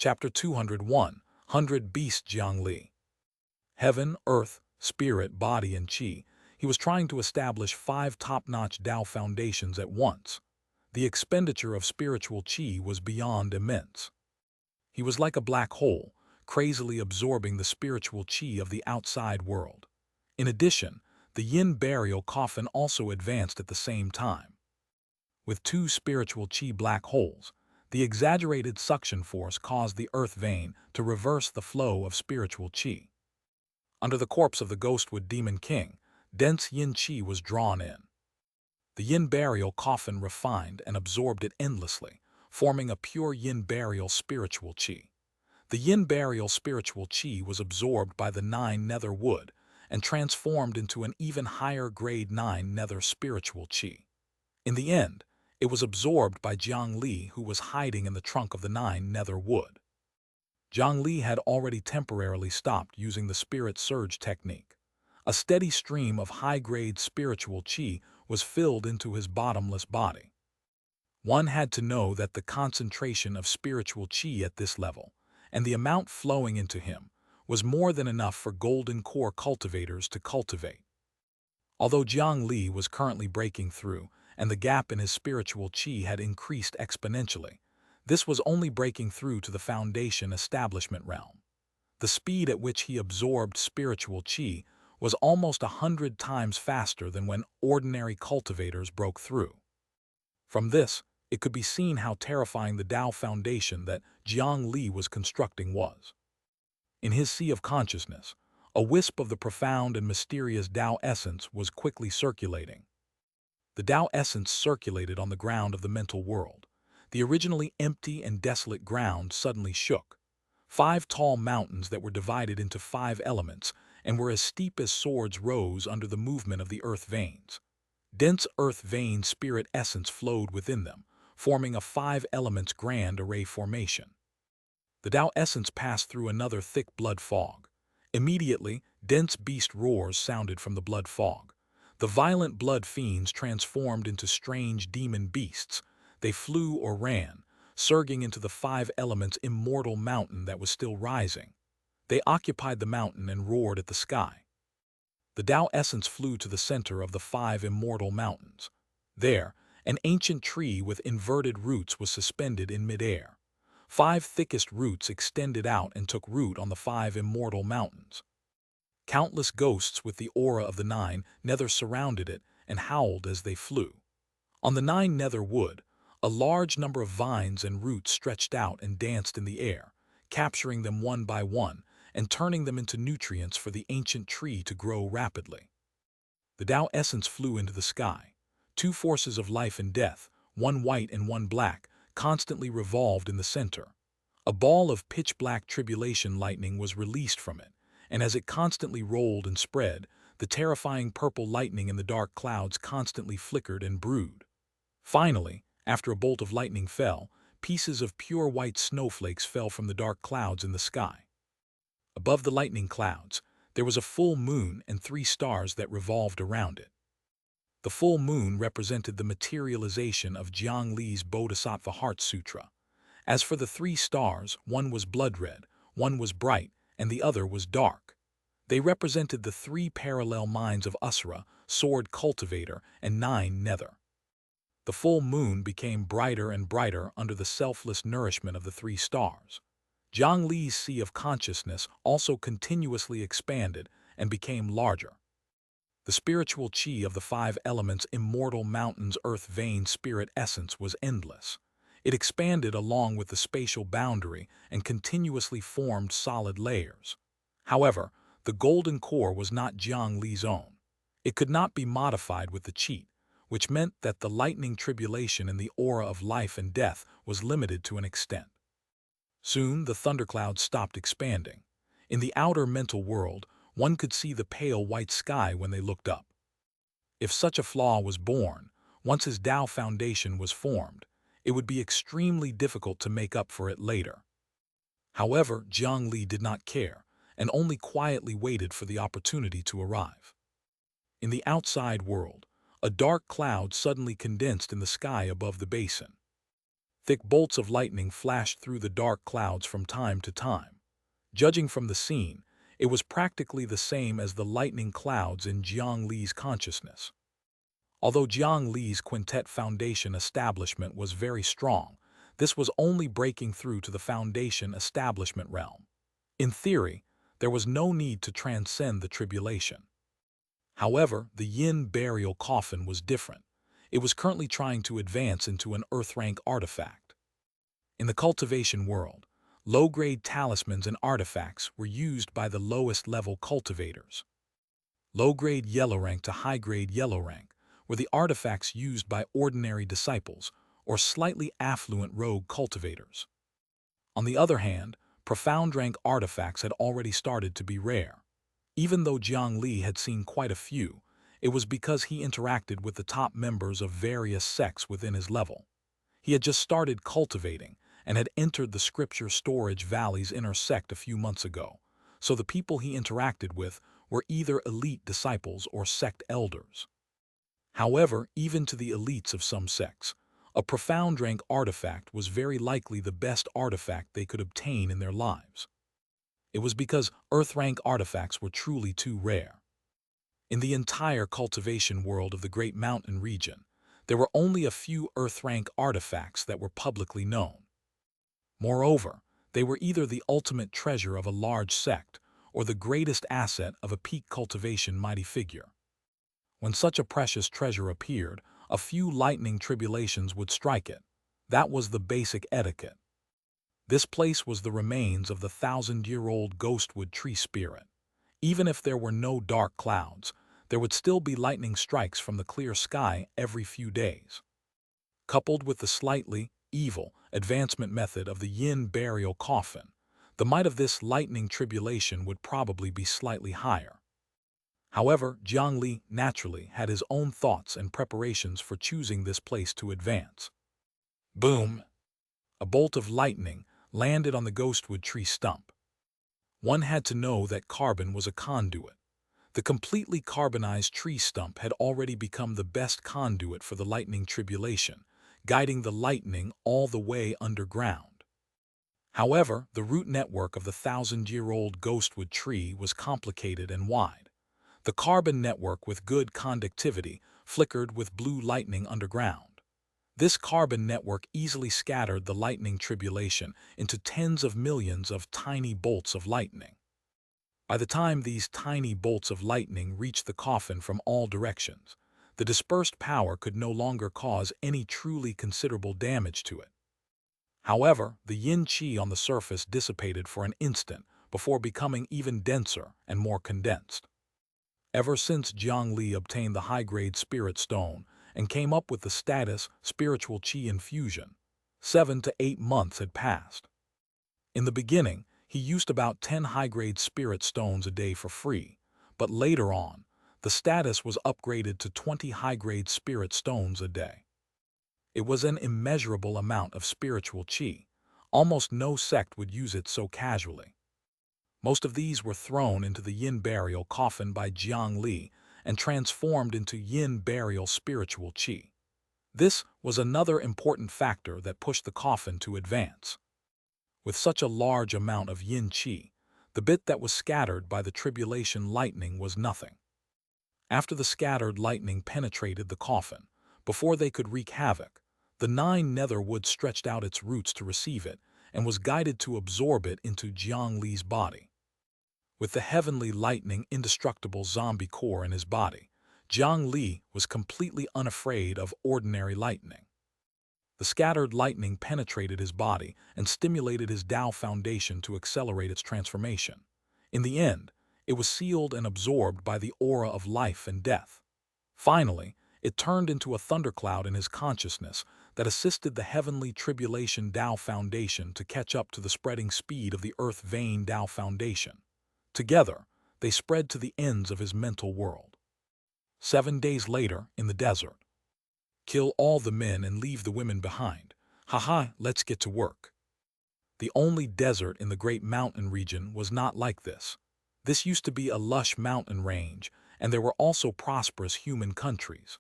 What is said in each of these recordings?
Chapter 201, 100 Beasts Jiang Li. Heaven, earth, spirit, body, and qi. He was trying to establish 5 top-notch Tao foundations at once. The expenditure of spiritual qi was beyond immense. He was like a black hole, crazily absorbing the spiritual qi of the outside world. In addition, the yin burial coffin also advanced at the same time. With 2 spiritual qi black holes, the exaggerated suction force caused the earth vein to reverse the flow of spiritual qi. Under the corpse of the ghostwood demon king, dense yin qi was drawn in. The yin burial coffin refined and absorbed it endlessly, forming a pure yin burial spiritual qi. The yin burial spiritual qi was absorbed by the 9 nether wood and transformed into an even higher grade 9 nether spiritual qi. In the end, it was absorbed by Jiang Li, who was hiding in the trunk of the 9 nether wood. Jiang Li had already temporarily stopped using the spirit surge technique. A steady stream of high-grade spiritual qi was filled into his bottomless body. One had to know that the concentration of spiritual qi at this level, and the amount flowing into him, was more than enough for golden core cultivators to cultivate. Although Jiang Li was currently breaking through, and the gap in his spiritual qi had increased exponentially, this was only breaking through to the foundation establishment realm. The speed at which he absorbed spiritual qi was almost 100 times faster than when ordinary cultivators broke through. From this, it could be seen how terrifying the Tao foundation that Jiang Li was constructing was. In his sea of consciousness, a wisp of the profound and mysterious Tao essence was quickly circulating. The Tao essence circulated on the ground of the mental world. The originally empty and desolate ground suddenly shook. 5 tall mountains that were divided into 5 elements and were as steep as swords rose under the movement of the earth veins. Dense earth vein spirit essence flowed within them, forming a 5 elements grand array formation. The Tao essence passed through another thick blood fog. Immediately, dense beast roars sounded from the blood fog. The violent blood fiends transformed into strange demon beasts. They flew or ran, surging into the 5 elements immortal mountain that was still rising. They occupied the mountain and roared at the sky. The Tao essence flew to the center of the 5 immortal mountains. There, an ancient tree with inverted roots was suspended in midair. 5 thickest roots extended out and took root on the 5 immortal mountains. Countless ghosts with the aura of the 9 nether surrounded it and howled as they flew. On the 9 nether wood, a large number of vines and roots stretched out and danced in the air, capturing them one by one and turning them into nutrients for the ancient tree to grow rapidly. The Tao essence flew into the sky. 2 forces of life and death, one white and one black, constantly revolved in the center. A ball of pitch-black tribulation lightning was released from it, and as it constantly rolled and spread, the terrifying purple lightning in the dark clouds constantly flickered and brewed. Finally, after a bolt of lightning fell, pieces of pure white snowflakes fell from the dark clouds in the sky. Above the lightning clouds, there was a full moon and 3 stars that revolved around it. The full moon represented the materialization of Jiang Li's Bodhisattva Heart Sutra. As for the 3 stars, one was blood red, one was bright, and the other was dark. They represented the 3 parallel minds of Asura, Sword Cultivator, and 9 Nether. The full moon became brighter and brighter under the selfless nourishment of the 3 stars. Jiang Li's sea of consciousness also continuously expanded and became larger. The spiritual qi of the 5 elements immortal mountains earth vein spirit essence was endless. It expanded along with the spatial boundary and continuously formed solid layers. However, the golden core was not Jiang Li's own. It could not be modified with the cheat, which meant that the lightning tribulation in the aura of life and death was limited to an extent. Soon the thunderclouds stopped expanding. In the outer mental world, one could see the pale white sky when they looked up. If such a flaw was born, once his Tao foundation was formed, it would be extremely difficult to make up for it later. However, Jiang Li did not care, and only quietly waited for the opportunity to arrive. In the outside world, a dark cloud suddenly condensed in the sky above the basin. Thick bolts of lightning flashed through the dark clouds from time to time. Judging from the scene, it was practically the same as the lightning clouds in Jiang Li's consciousness. Although Jiang Li's quintet foundation establishment was very strong, this was only breaking through to the foundation establishment realm. In theory, there was no need to transcend the tribulation. However, the Yin burial coffin was different. It was currently trying to advance into an Earth-rank artifact. In the cultivation world, low-grade talismans and artifacts were used by the lowest-level cultivators. Low-grade yellow rank to high-grade yellow rank were the artifacts used by ordinary disciples or slightly affluent rogue cultivators. On the other hand, profound rank artifacts had already started to be rare. Even though Jiang Li had seen quite a few, it was because he interacted with the top members of various sects within his level. He had just started cultivating and had entered the Scripture Storage Valley's inner sect a few months ago, so the people he interacted with were either elite disciples or sect elders. However, even to the elites of some sects, a profound rank artifact was very likely the best artifact they could obtain in their lives. It was because Earth rank artifacts were truly too rare. In the entire cultivation world of the Great Mountain region, there were only a few Earth rank artifacts that were publicly known. Moreover, they were either the ultimate treasure of a large sect or the greatest asset of a peak cultivation mighty figure. When such a precious treasure appeared, a few lightning tribulations would strike it. That was the basic etiquette. This place was the remains of the 1,000-year-old ghostwood tree spirit. Even if there were no dark clouds, there would still be lightning strikes from the clear sky every few days. Coupled with the slightly evil advancement method of the Yin burial coffin, the might of this lightning tribulation would probably be slightly higher. However, Jiang Li naturally had his own thoughts and preparations for choosing this place to advance. Boom! A bolt of lightning landed on the ghostwood tree stump. One had to know that carbon was a conduit. The completely carbonized tree stump had already become the best conduit for the lightning tribulation, guiding the lightning all the way underground. However, the root network of the 1,000-year-old ghostwood tree was complicated and wide. The carbon network with good conductivity flickered with blue lightning underground. This carbon network easily scattered the lightning tribulation into tens of millions of tiny bolts of lightning. By the time these tiny bolts of lightning reached the coffin from all directions, the dispersed power could no longer cause any truly considerable damage to it. However, the yin qi on the surface dissipated for an instant before becoming even denser and more condensed. Ever since Jiang Li obtained the high-grade spirit stone and came up with the status spiritual qi infusion, 7 to 8 months had passed. In the beginning, he used about 10 high-grade spirit stones a day for free, but later on, the status was upgraded to 20 high-grade spirit stones a day. It was an immeasurable amount of spiritual qi. Almost no sect would use it so casually. Most of these were thrown into the Yin burial coffin by Jiang Li and transformed into Yin burial spiritual qi. This was another important factor that pushed the coffin to advance. With such a large amount of yin qi, the bit that was scattered by the tribulation lightning was nothing. After the scattered lightning penetrated the coffin, before they could wreak havoc, the 9 nether wood stretched out its roots to receive it and was guided to absorb it into Jiang Li's body. With the heavenly lightning indestructible zombie core in his body, Jiang Li was completely unafraid of ordinary lightning. The scattered lightning penetrated his body and stimulated his Tao foundation to accelerate its transformation. In the end, it was sealed and absorbed by the aura of life and death. Finally, it turned into a thundercloud in his consciousness that assisted the heavenly tribulation Tao foundation to catch up to the spreading speed of the earth vein Tao foundation. Together, they spread to the ends of his mental world. 7 days later, in the desert. Kill all the men and leave the women behind. Haha, let's get to work. The only desert in the Great Mountain region was not like this. This used to be a lush mountain range, and there were also prosperous human countries.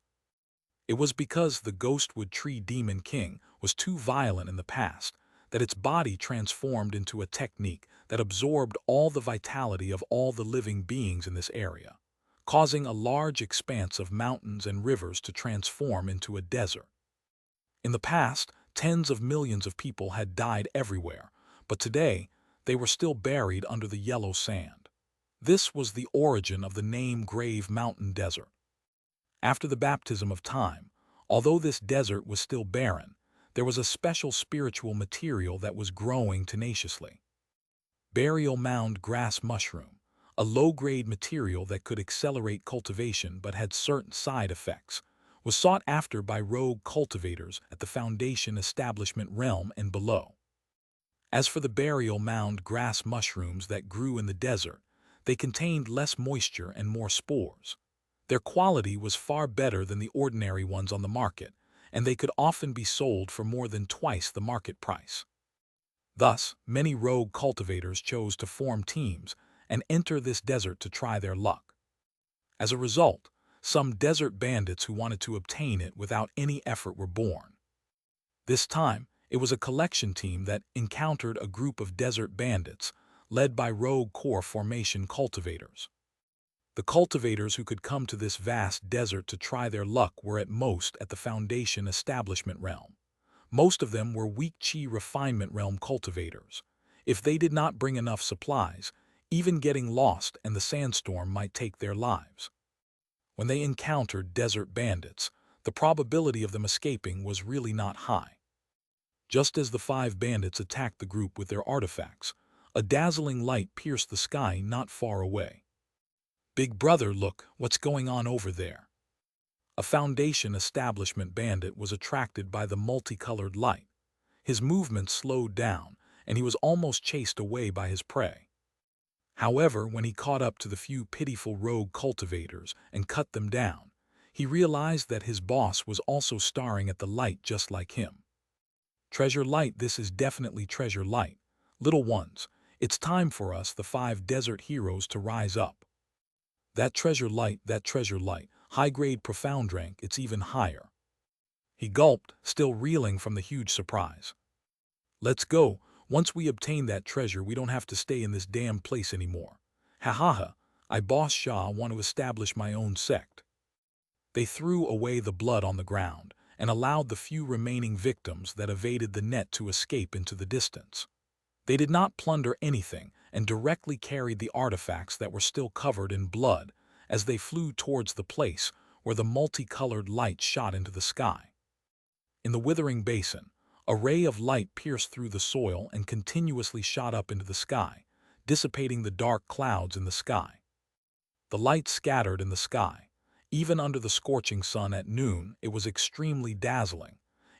It was because the ghostwood tree demon king was too violent in the past that its body transformed into a technique that absorbed all the vitality of all the living beings in this area, causing a large expanse of mountains and rivers to transform into a desert. In the past, tens of millions of people had died everywhere, but today they were still buried under the yellow sand. This was the origin of the name Grave Mountain Desert. After the baptism of time, although this desert was still barren, there was a special spiritual material that was growing tenaciously. Burial mound grass mushroom, a low-grade material that could accelerate cultivation but had certain side effects, was sought after by rogue cultivators at the Foundation establishment realm and below. As for the burial mound grass mushrooms that grew in the desert, they contained less moisture and more spores. Their quality was far better than the ordinary ones on the market, and they could often be sold for more than twice the market price. Thus, many rogue cultivators chose to form teams and enter this desert to try their luck. As a result, some desert bandits who wanted to obtain it without any effort were born. This time, it was a collection team that encountered a group of desert bandits led by rogue core formation cultivators. The cultivators who could come to this vast desert to try their luck were at most at the Foundation establishment realm. Most of them were weak chi refinement realm cultivators. If they did not bring enough supplies, even getting lost and the sandstorm might take their lives. When they encountered desert bandits, the probability of them escaping was really not high. Just as the 5 bandits attacked the group with their artifacts, a dazzling light pierced the sky not far away. "Big brother, look, what's going on over there?" A Foundation establishment bandit was attracted by the multicolored light. His movements slowed down, and he was almost chased away by his prey. However, when he caught up to the few pitiful rogue cultivators and cut them down, he realized that his boss was also staring at the light just like him. "Treasure light, this is definitely treasure light. Little ones, it's time for us, the 5 desert heroes, to rise up. That treasure light, high-grade profound rank, it's even higher." He gulped, still reeling from the huge surprise. "Let's go. Once we obtain that treasure, we don't have to stay in this damn place anymore. Ha ha ha, I Boss Shah want to establish my own sect." They threw away the blood on the ground and allowed the few remaining victims that evaded the net to escape into the distance. They did not plunder anything and directly carried the artifacts that were still covered in blood as they flew towards the place where the multicolored light shot into the sky. In the withering basin, a ray of light pierced through the soil and continuously shot up into the sky, dissipating the dark clouds in the sky. The light scattered in the sky. Even under the scorching sun at noon, it was extremely dazzling.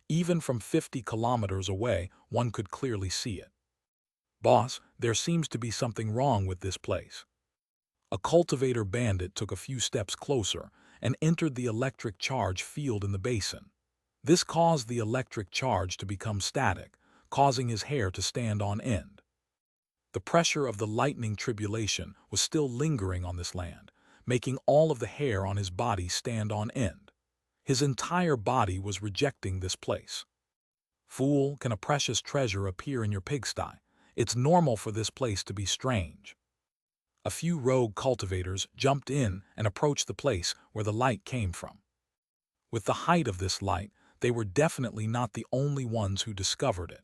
Even from 50 kilometers away, one could clearly see it. "Boss, there seems to be something wrong with this place." A cultivator bandit took a few steps closer and entered the electric charge field in the basin. This caused the electric charge to become static, causing his hair to stand on end. The pressure of the lightning tribulation was still lingering on this land, making all of the hair on his body stand on end. His entire body was rejecting this place. "Fool, can a precious treasure appear in your pigsty? It's normal for this place to be strange." A few rogue cultivators jumped in and approached the place where the light came from. With the height of this light, they were definitely not the only ones who discovered it.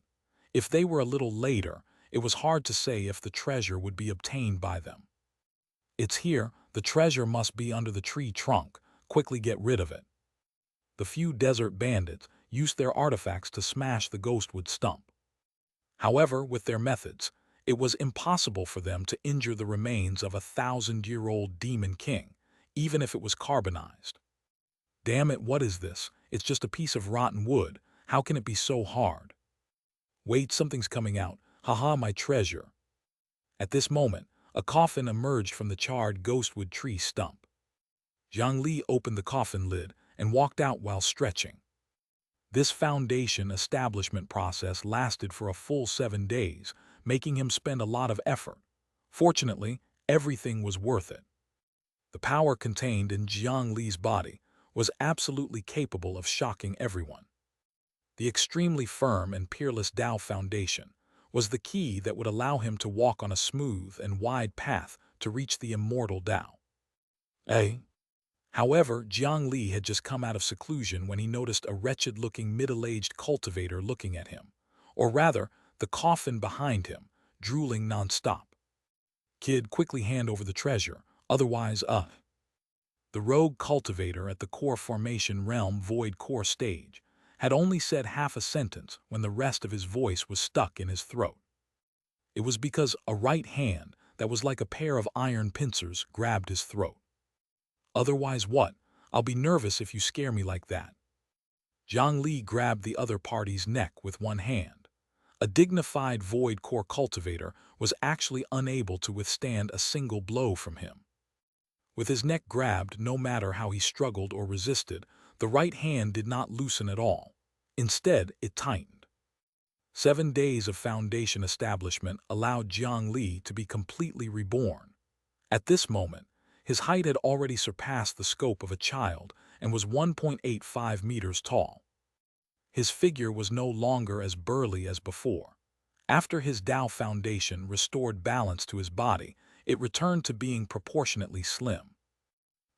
If they were a little later, it was hard to say if the treasure would be obtained by them. "It's here, the treasure must be under the tree trunk, quickly get rid of it." The few desert bandits used their artifacts to smash the ghostwood stump. However, with their methods, it was impossible for them to injure the remains of a 1,000-year-old demon king, even if it was carbonized. "Damn it, what is this? It's just a piece of rotten wood. How can it be so hard?" "Wait, something's coming out. Haha, my treasure." At this moment, a coffin emerged from the charred ghostwood tree stump. Jiang Li opened the coffin lid and walked out while stretching. This Foundation establishment process lasted for a full 7 days, making him spend a lot of effort. Fortunately, everything was worth it. The power contained in Jiang Li's body was absolutely capable of shocking everyone. The extremely firm and peerless Tao foundation was the key that would allow him to walk on a smooth and wide path to reach the immortal Tao. However, Jiang Li had just come out of seclusion when he noticed a wretched-looking middle-aged cultivator looking at him, or rather, the coffin behind him, drooling non-stop. "Kid, quickly hand over the treasure, otherwise, The rogue cultivator at the core formation realm void core stage had only said half a sentence when the rest of his voice was stuck in his throat. It was because a right hand that was like a pair of iron pincers grabbed his throat. "Otherwise what? I'll be nervous if you scare me like that." Jiang Li grabbed the other party's neck with one hand. A dignified void core cultivator was actually unable to withstand a single blow from him. With his neck grabbed, no matter how he struggled or resisted, the right hand did not loosen at all. Instead, it tightened. 7 days of foundation establishment allowed Jiang Li to be completely reborn. At this moment, his height had already surpassed the scope of a child and was 1.85 meters tall. His figure was no longer as burly as before. After his Tao foundation restored balance to his body, it returned to being proportionately slim.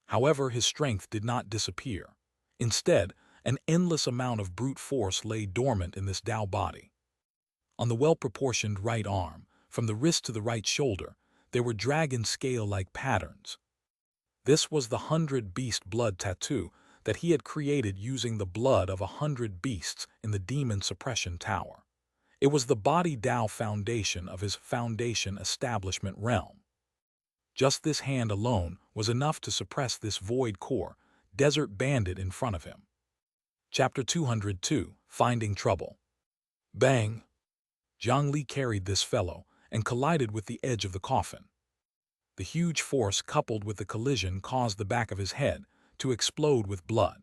However, his strength did not disappear. Instead, an endless amount of brute force lay dormant in this Tao body. On the well-proportioned right arm, from the wrist to the right shoulder, there were dragon scale-like patterns. This was the 100-beast blood tattoo that he had created using the blood of 100 beasts in the Demon Suppression Tower. It was the body Tao foundation of his foundation establishment realm. Just this hand alone was enough to suppress this void core, desert bandit in front of him. Chapter 202, Finding Trouble. Bang! Jiang Li carried this fellow and collided with the edge of the coffin. The huge force coupled with the collision caused the back of his head to explode with blood.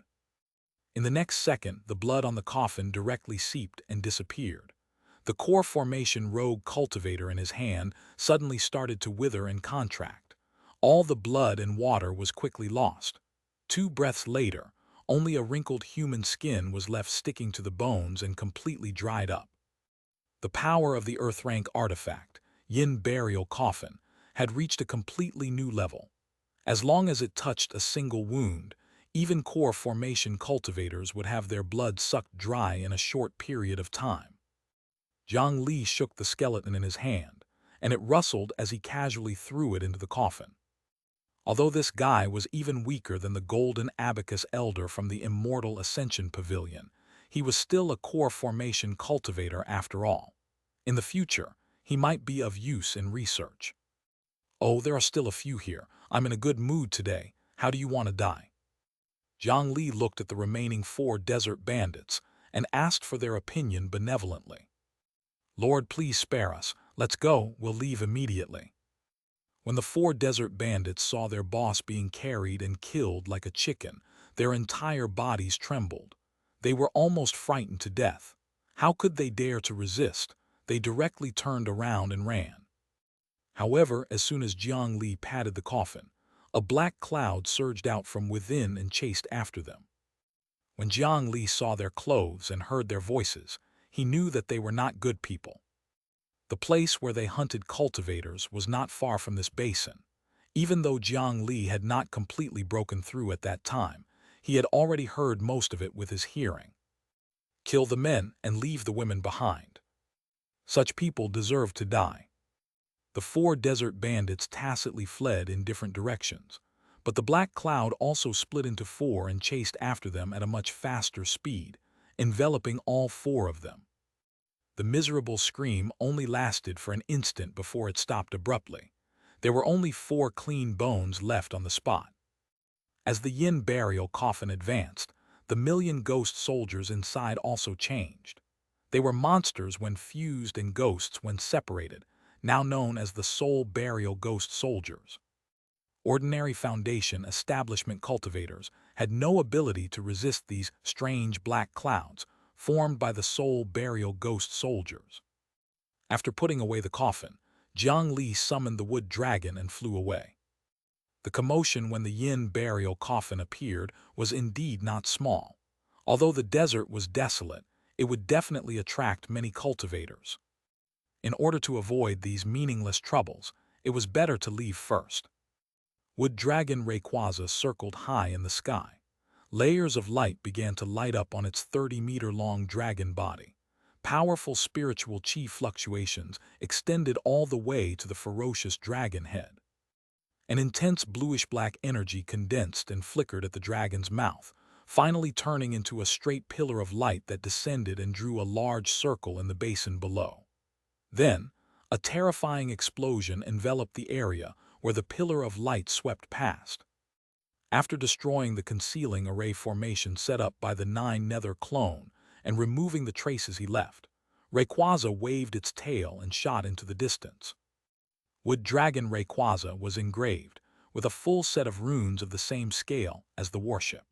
In the next second, the blood on the coffin directly seeped and disappeared. The core formation rogue cultivator in his hand suddenly started to wither and contract. All the blood and water was quickly lost. 2 breaths later, only a wrinkled human skin was left sticking to the bones and completely dried up. The power of the Earth-rank artifact, Yin Burial Coffin, had reached a completely new level. As long as it touched a single wound, even core formation cultivators would have their blood sucked dry in a short period of time. Jiang Li shook the skeleton in his hand, and it rustled as he casually threw it into the coffin. Although this guy was even weaker than the golden abacus elder from the Immortal Ascension Pavilion, he was still a core formation cultivator after all. In the future, he might be of use in research. "Oh, there are still a few here. I'm in a good mood today. How do you want to die?" Jiang Li looked at the remaining 4 desert bandits and asked for their opinion benevolently. "Lord, please spare us. Let's go, we'll leave immediately." When the 4 desert bandits saw their boss being carried and killed like a chicken, their entire bodies trembled. They were almost frightened to death. How could they dare to resist? They directly turned around and ran. However, as soon as Jiang Li patted the coffin, a black cloud surged out from within and chased after them. When Jiang Li saw their clothes and heard their voices, he knew that they were not good people. The place where they hunted cultivators was not far from this basin. Even though Jiang Li had not completely broken through at that time, he had already heard most of it with his hearing. "Kill the men and leave the women behind. Such people deserve to die." The 4 desert bandits tacitly fled in different directions, but the black cloud also split into 4 and chased after them at a much faster speed, enveloping all 4 of them. The miserable scream only lasted for an instant before it stopped abruptly. There were only 4 clean bones left on the spot. As the Yin burial coffin advanced, the million ghost soldiers inside also changed. They were monsters when fused and ghosts when separated, now known as the soul burial ghost soldiers. Ordinary foundation establishment cultivators had no ability to resist these strange black clouds formed by the soul burial ghost soldiers. After putting away the coffin, Jiang Li summoned the wood dragon and flew away. The commotion when the Yin burial coffin appeared was indeed not small. Although the desert was desolate, it would definitely attract many cultivators. In order to avoid these meaningless troubles, it was better to leave first. Wood dragon Rayquaza circled high in the sky. Layers of light began to light up on its 30-meter-long dragon body. Powerful spiritual chi fluctuations extended all the way to the ferocious dragon head. An intense bluish-black energy condensed and flickered at the dragon's mouth, finally turning into a straight pillar of light that descended and drew a large circle in the basin below. Then, a terrifying explosion enveloped the area where the pillar of light swept past. After destroying the concealing array formation set up by the 9 Nether clone and removing the traces he left, Rayquaza waved its tail and shot into the distance. Wood Dragon Rayquaza was engraved, with a full set of runes of the same scale as the warship.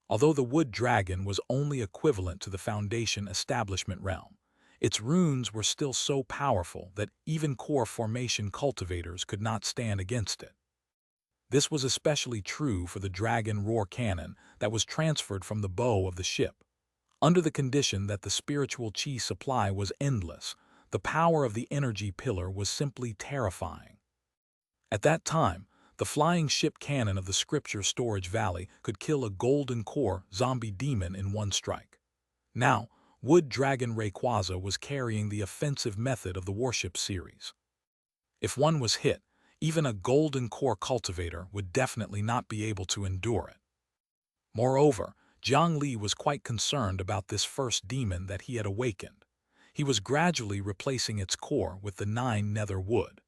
Although the Wood Dragon was only equivalent to the Foundation establishment realm, its runes were still so powerful that even core formation cultivators could not stand against it. This was especially true for the Dragon Roar cannon that was transferred from the bow of the ship. Under the condition that the spiritual chi supply was endless, the power of the energy pillar was simply terrifying. At that time, the flying ship cannon of the Scripture Storage Valley could kill a golden core zombie demon in one strike. Now, Wood Dragon Rayquaza was carrying the offensive method of the warship series. If one was hit, even a golden core cultivator would definitely not be able to endure it. Moreover, Jiang Li was quite concerned about this first demon that he had awakened. He was gradually replacing its core with the 9 Nether wood.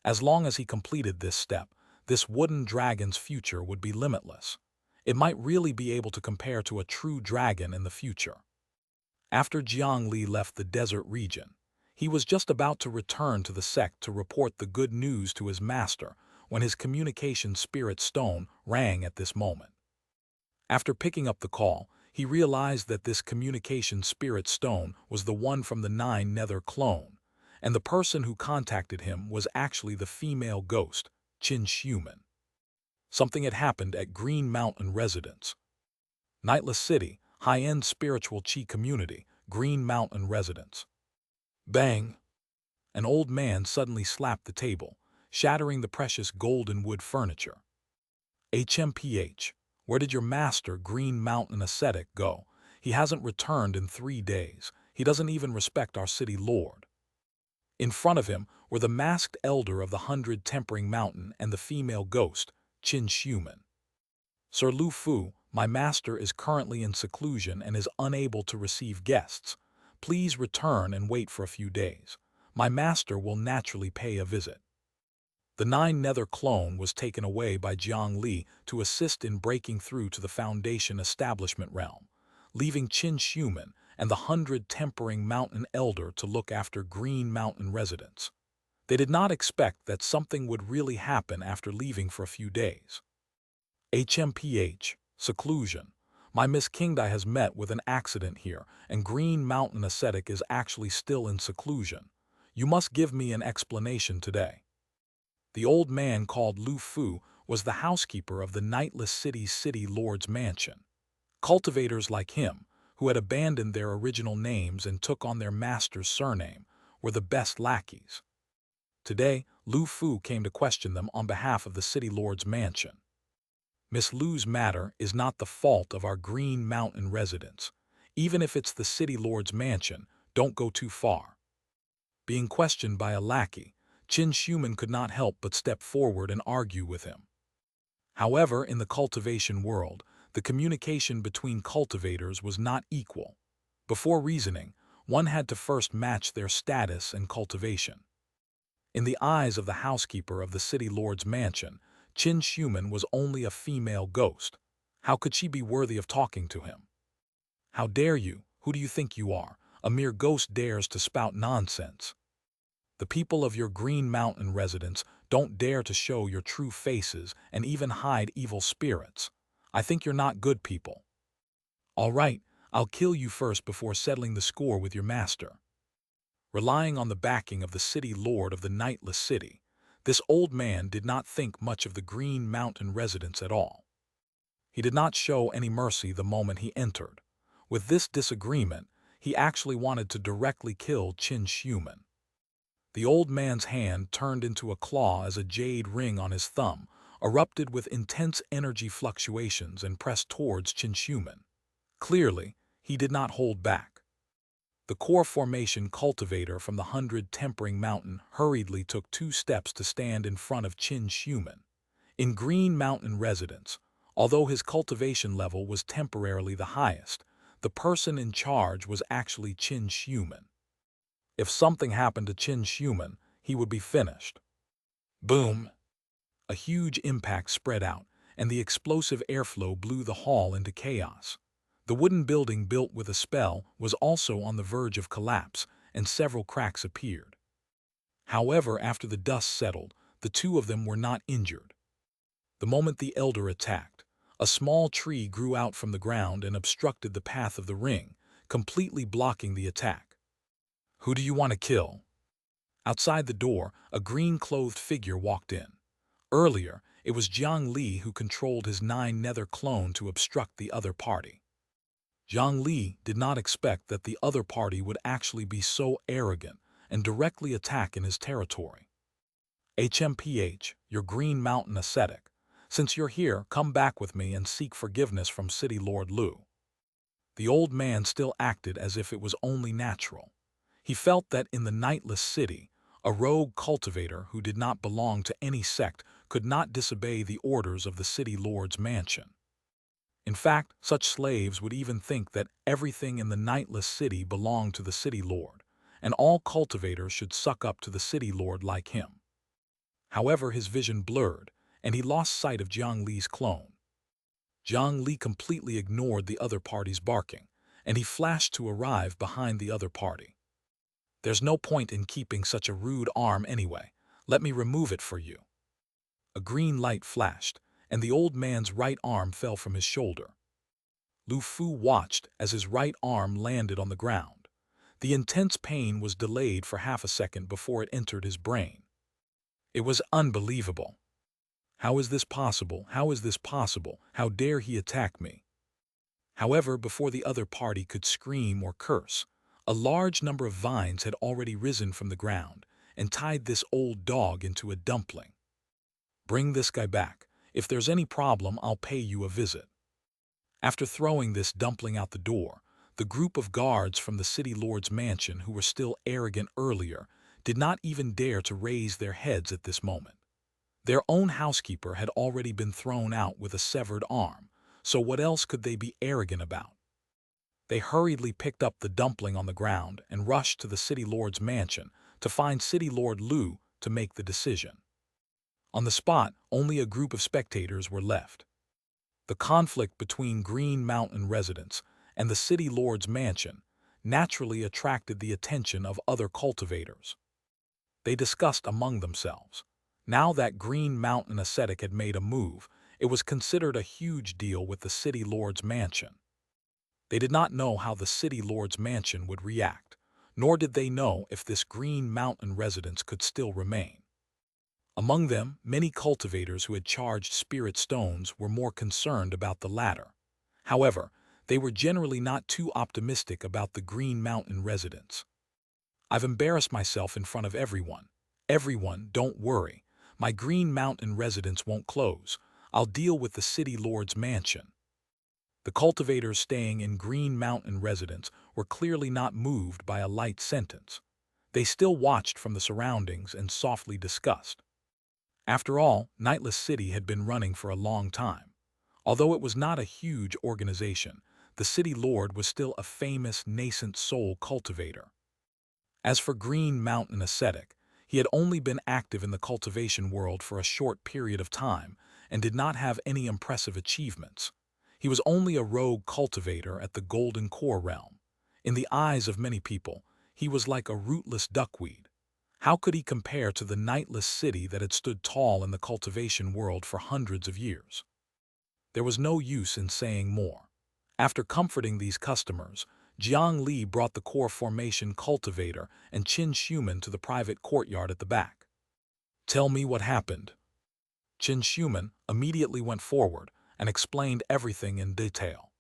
As long as he completed this step, this wooden dragon's future would be limitless. It might really be able to compare to a true dragon in the future. After Jiang Li left the desert region, he was just about to return to the sect to report the good news to his master when his communication spirit stone rang at this moment. After picking up the call, he realized that this communication spirit stone was the one from the 9 Nether clone, and the person who contacted him was actually the female ghost, Xianxia. Something had happened at Green Mountain Residence. Nightless City, high-end spiritual chi community, Green Mountain Residence. Bang! An old man suddenly slapped the table, shattering the precious golden wood furniture. HMPH, where did your master, Green Mountain Ascetic, go? He hasn't returned in 3 days. He doesn't even respect our city lord. In front of him were the masked elder of the 100 Tempering Mountain and the female ghost, Xianxia. Sir Lu Fu, my master is currently in seclusion and is unable to receive guests. Please return and wait for a few days. My master will naturally pay a visit. The 9 Nether clone was taken away by Jiang Li to assist in breaking through to the Foundation establishment realm, leaving Xianxia and the 100 Tempering Mountain elder to look after Green Mountain residents. They did not expect that something would really happen after leaving for a few days. HMPH, seclusion. My Miss Kingdai has met with an accident here, and Green Mountain Ascetic is actually still in seclusion. You must give me an explanation today. The old man called Lu Fu was the housekeeper of the Nightless City's city lord's mansion. Cultivators like him, who had abandoned their original names and took on their master's surname, were the best lackeys. Today, Lu Fu came to question them on behalf of the city lord's mansion. Miss Lu's matter is not the fault of our Green Mountain residents. Even if it's the city lord's mansion, don't go too far. Being questioned by a lackey, Xianxia could not help but step forward and argue with him. However, in the cultivation world, the communication between cultivators was not equal. Before reasoning, one had to first match their status and cultivation. In the eyes of the housekeeper of the city lord's mansion, Xianxia was only a female ghost. How could she be worthy of talking to him? How dare you? Who do you think you are? A mere ghost dares to spout nonsense. The people of your Green Mountain residence don't dare to show your true faces and even hide evil spirits. I think you're not good people. All right, I'll kill you first before settling the score with your master. Relying on the backing of the city lord of the Nightless City, This old man did not think much of the Green Mountain residents at all. He did not show any mercy the moment he entered. With this disagreement, he actually wanted to directly kill Xianxia. The old man's hand turned into a claw as a jade ring on his thumb erupted with intense energy fluctuations and pressed towards Xianxia. Clearly, he did not hold back. The core formation cultivator from the 100 Tempering Mountain hurriedly took 2 steps to stand in front of Xianxia. In Green Mountain residence, although his cultivation level was temporarily the highest, the person in charge was actually Xianxia. If something happened to Xianxia, he would be finished. Boom! A huge impact spread out, and the explosive airflow blew the hall into chaos. The wooden building built with a spell was also on the verge of collapse, and several cracks appeared. However, after the dust settled, the 2 of them were not injured. The moment the elder attacked, a small tree grew out from the ground and obstructed the path of the ring, completely blocking the attack. "Who do you want to kill?" Outside the door, a green-clothed figure walked in. Earlier, it was Jiang Li who controlled his 9 nether clone to obstruct the other party. Jiang Li did not expect that the other party would actually be so arrogant and directly attack in his territory. "HMPH, your Green Mountain ascetic. Since you're here, come back with me and seek forgiveness from City Lord Lu." The old man still acted as if it was only natural. He felt that in the Nightless City, a rogue cultivator who did not belong to any sect could not disobey the orders of the City Lord's mansion. In fact, such slaves would even think that everything in the Nightless City belonged to the City Lord, and all cultivators should suck up to the City Lord like him. However, his vision blurred, and he lost sight of Jiang Li's clone. Jiang Li completely ignored the other party's barking, and he flashed to arrive behind the other party. "There's no point in keeping such a rude arm anyway. Let me remove it for you." A green light flashed, and the old man's right arm fell from his shoulder. Lu Fu watched as his right arm landed on the ground. The intense pain was delayed for half a second before it entered his brain. It was unbelievable. "How is this possible? How is this possible? How dare he attack me?" However, before the other party could scream or curse, a large number of vines had already risen from the ground and tied this old dog into a dumpling. "Bring this guy back. If there's any problem, I'll pay you a visit." After throwing this dumpling out the door, the group of guards from the City Lord's mansion who were still arrogant earlier did not even dare to raise their heads at this moment. Their own housekeeper had already been thrown out with a severed arm, so what else could they be arrogant about? They hurriedly picked up the dumpling on the ground and rushed to the City Lord's mansion to find City Lord Lu to make the decision. On the spot, only a group of spectators were left. The conflict between Green Mountain residents and the City Lord's mansion naturally attracted the attention of other cultivators. They discussed among themselves. Now that Green Mountain ascetic had made a move, it was considered a huge deal with the City Lord's mansion. They did not know how the City Lord's mansion would react, nor did they know if this Green Mountain residence could still remain. Among them, many cultivators who had charged spirit stones were more concerned about the latter. However, they were generally not too optimistic about the Green Mountain residents. "I've embarrassed myself in front of everyone. Everyone, don't worry. My Green Mountain residence won't close. I'll deal with the City Lord's mansion." The cultivators staying in Green Mountain residence were clearly not moved by a light sentence. They still watched from the surroundings and softly discussed. After all, Nightless City had been running for a long time. Although it was not a huge organization, the City Lord was still a famous nascent soul cultivator. As for Green Mountain Ascetic, he had only been active in the cultivation world for a short period of time and did not have any impressive achievements. He was only a rogue cultivator at the Golden Core realm. In the eyes of many people, he was like a rootless duckweed. How could he compare to the Nightless City that had stood tall in the cultivation world for hundreds of years? There was no use in saying more. After comforting these customers, Jiang Li brought the core formation cultivator and Xianxia to the private courtyard at the back. Tell me what happened. Xianxia immediately went forward and explained everything in detail.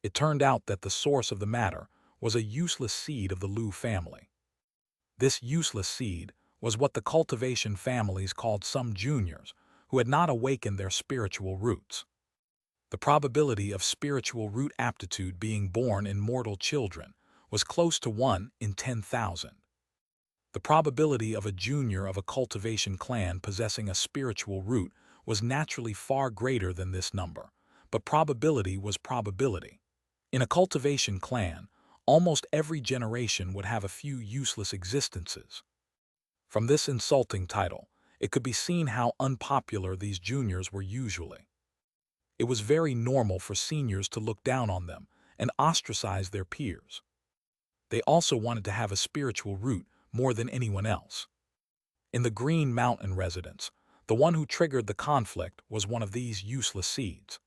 It turned out that the source of the matter was a useless seed of the Lu family. This useless seed was what the cultivation families called some juniors who had not awakened their spiritual roots. The probability of spiritual root aptitude being born in mortal children was close to 1 in 10,000. The probability of a junior of a cultivation clan possessing a spiritual root was naturally far greater than this number, but probability was probability. In a cultivation clan, almost every generation would have a few useless existences. From this insulting title, it could be seen how unpopular these juniors were usually. It was very normal for seniors to look down on them and ostracize their peers. They also wanted to have a spiritual root more than anyone else. In the Green Mountain residence, the one who triggered the conflict was one of these useless seeds.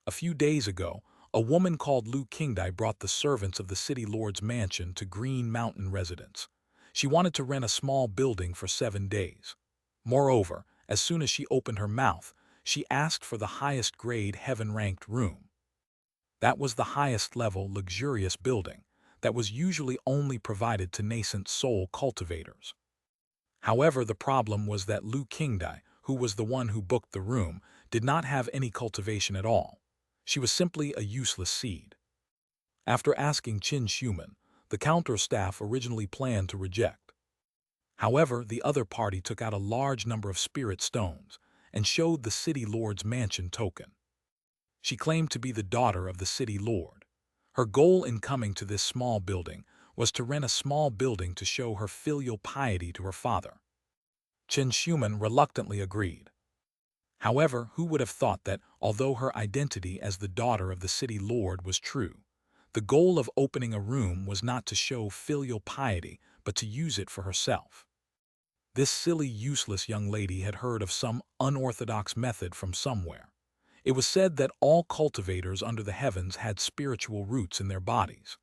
A few days ago, a woman called Lu Qingdai brought the servants of the city lord's mansion to Green Mountain residence. She wanted to rent a small building for 7 days. Moreover, as soon as she opened her mouth, she asked for the highest grade heaven-ranked room. That was the highest level luxurious building that was usually only provided to nascent soul cultivators. However, the problem was that Lu Qingdai, who was the one who booked the room, did not have any cultivation at all. She was simply a useless seed. After asking Xianxia, the counter staff originally planned to reject. However, the other party took out a large number of spirit stones and showed the city lord's mansion token. She claimed to be the daughter of the city lord. Her goal in coming to this small building was to rent a small building to show her filial piety to her father. Xianxia reluctantly agreed. However, who would have thought that, although her identity as the daughter of the city lord was true, the goal of opening a room was not to show filial piety, but to use it for herself. This silly, useless young lady had heard of some unorthodox method from somewhere. It was said that all cultivators under the heavens had spiritual roots in their bodies.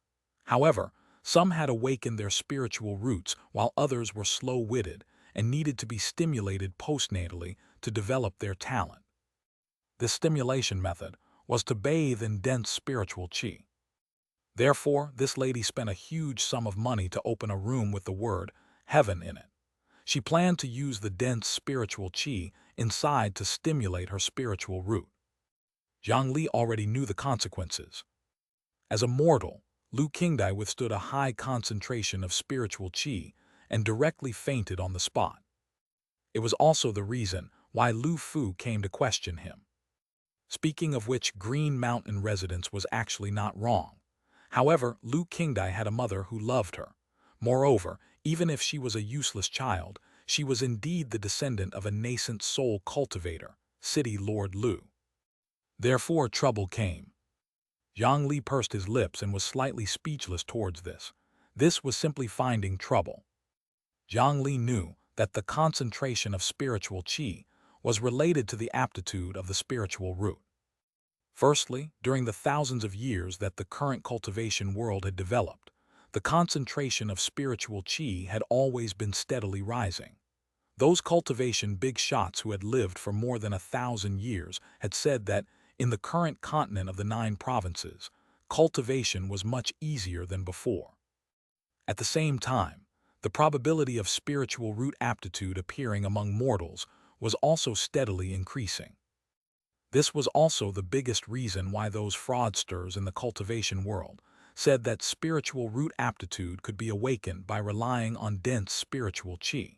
However, some had awakened their spiritual roots while others were slow-witted and needed to be stimulated postnatally to develop their talent. This stimulation method was to bathe in dense spiritual qi. Therefore, this lady spent a huge sum of money to open a room with the word heaven in it. She planned to use the dense spiritual qi inside to stimulate her spiritual root. Jiang Li already knew the consequences. As a mortal, Lu Qingdai withstood a high concentration of spiritual qi and directly fainted on the spot. It was also the reason why Lu Fu came to question him. Speaking of which, Green Mountain residence was actually not wrong. However, Lu Qingdai had a mother who loved her. Moreover, even if she was a useless child, she was indeed the descendant of a nascent soul cultivator, City Lord Lu. Therefore, trouble came. Jiang Li pursed his lips and was slightly speechless towards this. This was simply finding trouble. Jiang Li knew that the concentration of spiritual qi was related to the aptitude of the spiritual root. Firstly, during the thousands of years that the current cultivation world had developed, the concentration of spiritual qi had always been steadily rising. Those cultivation big shots who had lived for more than 1,000 years had said that, in the current continent of the 9 provinces, cultivation was much easier than before. At the same time, the probability of spiritual root aptitude appearing among mortals was also steadily increasing. This was also the biggest reason why those fraudsters in the cultivation world said that spiritual root aptitude could be awakened by relying on dense spiritual qi.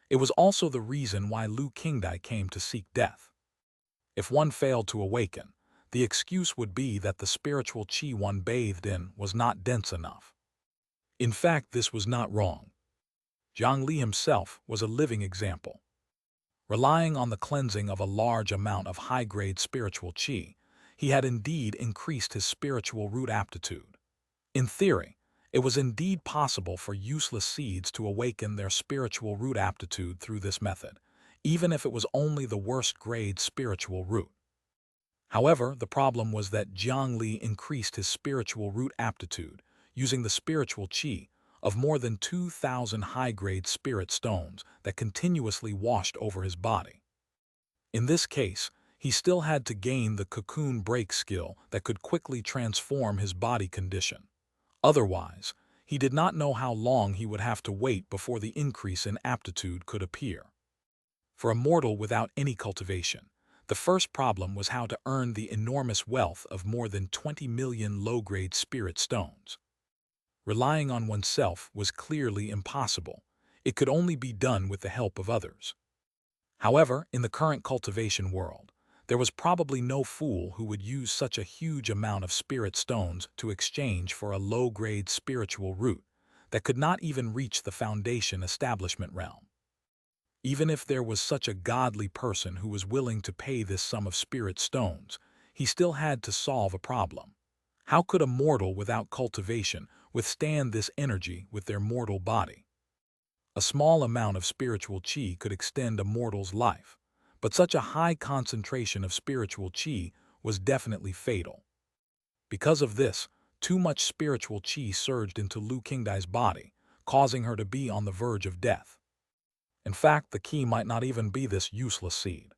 It was also the reason why Lu Qingdai came to seek death. If one failed to awaken, the excuse would be that the spiritual qi one bathed in was not dense enough. In fact, this was not wrong. Jiang Li himself was a living example. Relying on the cleansing of a large amount of high-grade spiritual qi, he had indeed increased his spiritual root aptitude. In theory, it was indeed possible for useless seeds to awaken their spiritual root aptitude through this method, even if it was only the worst-grade spiritual root. However, the problem was that Jiang Li increased his spiritual root aptitude using the spiritual qi of more than 2,000 high-grade spirit stones that continuously washed over his body. In this case, he still had to gain the cocoon break skill that could quickly transform his body condition. Otherwise, he did not know how long he would have to wait before the increase in aptitude could appear. For a mortal without any cultivation, the first problem was how to earn the enormous wealth of more than 20 million low-grade spirit stones. Relying on oneself was clearly impossible. It could only be done with the help of others. However, in the current cultivation world, there was probably no fool who would use such a huge amount of spirit stones to exchange for a low-grade spiritual root that could not even reach the foundation establishment realm. Even if there was such a godly person who was willing to pay this sum of spirit stones, he still had to solve a problem. How could a mortal without cultivation withstand this energy with their mortal body? A small amount of spiritual qi could extend a mortal's life, but such a high concentration of spiritual qi was definitely fatal. Because of this, too much spiritual qi surged into Lu Qingdai's body, causing her to be on the verge of death. In fact, the key might not even be this useless seed.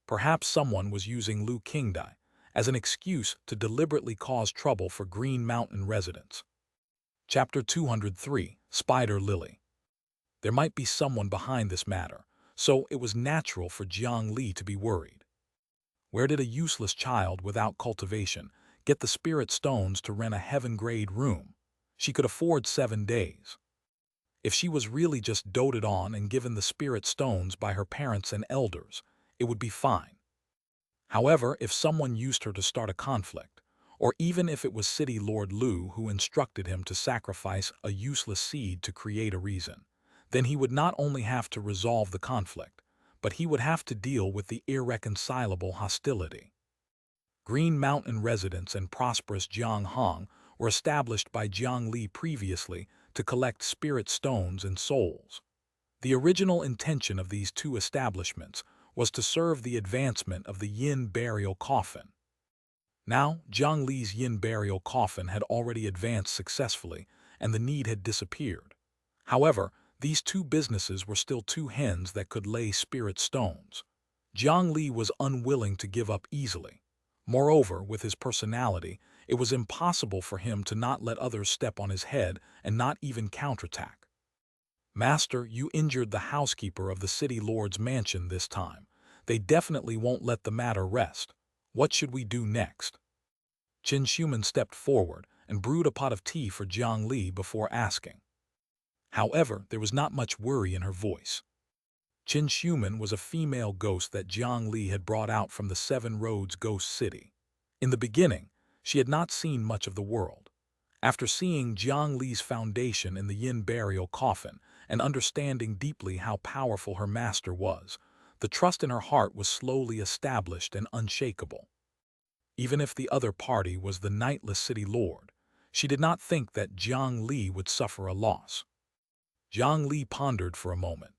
Perhaps someone was using Lu Qingdai as an excuse to deliberately cause trouble for Green Mountain residents. Chapter 203, Spider Lily. There might be someone behind this matter, so it was natural for Jiang Li to be worried. Where did a useless child without cultivation get the spirit stones to rent a heaven-grade room? She could afford 7 days. If she was really just doted on and given the spirit stones by her parents and elders, it would be fine. However, if someone used her to start a conflict, or even if it was City Lord Lu who instructed him to sacrifice a useless seed to create a reason, then he would not only have to resolve the conflict, but he would have to deal with the irreconcilable hostility. Green Mountain residents and prosperous Jianghong were established by Jiang Li previously to collect spirit stones and souls. The original intention of these two establishments was to serve the advancement of the Yin burial coffin. Now, Jiang Li's Yin burial coffin had already advanced successfully, and the need had disappeared. However, these two businesses were still two hens that could lay spirit stones. Jiang Li was unwilling to give up easily. Moreover, with his personality, it was impossible for him to not let others step on his head and not even counterattack. "Master, you injured the housekeeper of the city lord's mansion this time. They definitely won't let the matter rest. What should we do next?" Qin Shuman stepped forward and brewed a pot of tea for Jiang Li before asking. However, there was not much worry in her voice. Qin Shuman was a female ghost that Jiang Li had brought out from the Seven Roads Ghost City. In the beginning, she had not seen much of the world. After seeing Jiang Li's foundation in the Yin burial coffin and understanding deeply how powerful her master was, the trust in her heart was slowly established and unshakable. Even if the other party was the Nightless City Lord, she did not think that Jiang Li would suffer a loss. Jiang Li pondered for a moment.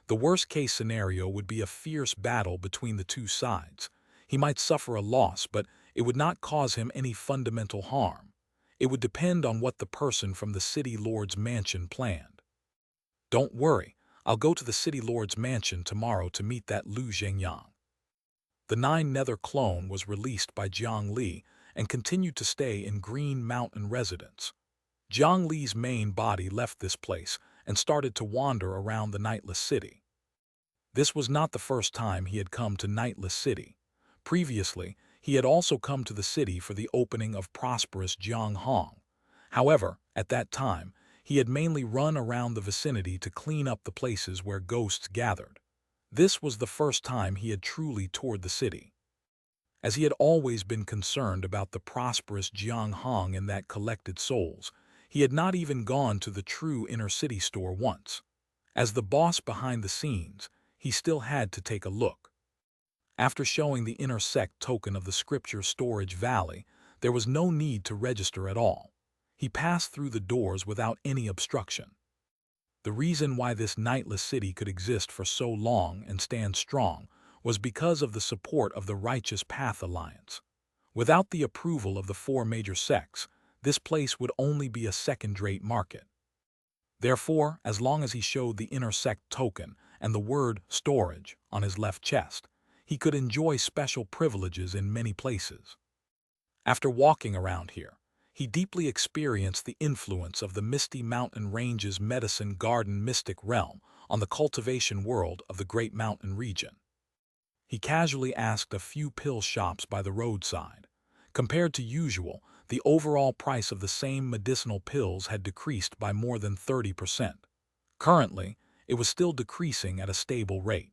The worst-case scenario would be a fierce battle between the two sides. He might suffer a loss, but it would not cause him any fundamental harm. It would depend on what the person from the City Lord's mansion planned. "Don't worry, I'll go to the City Lord's mansion tomorrow to meet that Lu Zhengyang." The 9-nether clone was released by Jiang Li and continued to stay in Green Mountain residence. Jiang Li's main body left this place and started to wander around the Nightless City. This was not the first time he had come to Nightless City. Previously, he had also come to the city for the opening of prosperous Jianghong. However, at that time, he had mainly run around the vicinity to clean up the places where ghosts gathered. This was the first time he had truly toured the city. As he had always been concerned about the prosperous Jianghong and that collected souls, he had not even gone to the true inner-city store once. As the boss behind the scenes, he still had to take a look. After showing the inner sect token of the scripture storage valley, there was no need to register at all. He passed through the doors without any obstruction. The reason why this Nightless City could exist for so long and stand strong was because of the support of the Righteous Path Alliance. Without the approval of the 4 major sects, this place would only be a second-rate market. Therefore, as long as he showed the inner sect token and the word storage on his left chest, he could enjoy special privileges in many places. After walking around here, he deeply experienced the influence of the Misty Mountain Range's medicine garden mystic realm on the cultivation world of the Great Mountain region. He casually asked a few pill shops by the roadside. Compared to usual, the overall price of the same medicinal pills had decreased by more than 30%. Currently, it was still decreasing at a stable rate.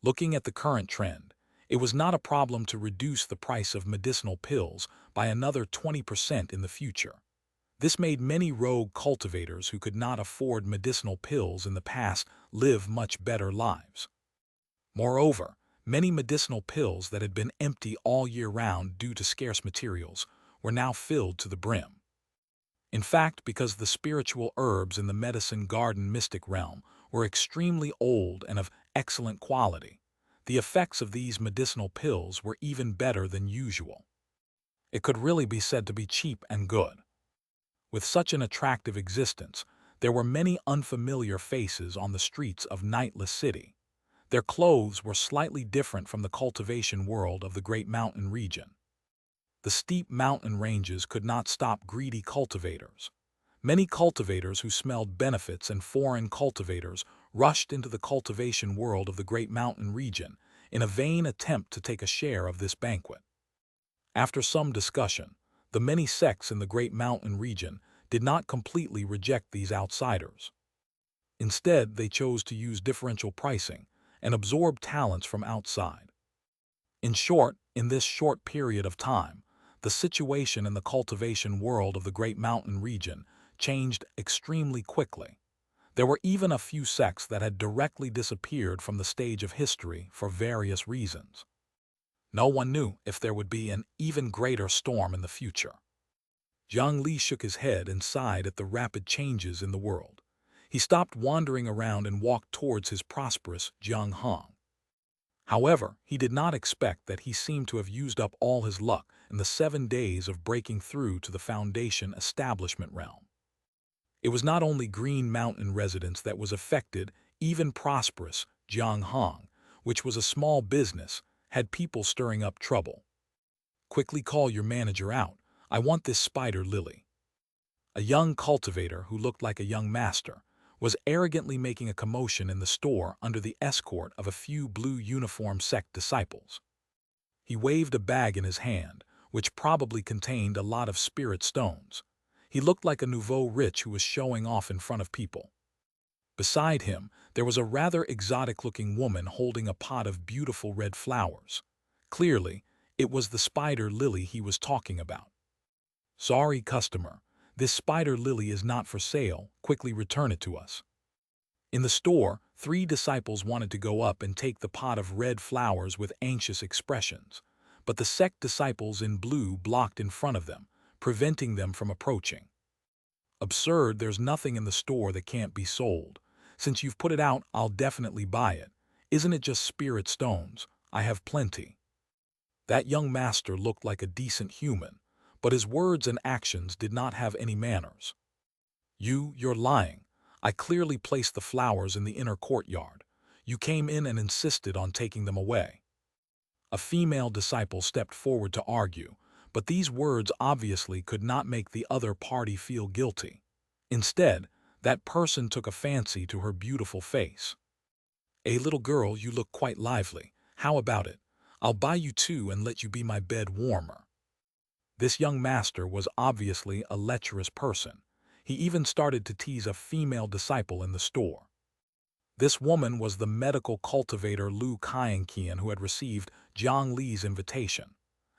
Looking at the current trend, it was not a problem to reduce the price of medicinal pills by another 20% in the future. This made many rogue cultivators who could not afford medicinal pills in the past live much better lives. Moreover, many medicinal pills that had been empty all year round due to scarce materials were now filled to the brim. In fact, because the spiritual herbs in the medicine garden mystic realm were extremely old and of excellent quality, the effects of these medicinal pills were even better than usual. It could really be said to be cheap and good. With such an attractive existence, there were many unfamiliar faces on the streets of Nightless City. Their clothes were slightly different from the cultivation world of the Great Mountain region. The steep mountain ranges could not stop greedy cultivators. Many cultivators who smelled benefits and foreign cultivators rushed into the cultivation world of the Great Mountain region in a vain attempt to take a share of this banquet. After some discussion, the many sects in the Great Mountain region did not completely reject these outsiders. Instead, they chose to use differential pricing and absorb talents from outside. In short, in this short period of time, the situation in the cultivation world of the Great Mountain region changed extremely quickly. There were even a few sects that had directly disappeared from the stage of history for various reasons. No one knew if there would be an even greater storm in the future. Jiang Li shook his head and sighed at the rapid changes in the world. He stopped wandering around and walked towards his prosperous Jiang. However, he did not expect that he seemed to have used up all his luck in the 7 days of breaking through to the Foundation establishment realm. It was not only Green Mountain residents that was affected, even prosperous Jiang, which was a small business, had people stirring up trouble. Quickly call your manager out. I want this spider lily. A young cultivator who looked like a young master was arrogantly making a commotion in the store under the escort of a few blue uniform sect disciples. He waved a bag in his hand, which probably contained a lot of spirit stones. He looked like a nouveau rich who was showing off in front of people. Beside him, there was a rather exotic-looking woman holding a pot of beautiful red flowers. Clearly, it was the spider lily he was talking about. Sorry, customer. This spider lily is not for sale. Quickly return it to us. In the store, 3 disciples wanted to go up and take the pot of red flowers with anxious expressions, but the sect disciples in blue blocked in front of them, preventing them from approaching. Absurd, there's nothing in the store that can't be sold. Since you've put it out, I'll definitely buy it. Isn't it just spirit stones? I have plenty. That young master looked like a decent human, but his words and actions did not have any manners. You're lying. I clearly placed the flowers in the inner courtyard. You came in and insisted on taking them away. A female disciple stepped forward to argue, but these words obviously could not make the other party feel guilty. Instead, that person took a fancy to her beautiful face. "Hey, little girl, you look quite lively. How about it? I'll buy you 2 and let you be my bed warmer." This young master was obviously a lecherous person. He even started to tease a female disciple in the store. This woman was the medical cultivator Xianxia who had received Jiang Li's invitation.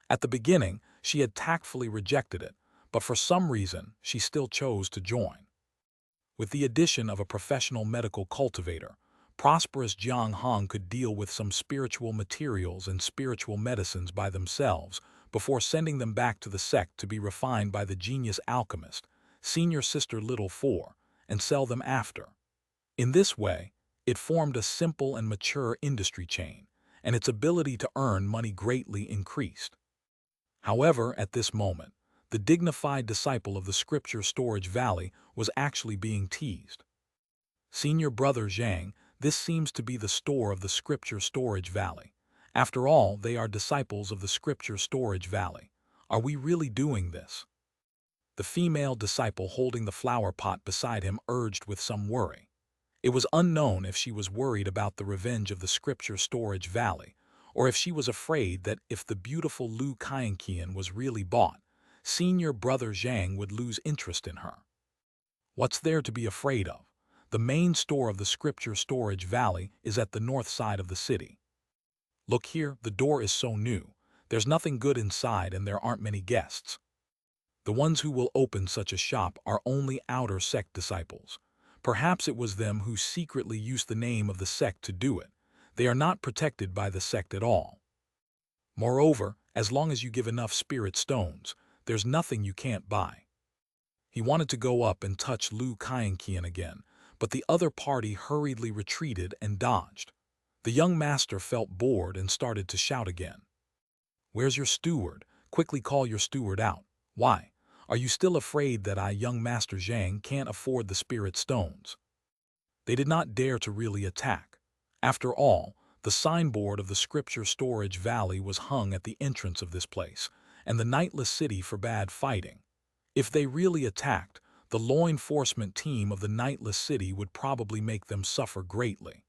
At the beginning, she had tactfully rejected it, but for some reason, she still chose to join. With the addition of a professional medical cultivator, prosperous Jiang could deal with some spiritual materials and spiritual medicines by themselves before sending them back to the sect to be refined by the genius alchemist, senior sister Little 4, and sell them after. In this way, it formed a simple and mature industry chain, and its ability to earn money greatly increased. However, at this moment, The dignified disciple of the Scripture Storage Valley was actually being teased. Senior brother Jiang, this seems to be the store of the Scripture Storage Valley. After all, they are disciples of the Scripture Storage Valley. Are we really doing this? The female disciple holding the flower pot beside him urged with some worry. It was unknown if she was worried about the revenge of the Scripture Storage Valley, or if she was afraid that if the beautiful Lu Xianxia was really bought, senior brother Jiang would lose interest in her. What's there to be afraid of? The main store of the Scripture Storage Valley is at the north side of the city. Look here, the door is so new. There's nothing good inside and there aren't many guests. The ones who will open such a shop are only outer sect disciples. Perhaps it was them who secretly used the name of the sect to do it. They are not protected by the sect at all. Moreover, as long as you give enough spirit stones, there's nothing you can't buy. He wanted to go up and touch Lu Xianxia again, but the other party hurriedly retreated and dodged. The young master felt bored and started to shout again. "Where's your steward? Quickly call your steward out. Why? Are you still afraid that young Master Jiang, can't afford the spirit stones?" They did not dare to really attack. After all, the signboard of the Scripture Storage Valley was hung at the entrance of this place, and the nightless city forbade fighting. If they really attacked, the law enforcement team of the nightless city would probably make them suffer greatly.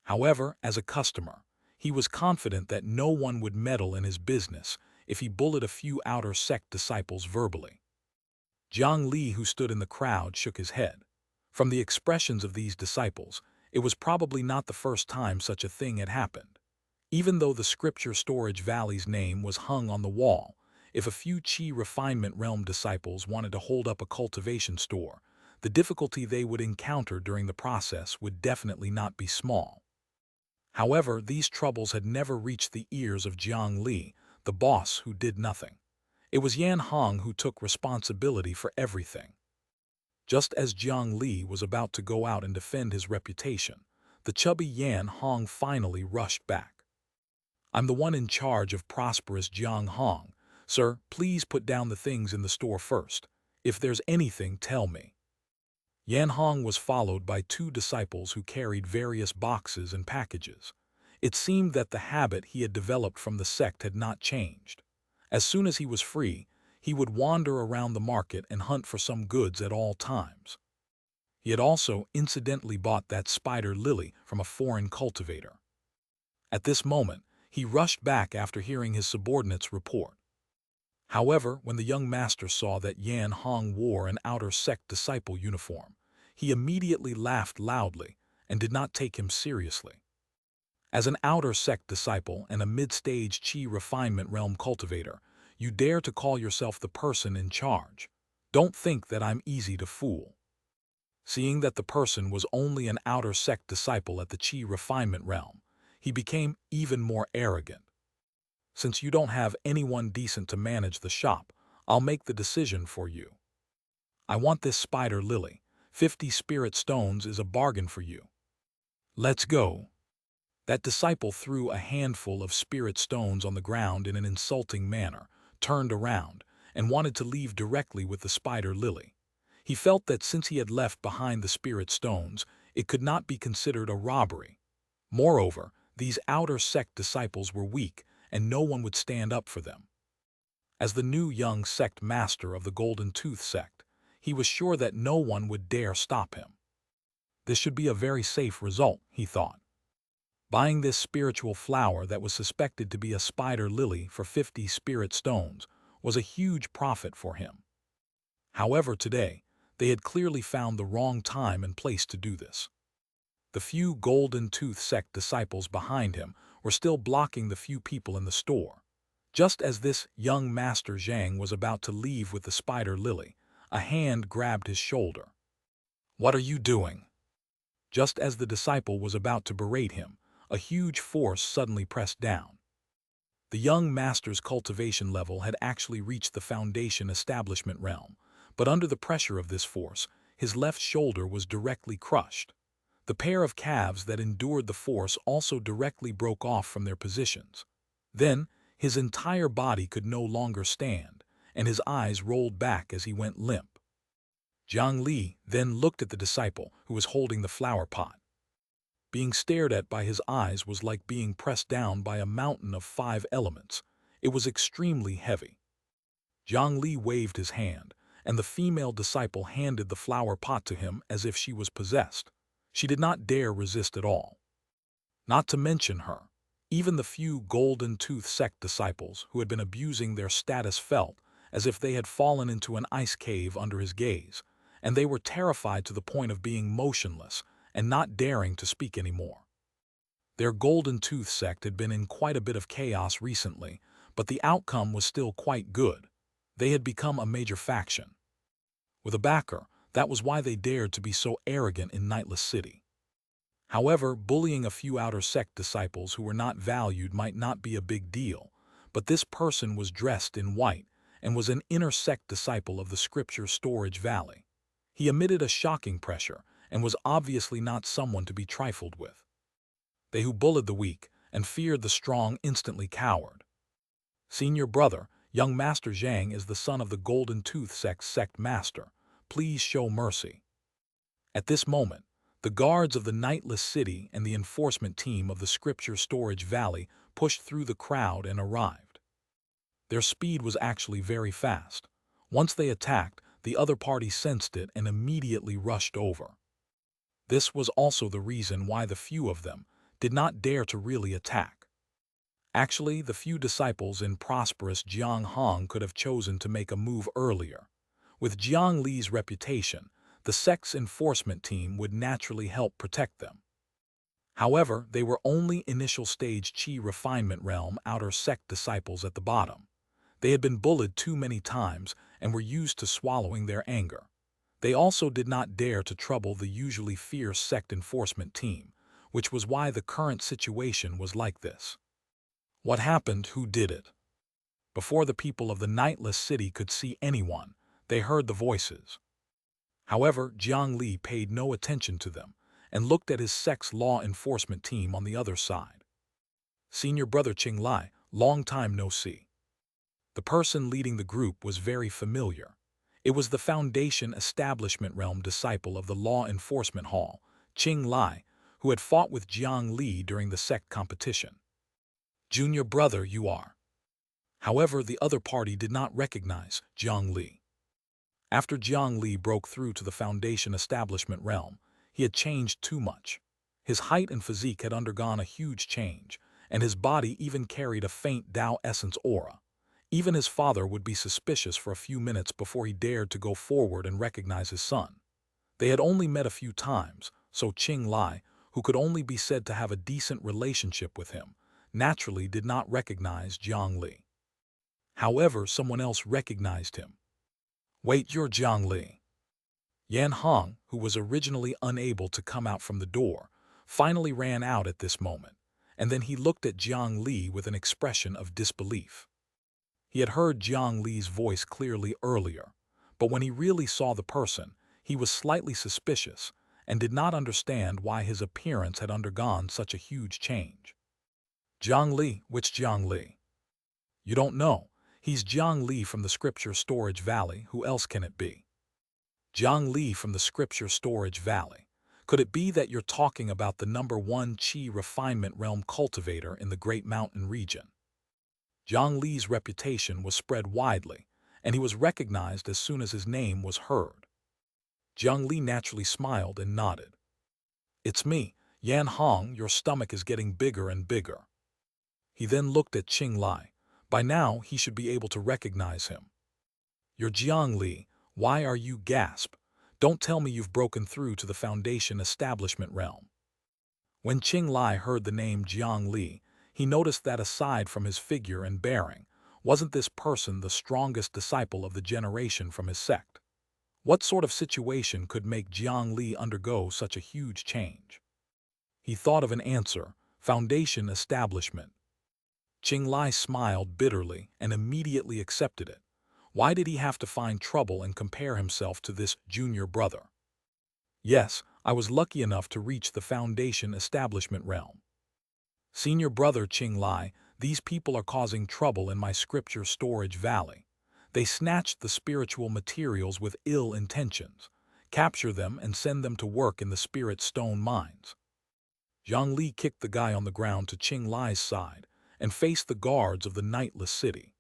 However, as a customer, he was confident that no one would meddle in his business if he bullied a few outer sect disciples verbally. Jiang Li, who stood in the crowd, shook his head. From the expressions of these disciples, it was probably not the first time such a thing had happened. Even though the Scripture Storage Valley's name was hung on the wall, if a few Qi Refinement Realm disciples wanted to hold up a cultivation store, the difficulty they would encounter during the process would definitely not be small. However, these troubles had never reached the ears of Jiang Li, the boss who did nothing. It was Yan Hong who took responsibility for everything. Just as Jiang Li was about to go out and defend his reputation, the chubby Yan Hong finally rushed back. "I'm the one in charge of prosperous Jiang Hong. Sir, please put down the things in the store first. If there's anything, tell me." Yan Hong was followed by two disciples who carried various boxes and packages. It seemed that the habit he had developed from the sect had not changed. As soon as he was free, he would wander around the market and hunt for some goods at all times. He had also incidentally bought that spider lily from a foreign cultivator. At this moment, he rushed back after hearing his subordinates report. However, when the young master saw that Yan Hong wore an outer sect disciple uniform, he immediately laughed loudly and did not take him seriously. As an outer sect disciple and a mid-stage Qi Refinement Realm cultivator, you dare to call yourself the person in charge. Don't think that I'm easy to fool. Seeing that the person was only an outer sect disciple at the Qi Refinement Realm, he became even more arrogant. "Since you don't have anyone decent to manage the shop, I'll make the decision for you. I want this spider lily. 50 spirit stones is a bargain for you. Let's go." That disciple threw a handful of spirit stones on the ground in an insulting manner, turned around, and wanted to leave directly with the spider lily. He felt that since he had left behind the spirit stones, it could not be considered a robbery. Moreover, these outer sect disciples were weak, and no one would stand up for them. As the new young sect master of the Golden Tooth sect, he was sure that no one would dare stop him. This should be a very safe result, he thought. Buying this spiritual flower that was suspected to be a spider lily for 50 spirit stones was a huge profit for him. However, today, they had clearly found the wrong time and place to do this. The few Golden Tooth sect disciples behind him were still blocking the few people in the store. Just as this young Master Jiang was about to leave with the spider lily, a hand grabbed his shoulder. "What are you doing?" Just as the disciple was about to berate him, a huge force suddenly pressed down. The young master's cultivation level had actually reached the foundation establishment realm, but under the pressure of this force, his left shoulder was directly crushed. The pair of calves that endured the force also directly broke off from their positions. Then, his entire body could no longer stand, and his eyes rolled back as he went limp. Jiang Li then looked at the disciple who was holding the flower pot. Being stared at by his eyes was like being pressed down by a mountain of 5 elements. It was extremely heavy. Jiang Li waved his hand, and the female disciple handed the flower pot to him as if she was possessed. She did not dare resist at all. Not to mention her, even the few Golden Tooth sect disciples who had been abusing their status felt as if they had fallen into an ice cave under his gaze, and they were terrified to the point of being motionless and not daring to speak anymore. Their Golden Tooth sect had been in quite a bit of chaos recently, but the outcome was still quite good. They had become a major faction. With a backer, that was why they dared to be so arrogant in Nightless City. However, bullying a few outer sect disciples who were not valued might not be a big deal, but this person was dressed in white and was an inner sect disciple of the Scripture Storage Valley. He emitted a shocking pressure and was obviously not someone to be trifled with. They who bullied the weak and feared the strong instantly cowered. Senior brother, young Master Zhang is the son of the Golden Tooth sect master. Please show mercy. At this moment, the guards of the Nightless City and the enforcement team of the Scripture Storage Valley pushed through the crowd and arrived. Their speed was actually very fast. Once they attacked, the other party sensed it and immediately rushed over. This was also the reason why the few of them did not dare to really attack. Actually, the few disciples in prosperous Jiang could have chosen to make a move earlier. With Jiang Li's reputation, the sect's enforcement team would naturally help protect them. However, they were only initial stage Qi refinement realm outer sect disciples at the bottom. They had been bullied too many times and were used to swallowing their anger. They also did not dare to trouble the usually fierce sect enforcement team, which was why the current situation was like this. What happened? Who did it? Before the people of the Nightless City could see anyone, they heard the voices. However, Jiang Li paid no attention to them and looked at his sect's law enforcement team on the other side. Senior brother Qing Li, long time no see. The person leading the group was very familiar. It was the Foundation Establishment Realm disciple of the Law Enforcement Hall, Qing Li, who had fought with Jiang Li during the sect competition. Junior brother you are. However, the other party did not recognize Jiang Li. After Jiang Li broke through to the Foundation Establishment Realm, he had changed too much. His height and physique had undergone a huge change, and his body even carried a faint Tao essence aura. Even his father would be suspicious for a few minutes before he dared to go forward and recognize his son. They had only met a few times, so Qing Li, who could only be said to have a decent relationship with him, naturally did not recognize Jiang Li. However, someone else recognized him. Wait, you're Jiang Li. Yan Hong, who was originally unable to come out from the door, finally ran out at this moment, and then he looked at Jiang Li with an expression of disbelief. He had heard Jiang Li's voice clearly earlier, but when he really saw the person, he was slightly suspicious and did not understand why his appearance had undergone such a huge change. Jiang Li, which Jiang Li? You don't know. He's Jiang Li from the Scripture Storage Valley. Who else can it be? Jiang Li from the Scripture Storage Valley. Could it be that you're talking about the #1 Qi refinement realm cultivator in the Great Mountain region? Jiang Li's reputation was spread widely, and he was recognized as soon as his name was heard. Jiang Li naturally smiled and nodded. It's me, Yan Hong. Your stomach is getting bigger and bigger. He then looked at Qing Li. By now, he should be able to recognize him. You're Jiang Li. Why are you gasp? Don't tell me you've broken through to the Foundation Establishment Realm. When Qing Li heard the name Jiang Li, he noticed that aside from his figure and bearing, wasn't this person the strongest disciple of the generation from his sect? What sort of situation could make Jiang Li undergo such a huge change? He thought of an answer: Foundation Establishment. Qing Li smiled bitterly and immediately accepted it. Why did he have to find trouble and compare himself to this junior brother? Yes, I was lucky enough to reach the Foundation Establishment Realm. Senior brother Qing Li, these people are causing trouble in my Scripture Storage Valley. They snatch the spiritual materials with ill intentions, capture them and send them to work in the spirit stone mines. Jiang Li kicked the guy on the ground to Qing Li's side and faced the guards of the nightless city.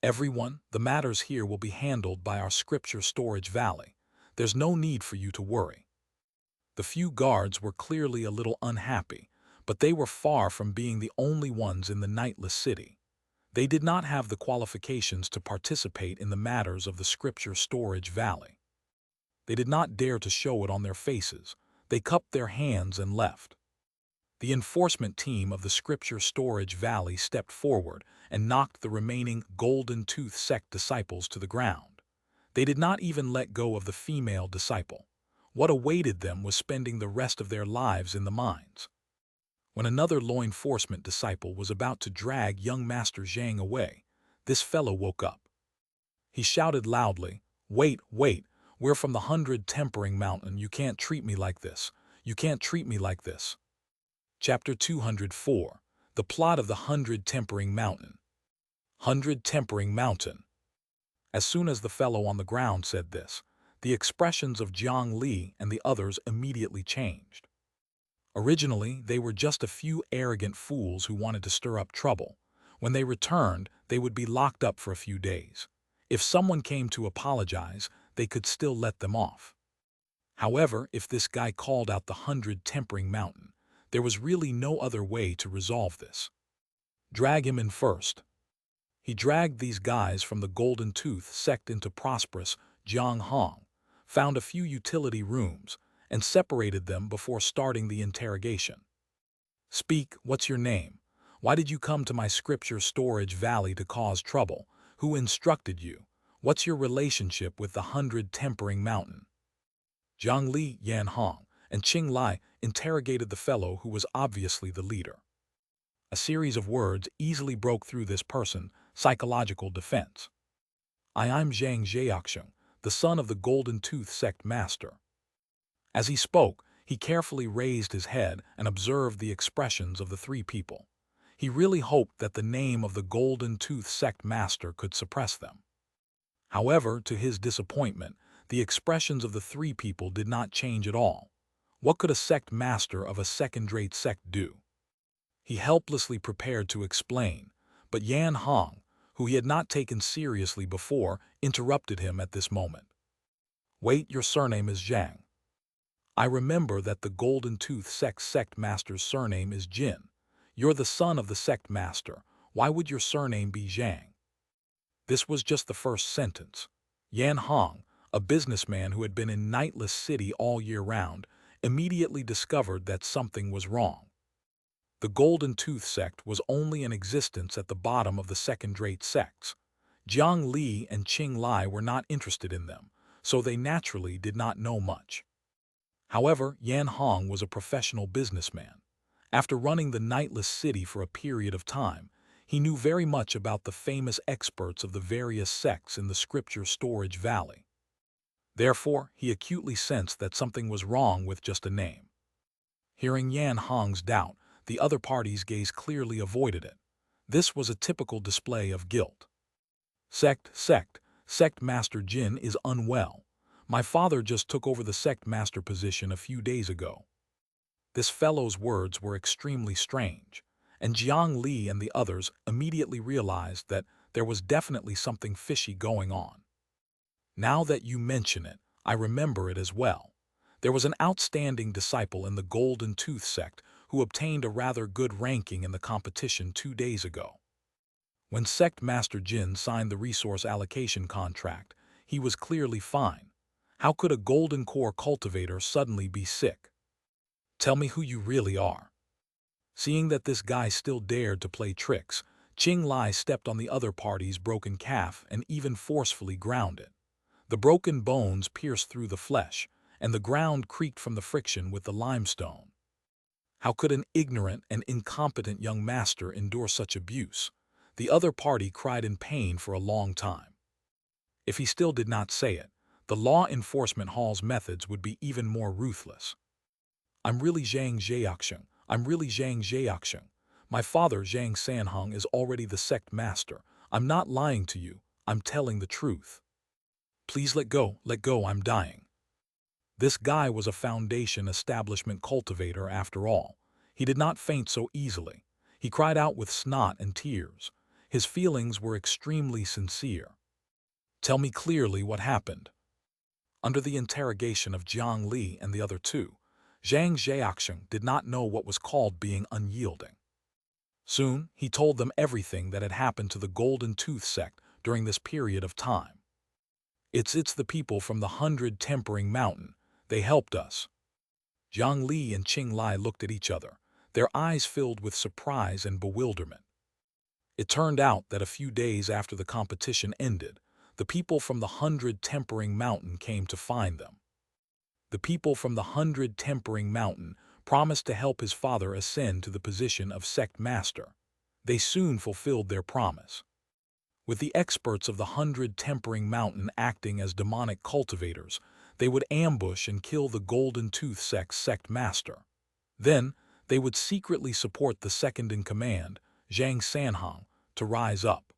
Everyone, the matters here will be handled by our scripture storage valley. There's no need for you to worry. The few guards were clearly a little unhappy, but they were far from being the only ones in the nightless city. They did not have the qualifications to participate in the matters of the scripture storage valley. They did not dare to show it on their faces. They cupped their hands and left. The enforcement team of the Scripture Storage Valley stepped forward and knocked the remaining Golden Tooth sect disciples to the ground. They did not even let go of the female disciple. What awaited them was spending the rest of their lives in the mines. When another law enforcement disciple was about to drag young Master Zhang away, this fellow woke up. He shouted loudly, "Wait, wait, we're from the 100 Tempering Mountain. You can't treat me like this. You can't treat me like this." Chapter 204, The Plot of the 100 Tempering Mountain. 100 Tempering Mountain. As soon as the fellow on the ground said this, the expressions of Jiang Li and the others immediately changed. Originally, they were just a few arrogant fools who wanted to stir up trouble. When they returned, they would be locked up for a few days. If someone came to apologize, they could still let them off. However, if this guy called out the 100 Tempering Mountain, there was really no other way to resolve this. Drag him in first. He dragged these guys from the Golden Tooth sect into prosperous Jianghong, found a few utility rooms, and separated them before starting the interrogation. "Speak, what's your name? Why did you come to my scripture storage valley to cause trouble? Who instructed you? What's your relationship with the 100 Tempering Mountain?" Jiang Li, Yan Hong, and Qing Li interrogated the fellow who was obviously the leader. A series of words easily broke through this person's psychological defense. "I'm Xianxia, the son of the Golden Tooth sect master." As he spoke, he carefully raised his head and observed the expressions of the three people. He really hoped that the name of the Golden Tooth sect master could suppress them. However, to his disappointment, the expressions of the three people did not change at all. What could a sect master of a second-rate sect do? He helplessly prepared to explain, but Yan Hong, who he had not taken seriously before, interrupted him at this moment. "Wait, your surname is Zhang. I remember that the Golden Tooth sect master's surname is Jin. You're the son of the sect master. Why would your surname be Zhang?" This was just the first sentence. Yan Hong, a businessman who had been in Nightless City all year round, immediately discovered that something was wrong. The Golden Tooth sect was only in existence at the bottom of the second-rate sects. Jiang Li and Qing Li were not interested in them, so they naturally did not know much. However, Yan Hong was a professional businessman. After running the Nightless City for a period of time, he knew very much about the famous experts of the various sects in the Scripture Storage Valley. Therefore, he acutely sensed that something was wrong with just a name. Hearing Yan Hong's doubt, the other party's gaze clearly avoided it. This was a typical display of guilt. Sect Master Jin is unwell. My father just took over the sect master position a few days ago." This fellow's words were extremely strange, and Jiang Li and the others immediately realized that there was definitely something fishy going on. "Now that you mention it, I remember it as well. There was an outstanding disciple in the Golden Tooth sect who obtained a rather good ranking in the competition 2 days ago. When Sect Master Jin signed the resource allocation contract, he was clearly fine. How could a Golden Core cultivator suddenly be sick? Tell me who you really are." Seeing that this guy still dared to play tricks, Qing Li stepped on the other party's broken calf and even forcefully ground it. The broken bones pierced through the flesh, and the ground creaked from the friction with the limestone. How could an ignorant and incompetent young master endure such abuse? The other party cried in pain for a long time. If he still did not say it, the law enforcement hall's methods would be even more ruthless. "I'm really Xianxia. I'm really Xianxia. My father, Zhang Sanheng, is already the sect master. I'm not lying to you. I'm telling the truth. Please let go, I'm dying. This guy was a Foundation establishment cultivator after all. He did not faint so easily. He cried out with snot and tears. His feelings were extremely sincere. Tell me clearly what happened. Under the interrogation of Jiang Li and the other two, Xianxia did not know what was called being unyielding. Soon, he told them everything that had happened to the Golden Tooth sect during this period of time. It's the people from the 100 Tempering Mountain. They helped us. Jiang Li and Qing Lai looked at each other, their eyes filled with surprise and bewilderment. It turned out that a few days after the competition ended, the people from the 100 Tempering Mountain came to find them. The people from the 100 Tempering Mountain promised to help his father ascend to the position of sect master. They soon fulfilled their promise. With the experts of the 100 Tempering Mountain acting as demonic cultivators, they would ambush and kill the Golden Tooth sect's sect master. Then, they would secretly support the second-in-command, Xianxia, to rise up.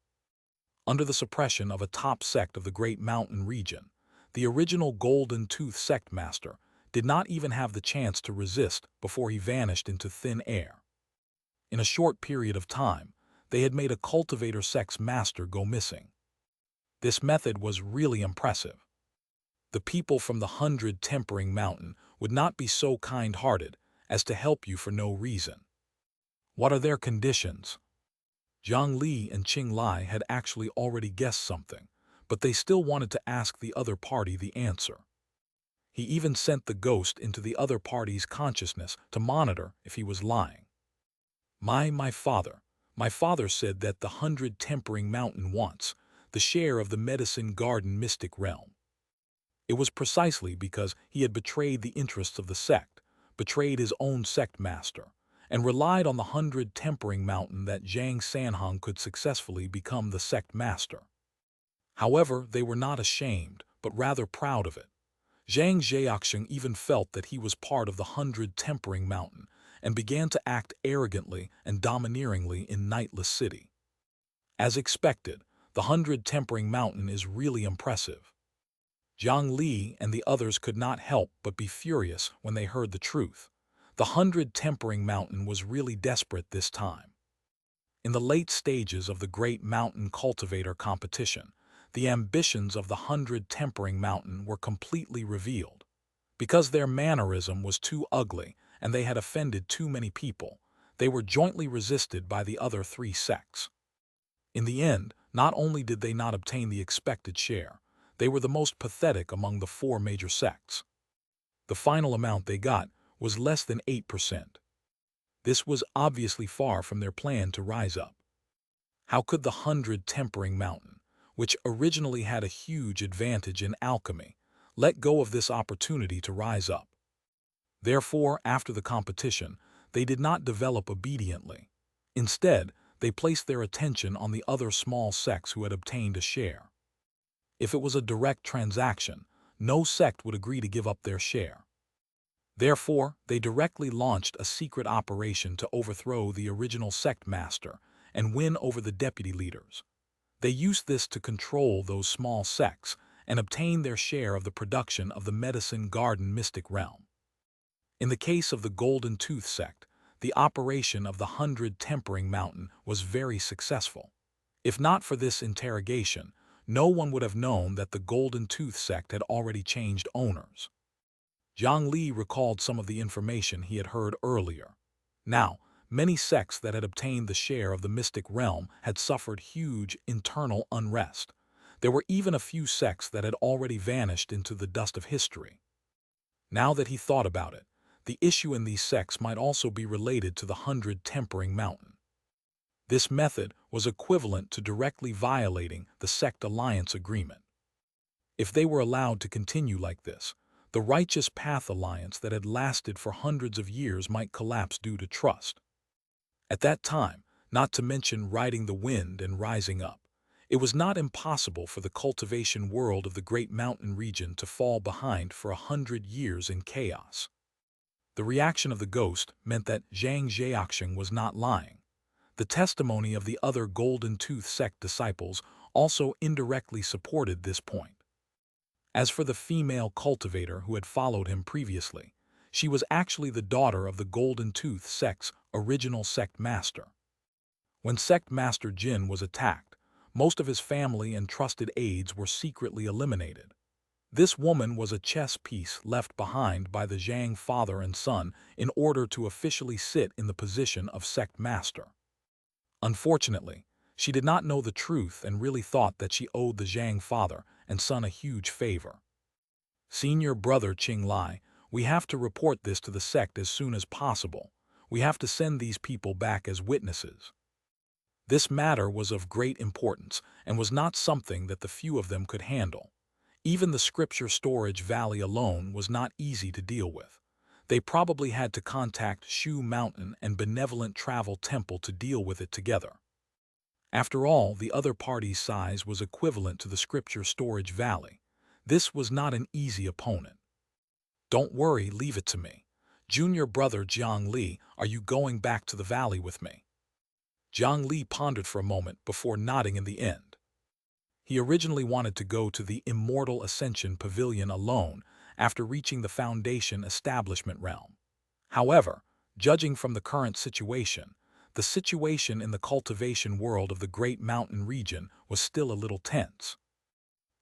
Under the suppression of a top sect of the Great Mountain region, the original Golden Tooth sect master did not even have the chance to resist before he vanished into thin air. In a short period of time, they had made a cultivator sect's master go missing. This method was really impressive. The people from the 100 Tempering Mountain would not be so kind-hearted as to help you for no reason. What are their conditions? Jiang Li and Qing Lai had actually already guessed something, but they still wanted to ask the other party the answer. He even sent the ghost into the other party's consciousness to monitor if he was lying. My father said that the 100 Tempering Mountain wants the share of the Medicine Garden mystic realm. It was precisely because he had betrayed the interests of the sect, betrayed his own sect master, and relied on the 100 Tempering Mountain that Xianxia could successfully become the sect master. However, they were not ashamed, but rather proud of it. Xianxia even felt that he was part of the 100 Tempering Mountain and began to act arrogantly and domineeringly in Nightless City. As expected, the 100 Tempering Mountain is really impressive. Jiang Li and the others could not help but be furious when they heard the truth. The 100 Tempering Mountain was really desperate this time. In the late stages of the Great Mountain Cultivator competition, the ambitions of the 100 Tempering Mountain were completely revealed. Because their mannerism was too ugly and they had offended too many people, they were jointly resisted by the other three sects. In the end, not only did they not obtain the expected share, they were the most pathetic among the four major sects. The final amount they got was less than 8%. This was obviously far from their plan to rise up. How could the 100 Tempering Mountain, which originally had a huge advantage in alchemy, let go of this opportunity to rise up? Therefore, after the competition, they did not develop obediently. Instead, they placed their attention on the other small sects who had obtained a share. If it was a direct transaction, no sect would agree to give up their share. Therefore, they directly launched a secret operation to overthrow the original sect master and win over the deputy leaders. They used this to control those small sects and obtain their share of the production of the Medicine Garden mystic realm. In the case of the Golden Tooth sect, the operation of the 100 Tempering Mountain was very successful. If not for this interrogation, no one would have known that the Golden Tooth sect had already changed owners. Jiang Li recalled some of the information he had heard earlier. Now, many sects that had obtained the share of the mystic realm had suffered huge internal unrest. There were even a few sects that had already vanished into the dust of history. Now that he thought about it, the issue in these sects might also be related to the 100 Tempering Mountain. This method was equivalent to directly violating the sect alliance agreement. If they were allowed to continue like this, the Righteous Path Alliance that had lasted for hundreds of years might collapse due to trust. At that time, not to mention riding the wind and rising up, it was not impossible for the cultivation world of the Great Mountain region to fall behind for 100 years in chaos. The reaction of the ghost meant that Xianxia was not lying. The testimony of the other Golden Tooth sect disciples also indirectly supported this point. As for the female cultivator who had followed him previously, she was actually the daughter of the Golden Tooth sect's original sect master. When sect master Jin was attacked, most of his family and trusted aides were secretly eliminated. This woman was a chess piece left behind by the Zhang father and son in order to officially sit in the position of sect master. Unfortunately, she did not know the truth and really thought that she owed the Jiang father and son a huge favor. Senior brother Jiang Li, we have to report this to the sect as soon as possible. We have to send these people back as witnesses. This matter was of great importance and was not something that the few of them could handle. Even the scripture storage valley alone was not easy to deal with. They probably had to contact Shu Mountain and Benevolent Travel Temple to deal with it together. After all, the other party's size was equivalent to the scripture storage valley. This was not an easy opponent. Don't worry, leave it to me. Junior brother Jiang Li, are you going back to the valley with me? Jiang Li pondered for a moment before nodding in the end. He originally wanted to go to the Immortal Ascension Pavilion alone after reaching the Foundation establishment realm. However, judging from the current situation, the situation in the cultivation world of the Great Mountain region was still a little tense.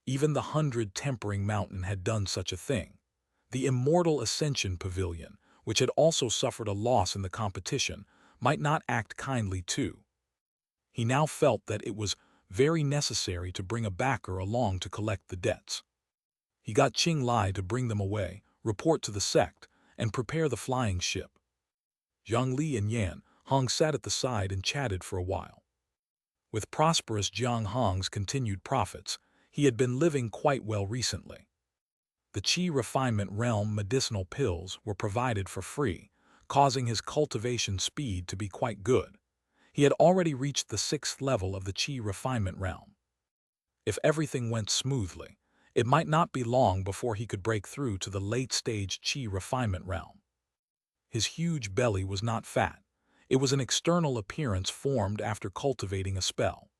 Even the 100 Tempering Mountain had done such a thing. The Immortal Ascension Pavilion, which had also suffered a loss in the competition, might not act kindly too. He now felt that it was very necessary to bring a backer along to collect the debts. He got Jiang Li to bring them away, report to the sect, and prepare the flying ship. Jiang Li and Yan Hong sat at the side and chatted for a while. With prosperous Jiang Hong's continued profits, he had been living quite well recently. The Qi refinement realm medicinal pills were provided for free, causing his cultivation speed to be quite good. He had already reached the 6th level of the Qi refinement realm. If everything went smoothly, it might not be long before he could break through to the late-stage Qi refinement realm. His huge belly was not fat. It was an external appearance formed after cultivating a spell.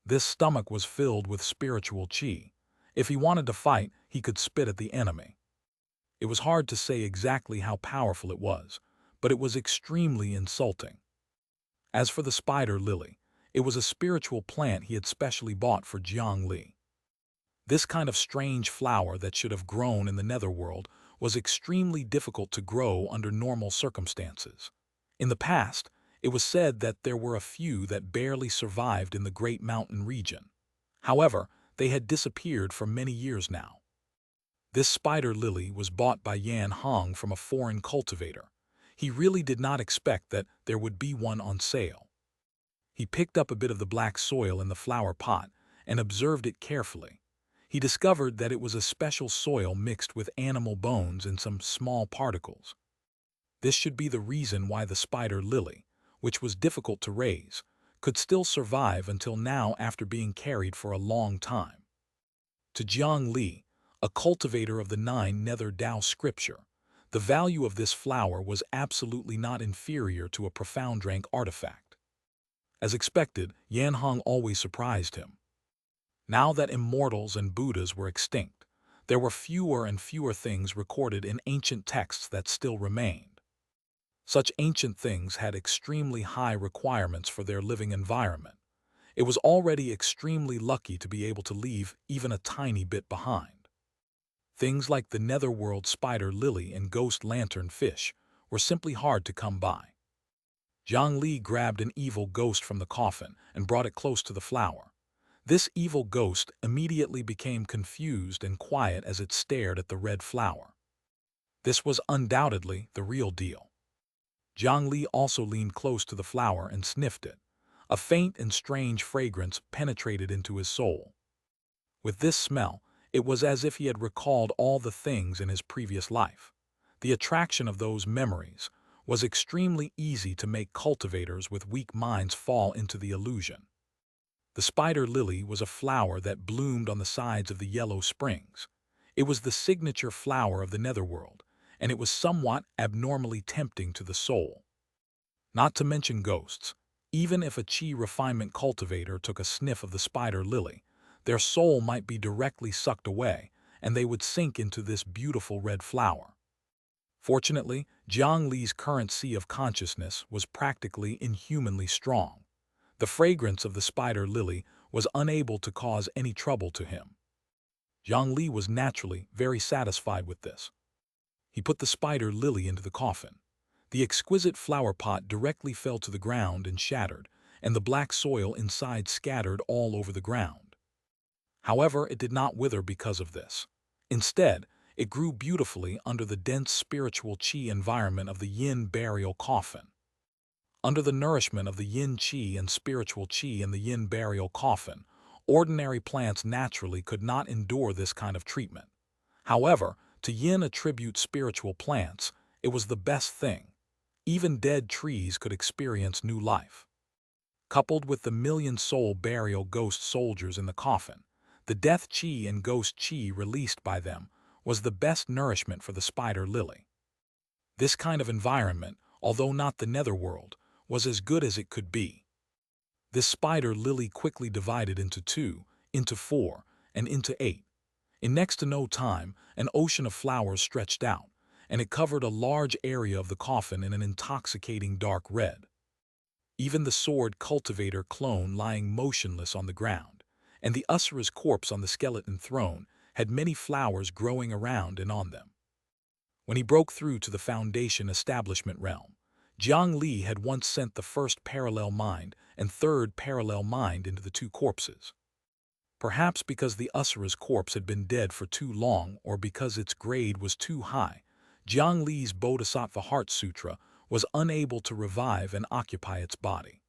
This stomach was filled with spiritual Qi. If he wanted to fight, he could spit at the enemy. It was hard to say exactly how powerful it was, but it was extremely insulting. As for the spider lily, it was a spiritual plant he had specially bought for Jiang Li. This kind of strange flower that should have grown in the netherworld was extremely difficult to grow under normal circumstances. In the past, it was said that there were a few that barely survived in the Great Mountain region. However, they had disappeared for many years now. This spider lily was bought by Yan Hong from a foreign cultivator. He really did not expect that there would be one on sale. He picked up a bit of the black soil in the flower pot and observed it carefully. He discovered that it was a special soil mixed with animal bones and some small particles. This should be the reason why the spider lily, which was difficult to raise, could still survive until now after being carried for a long time. To Jiang Li, a cultivator of the 9 Nether Dao scripture, the value of this flower was absolutely not inferior to a profound rank artifact. As expected, Yan Hong always surprised him. Now that immortals and Buddhas were extinct, there were fewer and fewer things recorded in ancient texts that still remained. Such ancient things had extremely high requirements for their living environment. It was already extremely lucky to be able to leave even a tiny bit behind. Things like the netherworld spider lily and ghost lantern fish were simply hard to come by. Jiang Li grabbed an evil ghost from the coffin and brought it close to the flower. This evil ghost immediately became confused and quiet as it stared at the red flower. This was undoubtedly the real deal. Jiang Li also leaned close to the flower and sniffed it. A faint and strange fragrance penetrated into his soul. With this smell, it was as if he had recalled all the things in his previous life. The attraction of those memories was extremely easy to make cultivators with weak minds fall into the illusion. The spider lily was a flower that bloomed on the sides of the yellow springs. It was the signature flower of the netherworld, and it was somewhat abnormally tempting to the soul. Not to mention ghosts, Even if a chi refinement cultivator took a sniff of the spider lily, their soul might be directly sucked away, and they would sink into this beautiful red flower. Fortunately, Jiang Li's current sea of consciousness was practically inhumanly strong. The fragrance of the spider lily was unable to cause any trouble to him. Jiang Li was naturally very satisfied with this. He put the spider lily into the coffin. The exquisite flower pot directly fell to the ground and shattered, and the black soil inside scattered all over the ground. However, it did not wither because of this. Instead, it grew beautifully under the dense spiritual qi environment of the yin burial coffin. Under the nourishment of the yin qi and spiritual qi in the yin burial coffin, ordinary plants naturally could not endure this kind of treatment. However, to yin attribute spiritual plants, it was the best thing. Even dead trees could experience new life. Coupled with the million-soul burial ghost soldiers in the coffin, the death qi and ghost qi released by them was the best nourishment for the spider lily. This kind of environment, although not the netherworld, was as good as it could be. This spider lily quickly divided into 2, into 4, and into 8. In next to no time, an ocean of flowers stretched out, and it covered a large area of the coffin in an intoxicating dark red. Even the sword cultivator clone lying motionless on the ground, and the Usura's corpse on the skeleton throne, had many flowers growing around and on them. When he broke through to the Foundation establishment realm, Jiang Li had once sent the first parallel mind and third parallel mind into the 2 corpses. Perhaps because the Usura's corpse had been dead for too long or because its grade was too high, Jiang Li's Bodhisattva Heart Sutra was unable to revive and occupy its body.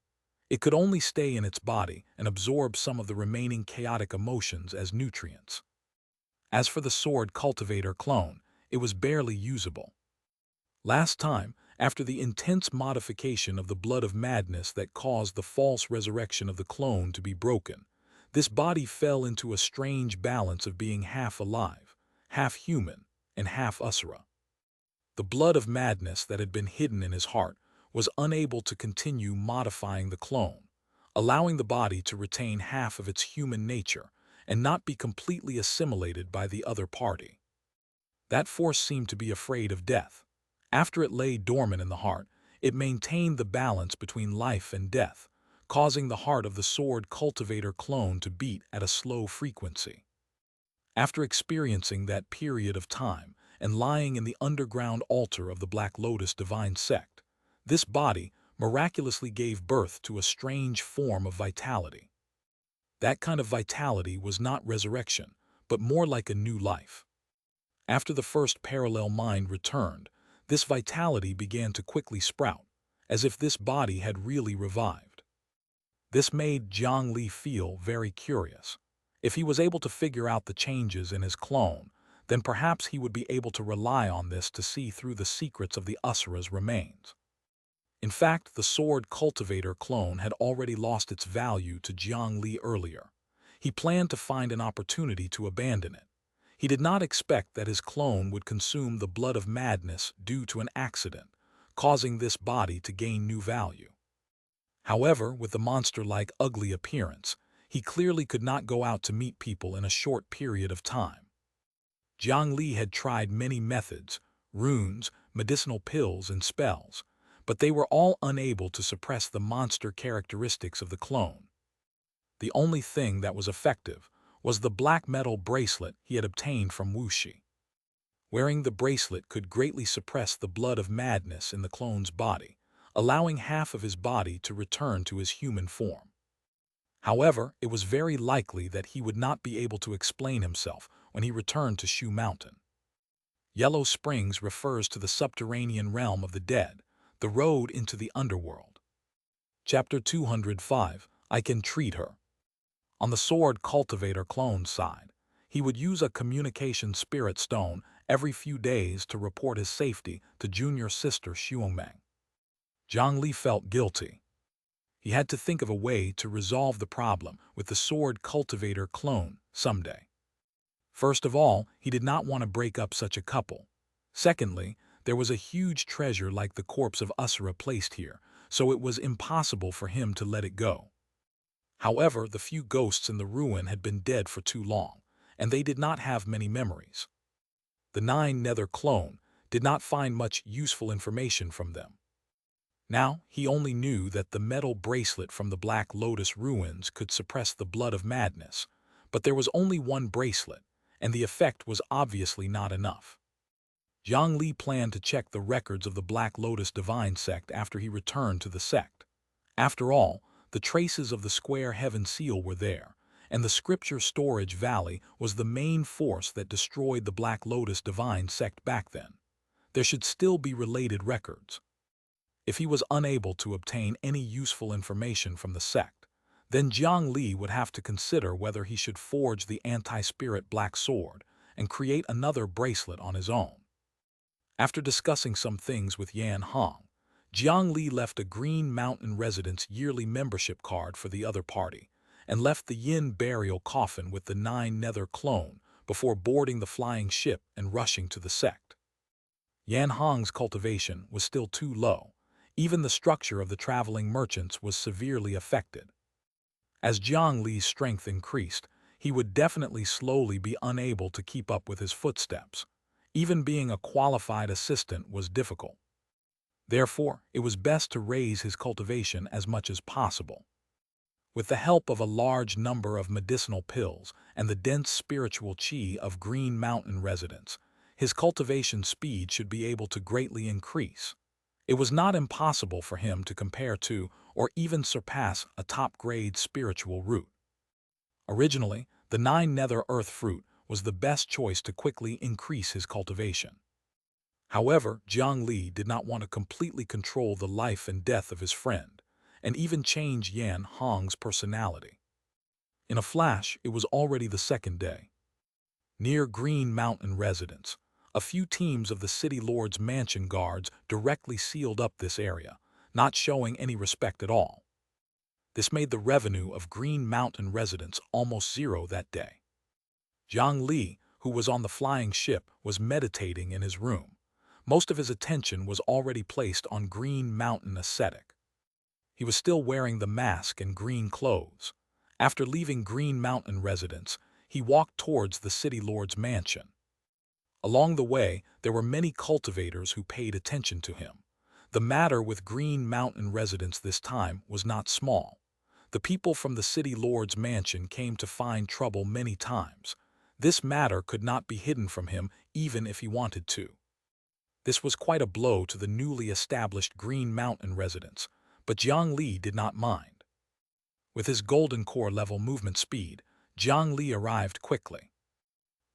It could only stay in its body and absorb some of the remaining chaotic emotions as nutrients. As for the sword cultivator clone, it was barely usable. Last time, after the intense modification of the blood of madness that caused the false resurrection of the clone to be broken, this body fell into a strange balance of being half alive, half human, and half Usura. The blood of madness that had been hidden in his heart was unable to continue modifying the clone, allowing the body to retain half of its human nature and not be completely assimilated by the other party. That force seemed to be afraid of death. After it lay dormant in the heart, it maintained the balance between life and death, causing the heart of the sword cultivator clone to beat at a slow frequency. After experiencing that period of time and lying in the underground altar of the Black Lotus divine sect, this body miraculously gave birth to a strange form of vitality. That kind of vitality was not resurrection, but more like a new life. After the first parallel mind returned, this vitality began to quickly sprout, as if this body had really revived. This made Jiang Li feel very curious. If he was able to figure out the changes in his clone, then perhaps he would be able to rely on this to see through the secrets of the Usura's remains. In fact, the sword cultivator clone had already lost its value to Jiang Li earlier. He planned to find an opportunity to abandon it. He did not expect that his clone would consume the blood of madness due to an accident, causing this body to gain new value. However, with the monster-like ugly appearance, he clearly could not go out to meet people in a short period of time. Jiang Li had tried many methods, runes, medicinal pills, and spells, but they were all unable to suppress the monster characteristics of the clone. The only thing that was effective was the black metal bracelet he had obtained from Wuxia. Wearing the bracelet could greatly suppress the blood of madness in the clone's body, allowing half of his body to return to his human form. However, it was very likely that he would not be able to explain himself when he returned to Shu Mountain. Yellow Springs refers to the subterranean realm of the dead, the road into the underworld. Chapter 205, I Can Treat Her. On the sword cultivator clone's side, he would use a communication spirit stone every few days to report his safety to junior sister Xianxia. Jiang Li felt guilty. He had to think of a way to resolve the problem with the sword cultivator clone someday. First of all, he did not want to break up such a couple. Secondly, there was a huge treasure like the corpse of Usura placed here, so it was impossible for him to let it go. However, the few ghosts in the ruin had been dead for too long, and they did not have many memories. The 9 Nether clone did not find much useful information from them. Now, he only knew that the metal bracelet from the Black Lotus ruins could suppress the blood of madness, but there was only one bracelet, and the effect was obviously not enough. Jiang Li planned to check the records of the Black Lotus divine sect after he returned to the sect. After all, the traces of the square heaven seal were there, and the scripture storage valley was the main force that destroyed the Black Lotus divine sect back then. There should still be related records. If he was unable to obtain any useful information from the sect, then Jiang Li would have to consider whether he should forge the anti-spirit black sword and create another bracelet on his own. After discussing some things with Yan Hong, Jiang Li left a Green Mountain Residence yearly membership card for the other party, and left the Yin burial coffin with the 9 Nether clone before boarding the flying ship and rushing to the sect. Yan Hong's cultivation was still too low. Even the structure of the traveling merchants was severely affected. As Jiang Li's strength increased, he would definitely slowly be unable to keep up with his footsteps. Even being a qualified assistant was difficult. Therefore, it was best to raise his cultivation as much as possible. With the help of a large number of medicinal pills and the dense spiritual qi of Green Mountain Residence, his cultivation speed should be able to greatly increase. It was not impossible for him to compare to or even surpass a top-grade spiritual root. Originally, the 9 Nether Earth fruit was the best choice to quickly increase his cultivation. However, Jiang Li did not want to completely control the life and death of his friend, and even change Yan Hong's personality. In a flash, it was already the second day. Near Green Mountain Residence, a few teams of the City Lord's mansion guards directly sealed up this area, not showing any respect at all. This made the revenue of Green Mountain Residence almost zero that day. Jiang Li, who was on the flying ship, was meditating in his room. Most of his attention was already placed on Green Mountain aesthetic. He was still wearing the mask and green clothes. After leaving Green Mountain Residence, he walked towards the City Lord's mansion. Along the way, there were many cultivators who paid attention to him. The matter with Green Mountain Residence this time was not small. The people from the City Lord's mansion came to find trouble many times. This matter could not be hidden from him even if he wanted to. This was quite a blow to the newly established Green Mountain Residence, but Jiang Li did not mind. With his golden core level movement speed, Jiang Li arrived quickly.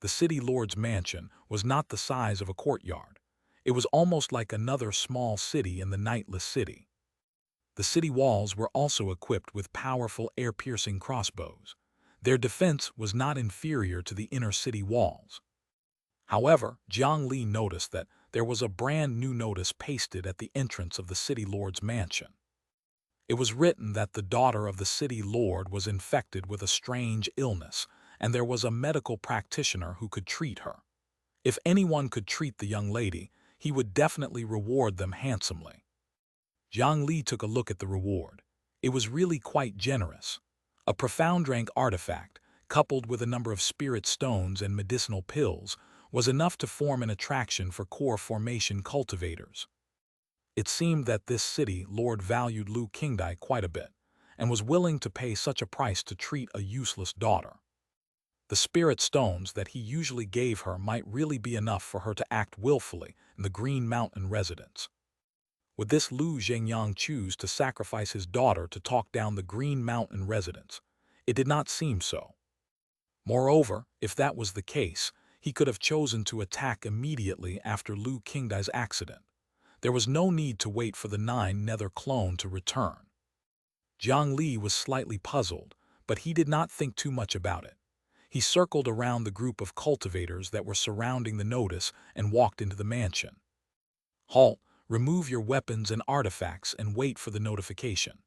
The City Lord's mansion was not the size of a courtyard. It was almost like another small city in the Nightless City. The city walls were also equipped with powerful air-piercing crossbows. Their defense was not inferior to the inner city walls. However, Jiang Li noticed that there was a brand new notice pasted at the entrance of the City Lord's mansion. It was written that the daughter of the City Lord was infected with a strange illness, and there was a medical practitioner who could treat her. If anyone could treat the young lady, he would definitely reward them handsomely. Jiang Li took a look at the reward. It was really quite generous. A profound rank artifact, coupled with a number of spirit stones and medicinal pills, was enough to form an attraction for core formation cultivators. It seemed that this city lord valued Lu Qingdai quite a bit, and was willing to pay such a price to treat a useless daughter. The spirit stones that he usually gave her might really be enough for her to act willfully in the Green Mountain Residence. Would this Lu Zhengyang choose to sacrifice his daughter to talk down the Green Mountain Residence? It did not seem so. Moreover, if that was the case, he could have chosen to attack immediately after Lu Qingdai's accident. There was no need to wait for the 9 Nether clone to return. Jiang Li was slightly puzzled, but he did not think too much about it. He circled around the group of cultivators that were surrounding the notice and walked into the mansion. Halt, remove your weapons and artifacts and wait for the notification.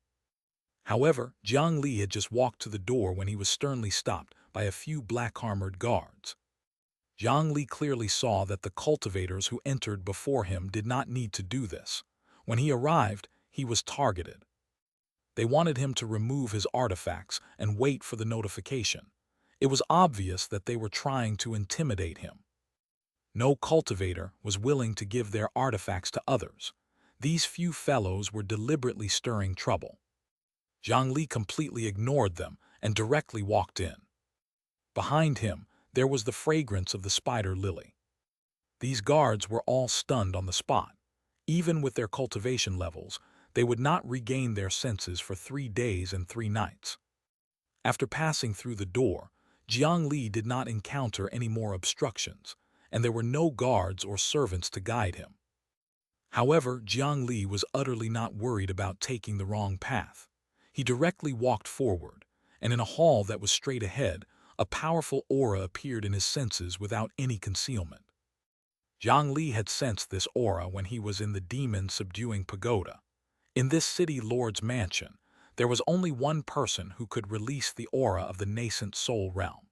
However, Jiang Li had just walked to the door when he was sternly stopped by a few black-armored guards. Jiang Li clearly saw that the cultivators who entered before him did not need to do this. When he arrived, he was targeted. They wanted him to remove his artifacts and wait for the notification. It was obvious that they were trying to intimidate him. No cultivator was willing to give their artifacts to others. These few fellows were deliberately stirring trouble. Jiang Li completely ignored them and directly walked in. Behind him, there was the fragrance of the spider lily. These guards were all stunned on the spot. Even with their cultivation levels, they would not regain their senses for 3 days and 3 nights. After passing through the door, Jiang Li did not encounter any more obstructions, and there were no guards or servants to guide him. However, Jiang Li was utterly not worried about taking the wrong path. He directly walked forward, and in a hall that was straight ahead, a powerful aura appeared in his senses without any concealment. Jiang Li had sensed this aura when he was in the demon-subduing pagoda. In this city lord's mansion, there was only one person who could release the aura of the nascent soul realm.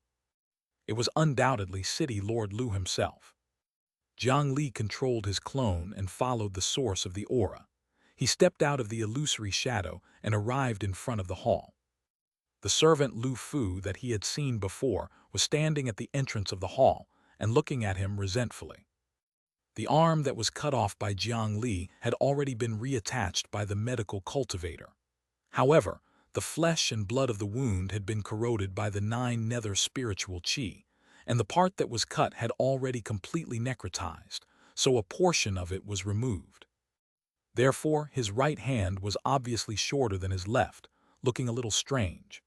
It was undoubtedly City Lord Lu himself. Jiang Li controlled his clone and followed the source of the aura. He stepped out of the illusory shadow and arrived in front of the hall. The servant Lu Fu that he had seen before was standing at the entrance of the hall and looking at him resentfully. The arm that was cut off by Jiang Li had already been reattached by the medical cultivator. However, the flesh and blood of the wound had been corroded by the 9 nether spiritual qi, and the part that was cut had already completely necrotized, so a portion of it was removed. Therefore, his right hand was obviously shorter than his left, looking a little strange.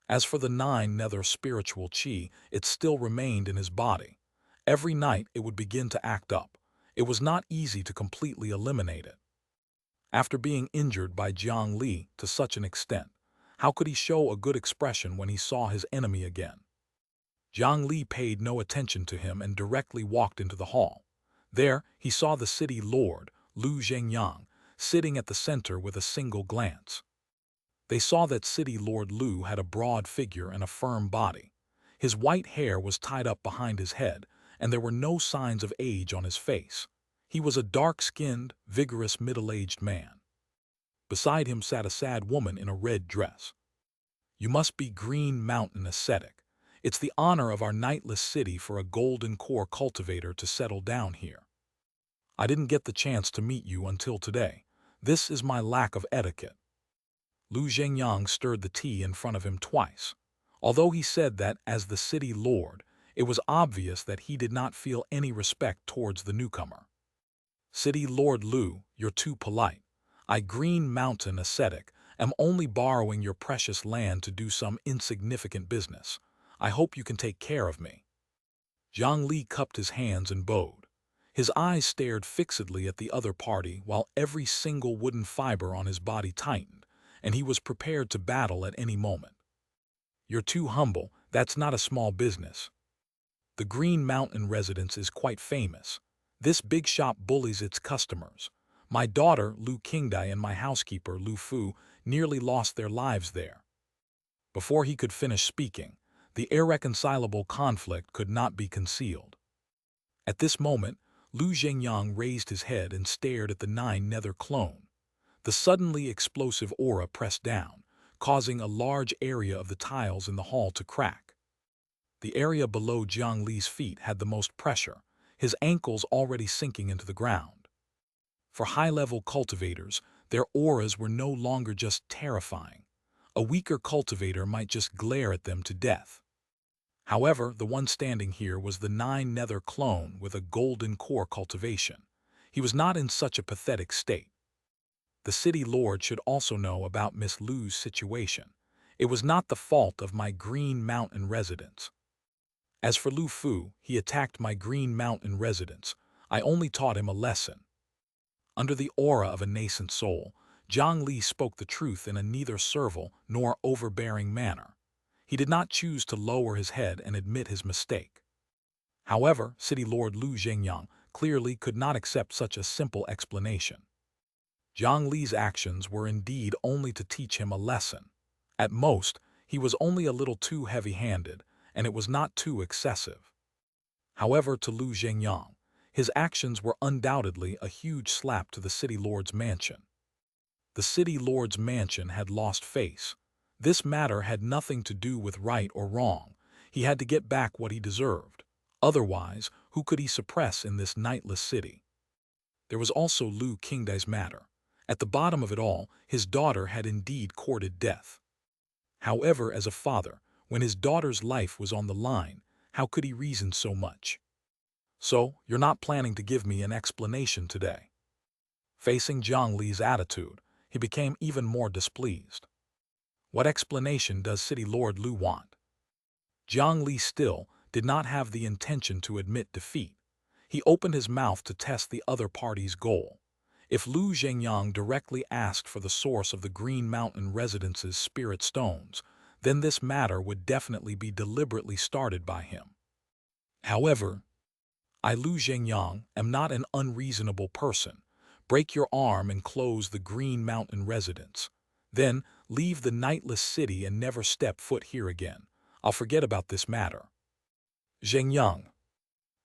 As for the 9 nether spiritual qi, it still remained in his body. Every night it would begin to act up. It was not easy to completely eliminate it. After being injured by Jiang Li to such an extent, how could he show a good expression when he saw his enemy again? Jiang Li paid no attention to him and directly walked into the hall. There, he saw the city lord, Lu Zhengyang, sitting at the center with a single glance. They saw that city lord Lu had a broad figure and a firm body. His white hair was tied up behind his head, and there were no signs of age on his face. He was a dark-skinned, vigorous middle-aged man. Beside him sat a sad woman in a red dress. "You must be Green Mountain ascetic. It's the honor of our nightless city for a golden core cultivator to settle down here. I didn't get the chance to meet you until today. This is my lack of etiquette." Lu Zhengyang stirred the tea in front of him twice. Although he said that as the city lord, it was obvious that he did not feel any respect towards the newcomer. "City Lord Lu, you're too polite. I, Green Mountain ascetic, am only borrowing your precious land to do some insignificant business. I hope you can take care of me." Jiang Li cupped his hands and bowed. His eyes stared fixedly at the other party while every single wooden fiber on his body tightened, and he was prepared to battle at any moment. "You're too humble. That's not a small business. The Green Mountain residence is quite famous. This big shop bullies its customers. My daughter, Lu Qingdai, and my housekeeper, Lu Fu, nearly lost their lives there." Before he could finish speaking, the irreconcilable conflict could not be concealed. At this moment, Lu Zhengyang raised his head and stared at the 9 nether clone. The suddenly explosive aura pressed down, causing a large area of the tiles in the hall to crack. The area below Jiang Li's feet had the most pressure, his ankles already sinking into the ground. For high-level cultivators, their auras were no longer just terrifying. A weaker cultivator might just glare at them to death. However, the one standing here was the 9 nether clone with a golden core cultivation. He was not in such a pathetic state. The city lord should also know about Miss Lu's situation. It was not the fault of my Green Mountain residents. As for Lu Fu, he attacked my Green Mountain residents. I only taught him a lesson. Under the aura of a nascent soul, Jiang Li spoke the truth in a neither servile nor overbearing manner. He did not choose to lower his head and admit his mistake. However, City Lord Lu Zhengyang clearly could not accept such a simple explanation. Jiang Li's actions were indeed only to teach him a lesson. At most, he was only a little too heavy-handed, and it was not too excessive. However, to Lu Zhengyang, his actions were undoubtedly a huge slap to the city lord's mansion. The city lord's mansion had lost face. This matter had nothing to do with right or wrong. He had to get back what he deserved. Otherwise, who could he suppress in this nightless city? There was also Lu Qingdai's matter. At the bottom of it all, his daughter had indeed courted death. However, as a father, when his daughter's life was on the line, how could he reason so much? So, you're not planning to give me an explanation today. Facing Jiang Li's attitude, he became even more displeased. What explanation does City Lord Lu want? Jiang Li still did not have the intention to admit defeat. He opened his mouth to test the other party's goal. If Lu Zhengyang directly asked for the source of the Green Mountain Residence's spirit stones, then this matter would definitely be deliberately started by him. However, I, Lu Zhengyang, am not an unreasonable person. Break your arm and close the Green Mountain Residence. Then leave the nightless city and never step foot here again. I'll forget about this matter. Zhengyang.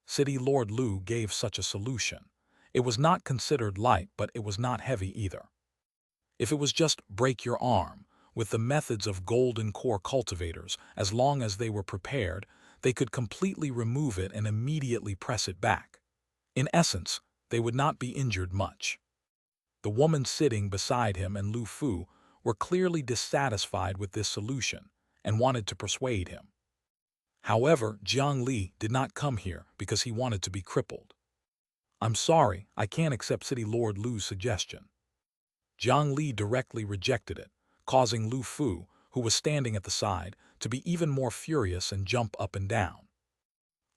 City Lord Lu gave such a solution. It was not considered light, but it was not heavy either. If it was just break your arm, with the methods of golden core cultivators, as long as they were prepared, they could completely remove it and immediately press it back. In essence, they would not be injured much. The woman sitting beside him and Lu Fu were clearly dissatisfied with this solution and wanted to persuade him. However, Jiang Li did not come here because he wanted to be crippled. I'm sorry, I can't accept City Lord Lu's suggestion. Jiang Li directly rejected it, causing Lu Fu, who was standing at the side, to be even more furious and jump up and down.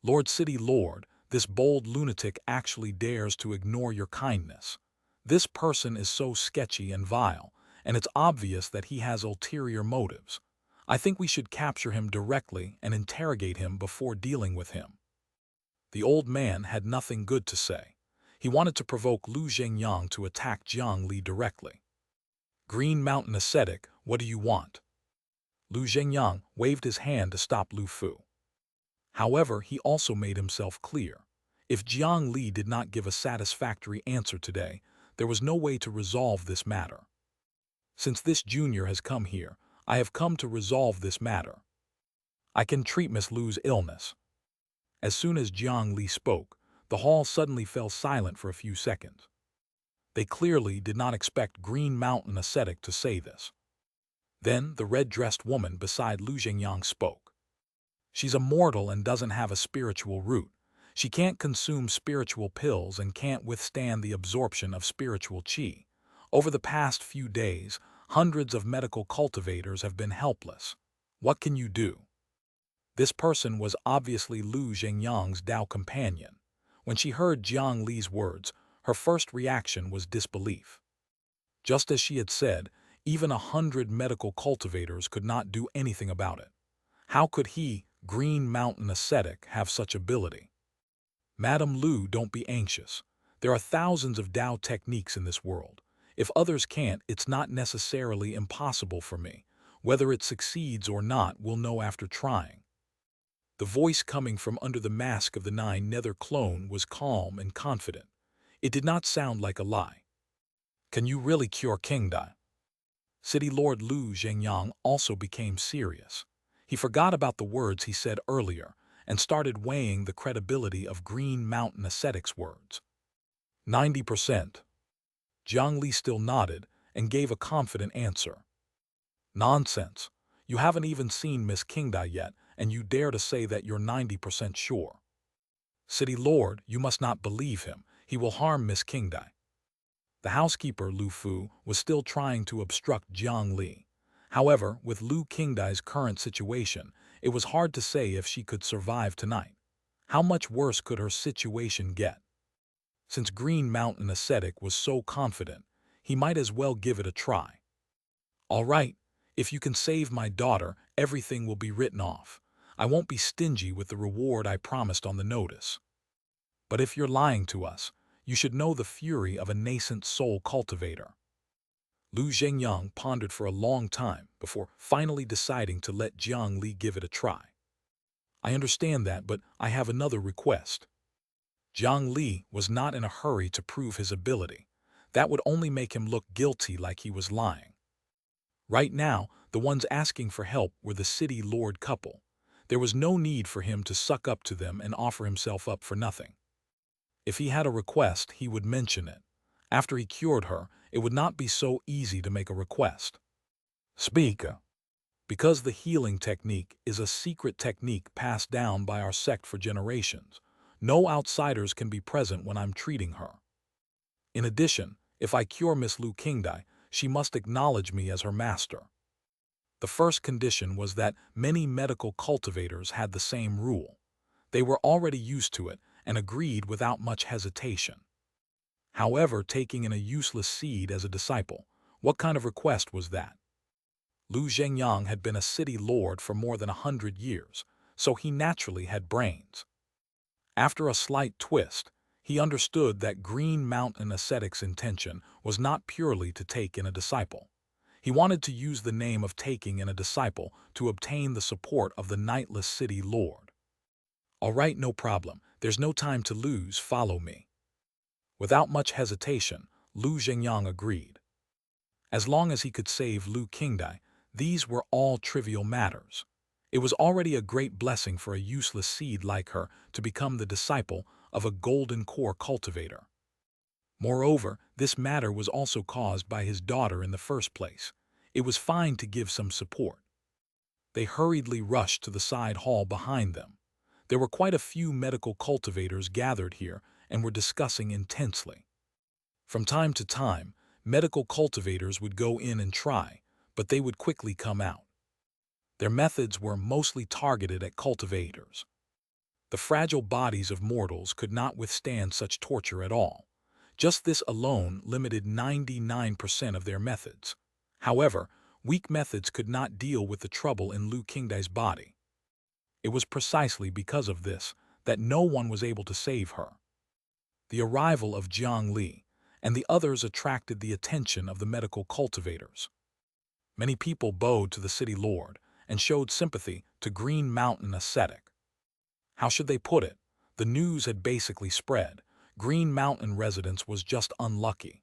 Lord City Lord, this bold lunatic actually dares to ignore your kindness. This person is so sketchy and vile, and it's obvious that he has ulterior motives. I think we should capture him directly and interrogate him before dealing with him. The old man had nothing good to say. He wanted to provoke Lu Zhengyang to attack Jiang Li directly. Green Mountain Ascetic, what do you want? Lu Zhengyang waved his hand to stop Lu Fu. However, he also made himself clear. If Jiang Li did not give a satisfactory answer today, there was no way to resolve this matter. Since this junior has come here, I have come to resolve this matter. I can treat Miss Lu's illness. As soon as Jiang Li spoke, the hall suddenly fell silent for a few seconds. They clearly did not expect Green Mountain Ascetic to say this. Then the red-dressed woman beside Lu Zhengyang spoke. She's a mortal and doesn't have a spiritual root. She can't consume spiritual pills and can't withstand the absorption of spiritual qi. Over the past few days, hundreds of medical cultivators have been helpless. What can you do? This person was obviously Lu Zhengyang's Dao companion. When she heard Jiang Li's words, her first reaction was disbelief. Just as she had said, even 100 medical cultivators could not do anything about it. How could he, Green Mountain Ascetic, have such ability? Madam Lu, don't be anxious. There are thousands of Dao techniques in this world. If others can't, it's not necessarily impossible for me. Whether it succeeds or not, we'll know after trying. The voice coming from under the mask of the Nine Nether clone was calm and confident. It did not sound like a lie. Can you really cure Qingdai? City Lord Lu Zhengyang also became serious. He forgot about the words he said earlier and started weighing the credibility of Green Mountain Ascetic's words. 90%. Jiang Li still nodded and gave a confident answer. Nonsense. You haven't even seen Miss Qingdai yet, and you dare to say that you're 90% sure. City Lord, you must not believe him. He will harm Miss Qingdai. The housekeeper, Lu Fu, was still trying to obstruct Jiang Li. However, with Lu Qingdai's current situation, it was hard to say if she could survive tonight. How much worse could her situation get? Since Green Mountain Ascetic was so confident, he might as well give it a try. All right, if you can save my daughter, everything will be written off. I won't be stingy with the reward I promised on the notice. But if you're lying to us, you should know the fury of a nascent soul cultivator. Lu Zhengyang pondered for a long time before finally deciding to let Jiang Li give it a try. I understand that, but I have another request. Jiang Li was not in a hurry to prove his ability. That would only make him look guilty like he was lying. Right now, the ones asking for help were the city lord couple. There was no need for him to suck up to them and offer himself up for nothing. If he had a request, he would mention it. After he cured her, it would not be so easy to make a request. Speak. Because the healing technique is a secret technique passed down by our sect for generations, no outsiders can be present when I'm treating her. In addition, if I cure Miss Lu Qingdai, she must acknowledge me as her master. The first condition was that many medical cultivators had the same rule. They were already used to it and agreed without much hesitation. However, taking in a useless seed as a disciple, what kind of request was that? Lu Zhengyang had been a city lord for more than 100 years, so he naturally had brains. After a slight twist, he understood that Green Mountain ascetic's intention was not purely to take in a disciple. He wanted to use the name of taking in a disciple to obtain the support of the Nightless City Lord. All right, no problem. There's no time to lose. Follow me. Without much hesitation, Lu Zhengyang agreed. As long as he could save Lu Qingdai, these were all trivial matters. It was already a great blessing for a useless seed like her to become the disciple of a golden core cultivator. Moreover, this matter was also caused by his daughter in the first place. It was fine to give some support. They hurriedly rushed to the side hall behind them. There were quite a few medical cultivators gathered here and were discussing intensely. From time to time, medical cultivators would go in and try, but they would quickly come out. Their methods were mostly targeted at cultivators. The fragile bodies of mortals could not withstand such torture at all. Just this alone limited 99% of their methods. However, weak methods could not deal with the trouble in Lu Qingdai's body. It was precisely because of this that no one was able to save her. The arrival of Jiang Li and the others attracted the attention of the medical cultivators. Many people bowed to the city lord and showed sympathy to Green Mountain ascetic. How should they put it? The news had basically spread. Green Mountain residents was just unlucky.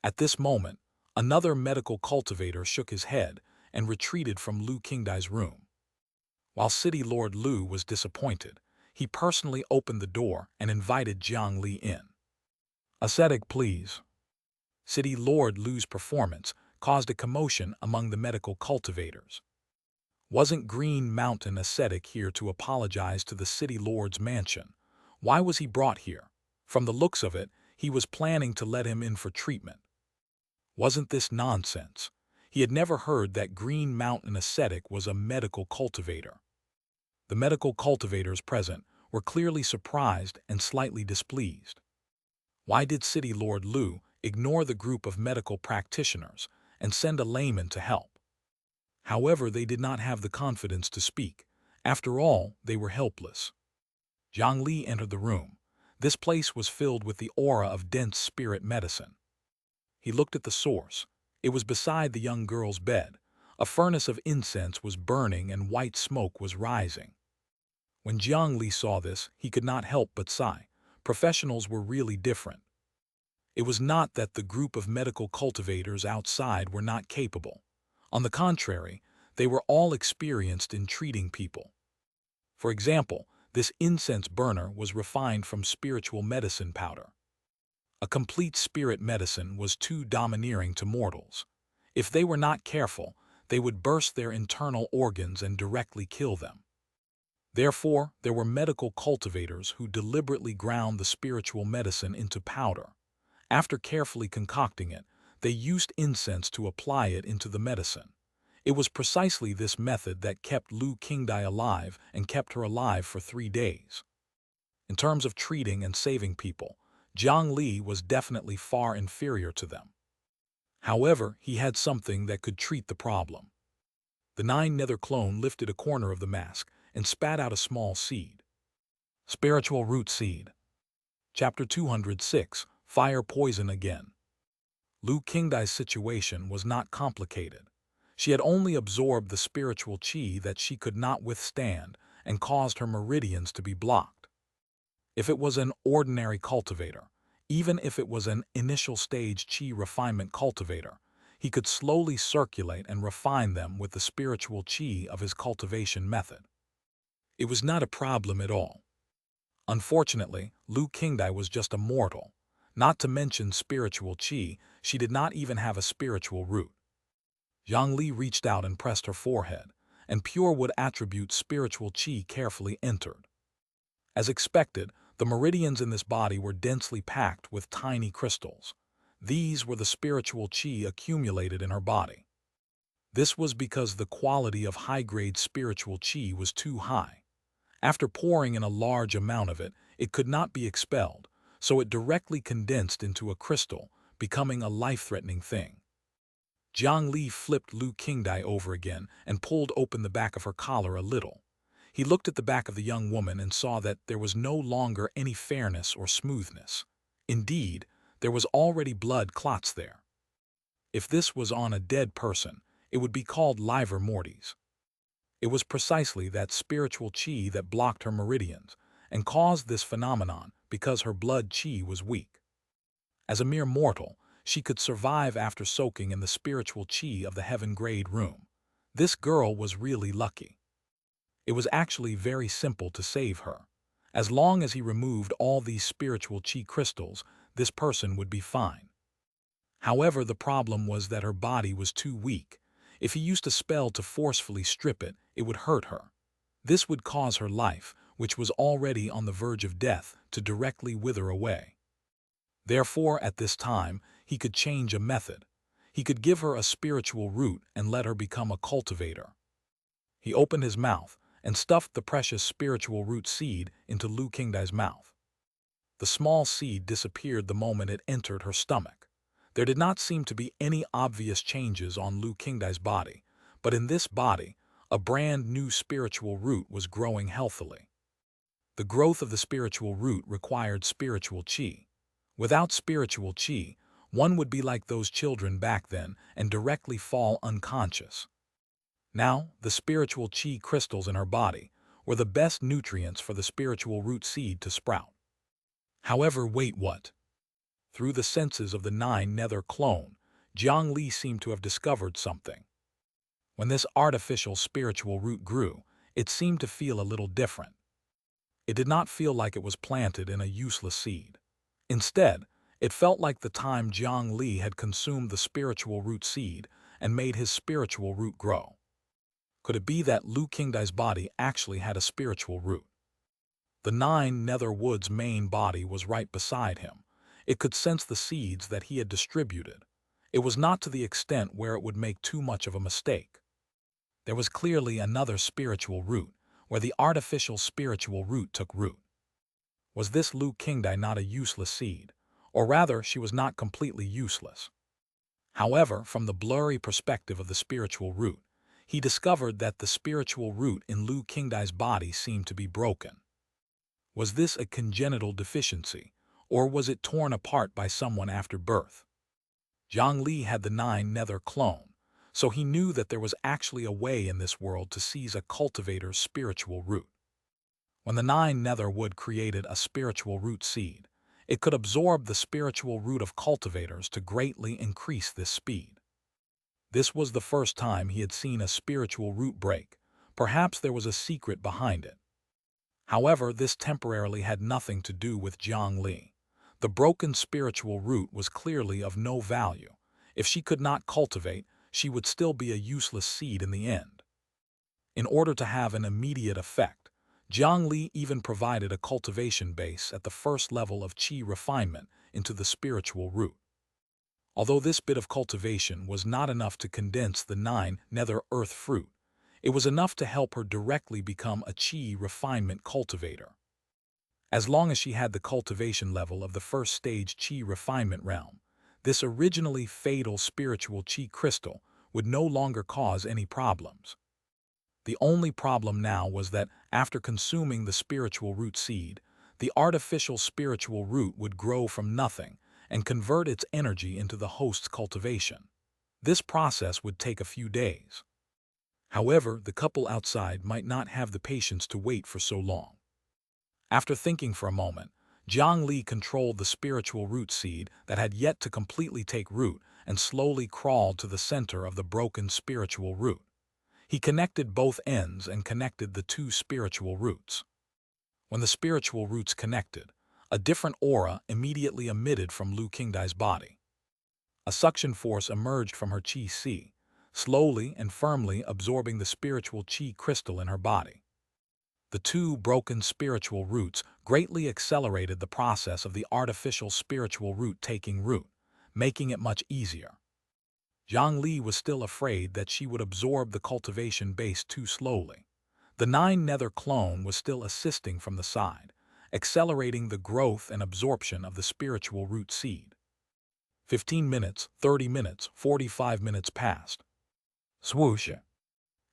At this moment, another medical cultivator shook his head and retreated from Lu Qingdai's room. While City Lord Lu was disappointed, he personally opened the door and invited Jiang Li in. Ascetic, please. City Lord Lu's performance caused a commotion among the medical cultivators. Wasn't Green Mountain ascetic here to apologize to the City Lord's mansion? Why was he brought here? From the looks of it, he was planning to let him in for treatment. Wasn't this nonsense? He had never heard that Green Mountain ascetic was a medical cultivator. The medical cultivators present were clearly surprised and slightly displeased. Why did City Lord Lu ignore the group of medical practitioners and send a layman to help? However, they did not have the confidence to speak. After all, they were helpless. Jiang Li entered the room. This place was filled with the aura of dense spirit medicine. He looked at the source. It was beside the young girl's bed. A furnace of incense was burning and white smoke was rising. When Jiang Li saw this, he could not help but sigh. Professionals were really different. It was not that the group of medical cultivators outside were not capable. On the contrary, they were all experienced in treating people. For example, this incense burner was refined from spiritual medicine powder. A complete spirit medicine was too domineering to mortals. If they were not careful, they would burst their internal organs and directly kill them. Therefore, there were medical cultivators who deliberately ground the spiritual medicine into powder. After carefully concocting it, they used incense to apply it into the medicine. It was precisely this method that kept Lu Qingdai alive and kept her alive for 3 days. In terms of treating and saving people, Jiang Li was definitely far inferior to them. However, he had something that could treat the problem. The 9-nether clone lifted a corner of the mask and spat out a small seed. Spiritual Root Seed. Chapter 206, Fire Poison Again. Lu Qingdai's situation was not complicated. She had only absorbed the spiritual qi that she could not withstand and caused her meridians to be blocked. If it was an ordinary cultivator, Even if it was an initial stage qi refinement cultivator, he could slowly circulate and refine them with the spiritual qi of his cultivation method. It was not a problem at all. Unfortunately, Lu Qingdai was just a mortal. Not to mention spiritual qi, she did not even have a spiritual root. Jiang Li reached out and pressed her forehead, and pure wood attribute spiritual qi carefully entered. As expected, the meridians in this body were densely packed with tiny crystals. These were the spiritual qi accumulated in her body. This was because the quality of high-grade spiritual qi was too high. After pouring in a large amount of it, it could not be expelled, so it directly condensed into a crystal, becoming a life-threatening thing. Jiang Li flipped Lu Qingdai over again and pulled open the back of her collar a little. He looked at the back of the young woman and saw that there was no longer any fairness or smoothness. Indeed, there was already blood clots there. If this was on a dead person, it would be called livor mortis. It was precisely that spiritual qi that blocked her meridians and caused this phenomenon because her blood qi was weak. As a mere mortal, she could survive after soaking in the spiritual qi of the heaven-grade room. This girl was really lucky. It was actually very simple to save her. As long as he removed all these spiritual qi crystals, this person would be fine. However, the problem was that her body was too weak. If he used a spell to forcefully strip it, it would hurt her. This would cause her life, which was already on the verge of death, to directly wither away. Therefore, at this time, he could change a method. He could give her a spiritual root and let her become a cultivator. He opened his mouth and stuffed the precious spiritual root seed into Lu Qingdai's mouth. The small seed disappeared the moment it entered her stomach. There did not seem to be any obvious changes on Lu Qingdai's body, but in this body, a brand new spiritual root was growing healthily. The growth of the spiritual root required spiritual qi. Without spiritual qi, one would be like those children back then and directly fall unconscious. Now, the spiritual qi crystals in her body were the best nutrients for the spiritual root seed to sprout. However, wait, what? Through the senses of the 9 nether clone, Jiang Li seemed to have discovered something. When this artificial spiritual root grew, it seemed to feel a little different. It did not feel like it was planted in a useless seed. Instead, it felt like the time Jiang Li had consumed the spiritual root seed and made his spiritual root grow. Could it be that Lu Qingdai's body actually had a spiritual root? The 9 nether wood's main body was right beside him. It could sense the seeds that he had distributed. It was not to the extent where it would make too much of a mistake. There was clearly another spiritual root, where the artificial spiritual root took root. Was this Lu Qingdai not a useless seed? Or rather, she was not completely useless. However, from the blurry perspective of the spiritual root, he discovered that the spiritual root in Lu Qingdai's body seemed to be broken. Was this a congenital deficiency, or was it torn apart by someone after birth? Jiang Li had the 9 nether clone, so he knew that there was actually a way in this world to seize a cultivator's spiritual root. When the 9 nether wood created a spiritual root seed, it could absorb the spiritual root of cultivators to greatly increase this speed. This was the first time he had seen a spiritual root break. Perhaps there was a secret behind it. However, this temporarily had nothing to do with Jiang Li. The broken spiritual root was clearly of no value. If she could not cultivate, she would still be a useless seed in the end. In order to have an immediate effect, Jiang Li even provided a cultivation base at the first level of qi refinement into the spiritual root. Although this bit of cultivation was not enough to condense the 9 nether earth fruit, it was enough to help her directly become a qi refinement cultivator. As long as she had the cultivation level of the first stage qi refinement realm, this originally fatal spiritual qi crystal would no longer cause any problems. The only problem now was that, after consuming the spiritual root seed, the artificial spiritual root would grow from nothing and convert its energy into the host's cultivation. This process would take a few days. However, the couple outside might not have the patience to wait for so long. After thinking for a moment, Jiang Li controlled the spiritual root seed that had yet to completely take root and slowly crawled to the center of the broken spiritual root. He connected both ends and connected the two spiritual roots. When the spiritual roots connected, a different aura immediately emitted from Lu Qingdai's body. A suction force emerged from her qi si, slowly and firmly absorbing the spiritual qi crystal in her body. The two broken spiritual roots greatly accelerated the process of the artificial spiritual root taking root, making it much easier. Jiang Li was still afraid that she would absorb the cultivation base too slowly. The nine-nether clone was still assisting from the side, accelerating the growth and absorption of the spiritual root seed. 15 minutes, 30 minutes, 45 minutes passed. Swoosh!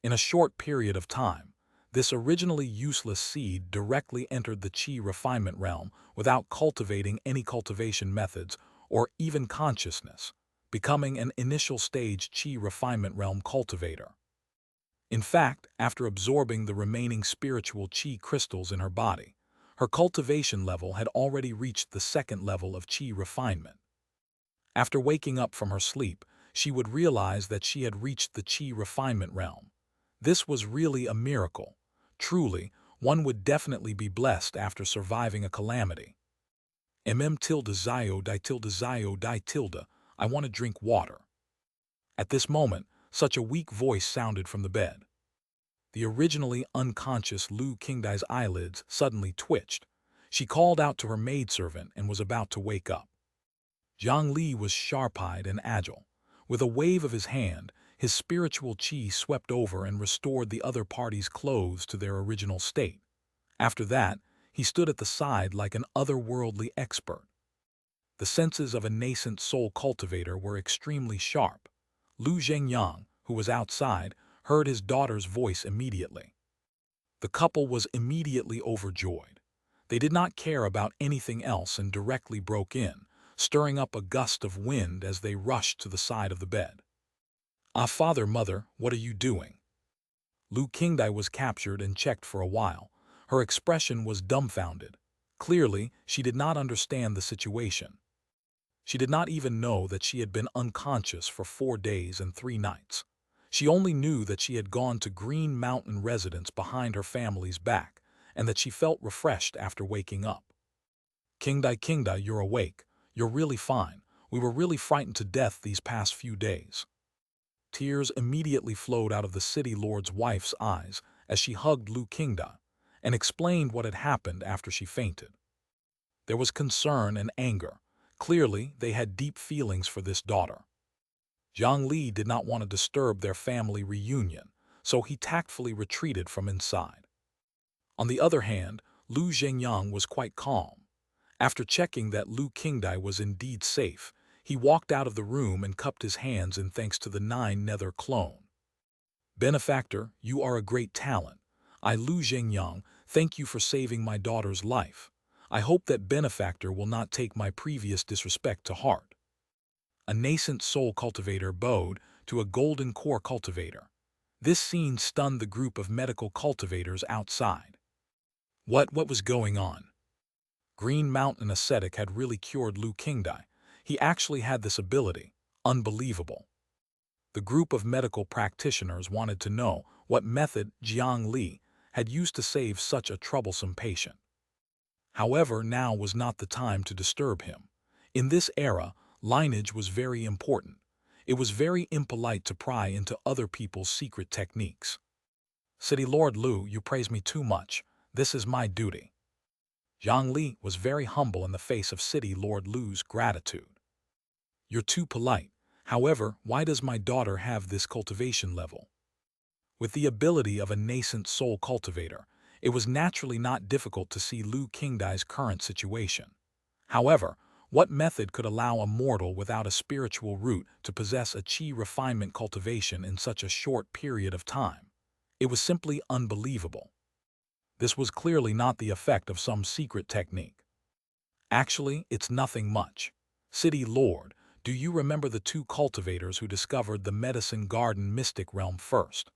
In a short period of time, this originally useless seed directly entered the qi refinement realm without cultivating any cultivation methods or even consciousness, becoming an initial stage qi refinement realm cultivator. In fact, after absorbing the remaining spiritual qi crystals in her body, her cultivation level had already reached the second level of qi refinement. After waking up from her sleep, she would realize that she had reached the qi refinement realm. This was really a miracle. Truly, one would definitely be blessed after surviving a calamity. Zio di tilde, I want to drink water. At this moment, such a weak voice sounded from the bed. The originally unconscious Lu Qingdai's eyelids suddenly twitched. She called out to her maidservant and was about to wake up. Jiang Li was sharp-eyed and agile. With a wave of his hand, his spiritual qi swept over and restored the other party's clothes to their original state. After that, he stood at the side like an otherworldly expert. The senses of a nascent soul cultivator were extremely sharp. Lu Zhengyang, who was outside, heard his daughter's voice immediately. The couple was immediately overjoyed. They did not care about anything else and directly broke in, stirring up a gust of wind as they rushed to the side of the bed. "Ah, father, mother, what are you doing?" Lu Qingdai was captured and checked for a while. Her expression was dumbfounded. Clearly, she did not understand the situation. She did not even know that she had been unconscious for 4 days and 3 nights. She only knew that she had gone to Green Mountain residence behind her family's back, and that she felt refreshed after waking up. Qingdai, you're awake. You're really fine. We were really frightened to death these past few days." Tears immediately flowed out of the city lord's wife's eyes as she hugged Lu Qingdai and explained what had happened after she fainted. There was concern and anger. Clearly, they had deep feelings for this daughter. Jiang Li did not want to disturb their family reunion, so he tactfully retreated from inside. On the other hand, Lu Zhengyang was quite calm. After checking that Lu Qingdai was indeed safe, he walked out of the room and cupped his hands in thanks to the 9-nether clone. "Benefactor, you are a great talent. I, Lu Zhengyang, thank you for saving my daughter's life. I hope that Benefactor will not take my previous disrespect to heart." A nascent soul cultivator bowed to a golden core cultivator. This scene stunned the group of medical cultivators outside. What was going on? Green Mountain ascetic had really cured Lu Qingdai. He actually had this ability. Unbelievable. The group of medical practitioners wanted to know what method Jiang Li had used to save such a troublesome patient. However, now was not the time to disturb him. In this era, lineage was very important. It was very impolite to pry into other people's secret techniques. "City Lord Lu, you praise me too much. This is my duty." Jiang Li was very humble in the face of City Lord Lu's gratitude. "You're too polite. However, why does my daughter have this cultivation level?" With the ability of a nascent soul cultivator, it was naturally not difficult to see Lu Qingdai's current situation. However, what method could allow a mortal without a spiritual root to possess a qi refinement cultivation in such a short period of time? It was simply unbelievable. This was clearly not the effect of some secret technique. Actually, it's nothing much. City Lord, do you remember the 2 cultivators who discovered the medicine garden mystic realm first?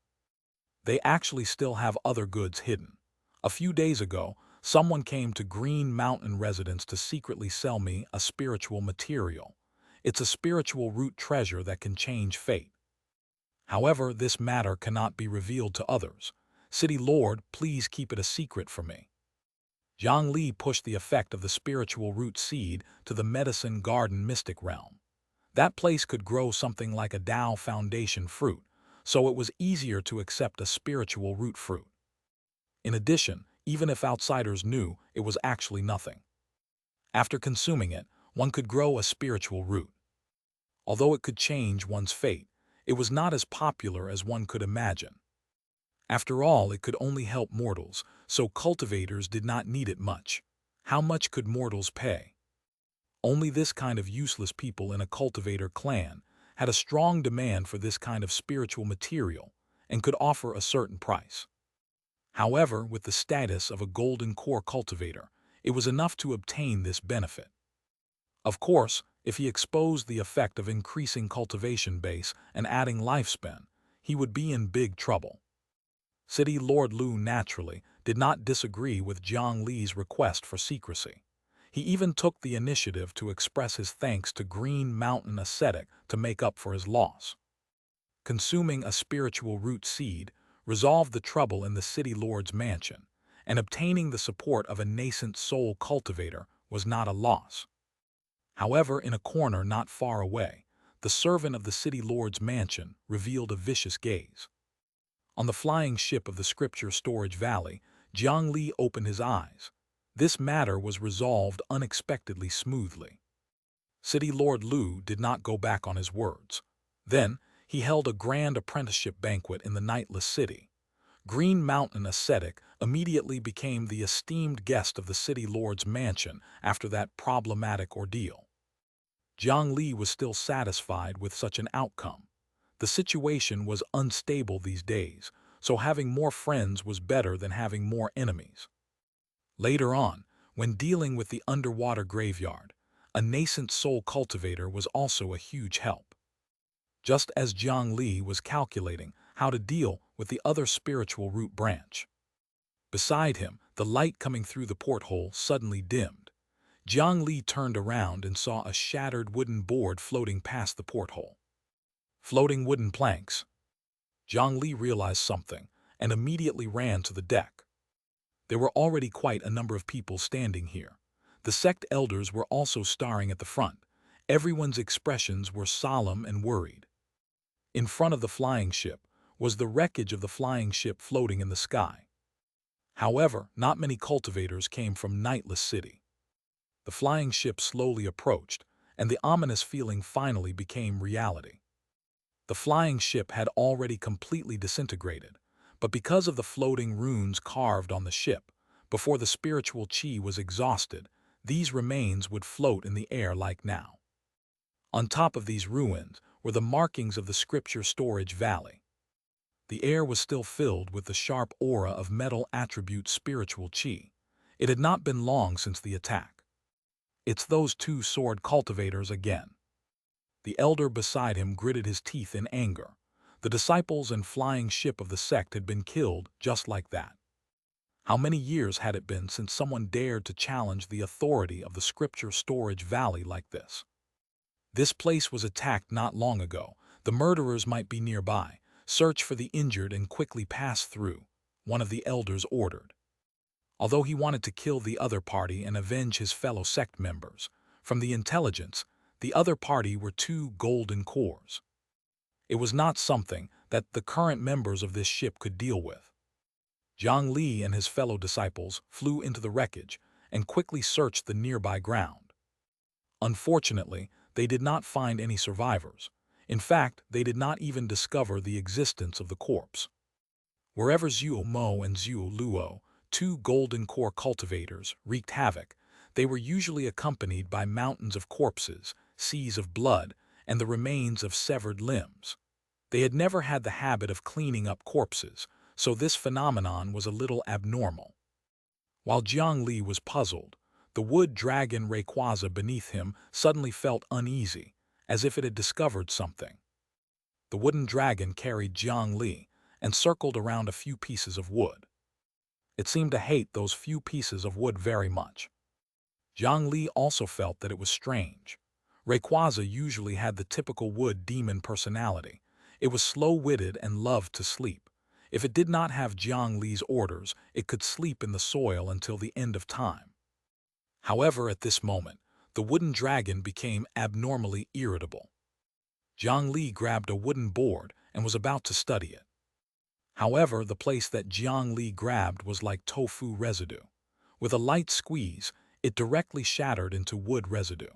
They actually still have other goods hidden. A few days ago, Someone came to Green Mountain residence to secretly sell me a spiritual material. It's a spiritual root treasure that can change fate. However, this matter cannot be revealed to others. City Lord, please keep it a secret for me. Jiang Li pushed the effect of the spiritual root seed to the medicine garden mystic realm. That place could grow something like a Tao foundation fruit, so it was easier to accept a spiritual root fruit. In addition, even if outsiders knew, it was actually nothing. After consuming it, one could grow a spiritual root. Although it could change one's fate, it was not as popular as one could imagine. After all, it could only help mortals, so cultivators did not need it much. How much could mortals pay? Only this kind of useless people in a cultivator clan had a strong demand for this kind of spiritual material and could offer a certain price. However, with the status of a golden core cultivator, it was enough to obtain this benefit. Of course, if he exposed the effect of increasing cultivation base and adding lifespan, he would be in big trouble. City Lord Lu naturally did not disagree with Jiang Li's request for secrecy. He even took the initiative to express his thanks to Green Mountain Ascetic to make up for his loss. Consuming a spiritual root seed resolved the trouble in the City Lord's mansion, and obtaining the support of a nascent soul cultivator was not a loss. However, in a corner not far away, the servant of the City Lord's mansion revealed a vicious gaze. On the flying ship of the Scripture Storage Valley, Jiang Li opened his eyes. This matter was resolved unexpectedly smoothly. City Lord Lu did not go back on his words. Then, he held a grand apprenticeship banquet in the Nightless City. Green Mountain Ascetic immediately became the esteemed guest of the City Lord's mansion after that problematic ordeal. Jiang Li was still satisfied with such an outcome. The situation was unstable these days, so having more friends was better than having more enemies. Later on, when dealing with the underwater graveyard, a nascent soul cultivator was also a huge help. Just as Jiang Li was calculating how to deal with the other spiritual root branch. Beside him, the light coming through the porthole suddenly dimmed. Jiang Li turned around and saw a shattered wooden board floating past the porthole. Floating wooden planks. Jiang Li realized something and immediately ran to the deck. There were already quite a number of people standing here. The sect elders were also staring at the front. Everyone's expressions were solemn and worried. In front of the flying ship was the wreckage of the flying ship floating in the sky. However, not many cultivators came from Nightless City. The flying ship slowly approached, and the ominous feeling finally became reality. The flying ship had already completely disintegrated, but because of the floating runes carved on the ship, before the spiritual chi was exhausted, these remains would float in the air like now. On top of these ruins were the markings of the Scripture Storage Valley. The air was still filled with the sharp aura of metal attribute spiritual chi. It had not been long since the attack. It's those two sword cultivators again. The elder beside him gritted his teeth in anger. The disciples and flying ship of the sect had been killed just like that. How many years had it been since someone dared to challenge the authority of the Scripture Storage Valley like this? This place was attacked not long ago. The murderers might be nearby. Search for the injured and quickly pass through, one of the elders ordered. Although he wanted to kill the other party and avenge his fellow sect members, from the intelligence, the other party were two golden cores. It was not something that the current members of this ship could deal with. Jiang Li and his fellow disciples flew into the wreckage and quickly searched the nearby ground. Unfortunately, they did not find any survivors. In fact, they did not even discover the existence of the corpse. Wherever Zhuo Mo and Zhuo Luo, two golden core cultivators, wreaked havoc, they were usually accompanied by mountains of corpses, seas of blood, and the remains of severed limbs. They had never had the habit of cleaning up corpses, so this phenomenon was a little abnormal. While Jiang Li was puzzled, the wood dragon Rayquaza beneath him suddenly felt uneasy, as if it had discovered something. The wooden dragon carried Jiang Li and circled around a few pieces of wood. It seemed to hate those few pieces of wood very much. Jiang Li also felt that it was strange. Rayquaza usually had the typical wood demon personality. It was slow-witted and loved to sleep. If it did not have Jiang Li's orders, it could sleep in the soil until the end of time. However, at this moment, the wooden dragon became abnormally irritable. Jiang Li grabbed a wooden board and was about to study it. However, the place that Jiang Li grabbed was like tofu residue. With a light squeeze, it directly shattered into wood residue.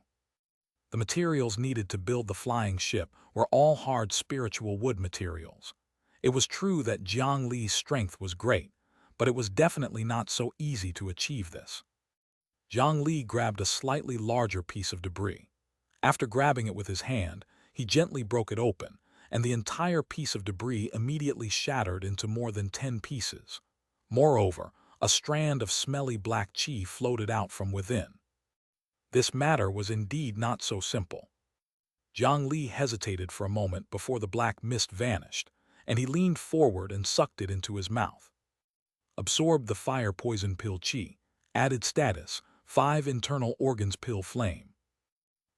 The materials needed to build the flying ship were all hard spiritual wood materials. It was true that Jiang Li's strength was great, but it was definitely not so easy to achieve this. Jiang Li grabbed a slightly larger piece of debris. After grabbing it with his hand, he gently broke it open, and the entire piece of debris immediately shattered into more than 10 pieces. Moreover, a strand of smelly black qi floated out from within. This matter was indeed not so simple. Jiang Li hesitated for a moment before the black mist vanished, and he leaned forward and sucked it into his mouth. Absorbed the fire poison pill qi. Added status, 5 internal organs pill flame.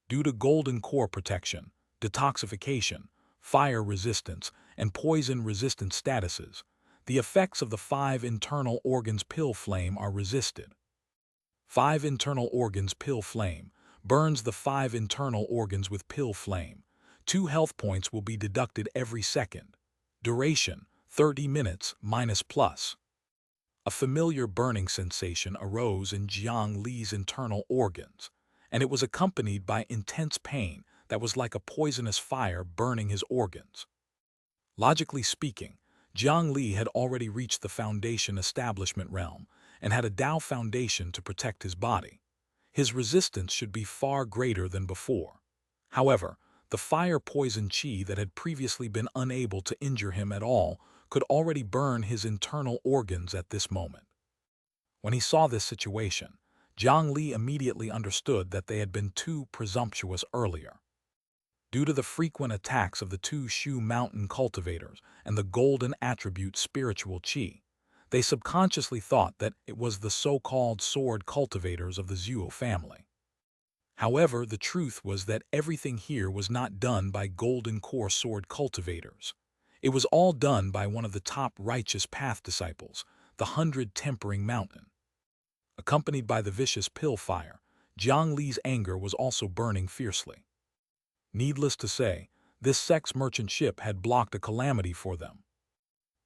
Due to golden core protection, detoxification, fire resistance, and poison resistant statuses, the effects of the 5 internal organs pill flame are resisted. 5 internal organs pill flame burns the 5 internal organs with pill flame. 2 health points will be deducted every second. Duration, 30 minutes minus plus. A familiar burning sensation arose in Jiang Li's internal organs, and it was accompanied by intense pain that was like a poisonous fire burning his organs. Logically speaking, Jiang Li had already reached the foundation establishment realm and had a Tao foundation to protect his body. His resistance should be far greater than before. However, the fire poison qi that had previously been unable to injure him at all could already burn his internal organs at this moment. When he saw this situation, Jiang Li immediately understood that they had been too presumptuous earlier. Due to the frequent attacks of the 2 Shu mountain cultivators and the golden attribute spiritual qi, they subconsciously thought that it was the so-called sword cultivators of the Zuo family. However, the truth was that everything here was not done by golden core sword cultivators. It was all done by one of the top righteous path disciples, the 100 Tempering Mountain. Accompanied by the vicious pill fire, Jiang Li's anger was also burning fiercely. Needless to say, this sex merchant ship had blocked a calamity for them.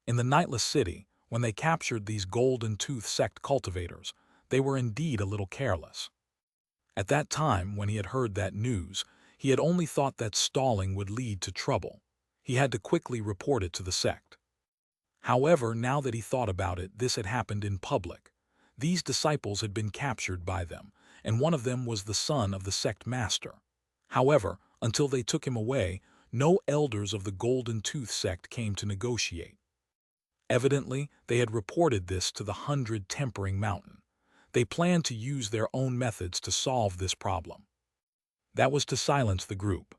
In the Nightless City, when they captured these golden tooth sect cultivators, they were indeed a little careless. At that time, when he had heard that news, he had only thought that stalling would lead to trouble. He had to quickly report it to the sect. However, now that he thought about it, this had happened in public. These disciples had been captured by them, and one of them was the son of the sect master. However, until they took him away, no elders of the Golden Tooth sect came to negotiate. Evidently, they had reported this to the 100 Tempering Mountain. They planned to use their own methods to solve this problem. That was to silence the group.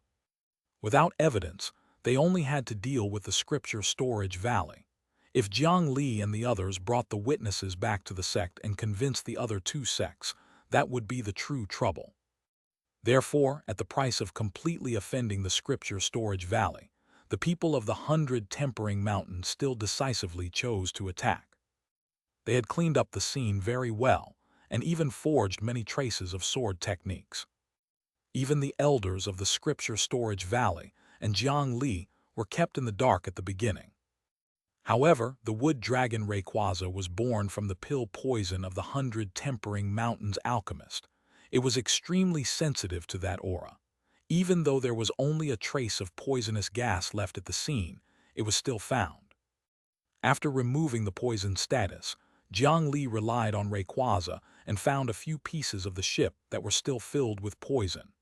Without evidence, they only had to deal with the scripture storage valley. If Jiang Li and the others brought the witnesses back to the sect and convinced the other 2 sects, that would be the true trouble. Therefore, at the price of completely offending the scripture storage valley, the people of the 100 Tempering Mountain still decisively chose to attack. They had cleaned up the scene very well, and even forged many traces of sword techniques. Even the elders of the scripture storage valley and Jiang Li were kept in the dark at the beginning. However, the wood dragon Rayquaza was born from the pill poison of the 100 Tempering Mountains alchemist. It was extremely sensitive to that aura. Even though there was only a trace of poisonous gas left at the scene, it was still found. After removing the poison status, Jiang Li relied on Rayquaza and found a few pieces of the ship that were still filled with poison.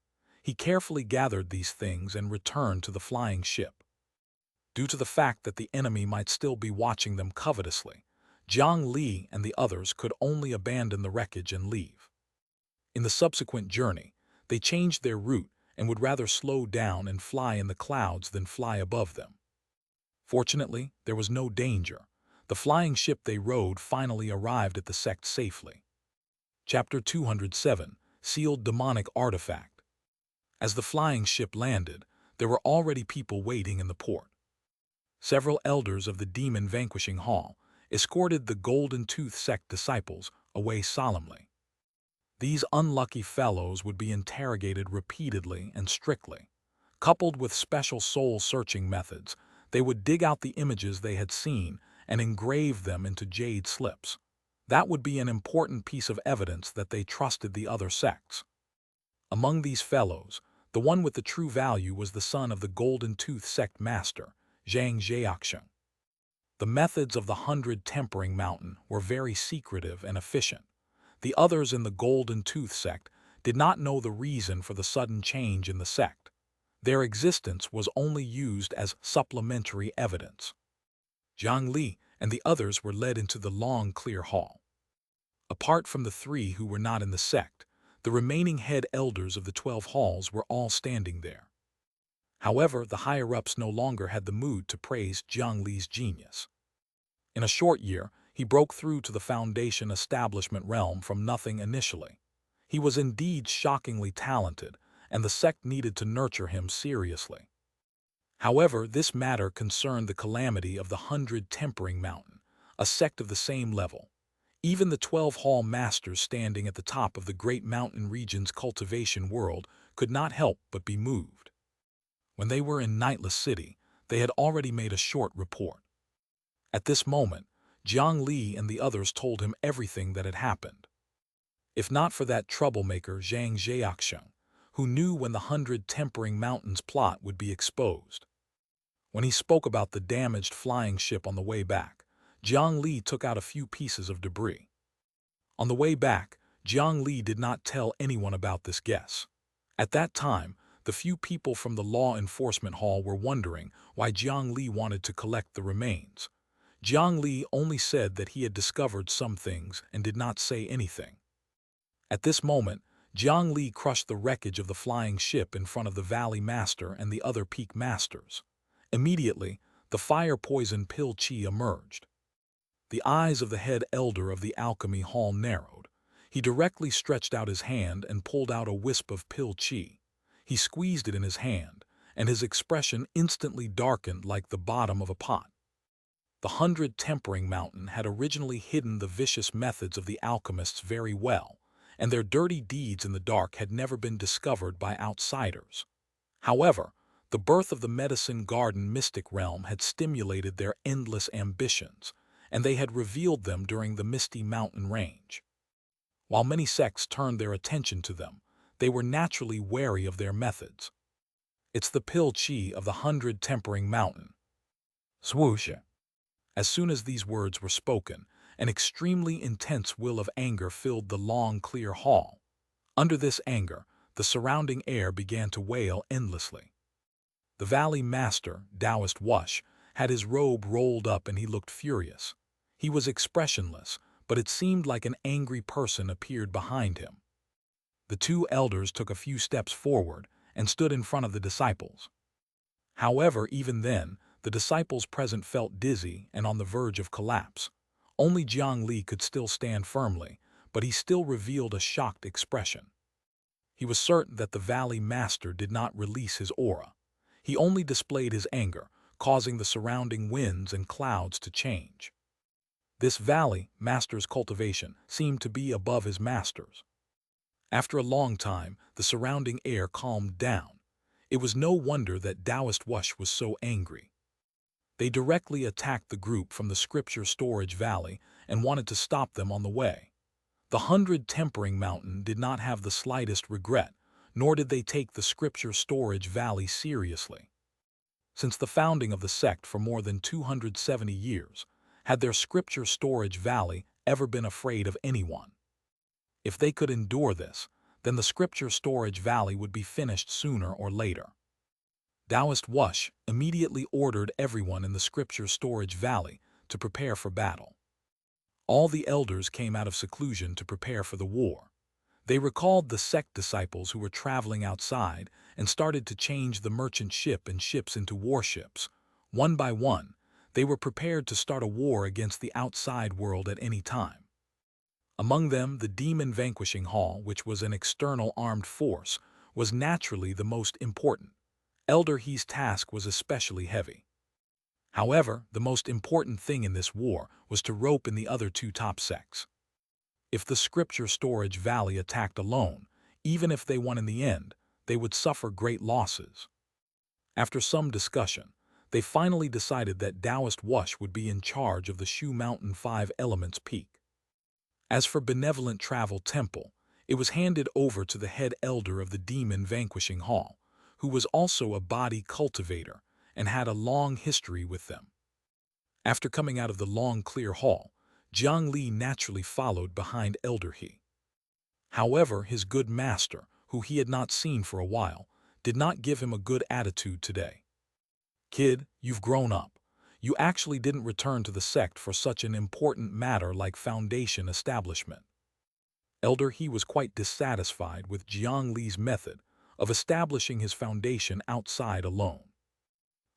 He carefully gathered these things and returned to the flying ship. Due to the fact that the enemy might still be watching them covetously, Jiang Li and the others could only abandon the wreckage and leave. In the subsequent journey, they changed their route and would rather slow down and fly in the clouds than fly above them. Fortunately, there was no danger. The flying ship they rode finally arrived at the sect safely. Chapter 207, Sealed Demonic Artifact. As the flying ship landed, there were already people waiting in the port. Several elders of the Demon Vanquishing Hall escorted the Golden Tooth sect disciples away solemnly. These unlucky fellows would be interrogated repeatedly and strictly. Coupled with special soul-searching methods, they would dig out the images they had seen and engrave them into jade slips. That would be an important piece of evidence that they trusted the other sects. Among these fellows, the one with the true value was the son of the Golden Tooth sect master, Xianxia. The methods of the 100 Tempering Mountain were very secretive and efficient. The others in the Golden Tooth sect did not know the reason for the sudden change in the sect. Their existence was only used as supplementary evidence. Jiang Li and the others were led into the long, clear hall. Apart from the 3 who were not in the sect, the remaining head elders of the 12 halls were all standing there. However, the higher-ups no longer had the mood to praise Jiang Li's genius. In a short year, he broke through to the Foundation establishment realm from nothing initially. He was indeed shockingly talented, and the sect needed to nurture him seriously. However, this matter concerned the calamity of the 100 Tempering Mountain, a sect of the same level. Even the 12 hall masters standing at the top of the great mountain region's cultivation world could not help but be moved. When they were in Nightless City, they had already made a short report. At this moment, Jiang Li and the others told him everything that had happened. If not for that troublemaker Xianxia, who knew when the 100 Tempering Mountains plot would be exposed. When he spoke about the damaged flying ship on the way back, Jiang Li took out a few pieces of debris. On the way back, Jiang Li did not tell anyone about this guess. At that time, the few people from the law enforcement hall were wondering why Jiang Li wanted to collect the remains. Jiang Li only said that he had discovered some things and did not say anything. At this moment, Jiang Li crushed the wreckage of the flying ship in front of the Valley Master and the other Peak Masters. Immediately, the fire-poison pill chi emerged. The eyes of the head elder of the Alchemy Hall narrowed. He directly stretched out his hand and pulled out a wisp of pill chi. He squeezed it in his hand, and his expression instantly darkened like the bottom of a pot. The 100 Tempering Mountain had originally hidden the vicious methods of the alchemists very well, and their dirty deeds in the dark had never been discovered by outsiders. However, the birth of the Medicine Garden mystic realm had stimulated their endless ambitions, and they had revealed them during the Misty Mountain Range. While many sects turned their attention to them, they were naturally wary of their methods. It's the pill chi of the 100 Tempering Mountain. Wuxia. As soon as these words were spoken, an extremely intense will of anger filled the long, clear hall. Under this anger, the surrounding air began to wail endlessly. The Valley Master, Taoist Wuxia, had his robe rolled up and he looked furious. He was expressionless, but it seemed like an angry person appeared behind him. The 2 elders took a few steps forward and stood in front of the disciples. However, even then, the disciples present felt dizzy and on the verge of collapse. Only Jiang Li could still stand firmly, but he still revealed a shocked expression. He was certain that the Valley Master did not release his aura. He only displayed his anger, causing the surrounding winds and clouds to change. This Valley Master's cultivation seemed to be above his master's. After a long time, the surrounding air calmed down. It was no wonder that Taoist Wuxia was so angry. They directly attacked the group from the Scripture Storage Valley and wanted to stop them on the way. The 100 Tempering Mountain did not have the slightest regret, nor did they take the Scripture Storage Valley seriously. Since the founding of the sect for more than 270 years, had their Scripture Storage Valley ever been afraid of anyone? If they could endure this, then the Scripture Storage Valley would be finished sooner or later. Taoist Wuxia immediately ordered everyone in the Scripture Storage Valley to prepare for battle. All the elders came out of seclusion to prepare for the war. They recalled the sect disciples who were traveling outside and started to change the merchant ship and ships into warships. One by one, They were prepared to start a war against the outside world at any time. Among them, the Demon Vanquishing Hall, which was an external armed force, was naturally the most important. Elder He's task was especially heavy. However, the most important thing in this war was to rope in the other two top sects. If the Scripture Storage Valley attacked alone, even if they won in the end, they would suffer great losses. After some discussion, they finally decided that Taoist Wush would be in charge of the Shu Mountain 5 Elements Peak. As for Benevolent Travel Temple, it was handed over to the head elder of the Demon Vanquishing Hall, who was also a body cultivator and had a long history with them. After coming out of the long clear hall, Jiang Li naturally followed behind Elder He. However, his good master, who he had not seen for a while, did not give him a good attitude today. "Kid, you've grown up. You actually didn't return to the sect for such an important matter like foundation establishment." Elder He was quite dissatisfied with Jiang Li's method of establishing his foundation outside alone.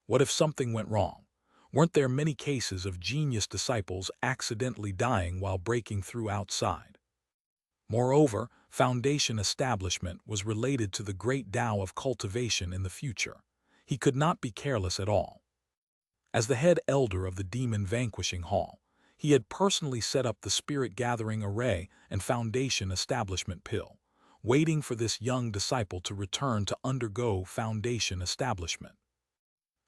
What if something went wrong? Weren't there many cases of genius disciples accidentally dying while breaking through outside? Moreover, foundation establishment was related to the great Tao of cultivation in the future. He could not be careless at all. As the head elder of the Demon Vanquishing Hall, he had personally set up the Spirit Gathering Array and Foundation Establishment Pill, waiting for this young disciple to return to undergo foundation establishment.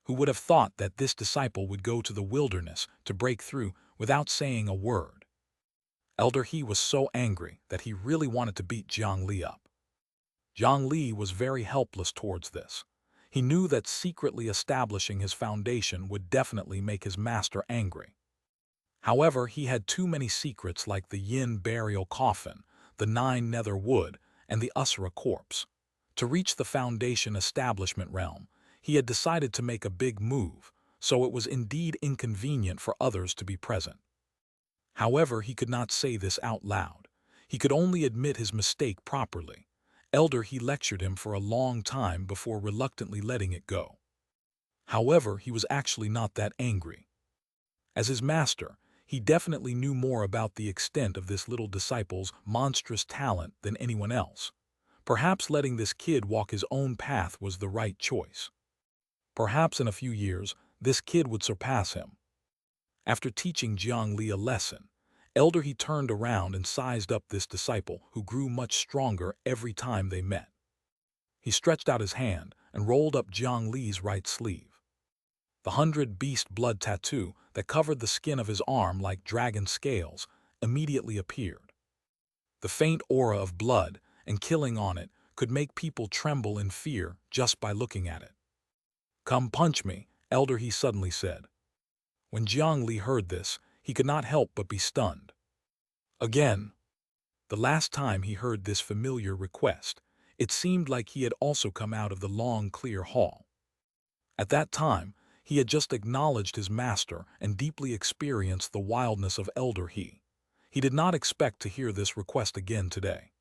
Who would have thought that this disciple would go to the wilderness to break through without saying a word? Elder He was so angry that he really wanted to beat Jiang Li up. Jiang Li was very helpless towards this. He knew that secretly establishing his foundation would definitely make his master angry. However, he had too many secrets like the Yin burial coffin, the 9 nether wood, and the Usura corpse. To reach the foundation establishment realm, he had decided to make a big move, so it was indeed inconvenient for others to be present. However, he could not say this out loud. He could only admit his mistake properly. Elder He lectured him for a long time before reluctantly letting it go. However, he was actually not that angry. As his master, he definitely knew more about the extent of this little disciple's monstrous talent than anyone else. Perhaps letting this kid walk his own path was the right choice. Perhaps in a few years, this kid would surpass him. After teaching Jiang Li a lesson, Elder He turned around and sized up this disciple who grew much stronger every time they met. He stretched out his hand and rolled up Jiang Li's right sleeve. The 100 beast blood tattoo that covered the skin of his arm like dragon scales immediately appeared. The faint aura of blood and killing on it could make people tremble in fear just by looking at it. "Come punch me," Elder He suddenly said. When Jiang Li heard this, he could not help but be stunned. Again. The last time he heard this familiar request, it seemed like he had also come out of the long clear hall. At that time, he had just acknowledged his master and deeply experienced the wildness of Elder He. He did not expect to hear this request again today.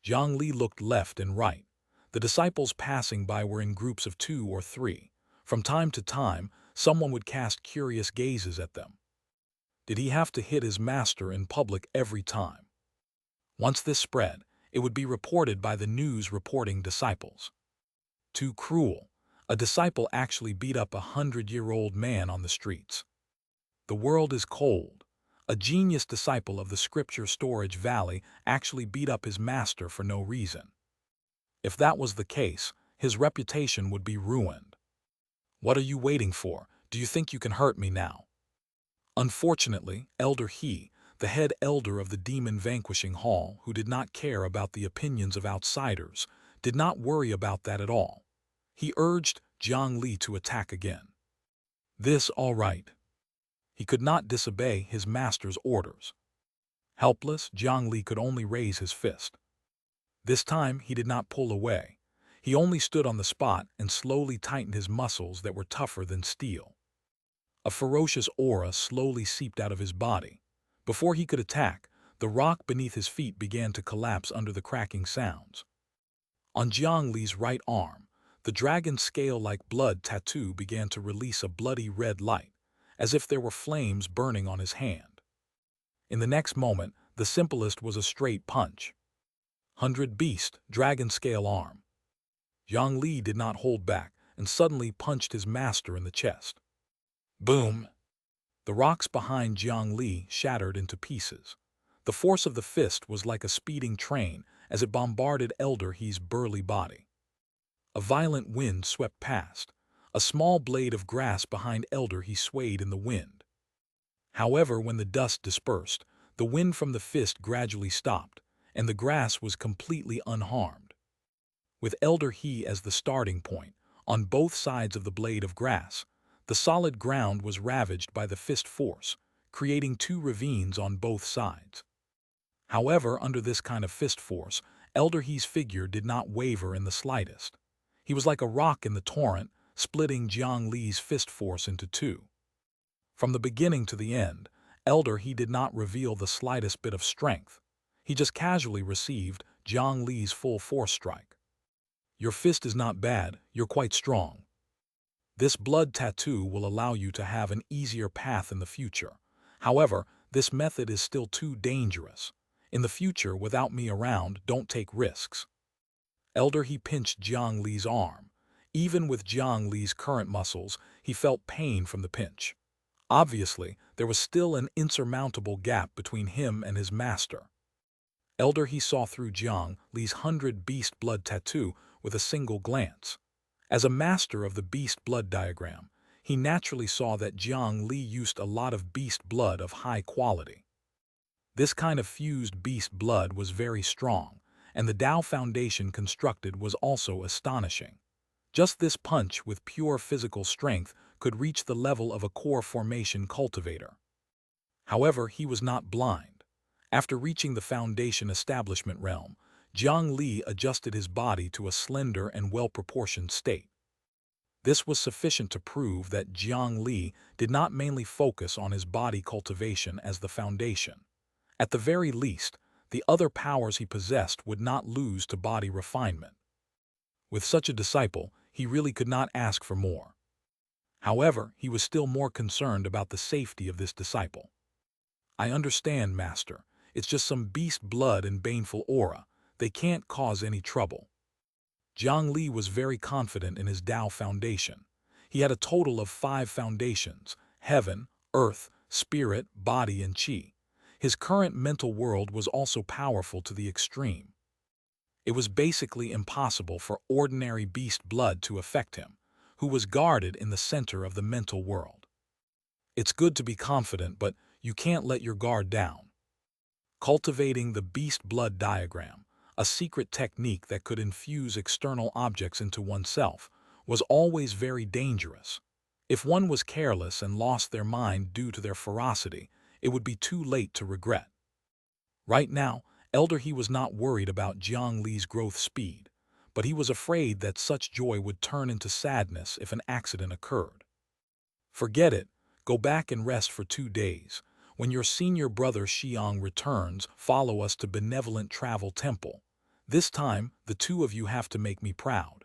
Jiang Li looked left and right. The disciples passing by were in groups of 2 or 3. From time to time, someone would cast curious gazes at them. Did he have to hit his master in public every time? Once this spread, it would be reported by the news reporting disciples. Too cruel. A disciple actually beat up a 100-year-old man on the streets. The world is cold. A genius disciple of the Scripture Storage Valley actually beat up his master for no reason. If that was the case, his reputation would be ruined. "What are you waiting for? Do you think you can hurt me now?" Unfortunately, Elder He, the head elder of the Demon Vanquishing Hall, who did not care about the opinions of outsiders, did not worry about that at all. He urged Jiang Li to attack again. This all right. He could not disobey his master's orders. Helpless, Jiang Li could only raise his fist. This time he did not pull away. He only stood on the spot and slowly tightened his muscles that were tougher than steel. A ferocious aura slowly seeped out of his body. Before he could attack, the rock beneath his feet began to collapse under the cracking sounds. On Jiang Li's right arm, the dragon scale-like blood tattoo began to release a bloody red light, as if there were flames burning on his hand. In the next moment, the simplest was a straight punch. 100 Beast, Dragon Scale Arm. Jiang Li did not hold back and suddenly punched his master in the chest. Boom! The rocks behind Jiang Li shattered into pieces. The force of the fist was like a speeding train as it bombarded Elder He's burly body. A violent wind swept past. A small blade of grass behind Elder He swayed in the wind. However, when the dust dispersed, the wind from the fist gradually stopped, and the grass was completely unharmed. With Elder He as the starting point, on both sides of the blade of grass, the solid ground was ravaged by the fist force, creating two ravines on both sides. However, under this kind of fist force, Elder He's figure did not waver in the slightest. He was like a rock in the torrent, splitting Jiang Li's fist force into two. From the beginning to the end, Elder He did not reveal the slightest bit of strength. He just casually received Jiang Li's full force strike. Your fist is not bad, you're quite strong. This blood tattoo will allow you to have an easier path in the future. However, this method is still too dangerous. In the future, without me around, don't take risks. Elder He pinched Jiang Li's arm. Even with Jiang Li's current muscles, he felt pain from the pinch. Obviously, there was still an insurmountable gap between him and his master. Elder He saw through Jiang Li's 100 beast blood tattoo with a single glance. As a master of the beast blood diagram, he naturally saw that Jiang Li used a lot of beast blood of high quality. This kind of fused beast blood was very strong, and the Tao foundation constructed was also astonishing. Just this punch with pure physical strength could reach the level of a core formation cultivator. However, he was not blind. After reaching the foundation establishment realm, Jiang Li adjusted his body to a slender and well-proportioned state. This was sufficient to prove that Jiang Li did not mainly focus on his body cultivation as the foundation. At the very least, the other powers he possessed would not lose to body refinement. With such a disciple, he really could not ask for more. However, he was still more concerned about the safety of this disciple. I understand, Master. It's just some beast blood and baneful aura. They can't cause any trouble. Jiang Li was very confident in his Tao foundation. He had a total of 5 foundations: heaven, earth, spirit, body, and qi. His current mental world was also powerful to the extreme. It was basically impossible for ordinary beast blood to affect him, who was guarded in the center of the mental world. It's good to be confident, but you can't let your guard down. Cultivating the beast blood diagram, a secret technique that could infuse external objects into oneself, was always very dangerous. If one was careless and lost their mind due to their ferocity, it would be too late to regret. Right now, Elder He was not worried about Jiang Li's growth speed, but he was afraid that such joy would turn into sadness if an accident occurred. Forget it. Go back and rest for 2 days. When your senior brother Xiang returns, follow us to Benevolent Travel Temple. This time, the 2 of you have to make me proud.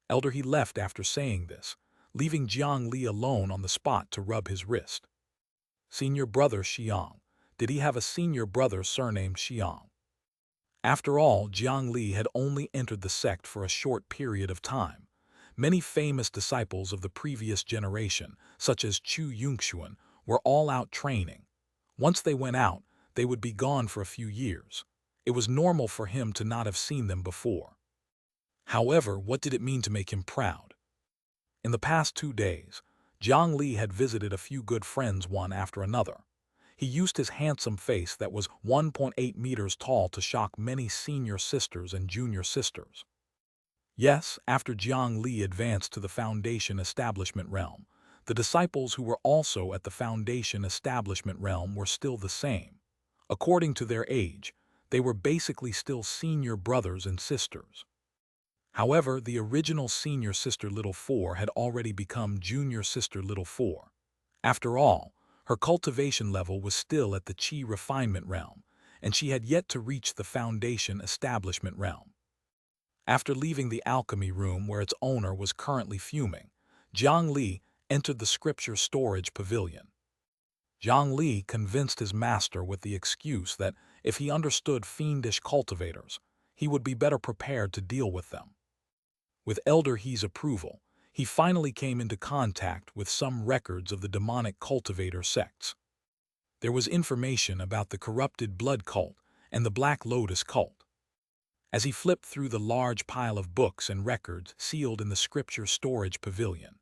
Elder He left after saying this, leaving Jiang Li alone on the spot to rub his wrist. Senior brother Xiang. Did he have a senior brother surnamed Xiang? After all, Jiang Li had only entered the sect for a short period of time. Many famous disciples of the previous generation, such as Chu Yunxuan, were all out training. Once they went out, they would be gone for a few years. It was normal for him to not have seen them before. However, what did it mean to make him proud? In the past 2 days, Jiang Li had visited a few good friends one after another. He used his handsome face that was 1.8 meters tall to shock many senior sisters and junior sisters. Yes, after Jiang Li advanced to the Foundation Establishment realm, the disciples who were also at the Foundation Establishment realm were still the same. According to their age, they were basically still senior brothers and sisters. However, the original senior sister Little 4 had already become junior sister Little 4. After all, her cultivation level was still at the Qi refinement realm, and she had yet to reach the Foundation Establishment realm. After leaving the alchemy room where its owner was currently fuming, Jiang Li entered the scripture storage pavilion. Jiang Li convinced his master with the excuse that if he understood fiendish cultivators, he would be better prepared to deal with them. With Elder He's approval, he finally came into contact with some records of the demonic cultivator sects. There was information about the corrupted blood cult and the Black Lotus cult. As he flipped through the large pile of books and records sealed in the scripture storage pavilion,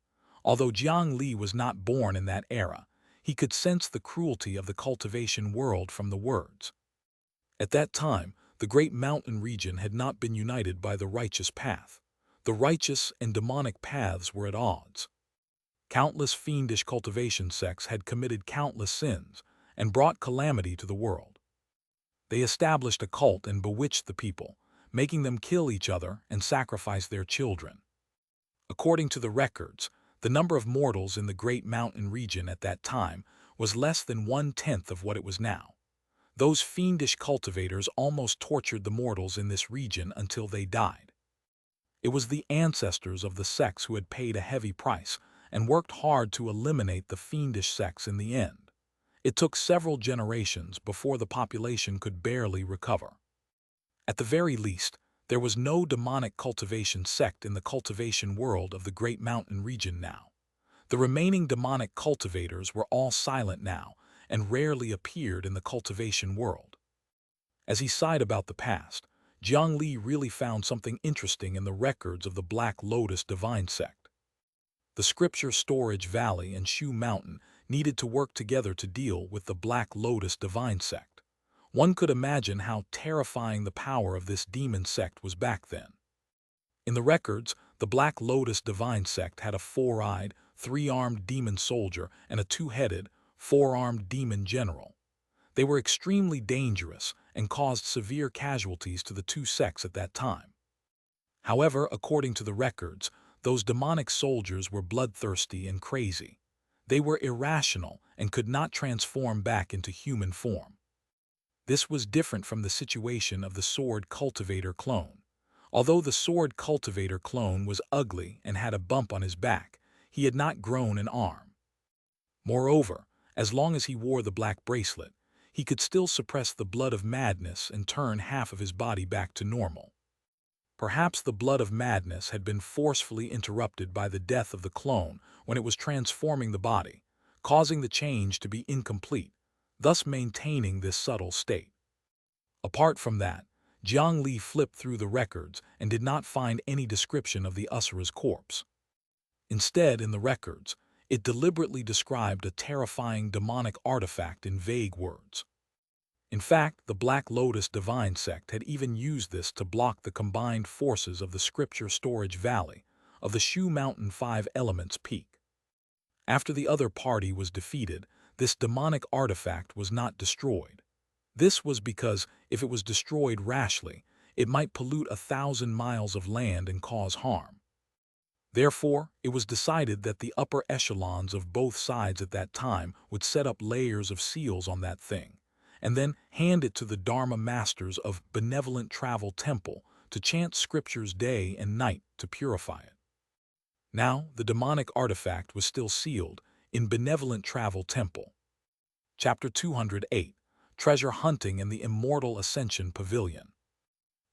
although Jiang Li was not born in that era, he could sense the cruelty of the cultivation world from the words. At that time, the great mountain region had not been united by the righteous path. The righteous and demonic paths were at odds. Countless fiendish cultivation sects had committed countless sins and brought calamity to the world. They established a cult and bewitched the people, making them kill each other and sacrifice their children. According to the records, the number of mortals in the great mountain region at that time was less than 1/10 of what it was now. Those fiendish cultivators almost tortured the mortals in this region until they died. It was the ancestors of the sects who had paid a heavy price and worked hard to eliminate the fiendish sects in the end. It took several generations before the population could barely recover. At the very least, there was no demonic cultivation sect in the cultivation world of the Great Mountain region now. The remaining demonic cultivators were all silent now and rarely appeared in the cultivation world. As he sighed about the past, Jiang Li really found something interesting in the records of the Black Lotus divine sect. The scripture storage valley and Shu Mountain needed to work together to deal with the Black Lotus divine sect. One could imagine how terrifying the power of this demon sect was back then. In the records, the Black Lotus divine sect had a 4-eyed, 3-armed demon soldier and a 2-headed, 4-armed demon general. They were extremely dangerous and caused severe casualties to the two sects at that time. However, according to the records, those demonic soldiers were bloodthirsty and crazy. They were irrational and could not transform back into human form. This was different from the situation of the sword cultivator clone. Although the sword cultivator clone was ugly and had a bump on his back, he had not grown an arm. Moreover, as long as he wore the black bracelet, he could still suppress the blood of madness and turn half of his body back to normal. Perhaps the blood of madness had been forcefully interrupted by the death of the clone when it was transforming the body, causing the change to be incomplete, thus maintaining this subtle state. Apart from that, Jiang Li flipped through the records and did not find any description of the Asura's corpse. Instead, in the records, it deliberately described a terrifying demonic artifact in vague words. In fact, the Black Lotus divine sect had even used this to block the combined forces of the scripture storage valley of the Shu Mountain 5 Elements Peak. After the other party was defeated, this demonic artifact was not destroyed. This was because if it was destroyed rashly, it might pollute 1,000 miles of land and cause harm. Therefore, it was decided that the upper echelons of both sides at that time would set up layers of seals on that thing, and then hand it to the Dharma masters of Benevolent Travel Temple to chant scriptures day and night to purify it. Now, the demonic artifact was still sealed in Benevolent Travel Temple. Chapter 208, Treasure Hunting in the Immortal Ascension Pavilion.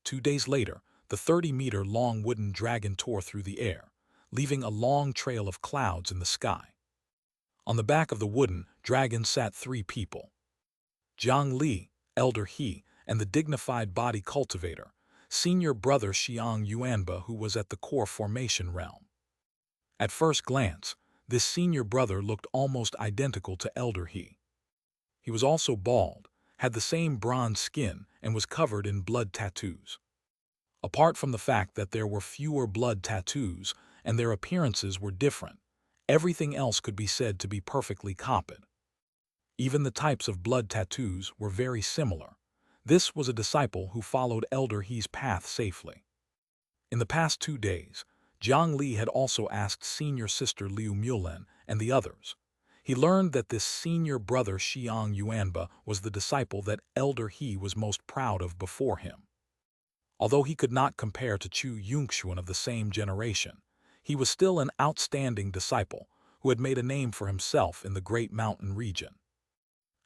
2 days later, the 30-meter-long wooden dragon tore through the air, leaving a long trail of clouds in the sky. On the back of the wooden dragon sat 3 people: Jiang Li, Elder He, and the dignified body cultivator, senior brother Xianxia, who was at the core formation realm. At first glance, this senior brother looked almost identical to Elder He. He was also bald, had the same bronze skin, and was covered in blood tattoos. Apart from the fact that there were fewer blood tattoos and their appearances were different, everything else could be said to be perfectly copied. Even the types of blood tattoos were very similar. This was a disciple who followed Elder He's path safely. In the past 2 days, Jiang Li had also asked senior sister Liu Mulan and the others. He learned that this senior brother Xianxia was the disciple that Elder He was most proud of before him. Although he could not compare to Chu Yunxuan of the same generation, he was still an outstanding disciple who had made a name for himself in the Great Mountain region.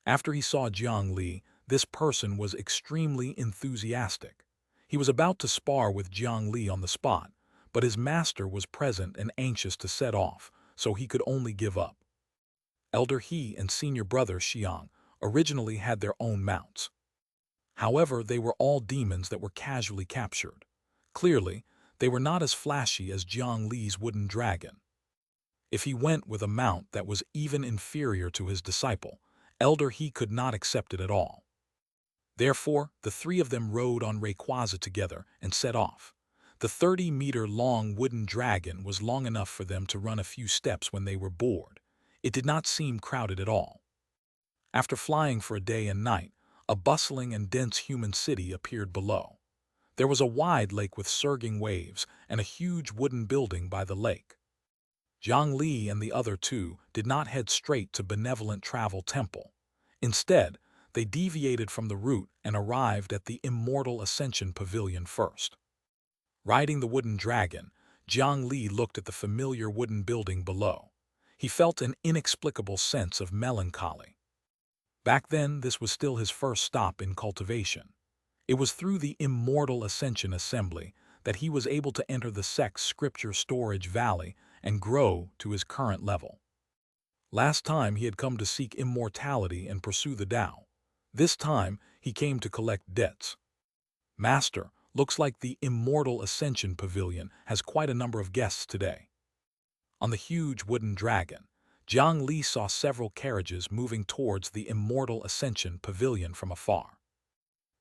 After he saw Jiang Li, this person was extremely enthusiastic. He was about to spar with Jiang Li on the spot, but his master was present and anxious to set off, so he could only give up. Elder He and senior brother Xiang originally had their own mounts. However, they were all demons that were casually captured. Clearly, they were not as flashy as Jiang Li's wooden dragon. If he went with a mount that was even inferior to his disciple, Elder He could not accept it at all. Therefore, the three of them rode on Rayquaza together and set off. The 30-meter-long wooden dragon was long enough for them to run a few steps when they were bored. It did not seem crowded at all. After flying for a day and night, a bustling and dense human city appeared below. There was a wide lake with surging waves and a huge wooden building by the lake. Jiang Li and the other two did not head straight to Benevolent Travel Temple. Instead, they deviated from the route and arrived at the Immortal Ascension Pavilion first. Riding the wooden dragon, Jiang Li looked at the familiar wooden building below. He felt an inexplicable sense of melancholy. Back then, this was still his first stop in cultivation. It was through the Immortal Ascension Assembly that he was able to enter the sect's scripture storage valley and grow to his current level. Last time he had come to seek immortality and pursue the Tao. This time, he came to collect debts. Master, looks like the Immortal Ascension Pavilion has quite a number of guests today. On the huge wooden dragon, Jiang Li saw several carriages moving towards the Immortal Ascension Pavilion from afar.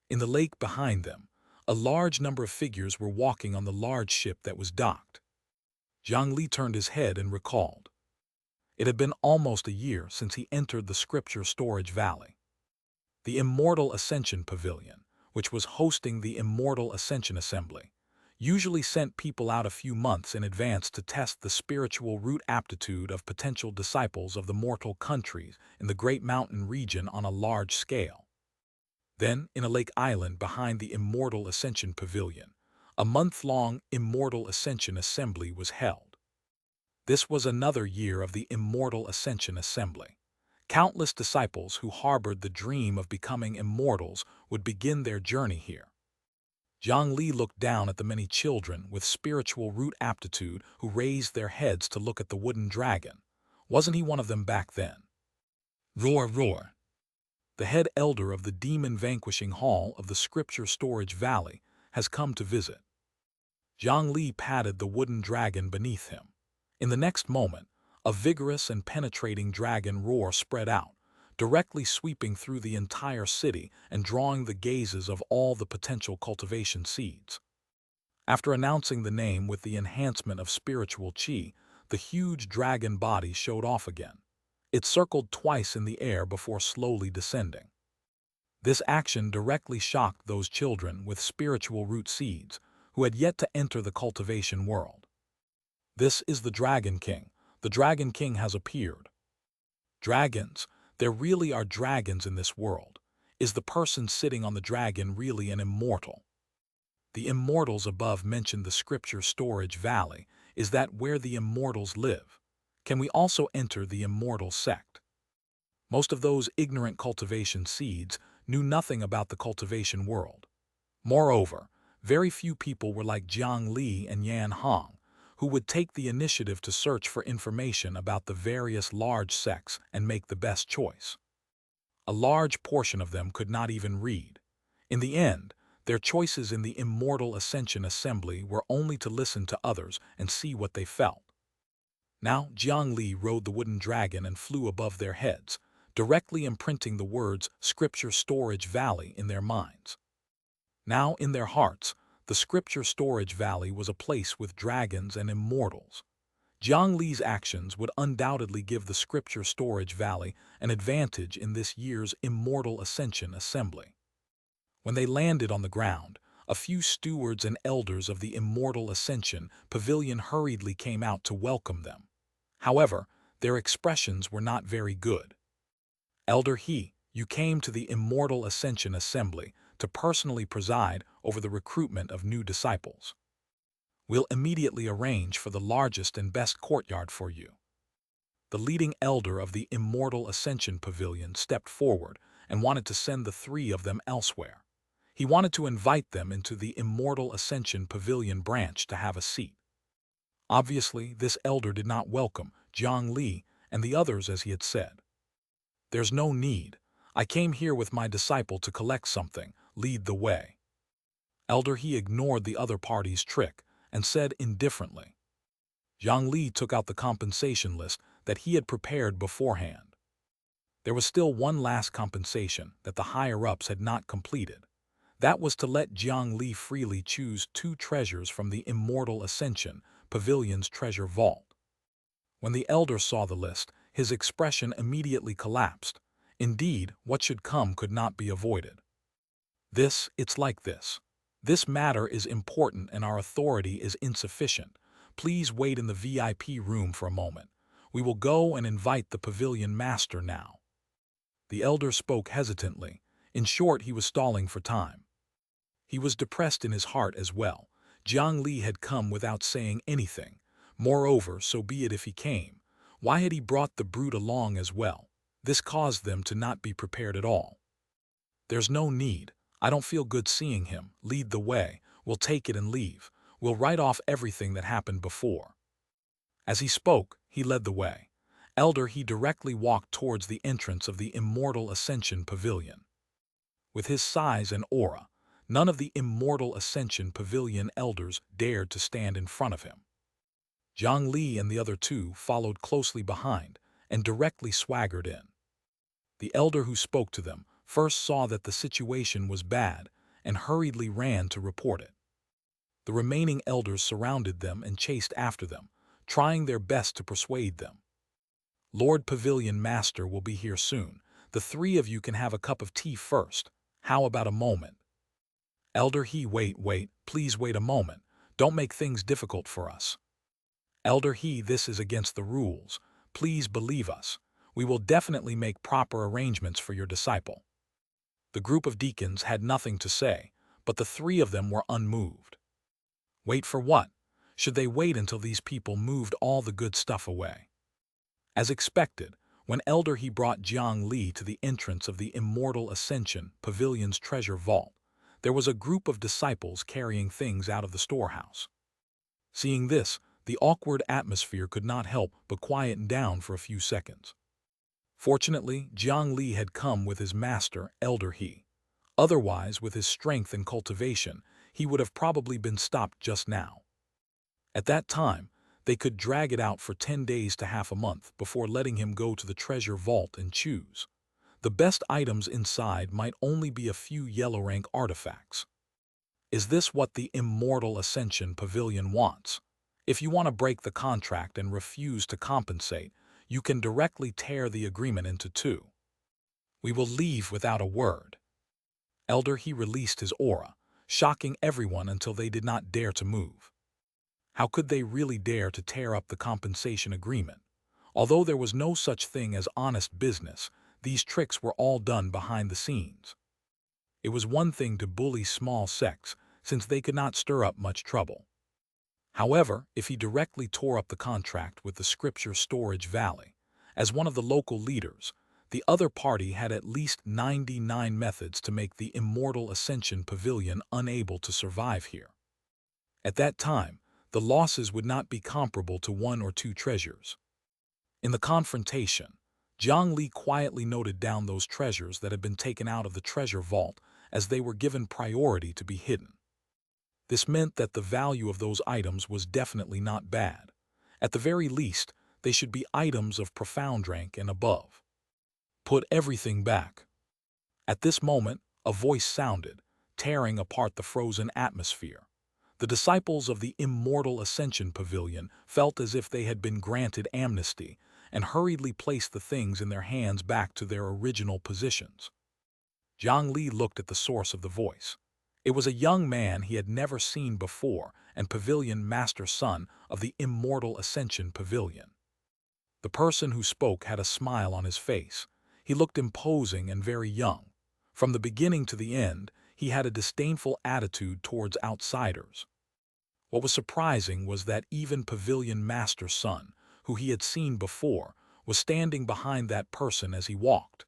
In the lake behind them, a large number of figures were walking on the large ship that was docked. Jiang Li turned his head and recalled. It had been almost a year since he entered the Scripture Storage Valley. The Immortal Ascension Pavilion, which was hosting the Immortal Ascension Assembly, usually sent people out a few months in advance to test the spiritual root aptitude of potential disciples of the mortal countries in the Great Mountain region on a large scale. Then, in a lake island behind the Immortal Ascension Pavilion, a month-long Immortal Ascension Assembly was held. This was another year of the Immortal Ascension Assembly. Countless disciples who harbored the dream of becoming immortals would begin their journey here. Jiang Li looked down at the many children with spiritual root aptitude who raised their heads to look at the wooden dragon. Wasn't he one of them back then? Roar, roar! The head elder of the demon-vanquishing hall of the Scripture Storage Valley has come to visit. Jiang Li patted the wooden dragon beneath him. In the next moment, a vigorous and penetrating dragon roar spread out, directly sweeping through the entire city and drawing the gazes of all the potential cultivation seeds. After announcing the name with the enhancement of spiritual qi, the huge dragon body showed off again. It circled twice in the air before slowly descending. This action directly shocked those children with spiritual root seeds who had yet to enter the cultivation world. This is the Dragon King. The Dragon King has appeared. Dragons, there really are dragons in this world. Is the person sitting on the dragon really an immortal? The immortals above mentioned the Scripture Storage Valley. Is that where the immortals live? Can we also enter the immortal sect? Most of those ignorant cultivation seeds knew nothing about the cultivation world. Moreover, very few people were like Jiang Li and Yan Hong, who would take the initiative to search for information about the various large sects and make the best choice. A large portion of them could not even read. In the end, their choices in the Immortal Ascension Assembly were only to listen to others and see what they felt. Now Jiang Li rode the wooden dragon and flew above their heads, directly imprinting the words Scripture Storage Valley in their minds. Now in their hearts, the Scripture Storage Valley was a place with dragons and immortals. Jiang Li's actions would undoubtedly give the Scripture Storage Valley an advantage in this year's Immortal Ascension Assembly. When they landed on the ground, a few stewards and elders of the Immortal Ascension Pavilion hurriedly came out to welcome them. However, their expressions were not very good. Elder He, you came to the Immortal Ascension Assembly to personally preside over the recruitment of new disciples. We'll immediately arrange for the largest and best courtyard for you. The leading elder of the Immortal Ascension Pavilion stepped forward and wanted to send the three of them elsewhere. He wanted to invite them into the Immortal Ascension Pavilion branch to have a seat. Obviously, this elder did not welcome Jiang Li and the others as he had said. "There's no need. I came here with my disciple to collect something. Lead the way." Elder He ignored the other party's trick and said indifferently. Jiang Li took out the compensation list that he had prepared beforehand. There was still one last compensation that the higher-ups had not completed. That was to let Jiang Li freely choose 2 treasures from the Immortal Ascension Pavilion's treasure vault. When the elder saw the list, his expression immediately collapsed. Indeed, what should come could not be avoided. It's like this. This matter is important and our authority is insufficient. Please wait in the VIP room for a moment. We will go and invite the pavilion master now." The elder spoke hesitantly. In short, he was stalling for time. He was depressed in his heart as well. Jiang Li had come without saying anything. Moreover, so be it if he came. Why had he brought the brute along as well? This caused them to not be prepared at all. "There's no need. I don't feel good seeing him. Lead the way. We'll take it and leave. We'll write off everything that happened before." As he spoke, he led the way. Elder He directly walked towards the entrance of the Immortal Ascension Pavilion. With his size and aura, none of the Immortal Ascension Pavilion elders dared to stand in front of him. Jiang Li and the other 2 followed closely behind and directly swaggered in. The elder who spoke to them first saw that the situation was bad and hurriedly ran to report it. The remaining elders surrounded them and chased after them, trying their best to persuade them. "Lord Pavilion Master will be here soon. The 3 of you can have a cup of tea first. How about a moment?" Elder He, wait, please wait a moment. Don't make things difficult for us. Elder He, this is against the rules. Please believe us. We will definitely make proper arrangements for your disciple. The group of deacons had nothing to say, but the 3 of them were unmoved. Wait for what? Should they wait until these people moved all the good stuff away? As expected, when Elder He brought Jiang Li to the entrance of the Immortal Ascension Pavilion's treasure vault, there was a group of disciples carrying things out of the storehouse. Seeing this, the awkward atmosphere could not help but quieten down for a few seconds. Fortunately, Jiang Li had come with his master, Elder He. Otherwise, with his strength and cultivation, he would have probably been stopped just now. At that time, they could drag it out for 10 days to half a month before letting him go to the treasure vault and choose. The best items inside might only be a few yellow-rank artifacts. Is this what the Immortal Ascension Pavilion wants? If you want to break the contract and refuse to compensate, you can directly tear the agreement into 2. We will leave without a word. Elder He released his aura, shocking everyone until they did not dare to move. How could they really dare to tear up the compensation agreement? Although there was no such thing as honest business, these tricks were all done behind the scenes. It was one thing to bully small sects, since they could not stir up much trouble. However, if he directly tore up the contract with the Scripture Storage Valley, as one of the local leaders, the other party had at least 99 methods to make the Immortal Ascension Pavilion unable to survive here. At that time, the losses would not be comparable to 1 or 2 treasures. In the confrontation, Jiang Li quietly noted down those treasures that had been taken out of the treasure vault as they were given priority to be hidden. This meant that the value of those items was definitely not bad. At the very least, they should be items of profound rank and above. Put everything back. At this moment, a voice sounded, tearing apart the frozen atmosphere. The disciples of the Immortal Ascension Pavilion felt as if they had been granted amnesty and hurriedly placed the things in their hands back to their original positions. Jiang Li looked at the source of the voice. It was a young man he had never seen before and Pavilion Master Son of the Immortal Ascension Pavilion. The person who spoke had a smile on his face. He looked imposing and very young. From the beginning to the end, he had a disdainful attitude towards outsiders. What was surprising was that even Pavilion Master Son, who he had seen before, was standing behind that person as he walked.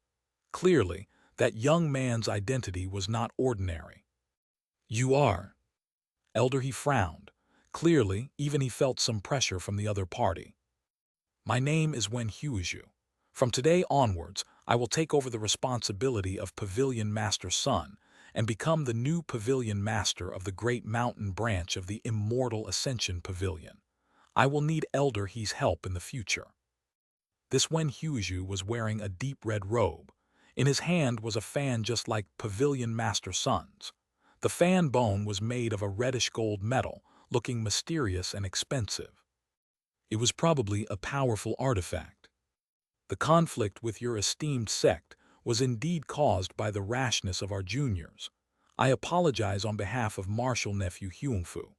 Clearly, that young man's identity was not ordinary. "You are." Elder, he frowned. Clearly, even he felt some pressure from the other party. "My name is Wen Huizhu. From today onwards, I will take over the responsibility of Pavilion Master Sun and become the new Pavilion Master of the Great Mountain branch of the Immortal Ascension Pavilion. I will need Elder He's help in the future." This Wen Huizhu was wearing a deep red robe. In his hand was a fan just like Pavilion Master Sun's. The fan bone was made of a reddish-gold metal, looking mysterious and expensive. It was probably a powerful artifact. "The conflict with your esteemed sect was indeed caused by the rashness of our juniors. I apologize on behalf of Martial Nephew Huangfu.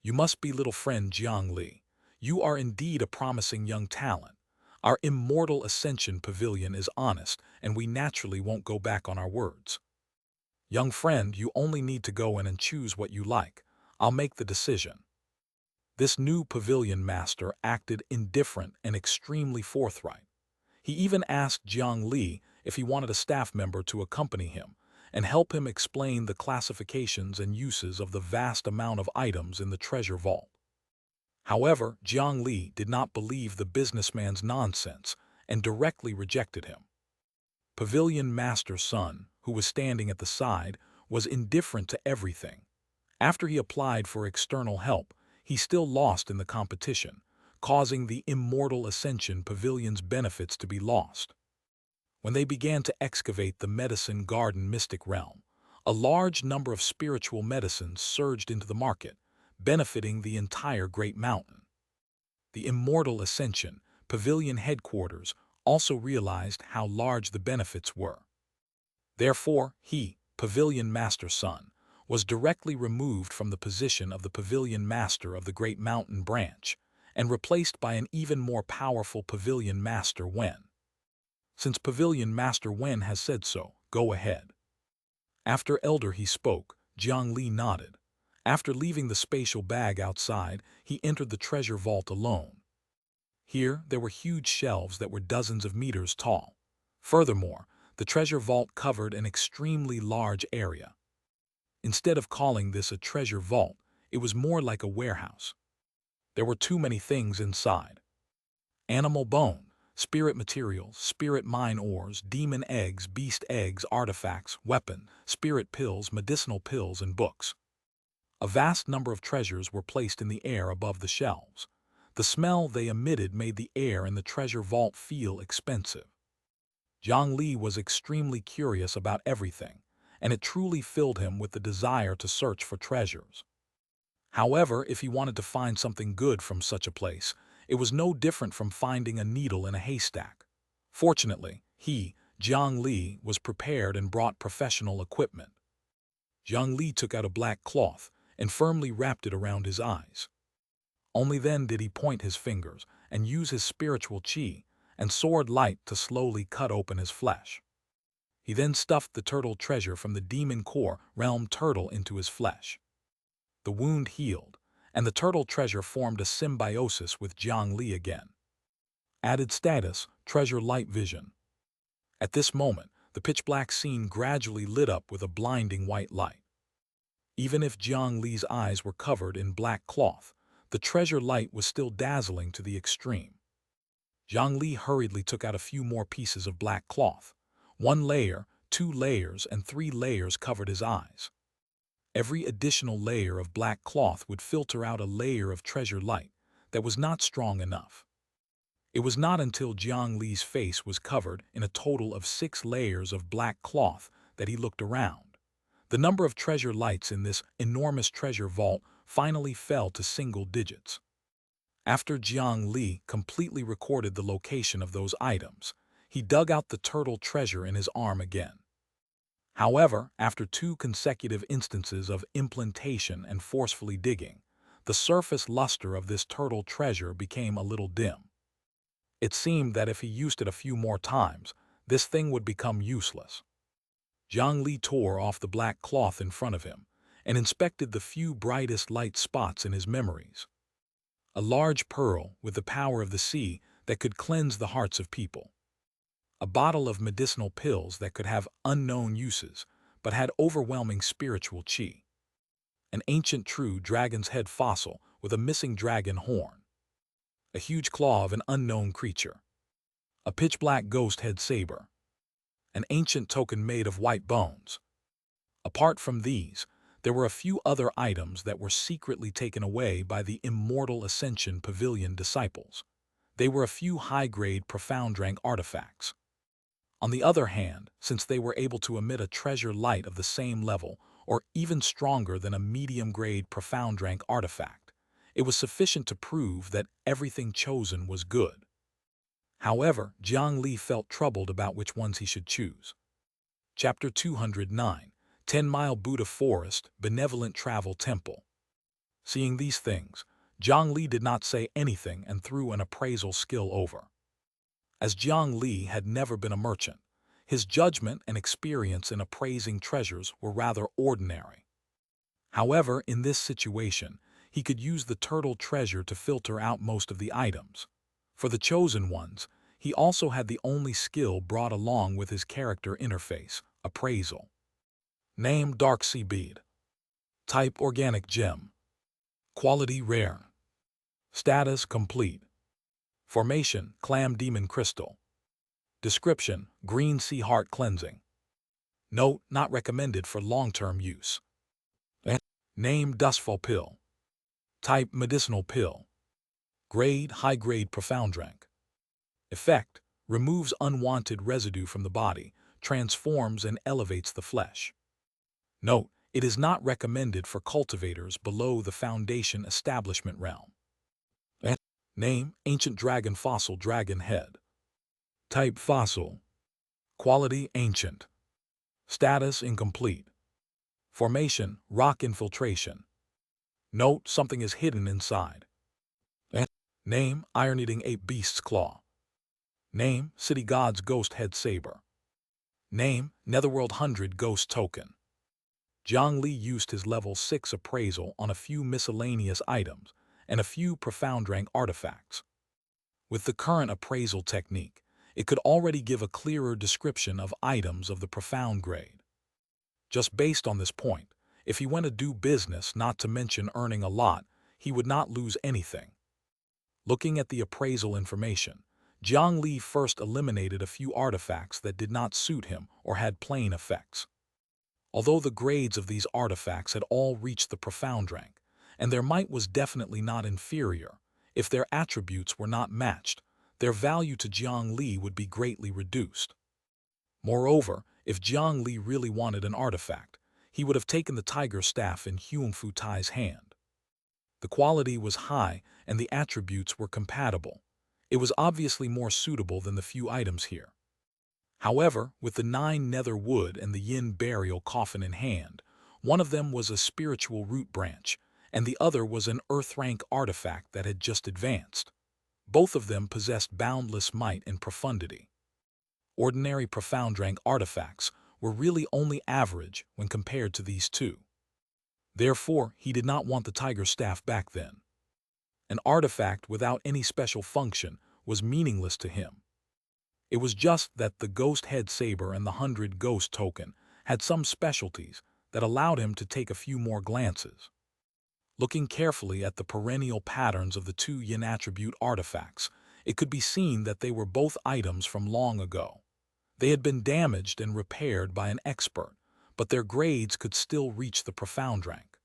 You must be little friend Jiang Li. You are indeed a promising young talent. Our Immortal Ascension Pavilion is honest, and we naturally won't go back on our words. Young friend, you only need to go in and choose what you like. I'll make the decision." This new pavilion master acted indifferent and extremely forthright. He even asked Jiang Li if he wanted a staff member to accompany him and help him explain the classifications and uses of the vast amount of items in the treasure vault. However, Jiang Li did not believe the businessman's nonsense and directly rejected him. Pavilion Master Sun, who was standing at the side, was indifferent to everything. After he applied for external help, he still lost in the competition, causing the Immortal Ascension Pavilion's benefits to be lost. When they began to excavate the Medicine Garden Mystic Realm, a large number of spiritual medicines surged into the market, benefiting the entire Great Mountain. The Immortal Ascension Pavilion headquarters also realized how large the benefits were. Therefore, he, Pavilion Master Sun, was directly removed from the position of the Pavilion Master of the Great Mountain branch and replaced by an even more powerful Pavilion Master Wen. "Since Pavilion Master Wen has said so, go ahead." After Elder he spoke, Jiang Li nodded. After leaving the spatial bag outside, he entered the treasure vault alone. Here, there were huge shelves that were dozens of meters tall. Furthermore, the treasure vault covered an extremely large area. Instead of calling this a treasure vault, it was more like a warehouse. There were too many things inside. Animal bone, spirit materials, spirit mine ores, demon eggs, beast eggs, artifacts, weapon, spirit pills, medicinal pills, and books. A vast number of treasures were placed in the air above the shelves. The smell they emitted made the air in the treasure vault feel expensive. Jiang Li was extremely curious about everything, and it truly filled him with the desire to search for treasures. However, if he wanted to find something good from such a place, it was no different from finding a needle in a haystack. Fortunately, he, Jiang Li, was prepared and brought professional equipment. Jiang Li took out a black cloth and firmly wrapped it around his eyes. Only then did he point his fingers and use his spiritual qi and sword light to slowly cut open his flesh. He then stuffed the turtle treasure from the demon core realm turtle into his flesh. The wound healed, and the turtle treasure formed a symbiosis with Jiang Li again. Added status, treasure light vision. At this moment, the pitch-black scene gradually lit up with a blinding white light. Even if Jiang Li's eyes were covered in black cloth, the treasure light was still dazzling to the extreme. Jiang Li hurriedly took out a few more pieces of black cloth. 1 layer, 2 layers, and 3 layers covered his eyes. Every additional layer of black cloth would filter out a layer of treasure light that was not strong enough. It was not until Jiang Li's face was covered in a total of 6 layers of black cloth that he looked around. The number of treasure lights in this enormous treasure vault finally fell to single digits. After Jiang Li completely recorded the location of those items, he dug out the turtle treasure in his arm again. However, after 2 consecutive instances of implantation and forcefully digging, the surface luster of this turtle treasure became a little dim. It seemed that if he used it a few more times, this thing would become useless. Jiang Li tore off the black cloth in front of him and inspected the few brightest light spots in his memories. A large pearl with the power of the sea that could cleanse the hearts of people, a bottle of medicinal pills that could have unknown uses but had overwhelming spiritual qi, an ancient true dragon's head fossil with a missing dragon horn, a huge claw of an unknown creature, a pitch-black ghost head saber, an ancient token made of white bones. Apart from these, there were a few other items that were secretly taken away by the Immortal Ascension Pavilion disciples. They were a few high-grade profound rank artifacts. On the other hand, since they were able to emit a treasure light of the same level, or even stronger than a medium-grade profound rank artifact, it was sufficient to prove that everything chosen was good. However, Jiang Li felt troubled about which ones he should choose. Chapter 209, 10-Mile Buddha Forest, Benevolent Travel Temple. Seeing these things, Jiang Li did not say anything and threw an appraisal skill over. As Jiang Li had never been a merchant, his judgment and experience in appraising treasures were rather ordinary. However, in this situation, he could use the turtle treasure to filter out most of the items. For the chosen ones, he also had the only skill brought along with his character interface, appraisal. Name: Dark Sea Bead. Type: Organic Gem. Quality: Rare. Status: Complete. Formation: Clam Demon Crystal. Description: Green Sea Heart Cleansing. Note: Not recommended for long-term use. Name: Dustful Pill. Type: Medicinal Pill. Grade: High-grade profound rank. Effect: Removes unwanted residue from the body, transforms and elevates the flesh. Note: It is not recommended for cultivators below the Foundation establishment realm. Name: Ancient Dragon Fossil Dragon Head. Type: Fossil. Quality: Ancient. Status: Incomplete. Formation: Rock infiltration. Note: Something is hidden inside. Name: Iron-Eating Ape Beast's Claw. Name: City God's Ghost Head Saber. Name: Netherworld 100 Ghost Token. Jiang Li used his level 6 appraisal on a few miscellaneous items and a few profound rank artifacts. With the current appraisal technique, it could already give a clearer description of items of the profound grade. Just based on this point, if he went to do business, not to mention earning a lot, he would not lose anything. Looking at the appraisal information, Jiang Li first eliminated a few artifacts that did not suit him or had plain effects. Although the grades of these artifacts had all reached the profound rank, and their might was definitely not inferior, if their attributes were not matched, their value to Jiang Li would be greatly reduced. Moreover, if Jiang Li really wanted an artifact, he would have taken the tiger staff in Huang Fu Tai's hand. The quality was high and the attributes were compatible. It was obviously more suitable than the few items here. However, with the 9 nether wood and the yin burial coffin in hand, one of them was a spiritual root branch, and the other was an earth rank artifact that had just advanced. Both of them possessed boundless might and profundity. Ordinary profound rank artifacts were really only average when compared to these two. Therefore, he did not want the tiger staff back then. An artifact without any special function was meaningless to him. It was just that the ghost head saber and the 100 ghost token had some specialties that allowed him to take a few more glances. Looking carefully at the perennial patterns of the 2 yin attribute artifacts, it could be seen that they were both items from long ago. They had been damaged and repaired by an expert, but their grades could still reach the profound rank.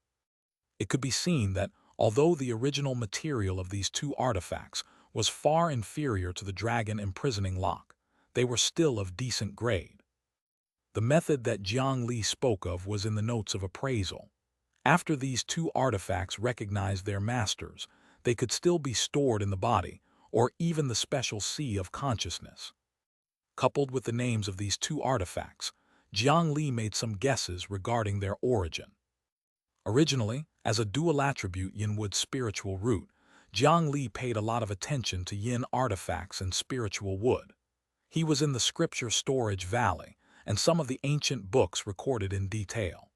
It could be seen that, although the original material of these 2 artifacts was far inferior to the dragon imprisoning lock, they were still of decent grade. The method that Jiang Li spoke of was in the notes of appraisal. After these 2 artifacts recognized their masters, they could still be stored in the body, or even the special sea of consciousness. Coupled with the names of these 2 artifacts, Jiang Li made some guesses regarding their origin. Originally, as a dual attribute yin-wood spiritual root, Jiang Li paid a lot of attention to yin artifacts and spiritual wood. He was in the scripture storage valley, and some of the ancient books recorded in detail.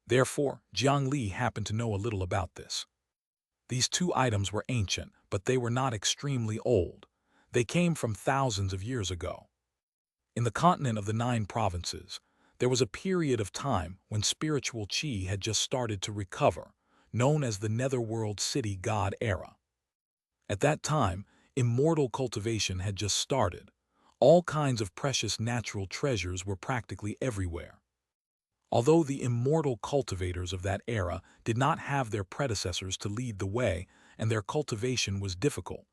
Therefore, Jiang Li happened to know a little about this. These 2 items were ancient, but they were not extremely old. They came from thousands of years ago. In the continent of the 9 provinces, there was a period of time when spiritual qi had just started to recover, known as the Netherworld City God era. At that time, immortal cultivation had just started. All kinds of precious natural treasures were practically everywhere. Although the immortal cultivators of that era did not have their predecessors to lead the way and their cultivation was difficult,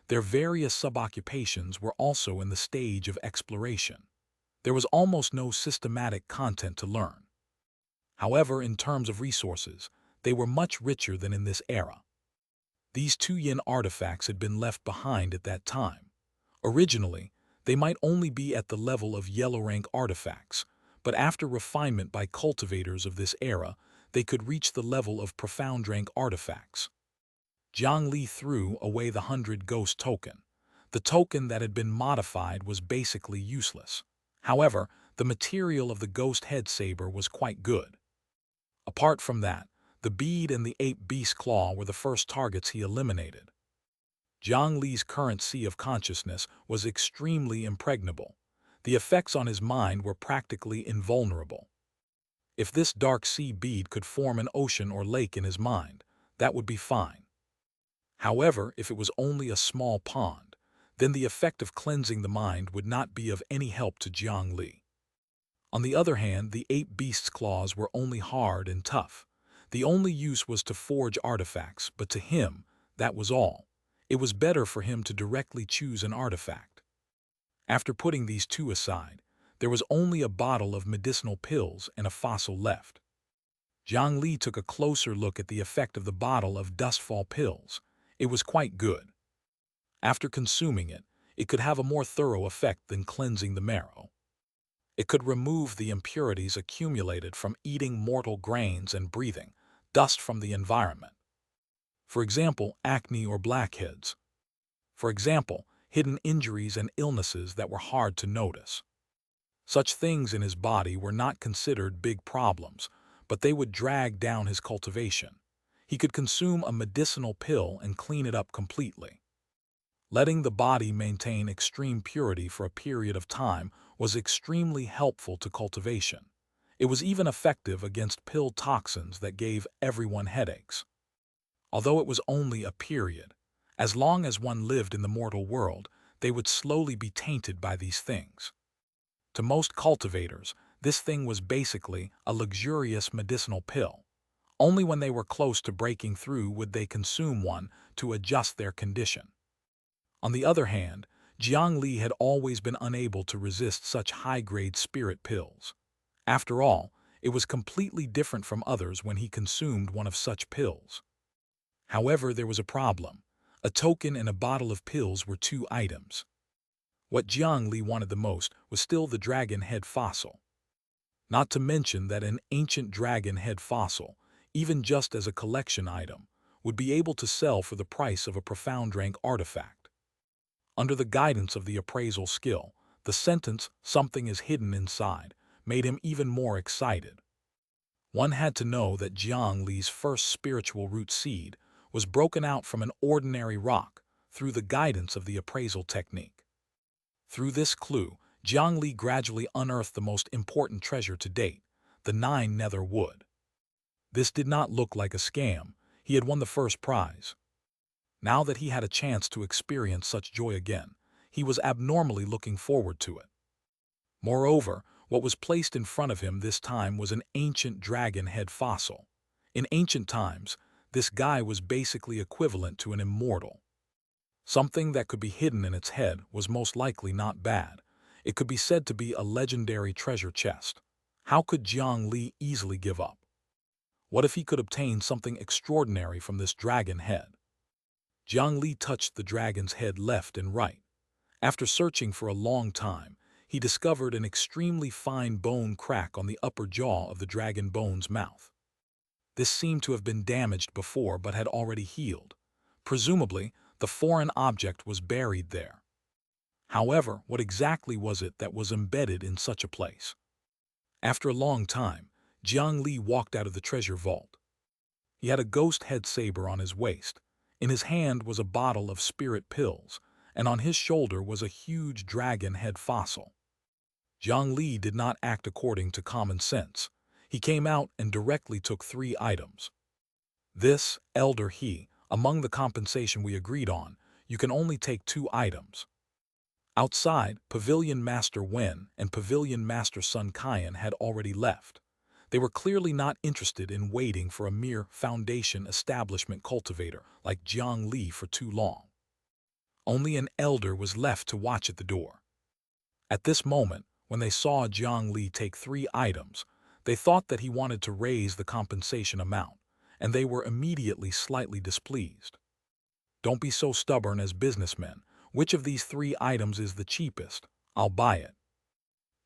their various sub-occupations were also in the stage of exploration. There was almost no systematic content to learn. However, in terms of resources, they were much richer than in this era. These 2 yin artifacts had been left behind at that time. Originally, they might only be at the level of yellow rank artifacts, but after refinement by cultivators of this era, they could reach the level of profound rank artifacts. Jiang Li threw away the 100 ghost token. The token that had been modified was basically useless. However, the material of the ghost head saber was quite good. Apart from that, the bead and the ape beast claw were the first targets he eliminated. Jiang Li's current sea of consciousness was extremely impregnable. The effects on his mind were practically invulnerable. If this dark sea bead could form an ocean or lake in his mind, that would be fine. However, if it was only a small pond, then the effect of cleansing the mind would not be of any help to Jiang Li. On the other hand, the ape beast's claws were only hard and tough. The only use was to forge artifacts, but to him, that was all. It was better for him to directly choose an artifact. After putting these 2 aside, there was only a bottle of medicinal pills and a fossil left. Jiang Li took a closer look at the effect of the bottle of dustfall pills. It was quite good. After consuming it, it could have a more thorough effect than cleansing the marrow. It could remove the impurities accumulated from eating mortal grains and breathing dust from the environment. For example, acne or blackheads. For example, hidden injuries and illnesses that were hard to notice. Such things in his body were not considered big problems, but they would drag down his cultivation. He could consume a medicinal pill and clean it up completely. Letting the body maintain extreme purity for a period of time was extremely helpful to cultivation. It was even effective against pill toxins that gave everyone headaches. Although it was only a period, as long as one lived in the mortal world, they would slowly be tainted by these things. To most cultivators, this thing was basically a luxurious medicinal pill. Only when they were close to breaking through would they consume one to adjust their condition. On the other hand, Jiang Li had always been unable to resist such high-grade spirit pills. After all, it was completely different from others when he consumed one of such pills. However, there was a problem. A token and a bottle of pills were 2 items. What Jiang Li wanted the most was still the dragon head fossil. Not to mention that an ancient dragon head fossil, even just as a collection item, would be able to sell for the price of a profound rank artifact. Under the guidance of the appraisal skill, the sentence, "something is hidden inside," made him even more excited. One had to know that Jiang Li's first spiritual root seed was broken out from an ordinary rock through the guidance of the appraisal technique. Through this clue, Jiang Li gradually unearthed the most important treasure to date, the 9 nether wood. This did not look like a scam. He had won the first prize. Now that he had a chance to experience such joy again, he was abnormally looking forward to it. Moreover, what was placed in front of him this time was an ancient dragon head fossil. In ancient times, this guy was basically equivalent to an immortal. Something that could be hidden in its head was most likely not bad. It could be said to be a legendary treasure chest. How could Jiang Li easily give up? What if he could obtain something extraordinary from this dragon head? Jiang Li touched the dragon's head left and right. After searching for a long time, he discovered an extremely fine bone crack on the upper jaw of the dragon bone's mouth. This seemed to have been damaged before but had already healed. Presumably, the foreign object was buried there. However, what exactly was it that was embedded in such a place? After a long time, Jiang Li walked out of the treasure vault. He had a ghost head saber on his waist. In his hand was a bottle of spirit pills, and on his shoulder was a huge dragon head fossil. Jiang Li did not act according to common sense. He came out and directly took 3 items. This, Elder He, among the compensation we agreed on, you can only take 2 items. Outside, Pavilion Master Wen and Pavilion Master Sun Kaiyan had already left. They were clearly not interested in waiting for a mere foundation establishment cultivator like Jiang Li for too long. Only an elder was left to watch at the door. At this moment, when they saw Jiang Li take 3 items, they thought that he wanted to raise the compensation amount, and they were immediately slightly displeased. Don't be so stubborn as businessmen. Which of these 3 items is the cheapest? I'll buy it.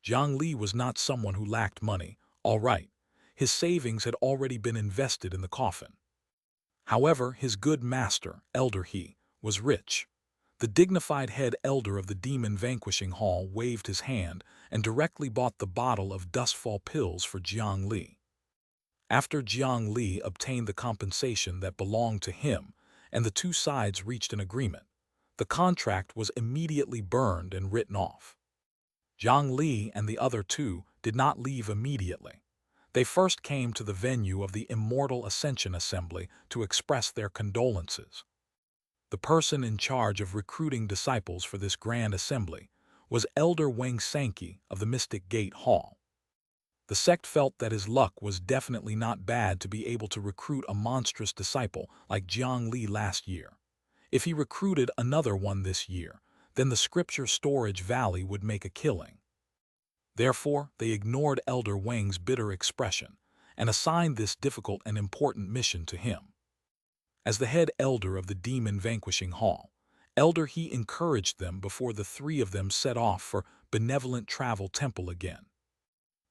Jiang Li was not someone who lacked money, all right. His savings had already been invested in the coffin. However, his good master, Elder He, was rich. The dignified head elder of the Demon Vanquishing Hall waved his hand and directly bought the bottle of Dustfall pills for Jiang Li. After Jiang Li obtained the compensation that belonged to him, and the 2 sides reached an agreement, the contract was immediately burned and written off. Jiang Li and the other 2 did not leave immediately. They first came to the venue of the Immortal Ascension Assembly to express their condolences. The person in charge of recruiting disciples for this grand assembly was Elder Wang Sanqi of the Mystic Gate Hall. The sect felt that his luck was definitely not bad to be able to recruit a monstrous disciple like Jiang Li last year. If he recruited another one this year, then the Scripture Storage Valley would make a killing. Therefore, they ignored Elder Wang's bitter expression and assigned this difficult and important mission to him. As the head elder of the Demon Vanquishing Hall, Elder He encouraged them before the 3 of them set off for Benevolent Travel Temple again.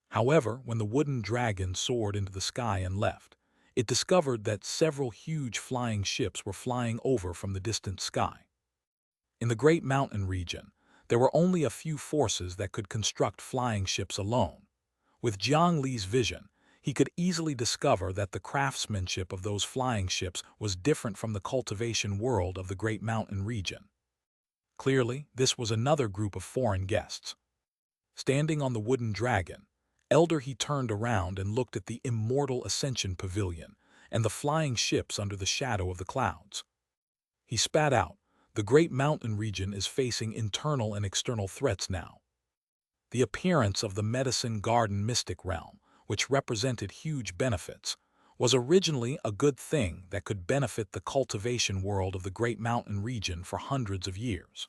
However, when the wooden dragon soared into the sky and left, it discovered that several huge flying ships were flying over from the distant sky. In the Great Mountain region, there were only a few forces that could construct flying ships alone. With Jiang Li's vision, he could easily discover that the craftsmanship of those flying ships was different from the cultivation world of the Great Mountain region. Clearly, this was another group of foreign guests. Standing on the wooden dragon, Elder He turned around and looked at the Immortal Ascension Pavilion and the flying ships under the shadow of the clouds. He spat out, "The Great Mountain region is facing internal and external threats now." The appearance of the Medicine Garden Mystic Realm, which represented huge benefits, was originally a good thing that could benefit the cultivation world of the Great Mountain region for hundreds of years.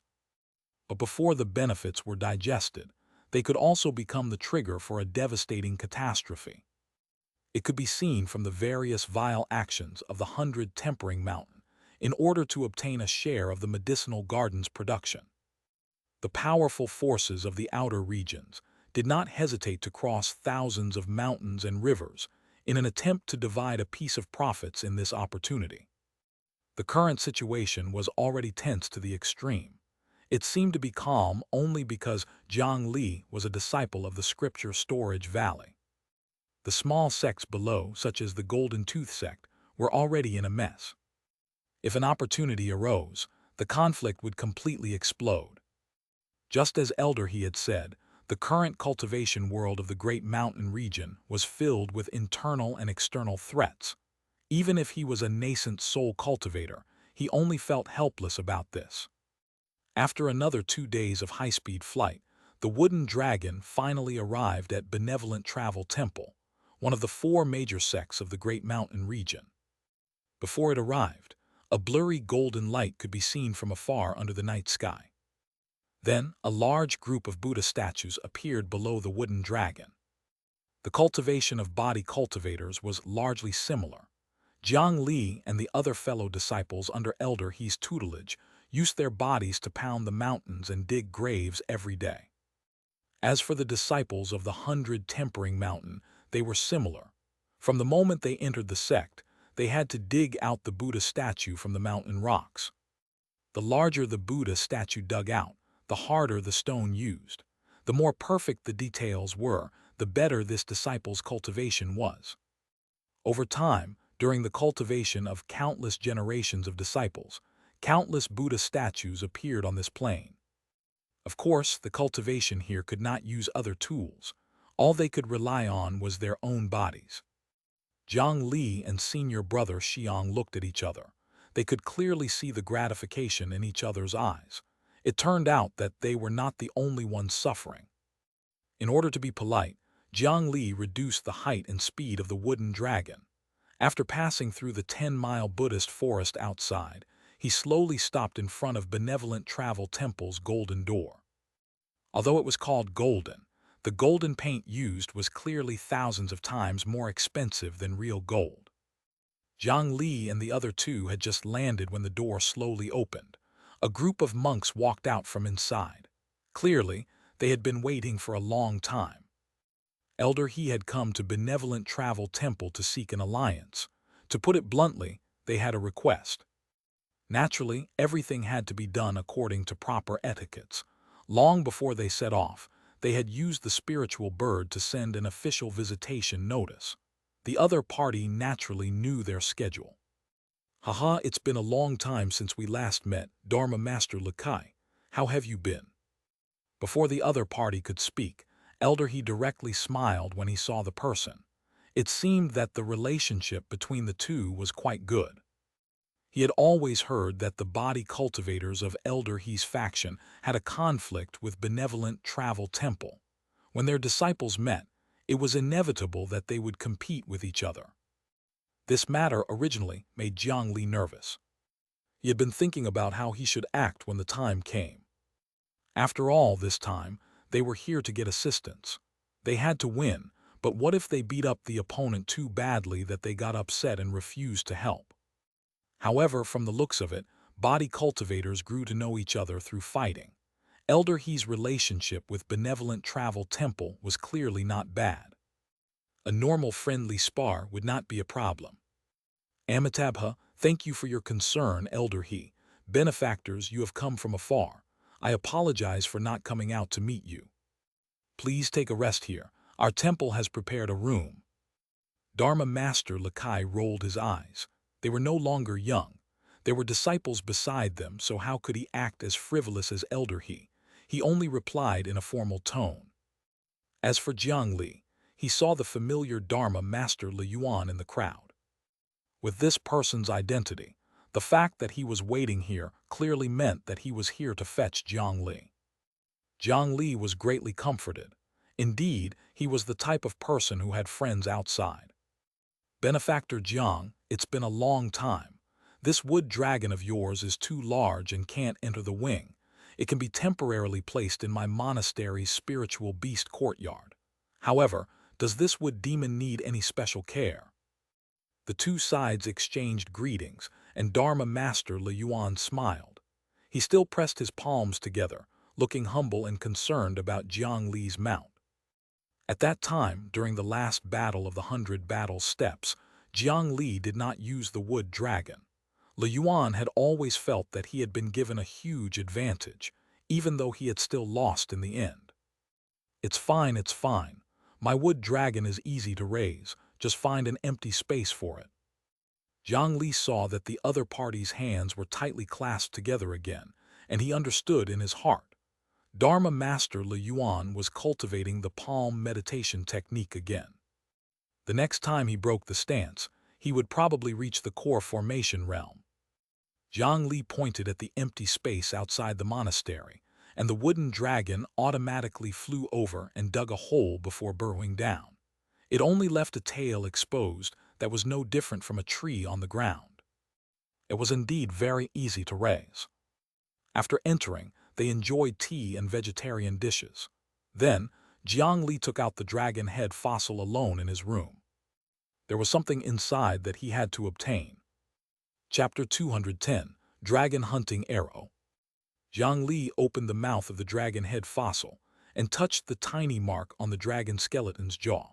But before the benefits were digested, they could also become the trigger for a devastating catastrophe. It could be seen from the various vile actions of the 100 Tempering Mountain in order to obtain a share of the medicinal garden's production. The powerful forces of the outer regions did not hesitate to cross thousands of mountains and rivers in an attempt to divide a piece of profits in this opportunity. The current situation was already tense to the extreme. It seemed to be calm only because Jiang Li was a disciple of the Scripture Storage Valley. The small sects below, such as the Golden Tooth sect, were already in a mess. If an opportunity arose, the conflict would completely explode. Just as Elder He had said, the current cultivation world of the Great Mountain region was filled with internal and external threats. Even if he was a nascent soul cultivator, he only felt helpless about this. After another 2 days of high-speed flight, the wooden dragon finally arrived at Benevolent Travel Temple, one of the 4 major sects of the Great Mountain region. Before it arrived, a blurry golden light could be seen from afar under the night sky. Then, a large group of Buddha statues appeared below the wooden dragon. The cultivation of body cultivators was largely similar. Jiang Li and the other fellow disciples under Elder He's tutelage used their bodies to pound the mountains and dig graves every day. As for the disciples of the 100 Tempering Mountain, they were similar. From the moment they entered the sect, they had to dig out the Buddha statue from the mountain rocks. The larger the Buddha statue dug out, the harder the stone used. The more perfect the details were, the better this disciple's cultivation was. Over time, during the cultivation of countless generations of disciples, Countless Buddha statues appeared on this plain. Of course, the cultivation here could not use other tools. All they could rely on was their own bodies. Jiang Li and senior brother Xiang looked at each other. They could clearly see the gratification in each other's eyes. It turned out that they were not the only ones suffering. In order to be polite, Jiang Li reduced the height and speed of the wooden dragon. After passing through the 10-mile Buddhist forest outside, he slowly stopped in front of Benevolent Travel Temple's golden door. Although it was called golden, the golden paint used was clearly thousands of times more expensive than real gold. Jiang Li and the other two had just landed when the door slowly opened. A group of monks walked out from inside. Clearly, they had been waiting for a long time. Elder He had come to Benevolent Travel Temple to seek an alliance. To put it bluntly, they had a request. Naturally, everything had to be done according to proper etiquettes. Long before they set off, they had used the spiritual bird to send an official visitation notice. The other party naturally knew their schedule. Haha, it's been a long time since we last met, Dharma Master Lakai. How have you been? Before the other party could speak, Elder He directly smiled when he saw the person. It seemed that the relationship between the two was quite good. He had always heard that the body cultivators of Elder He's faction had a conflict with Benevolent Travel Temple. When their disciples met, it was inevitable that they would compete with each other. This matter originally made Jiang Li nervous. He had been thinking about how he should act when the time came. After all this time, they were here to get assistance. They had to win, but what if they beat up the opponent too badly that they got upset and refused to help? However, from the looks of it, body cultivators grew to know each other through fighting. Elder He's relationship with Benevolent Travel Temple was clearly not bad. A normal friendly spar would not be a problem. Amitabha, thank you for your concern, Elder He. Benefactors, you have come from afar. I apologize for not coming out to meet you. Please take a rest here. Our temple has prepared a room. Dharma Master Lakai rolled his eyes. They were no longer young. There were disciples beside them, so how could he act as frivolous as Elder He? He only replied in a formal tone. As for Jiang Li, he saw the familiar Dharma Master Le Yuan in the crowd. With this person's identity, the fact that he was waiting here clearly meant that he was here to fetch Jiang Li. Jiang Li was greatly comforted. Indeed, he was the type of person who had friends outside. Benefactor Jiang, it's been a long time. This wood dragon of yours is too large and can't enter the wing. It can be temporarily placed in my monastery's spiritual beast courtyard. However, does this wood demon need any special care? The two sides exchanged greetings, and Dharma Master Le Yuan smiled. He still pressed his palms together, looking humble and concerned about Jiang Li's mount. At that time, during the last battle of the 100 battle steps, Jiang Li did not use the wood dragon. Le Yuan had always felt that he had been given a huge advantage, even though he had still lost in the end. It's fine, it's fine. My wood dragon is easy to raise, just find an empty space for it. Jiang Li saw that the other party's hands were tightly clasped together again, and he understood in his heart. Dharma Master Le Yuan was cultivating the palm meditation technique again. The next time he broke the stance, he would probably reach the core formation realm. Jiang Li pointed at the empty space outside the monastery, and the wooden dragon automatically flew over and dug a hole before burrowing down. It only left a tail exposed that was no different from a tree on the ground. It was indeed very easy to raise. After entering, they enjoyed tea and vegetarian dishes. Then, Jiang Li took out the dragon head fossil alone in his room. There was something inside that he had to obtain. Chapter 210, Dragon Hunting Arrow. Jiang Li opened the mouth of the dragon head fossil and touched the tiny mark on the dragon skeleton's jaw.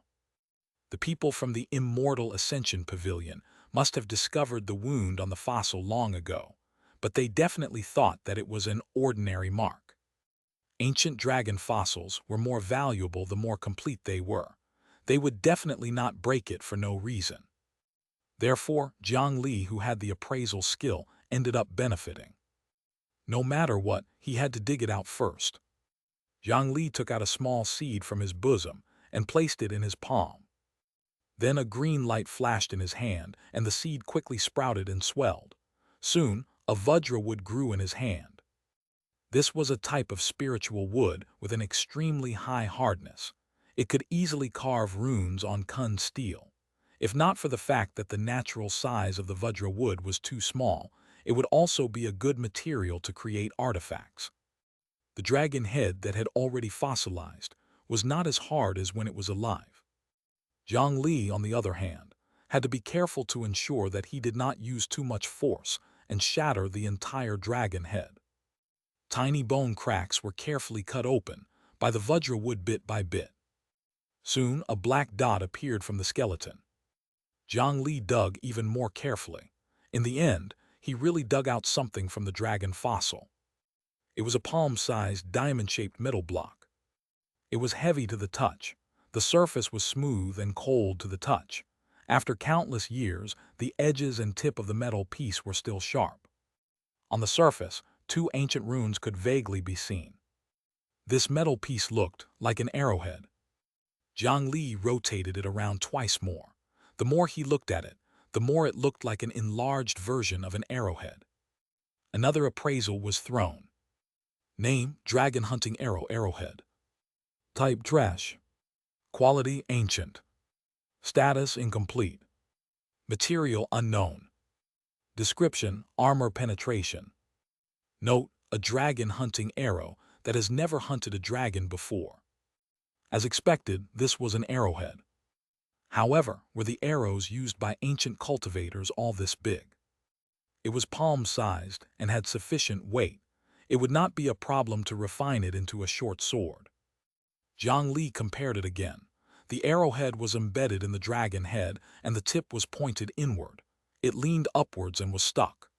The people from the Immortal Ascension Pavilion must have discovered the wound on the fossil long ago, but they definitely thought that it was an ordinary mark. Ancient dragon fossils were more valuable the more complete they were. They would definitely not break it for no reason. Therefore, Jiang Li, who had the appraisal skill, ended up benefiting. No matter what, he had to dig it out first. Jiang Li took out a small seed from his bosom and placed it in his palm. Then a green light flashed in his hand, and the seed quickly sprouted and swelled. Soon, a vajra wood grew in his hand. This was a type of spiritual wood with an extremely high hardness. It could easily carve runes on kun steel. If not for the fact that the natural size of the vajra wood was too small, it would also be a good material to create artifacts. The dragon head that had already fossilized was not as hard as when it was alive. Jiang Li, on the other hand, had to be careful to ensure that he did not use too much force and shatter the entire dragon head. Tiny bone cracks were carefully cut open by the vajra wood bit by bit. Soon, a black dot appeared from the skeleton. Jiang Li dug even more carefully. In the end, he really dug out something from the dragon fossil. It was a palm-sized, diamond-shaped metal block. It was heavy to the touch. The surface was smooth and cold to the touch. After countless years, the edges and tip of the metal piece were still sharp. On the surface, 2 ancient runes could vaguely be seen. This metal piece looked like an arrowhead. Jiang Li rotated it around twice more. The more he looked at it, the more it looked like an enlarged version of an arrowhead. Another appraisal was thrown. Name: Dragon Hunting Arrow Arrowhead. Type: Trash. Quality: Ancient. Status: Incomplete. Material: Unknown. Description: Armor penetration. Note: a dragon hunting arrow that has never hunted a dragon before. As expected, this was an arrowhead. However, were the arrows used by ancient cultivators all this big? It was palm-sized and had sufficient weight. It would not be a problem to refine it into a short sword. Jiang Li compared it again. The arrowhead was embedded in the dragon head, and the tip was pointed inward. It leaned upwards and was stuck.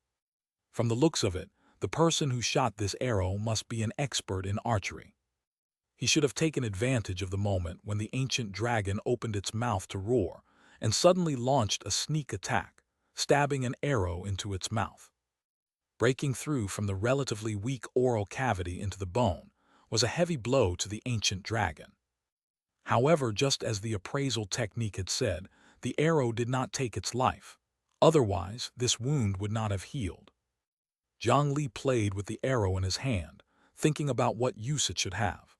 From the looks of it, the person who shot this arrow must be an expert in archery. He should have taken advantage of the moment when the ancient dragon opened its mouth to roar and suddenly launched a sneak attack, stabbing an arrow into its mouth. Breaking through from the relatively weak oral cavity into the bone was a heavy blow to the ancient dragon. However, just as the appraisal technique had said, the arrow did not take its life. Otherwise, this wound would not have healed. Jiang Li played with the arrow in his hand, thinking about what use it should have.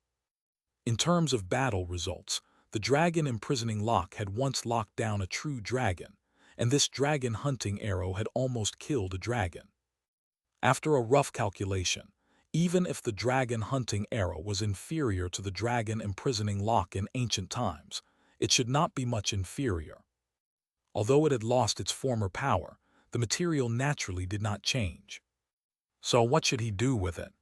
In terms of battle results, the dragon imprisoning lock had once locked down a true dragon, and this dragon hunting arrow had almost killed a dragon. After a rough calculation, even if the dragon hunting arrow was inferior to the dragon imprisoning lock in ancient times, it should not be much inferior. Although it had lost its former power, the material naturally did not change. So what should he do with it?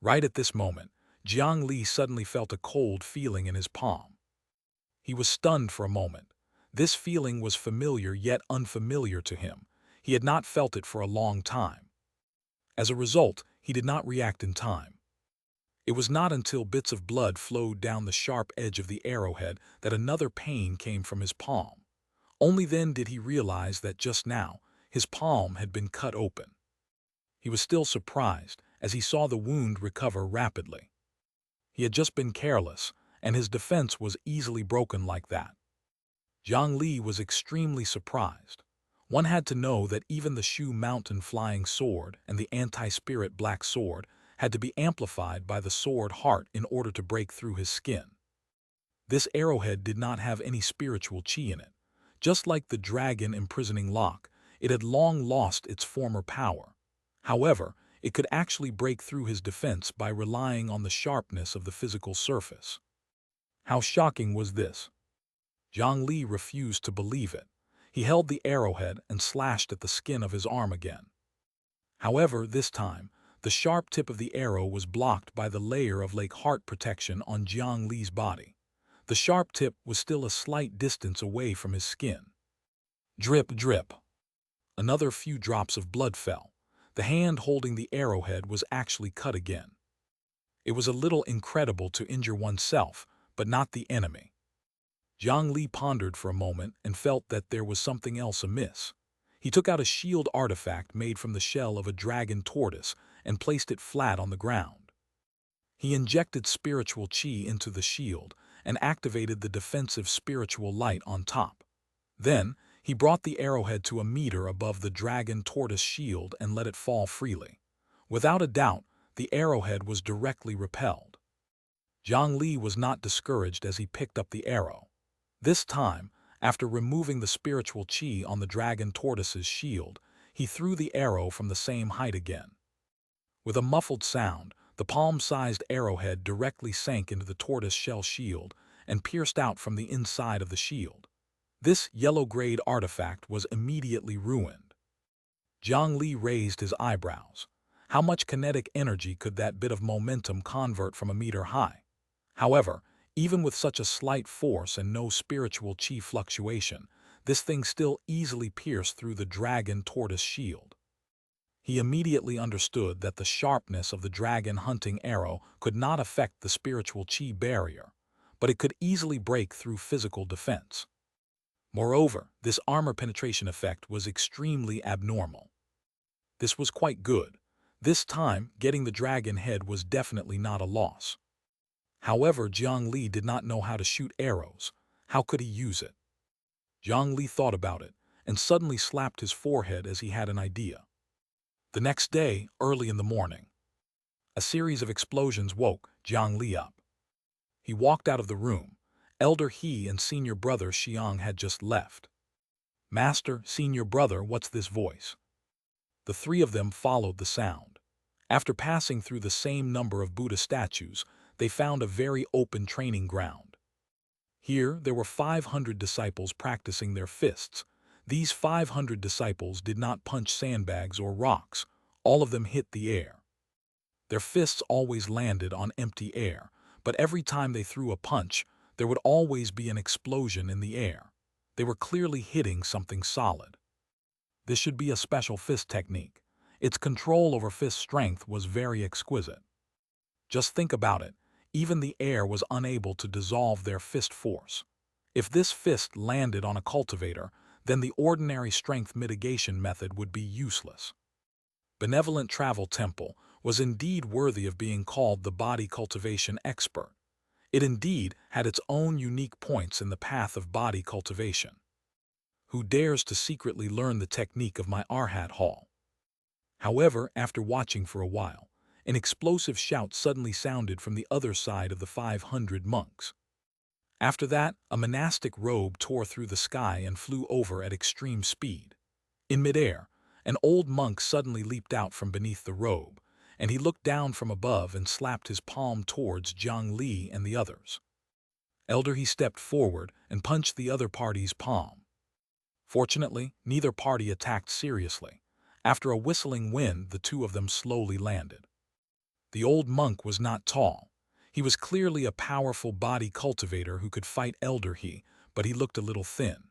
Right at this moment, Jiang Li suddenly felt a cold feeling in his palm. He was stunned for a moment. This feeling was familiar yet unfamiliar to him. He had not felt it for a long time. As a result, he did not react in time. It was not until bits of blood flowed down the sharp edge of the arrowhead that another pain came from his palm. Only then did he realize that just now, his palm had been cut open. He was still surprised as he saw the wound recover rapidly. He had just been careless, and his defense was easily broken like that. Jiang Li was extremely surprised. One had to know that even the Shu Mountain Flying Sword and the anti-spirit Black Sword had to be amplified by the sword heart in order to break through his skin. This arrowhead did not have any spiritual chi in it. Just like the dragon imprisoning lock, it had long lost its former power. However, it could actually break through his defense by relying on the sharpness of the physical surface. How shocking was this? Jiang Li refused to believe it. He held the arrowhead and slashed at the skin of his arm again. However, this time, the sharp tip of the arrow was blocked by the layer of lake heart protection on Jiang Li's body. The sharp tip was still a slight distance away from his skin. Drip, drip. Another few drops of blood fell. The hand holding the arrowhead was actually cut again. It was a little incredible to injure oneself, but not the enemy. Jiang Li pondered for a moment and felt that there was something else amiss. He took out a shield artifact made from the shell of a dragon tortoise and placed it flat on the ground. He injected spiritual qi into the shield and activated the defensive spiritual light on top. Then, he brought the arrowhead to a meter above the dragon tortoise shield and let it fall freely. Without a doubt, the arrowhead was directly repelled. Jiang Li was not discouraged as he picked up the arrow. This time, after removing the spiritual qi on the dragon tortoise's shield, he threw the arrow from the same height again. With a muffled sound, the palm-sized arrowhead directly sank into the tortoise shell shield and pierced out from the inside of the shield. This yellow-grade artifact was immediately ruined. Jiang Li raised his eyebrows. How much kinetic energy could that bit of momentum convert from a meter high? However, even with such a slight force and no spiritual qi fluctuation, this thing still easily pierced through the dragon tortoise shield. He immediately understood that the sharpness of the dragon hunting arrow could not affect the spiritual qi barrier, but it could easily break through physical defense. Moreover, this armor penetration effect was extremely abnormal. This was quite good. This time, getting the dragon head was definitely not a loss. However, Jiang Li did not know how to shoot arrows. How could he use it? Jiang Li thought about it and suddenly slapped his forehead as he had an idea. The next day, early in the morning, a series of explosions woke Jiang Li up. He walked out of the room. Elder He and senior brother Xiang had just left. "Master, senior brother, what's this voice?" The three of them followed the sound. After passing through the same number of Buddha statues, they found a very open training ground. Here, there were 500 disciples practicing their fists. These 500 disciples did not punch sandbags or rocks. All of them hit the air. Their fists always landed on empty air, but every time they threw a punch, there would always be an explosion in the air. They were clearly hitting something solid. This should be a special fist technique. Its control over fist strength was very exquisite. Just think about it. Even the air was unable to dissolve their fist force. If this fist landed on a cultivator, then the ordinary strength mitigation method would be useless. Benevolent Travel Temple was indeed worthy of being called the body cultivation expert. It indeed had its own unique points in the path of body cultivation. Who dares to secretly learn the technique of my Arhat Hall? However, after watching for a while, an explosive shout suddenly sounded from the other side of the 500 monks. After that, a monastic robe tore through the sky and flew over at extreme speed. In midair, an old monk suddenly leaped out from beneath the robe, and he looked down from above and slapped his palm towards Jiang Li and the others. Elder He stepped forward and punched the other party's palm. Fortunately, neither party attacked seriously. After a whistling wind, the two of them slowly landed. The old monk was not tall. He was clearly a powerful body cultivator who could fight Elder He, but he looked a little thin.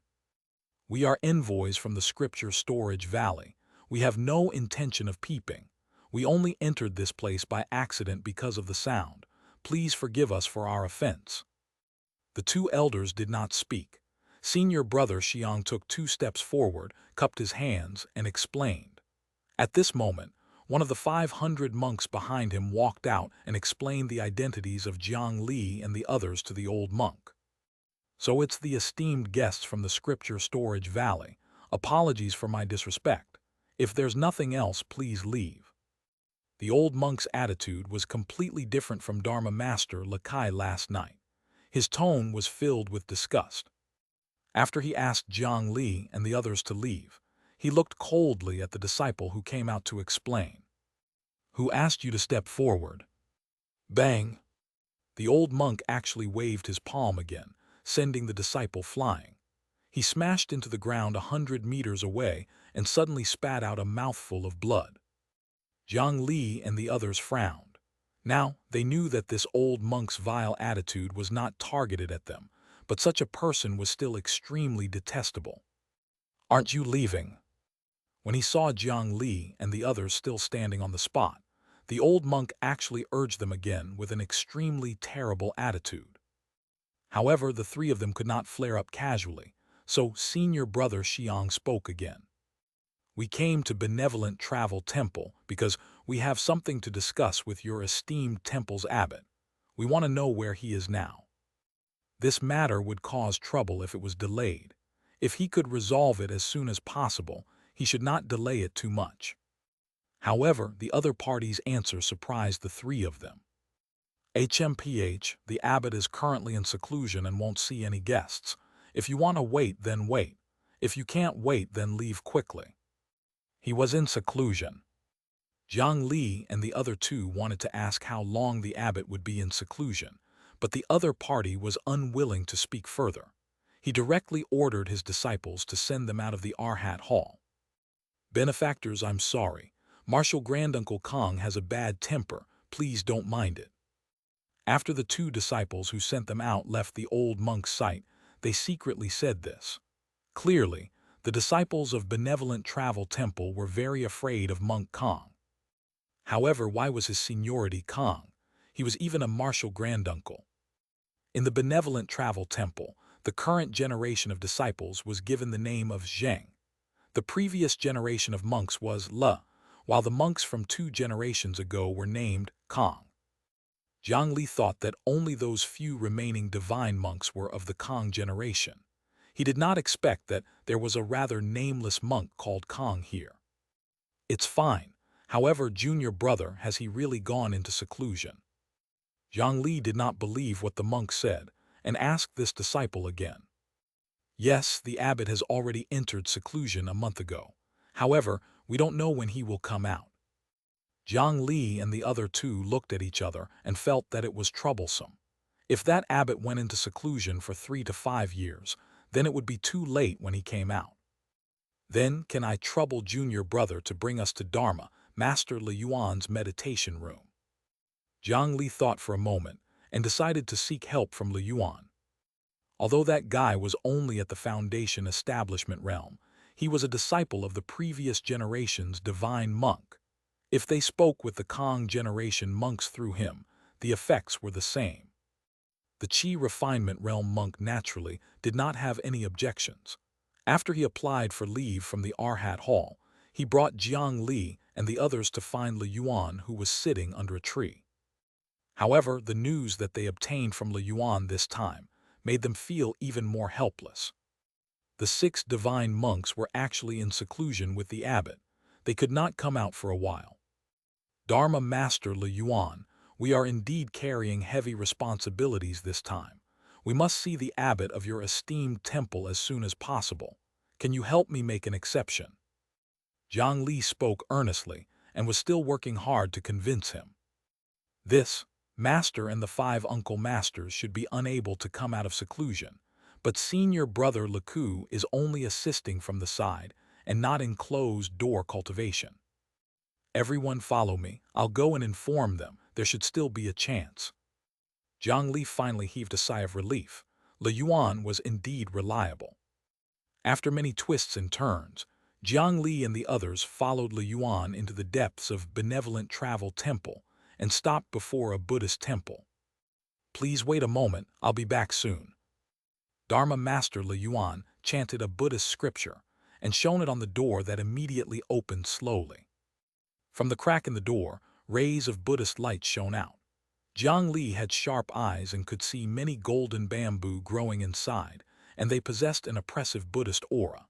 "We are envoys from the scripture storage valley. We have no intention of peeping. We only entered this place by accident because of the sound. Please forgive us for our offense." The two elders did not speak. Senior brother Xiang took 2 steps forward, cupped his hands, and explained. At this moment, one of the 500 monks behind him walked out and explained the identities of Jiang Li and the others to the old monk. "So it's the esteemed guests from the scripture storage valley. Apologies for my disrespect. If there's nothing else, please leave." The old monk's attitude was completely different from Dharma Master Lakai last night. His tone was filled with disgust. After he asked Jiang Li and the others to leave, he looked coldly at the disciple who came out to explain. "Who asked you to step forward?" Bang! The old monk actually waved his palm again, sending the disciple flying. He smashed into the ground 100 meters away and suddenly spat out a mouthful of blood. Jiang Li and the others frowned. Now, they knew that this old monk's vile attitude was not targeted at them, but such a person was still extremely detestable. "Aren't you leaving?" When he saw Jiang Li and the others still standing on the spot, the old monk actually urged them again with an extremely terrible attitude. However, the three of them could not flare up casually, so senior brother Xiang spoke again. We came to Benevolent Travel Temple because we have something to discuss with your esteemed temple's abbot. We want to know where he is now. This matter would cause trouble if it was delayed. If he could resolve it as soon as possible, he should not delay it too much. However, the other party's answer surprised the three of them. HMPH, the abbot is currently in seclusion and won't see any guests. If you want to wait, then wait. If you can't wait, then leave quickly. He was in seclusion. Jiang Li and the other two wanted to ask how long the abbot would be in seclusion, but the other party was unwilling to speak further. He directly ordered his disciples to send them out of the Arhat Hall. Benefactors, I'm sorry. Martial Granduncle Kong has a bad temper. Please don't mind it. After the two disciples who sent them out left the old monk's sight, they secretly said this. Clearly, the disciples of Benevolent Travel Temple were very afraid of Monk Kong. However, why was his seniority Kong? He was even a martial granduncle. In the Benevolent Travel Temple, the current generation of disciples was given the name of Zheng. The previous generation of monks was Le, while the monks from 2 generations ago were named Kong. Jiang Li thought that only those few remaining divine monks were of the Kong generation. He did not expect that there was a rather nameless monk called Kong here. It's fine. However, junior brother, has he really gone into seclusion? Jiang Li did not believe what the monk said and asked this disciple again. Yes, the abbot has already entered seclusion a month ago. However, we don't know when he will come out. Jiang Li and the other two looked at each other and felt that it was troublesome. If that abbot went into seclusion for 3 to 5 years, then it would be too late when he came out. Then can I trouble junior brother to bring us to Dharma, Master Le Yuan's meditation room? Jiang Li thought for a moment and decided to seek help from Le Yuan. Although that guy was only at the Foundation establishment realm, he was a disciple of the previous generation's divine monk. If they spoke with the Kong generation monks through him, the effects were the same. The Qi refinement realm monk naturally did not have any objections. After he applied for leave from the Arhat Hall, he brought Jiang Li and the others to find Le Yuan, who was sitting under a tree. However, the news that they obtained from Le Yuan this time made them feel even more helpless. The 6 divine monks were actually in seclusion with the abbot. They could not come out for a while. Dharma Master Le Yuan, we are indeed carrying heavy responsibilities this time. We must see the abbot of your esteemed temple as soon as possible. Can you help me make an exception? Jiang Li spoke earnestly and was still working hard to convince him. This master and the 5 uncle masters should be unable to come out of seclusion, but senior brother Le Ku is only assisting from the side and not in closed-door cultivation. Everyone follow me. I'll go and inform them. There should still be a chance. Jiang Li finally heaved a sigh of relief. Le Yuan was indeed reliable. After many twists and turns, Jiang Li and the others followed Le Yuan into the depths of Benevolent Travel Temple and stopped before a Buddhist temple. Please wait a moment, I'll be back soon. Dharma Master Le Yuan chanted a Buddhist scripture and shone it on the door that immediately opened slowly. From the crack in the door, rays of Buddhist light shone out. Jiang Li had sharp eyes and could see many golden bamboo growing inside, and they possessed an oppressive Buddhist aura.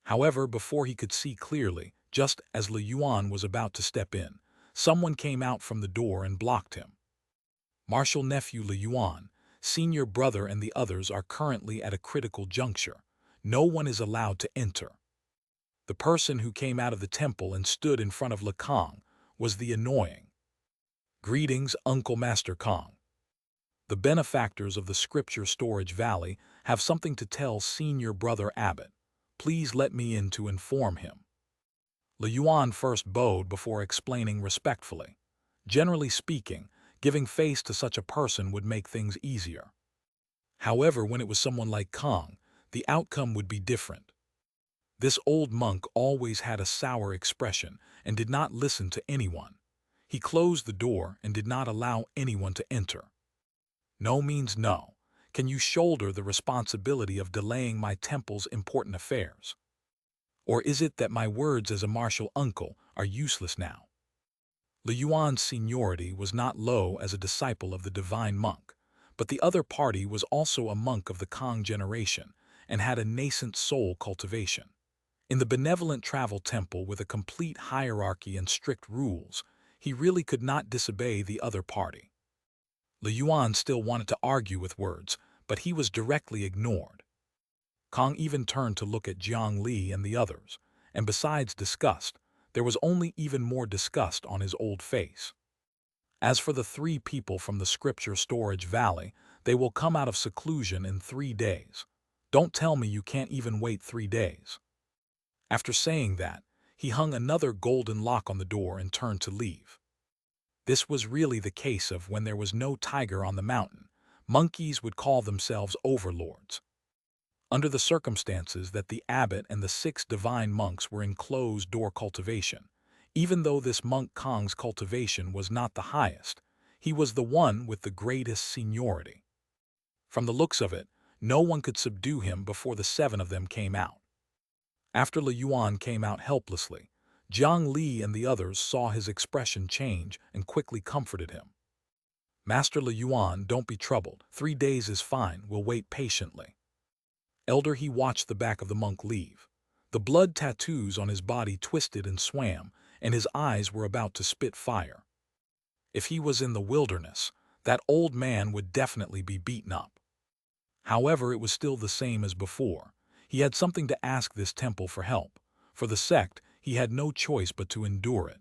However, before he could see clearly, just as Le Yuan was about to step in, someone came out from the door and blocked him. Martial nephew Le Yuan, senior brother and the others are currently at a critical juncture. No one is allowed to enter. The person who came out of the temple and stood in front of Le Kong was the annoying. Greetings, Uncle Master Kong. The benefactors of the Scripture Storage Valley have something to tell senior brother Abbot. Please let me in to inform him. Le Yuan first bowed before explaining respectfully. Generally speaking, giving face to such a person would make things easier. However, when it was someone like Kong, the outcome would be different. This old monk always had a sour expression and did not listen to anyone. He closed the door and did not allow anyone to enter. No means no. Can you shoulder the responsibility of delaying my temple's important affairs? Or is it that my words as a martial uncle are useless now? Li Yuan's seniority was not low as a disciple of the divine monk, but the other party was also a monk of the Kang generation and had a nascent soul cultivation. In the benevolent travel temple with a complete hierarchy and strict rules, he really could not disobey the other party. Li Yuan still wanted to argue with words, but he was directly ignored. Kang even turned to look at Jiang Li and the others, and besides disgust, there was only even more disgust on his old face. As for the 3 people from the scripture storage valley, they will come out of seclusion in 3 days. Don't tell me you can't even wait 3 days. After saying that, he hung another golden lock on the door and turned to leave. This was really the case of when there was no tiger on the mountain, monkeys would call themselves overlords. Under the circumstances that the abbot and the 6 divine monks were in closed-door cultivation, even though this monk Kang's cultivation was not the highest, he was the one with the greatest seniority. From the looks of it, no one could subdue him before the 7 of them came out. After Li Yuan came out helplessly, Jiang Li and the others saw his expression change and quickly comforted him. Master Li Yuan, don't be troubled. 3 days is fine, we'll wait patiently. Elder, he watched the back of the monk leave. The blood tattoos on his body twisted and swam, and his eyes were about to spit fire. If he was in the wilderness, that old man would definitely be beaten up. However, it was still the same as before. He had something to ask this temple for help. For the sect, he had no choice but to endure it.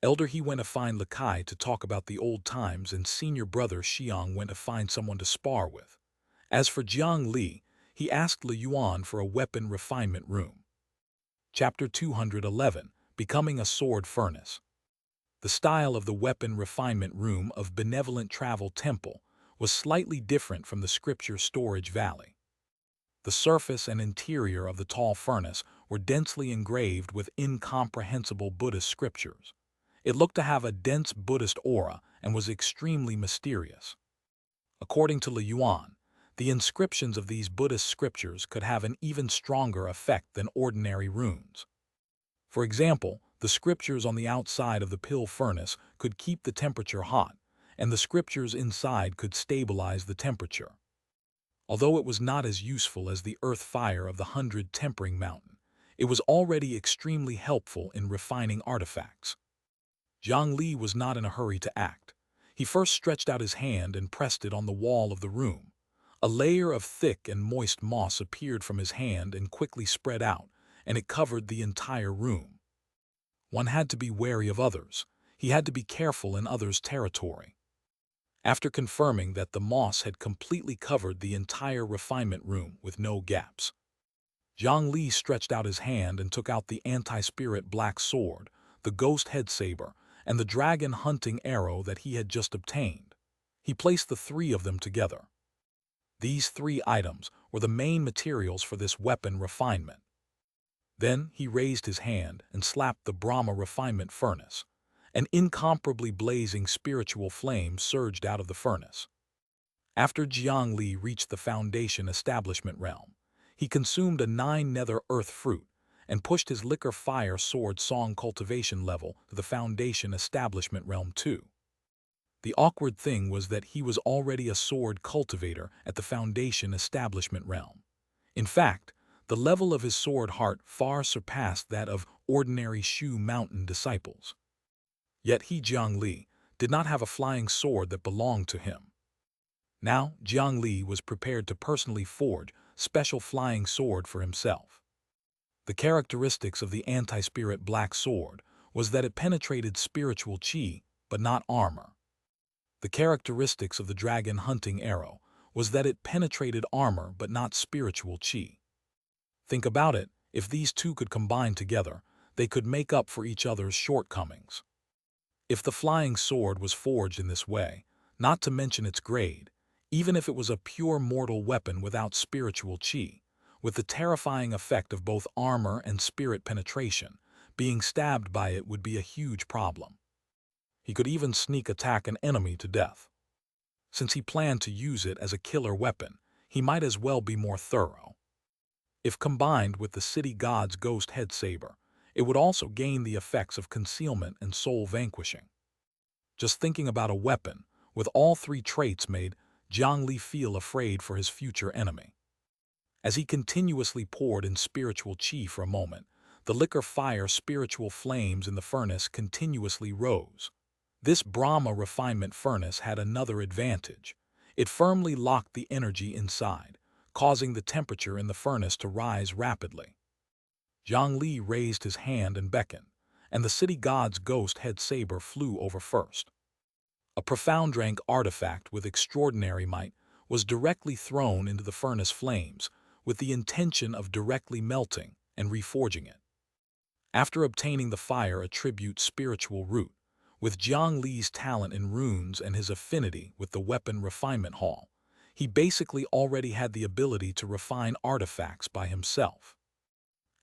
Elder, he went to find Lakai to talk about the old times, and senior brother Xiang went to find someone to spar with. As for Jiang Li, he asked Li Yuan for a weapon refinement room. Chapter 211, Becoming a Sword Furnace. The style of the weapon refinement room of Benevolent Travel Temple was slightly different from the scripture storage valley. The surface and interior of the tall furnace were densely engraved with incomprehensible Buddhist scriptures. It looked to have a dense Buddhist aura and was extremely mysterious. According to Li Yuan, the inscriptions of these Buddhist scriptures could have an even stronger effect than ordinary runes. For example, the scriptures on the outside of the pill furnace could keep the temperature hot, and the scriptures inside could stabilize the temperature. Although it was not as useful as the earth fire of the 100 tempering mountain, it was already extremely helpful in refining artifacts. Jiang Li was not in a hurry to act. He first stretched out his hand and pressed it on the wall of the room. A layer of thick and moist moss appeared from his hand and quickly spread out, and it covered the entire room. One had to be wary of others. He had to be careful in others' territory. After confirming that the moss had completely covered the entire refinement room with no gaps, Jiang Li stretched out his hand and took out the anti-spirit black sword, the ghost head saber, and the dragon hunting arrow that he had just obtained. He placed the 3 of them together. These 3 items were the main materials for this weapon refinement. Then he raised his hand and slapped the Brahma refinement furnace. An incomparably blazing spiritual flame surged out of the furnace. After Jiang Li reached the foundation establishment realm, he consumed a 9 nether earth fruit and pushed his liquor fire sword song cultivation level to the foundation establishment realm too. The awkward thing was that he was already a sword cultivator at the foundation establishment realm. In fact, the level of his sword heart far surpassed that of ordinary Shu Mountain disciples. Yet he, Jiang Li, did not have a flying sword that belonged to him. Now, Jiang Li was prepared to personally forge special flying sword for himself. The characteristics of the anti-spirit black sword was that it penetrated spiritual qi, but not armor. The characteristics of the dragon hunting arrow was that it penetrated armor but not spiritual qi. Think about it, if these 2 could combine together, they could make up for each other's shortcomings. If the flying sword was forged in this way, not to mention its grade, even if it was a pure mortal weapon without spiritual qi, with the terrifying effect of both armor and spirit penetration, being stabbed by it would be a huge problem. He could even sneak attack an enemy to death. Since he planned to use it as a killer weapon, he might as well be more thorough. If combined with the city god's ghost head saber, it would also gain the effects of concealment and soul vanquishing. Just thinking about a weapon with all three traits made Jiang Li feel afraid for his future enemy. As he continuously poured in spiritual qi for a moment, the liquor fire spiritual flames in the furnace continuously rose. This Brahma refinement furnace had another advantage. It firmly locked the energy inside, causing the temperature in the furnace to rise rapidly. Jiang Li raised his hand and beckoned, and the city god's ghost head saber flew over first. A profound rank artifact with extraordinary might was directly thrown into the furnace flames with the intention of directly melting and reforging it. After obtaining the fire attribute spiritual root, with Jiang Li's talent in runes and his affinity with the weapon refinement hall, he basically already had the ability to refine artifacts by himself.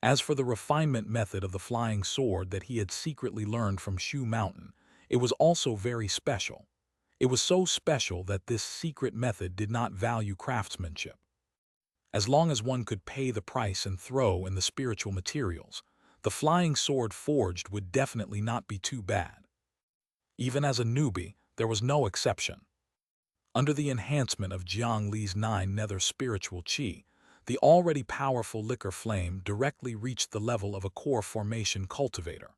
As for the refinement method of the flying sword that he had secretly learned from Shu Mountain, it was also very special. It was so special that this secret method did not value craftsmanship. As long as one could pay the price and throw in the spiritual materials, the flying sword forged would definitely not be too bad. Even as a newbie, there was no exception. Under the enhancement of Jiang Li's 9 nether spiritual qi, the already powerful liquor flame directly reached the level of a core formation cultivator.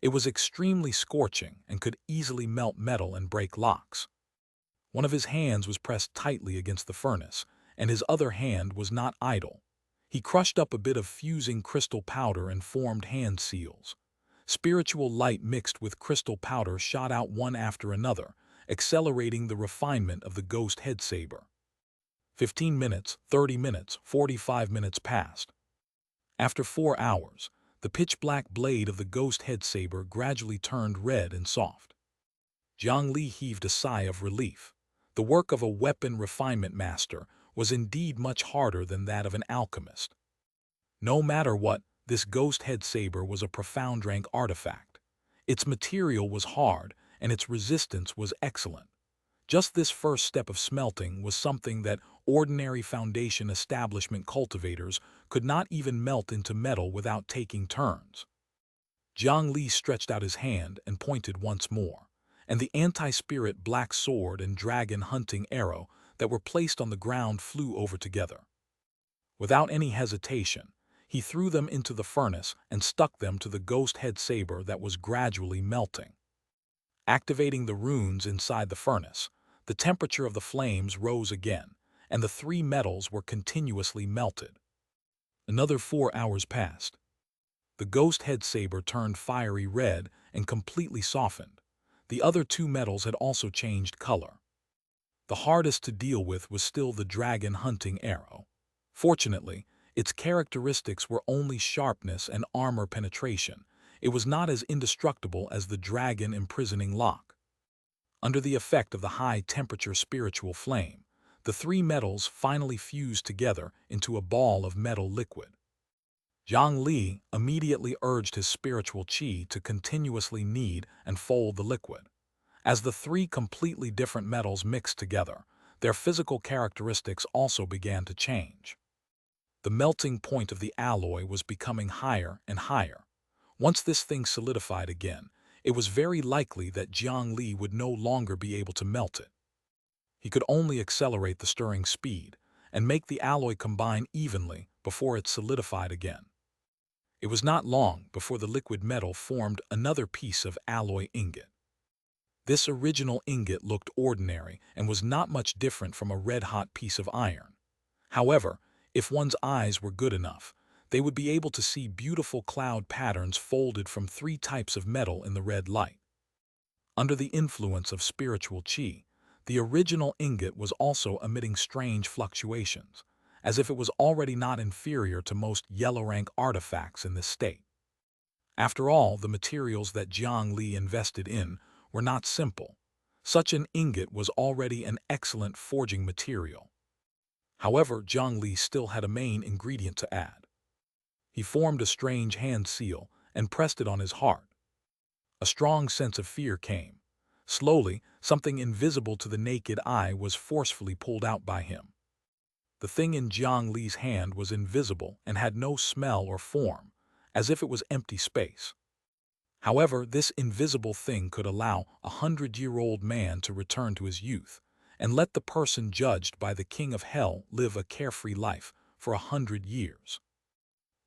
It was extremely scorching and could easily melt metal and break locks. One of his hands was pressed tightly against the furnace, and his other hand was not idle. He crushed up a bit of fusing crystal powder and formed hand seals. Spiritual light mixed with crystal powder shot out one after another, accelerating the refinement of the ghost head saber. 15 minutes, 30 minutes, 45 minutes passed. After 4 hours, the pitch-black blade of the ghost head saber gradually turned red and soft. Jiang Li heaved a sigh of relief. The work of a weapon refinement master was indeed much harder than that of an alchemist. No matter what, this ghost head saber was a profound rank artifact. Its material was hard, and its resistance was excellent. Just this first step of smelting was something that ordinary foundation establishment cultivators could not even melt into metal without taking turns. Jiang Li stretched out his hand and pointed once more, and the anti-spirit black sword and dragon hunting arrow that were placed on the ground flew over together. Without any hesitation, he threw them into the furnace and stuck them to the ghost head saber that was gradually melting. Activating the runes inside the furnace, the temperature of the flames rose again, and the 3 metals were continuously melted. Another 4 hours passed. The ghost head saber turned fiery red and completely softened. The other 2 metals had also changed color. The hardest to deal with was still the dragon hunting arrow. Fortunately, its characteristics were only sharpness and armor penetration. It was not as indestructible as the dragon imprisoning lock. Under the effect of the high-temperature spiritual flame, the 3 metals finally fused together into a ball of metal liquid. Jiang Li immediately urged his spiritual qi to continuously knead and fold the liquid. As the 3 completely different metals mixed together, their physical characteristics also began to change. The melting point of the alloy was becoming higher and higher. Once this thing solidified again, it was very likely that Jiang Li would no longer be able to melt it. He could only accelerate the stirring speed and make the alloy combine evenly before it solidified again. It was not long before the liquid metal formed another piece of alloy ingot. This original ingot looked ordinary and was not much different from a red-hot piece of iron. However, if one's eyes were good enough, they would be able to see beautiful cloud patterns folded from 3 types of metal in the red light. Under the influence of spiritual qi, the original ingot was also emitting strange fluctuations, as if it was already not inferior to most yellow-rank artifacts in this state. After all, the materials that Jiang Li invested in were not simple. Such an ingot was already an excellent forging material. However, Jiang Li still had a main ingredient to add. He formed a strange hand seal and pressed it on his heart. A strong sense of fear came. Slowly, something invisible to the naked eye was forcefully pulled out by him. The thing in Jiang Li's hand was invisible and had no smell or form, as if it was empty space. However, this invisible thing could allow a 100-year-old man to return to his youth and let the person judged by the king of hell live a carefree life for 100 years.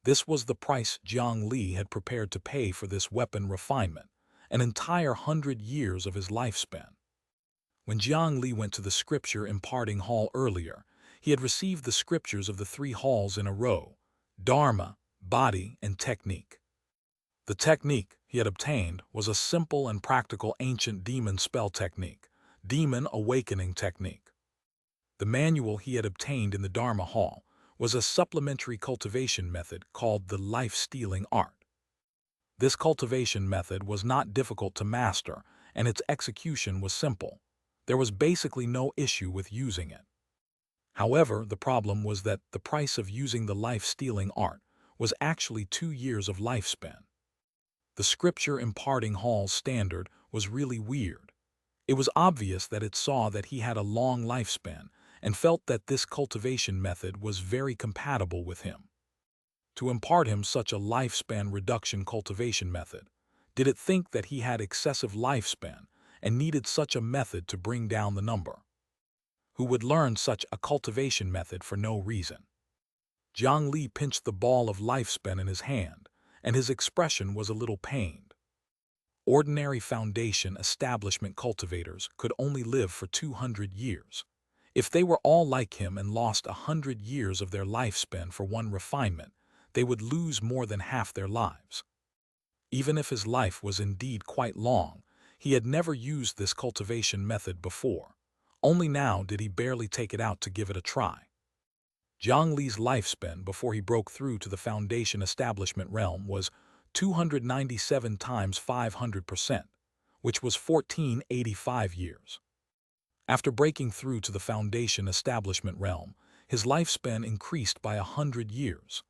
This was the price Jiang Li had prepared to pay for this weapon refinement, an entire 100 years of his lifespan. When Jiang Li went to the scripture imparting hall earlier, he had received the scriptures of the 3 halls in a row: Dharma, Body, and Technique. The technique he had obtained was a simple and practical ancient demon spell technique, demon awakening technique. The manual he had obtained in the Dharma Hall was a supplementary cultivation method called the life-stealing art. This cultivation method was not difficult to master, and its execution was simple. There was basically no issue with using it. However, the problem was that the price of using the life-stealing art was actually 2 years of lifespan. The scripture imparting hall's standard was really weird. It was obvious that it saw that he had a long lifespan and felt that this cultivation method was very compatible with him. To impart him such a lifespan reduction cultivation method, did it think that he had excessive lifespan and needed such a method to bring down the number? Who would learn such a cultivation method for no reason? Jiang Li pinched the ball of lifespan in his hand, and his expression was a little pained. Ordinary foundation establishment cultivators could only live for 200 years. If they were all like him and lost 100 years of their lifespan for one refinement, they would lose more than half their lives. Even if his life was indeed quite long, he had never used this cultivation method before. Only now did he barely take it out to give it a try. Jiang Li's lifespan before he broke through to the foundation establishment realm was 297 times 500%, which was 1485 years. After breaking through to the foundation establishment realm, his lifespan increased by 100 years.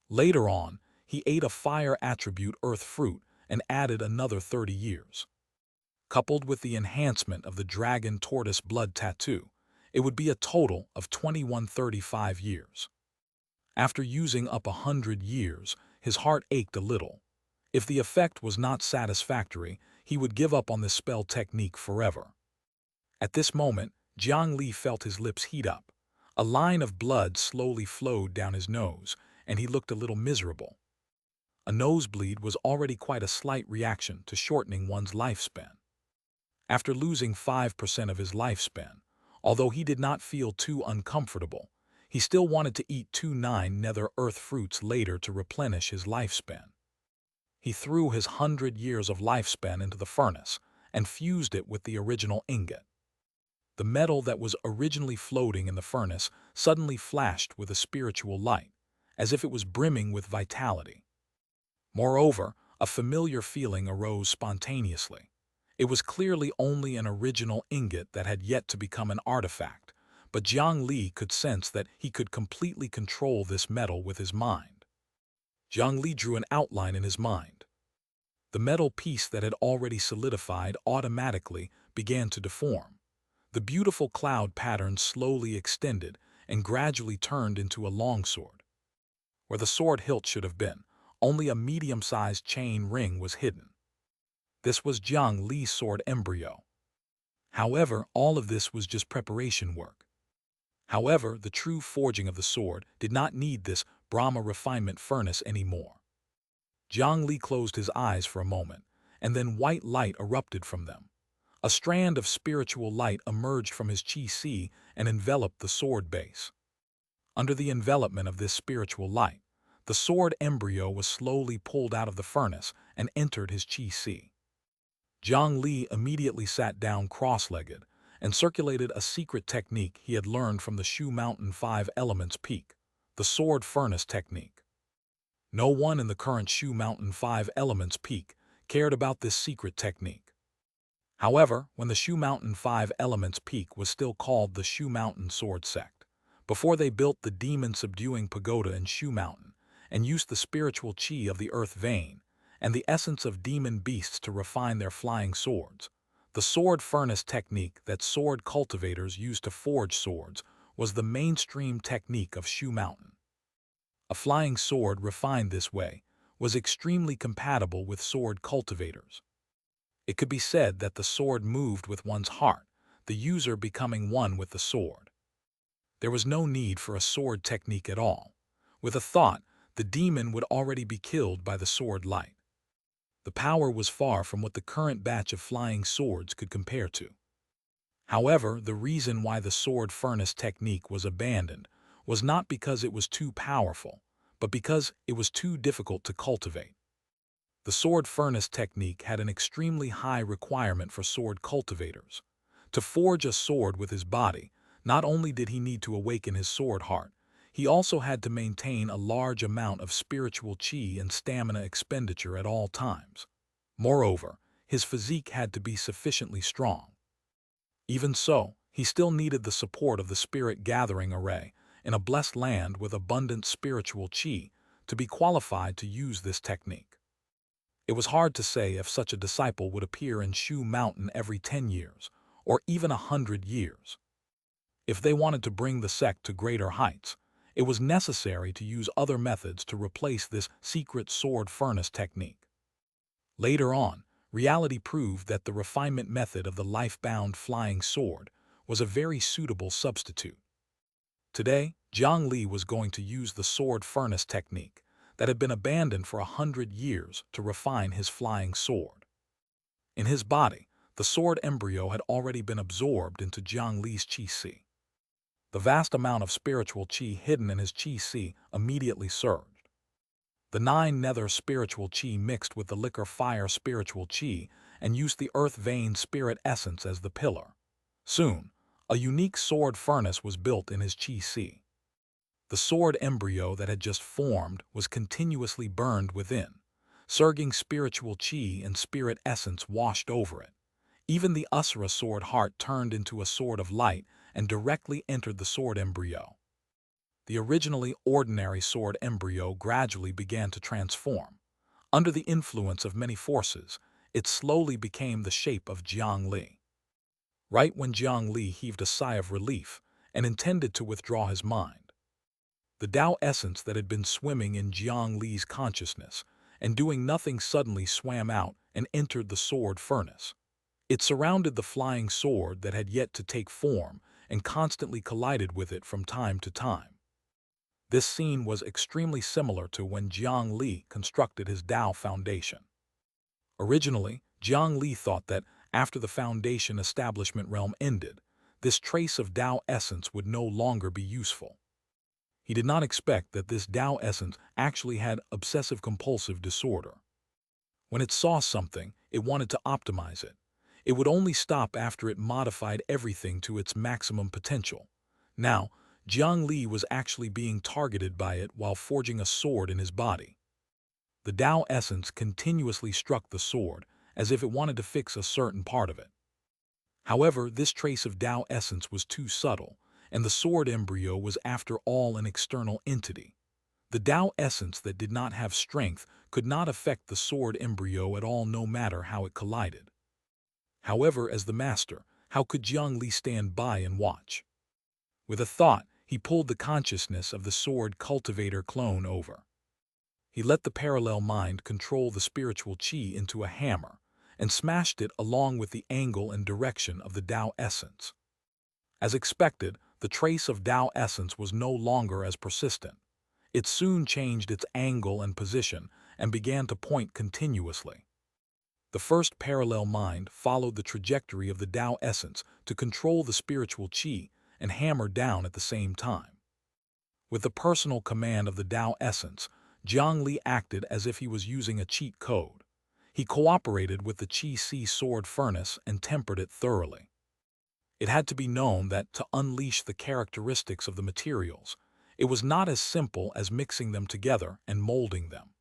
Later on, he ate a fire attribute earth fruit and added another 30 years. Coupled with the enhancement of the dragon tortoise blood tattoo, it would be a total of 2135 years. After using up 100 years, his heart ached a little. If the effect was not satisfactory, he would give up on this spell technique forever. At this moment, Jiang Li felt his lips heat up. A line of blood slowly flowed down his nose, and he looked a little miserable. A nosebleed was already quite a slight reaction to shortening one's lifespan. After losing 5% of his lifespan, although he did not feel too uncomfortable, he still wanted to eat 2 nether earth fruits later to replenish his lifespan. He threw his 100 years of lifespan into the furnace and fused it with the original ingot. The metal that was originally floating in the furnace suddenly flashed with a spiritual light, as if it was brimming with vitality. Moreover, a familiar feeling arose spontaneously. It was clearly only an original ingot that had yet to become an artifact, but Jiang Li could sense that he could completely control this metal with his mind. Jiang Li drew an outline in his mind. The metal piece that had already solidified automatically began to deform. The beautiful cloud pattern slowly extended and gradually turned into a longsword. Where the sword hilt should have been, only a medium-sized chain ring was hidden. This was Jiang Li's sword embryo. However, all of this was just preparation work. However, the true forging of the sword did not need this Brahma refinement furnace anymore. Jiang Li closed his eyes for a moment, and then white light erupted from them. A strand of spiritual light emerged from his qi and enveloped the sword base. Under the envelopment of this spiritual light, the sword embryo was slowly pulled out of the furnace and entered his qi. Jiang Li immediately sat down cross-legged and circulated a secret technique he had learned from the Shu Mountain 5 Elements Peak, the sword furnace technique. No one in the current Shu Mountain 5 Elements Peak cared about this secret technique. However, when the Shu Mountain 5 Elements Peak was still called the Shu Mountain Sword Sect, before they built the demon-subduing pagoda in Shu Mountain and used the spiritual qi of the earth vein and the essence of demon beasts to refine their flying swords, the sword furnace technique that sword cultivators use to forge swords was the mainstream technique of Shu Mountain. A flying sword refined this way was extremely compatible with sword cultivators. It could be said that the sword moved with one's heart, the user becoming one with the sword. There was no need for a sword technique at all. With a thought, the demon would already be killed by the sword light. The power was far from what the current batch of flying swords could compare to. However, the reason why the sword furnace technique was abandoned was not because it was too powerful, but because it was too difficult to cultivate. The sword furnace technique had an extremely high requirement for sword cultivators. To forge a sword with his body, not only did he need to awaken his sword heart, he also had to maintain a large amount of spiritual qi and stamina expenditure at all times. Moreover, his physique had to be sufficiently strong. Even so, he still needed the support of the spirit gathering array in a blessed land with abundant spiritual qi to be qualified to use this technique. It was hard to say if such a disciple would appear in Shu Mountain every 10 years, or even 100 years. If they wanted to bring the sect to greater heights, it was necessary to use other methods to replace this secret sword furnace technique. Later on, reality proved that the refinement method of the life-bound flying sword was a very suitable substitute. Today, Jiang Li was going to use the sword furnace technique that had been abandoned for 100 years to refine his flying sword. In his body, the sword embryo had already been absorbed into Jiang Li's qi. The vast amount of spiritual qi hidden in his qi immediately surged. The 9 nether spiritual qi mixed with the liquor fire spiritual qi and used the earth vein spirit essence as the pillar. Soon, a unique sword furnace was built in his qi. The sword embryo that had just formed was continuously burned within. Surging spiritual qi and spirit essence washed over it. Even the Asura sword heart turned into a sword of light and directly entered the sword embryo. The originally ordinary sword embryo gradually began to transform. Under the influence of many forces, it slowly became the shape of Jiang Li. Right when Jiang Li heaved a sigh of relief and intended to withdraw his mind, the Tao essence that had been swimming in Jiang Li's consciousness and doing nothing suddenly swam out and entered the sword furnace. It surrounded the flying sword that had yet to take form and constantly collided with it from time to time. This scene was extremely similar to when Jiang Li constructed his Tao foundation. Originally, Jiang Li thought that after the foundation establishment realm ended, this trace of Tao essence would no longer be useful. He did not expect that this Tao essence actually had obsessive-compulsive disorder. When it saw something, it wanted to optimize it. It would only stop after it modified everything to its maximum potential. Now, Jiang Li was actually being targeted by it while forging a sword in his body. The Tao essence continuously struck the sword as if it wanted to fix a certain part of it. However, this trace of Tao essence was too subtle, and the sword embryo was after all an external entity. The Tao essence that did not have strength could not affect the sword embryo at all, no matter how it collided. However, as the master, how could Jiang Li stand by and watch? With a thought, he pulled the consciousness of the sword cultivator clone over. He let the parallel mind control the spiritual qi into a hammer and smashed it along with the angle and direction of the Tao essence. As expected, the trace of Tao essence was no longer as persistent. It soon changed its angle and position and began to point continuously. The first parallel mind followed the trajectory of the Tao essence to control the spiritual qi and hammer down at the same time. With the personal command of the Tao essence, Jiang Li acted as if he was using a cheat code. He cooperated with the qi sword furnace and tempered it thoroughly. It had to be known that to unleash the characteristics of the materials, it was not as simple as mixing them together and molding them.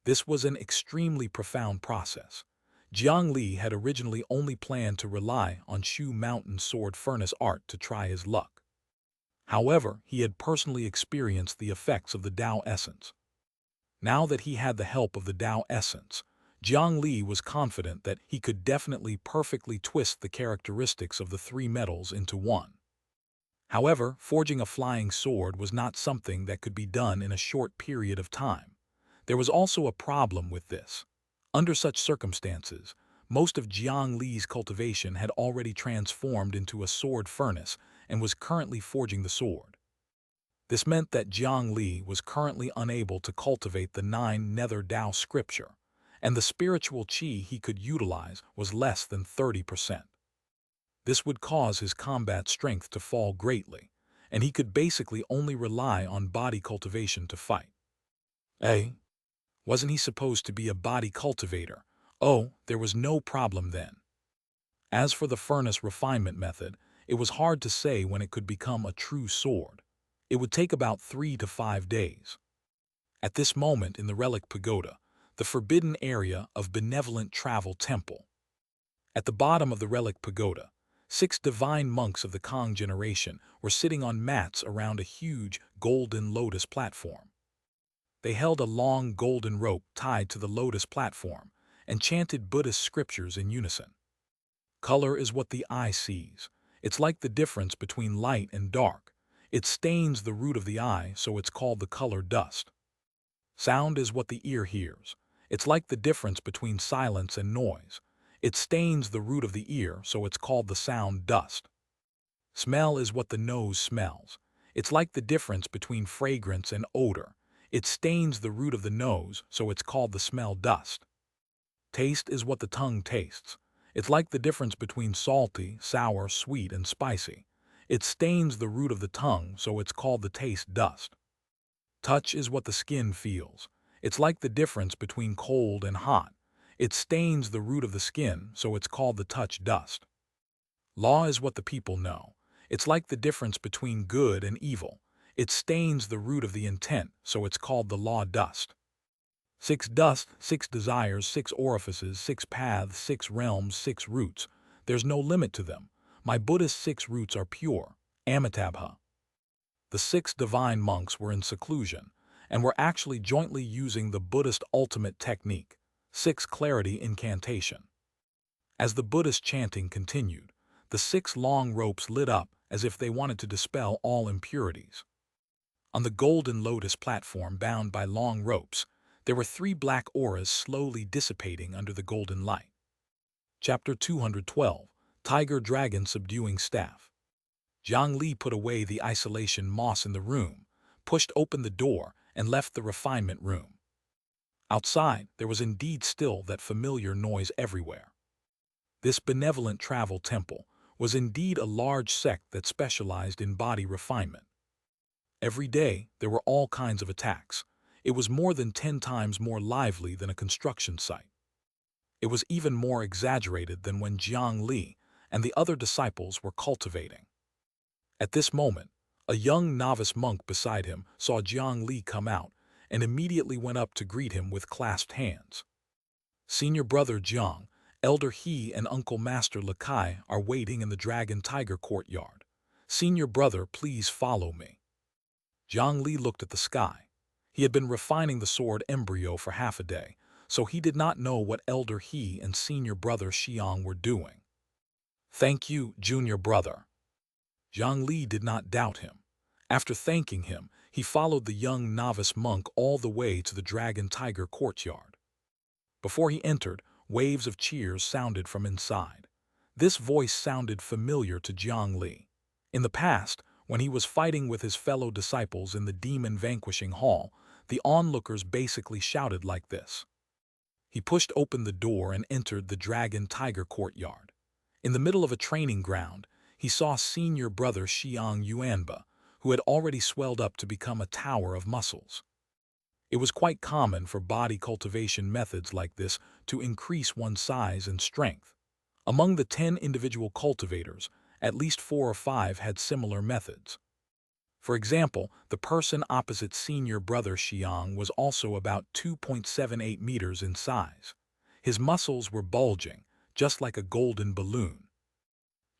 This was an extremely profound process. Jiang Li had originally only planned to rely on Shu Mountain sword furnace art to try his luck. However, he had personally experienced the effects of the Tao essence. Now that he had the help of the Tao essence, Jiang Li was confident that he could definitely perfectly twist the characteristics of the 3 metals into one. However, forging a flying sword was not something that could be done in a short period of time. There was also a problem with this. Under such circumstances, most of Jiang Li's cultivation had already transformed into a sword furnace and was currently forging the sword. This meant that Jiang Li was currently unable to cultivate the 9 Nether Dao scripture, and the spiritual qi he could utilize was less than 30%. This would cause his combat strength to fall greatly, and he could basically only rely on body cultivation to fight. Wasn't he supposed to be a body cultivator? Oh, there was no problem then. As for the furnace refinement method, it was hard to say when it could become a true sword. It would take about 3 to 5 days. At this moment in the Relic Pagoda, the forbidden area of Benevolent Travel Temple. At the bottom of the Relic Pagoda, 6 divine monks of the Kang generation were sitting on mats around a huge golden lotus platform. They held a long golden rope tied to the lotus platform and chanted Buddhist scriptures in unison. Color is what the eye sees. It's like the difference between light and dark. It stains the root of the eye, so it's called the color dust. Sound is what the ear hears. It's like the difference between silence and noise. It stains the root of the ear, so it's called the sound dust. Smell is what the nose smells. It's like the difference between fragrance and odor. It stains the root of the nose, so it's called the smell dust. Taste is what the tongue tastes. It's like the difference between salty, sour, sweet, and spicy. It stains the root of the tongue, so it's called the taste dust. Touch is what the skin feels. It's like the difference between cold and hot. It stains the root of the skin, so it's called the touch dust. Law is what the people know. It's like the difference between good and evil. It stains the root of the intent, so it's called the law dust. 6 dust, 6 desires, 6 orifices, 6 paths, 6 realms, 6 roots. There's no limit to them. My Buddhist 6 roots are pure, Amitabha. The 6 divine monks were in seclusion, and were actually jointly using the Buddhist ultimate technique, 6 clarity incantation. As the Buddhist chanting continued, the 6 long ropes lit up as if they wanted to dispel all impurities. On the golden lotus platform bound by long ropes, there were 3 black auras slowly dissipating under the golden light. Chapter 212, Tiger Dragon Subduing Staff. Jiang Li put away the isolation moss in the room, pushed open the door, and left the refinement room. Outside, there was indeed still that familiar noise everywhere. This benevolent travel temple was indeed a large sect that specialized in body refinement. Every day, there were all kinds of attacks. It was more than 10 times more lively than a construction site. It was even more exaggerated than when Jiang Li and the other disciples were cultivating. At this moment, a young novice monk beside him saw Jiang Li come out and immediately went up to greet him with clasped hands. Senior brother Jiang, elder He, and uncle master Lakai are waiting in the Dragon Tiger courtyard. Senior brother, please follow me. Jiang Li looked at the sky. He had been refining the sword embryo for half a day, so he did not know what elder He and senior brother Xiang were doing. Thank you, junior brother. Jiang Li did not doubt him. After thanking him, he followed the young novice monk all the way to the Dragon Tiger courtyard. Before he entered, waves of cheers sounded from inside. This voice sounded familiar to Jiang Li. In the past, when he was fighting with his fellow disciples in the demon vanquishing hall, the onlookers basically shouted like this. He pushed open the door and entered the Dragon Tiger courtyard. In the middle of a training ground, he saw senior brother Xiang Yuanba, who had already swelled up to become a tower of muscles. It was quite common for body cultivation methods like this to increase one's size and strength. Among the 10 individual cultivators, at least 4 or 5 had similar methods. For example, the person opposite senior brother Xiang was also about 2.78 meters in size. His muscles were bulging, just like a golden balloon.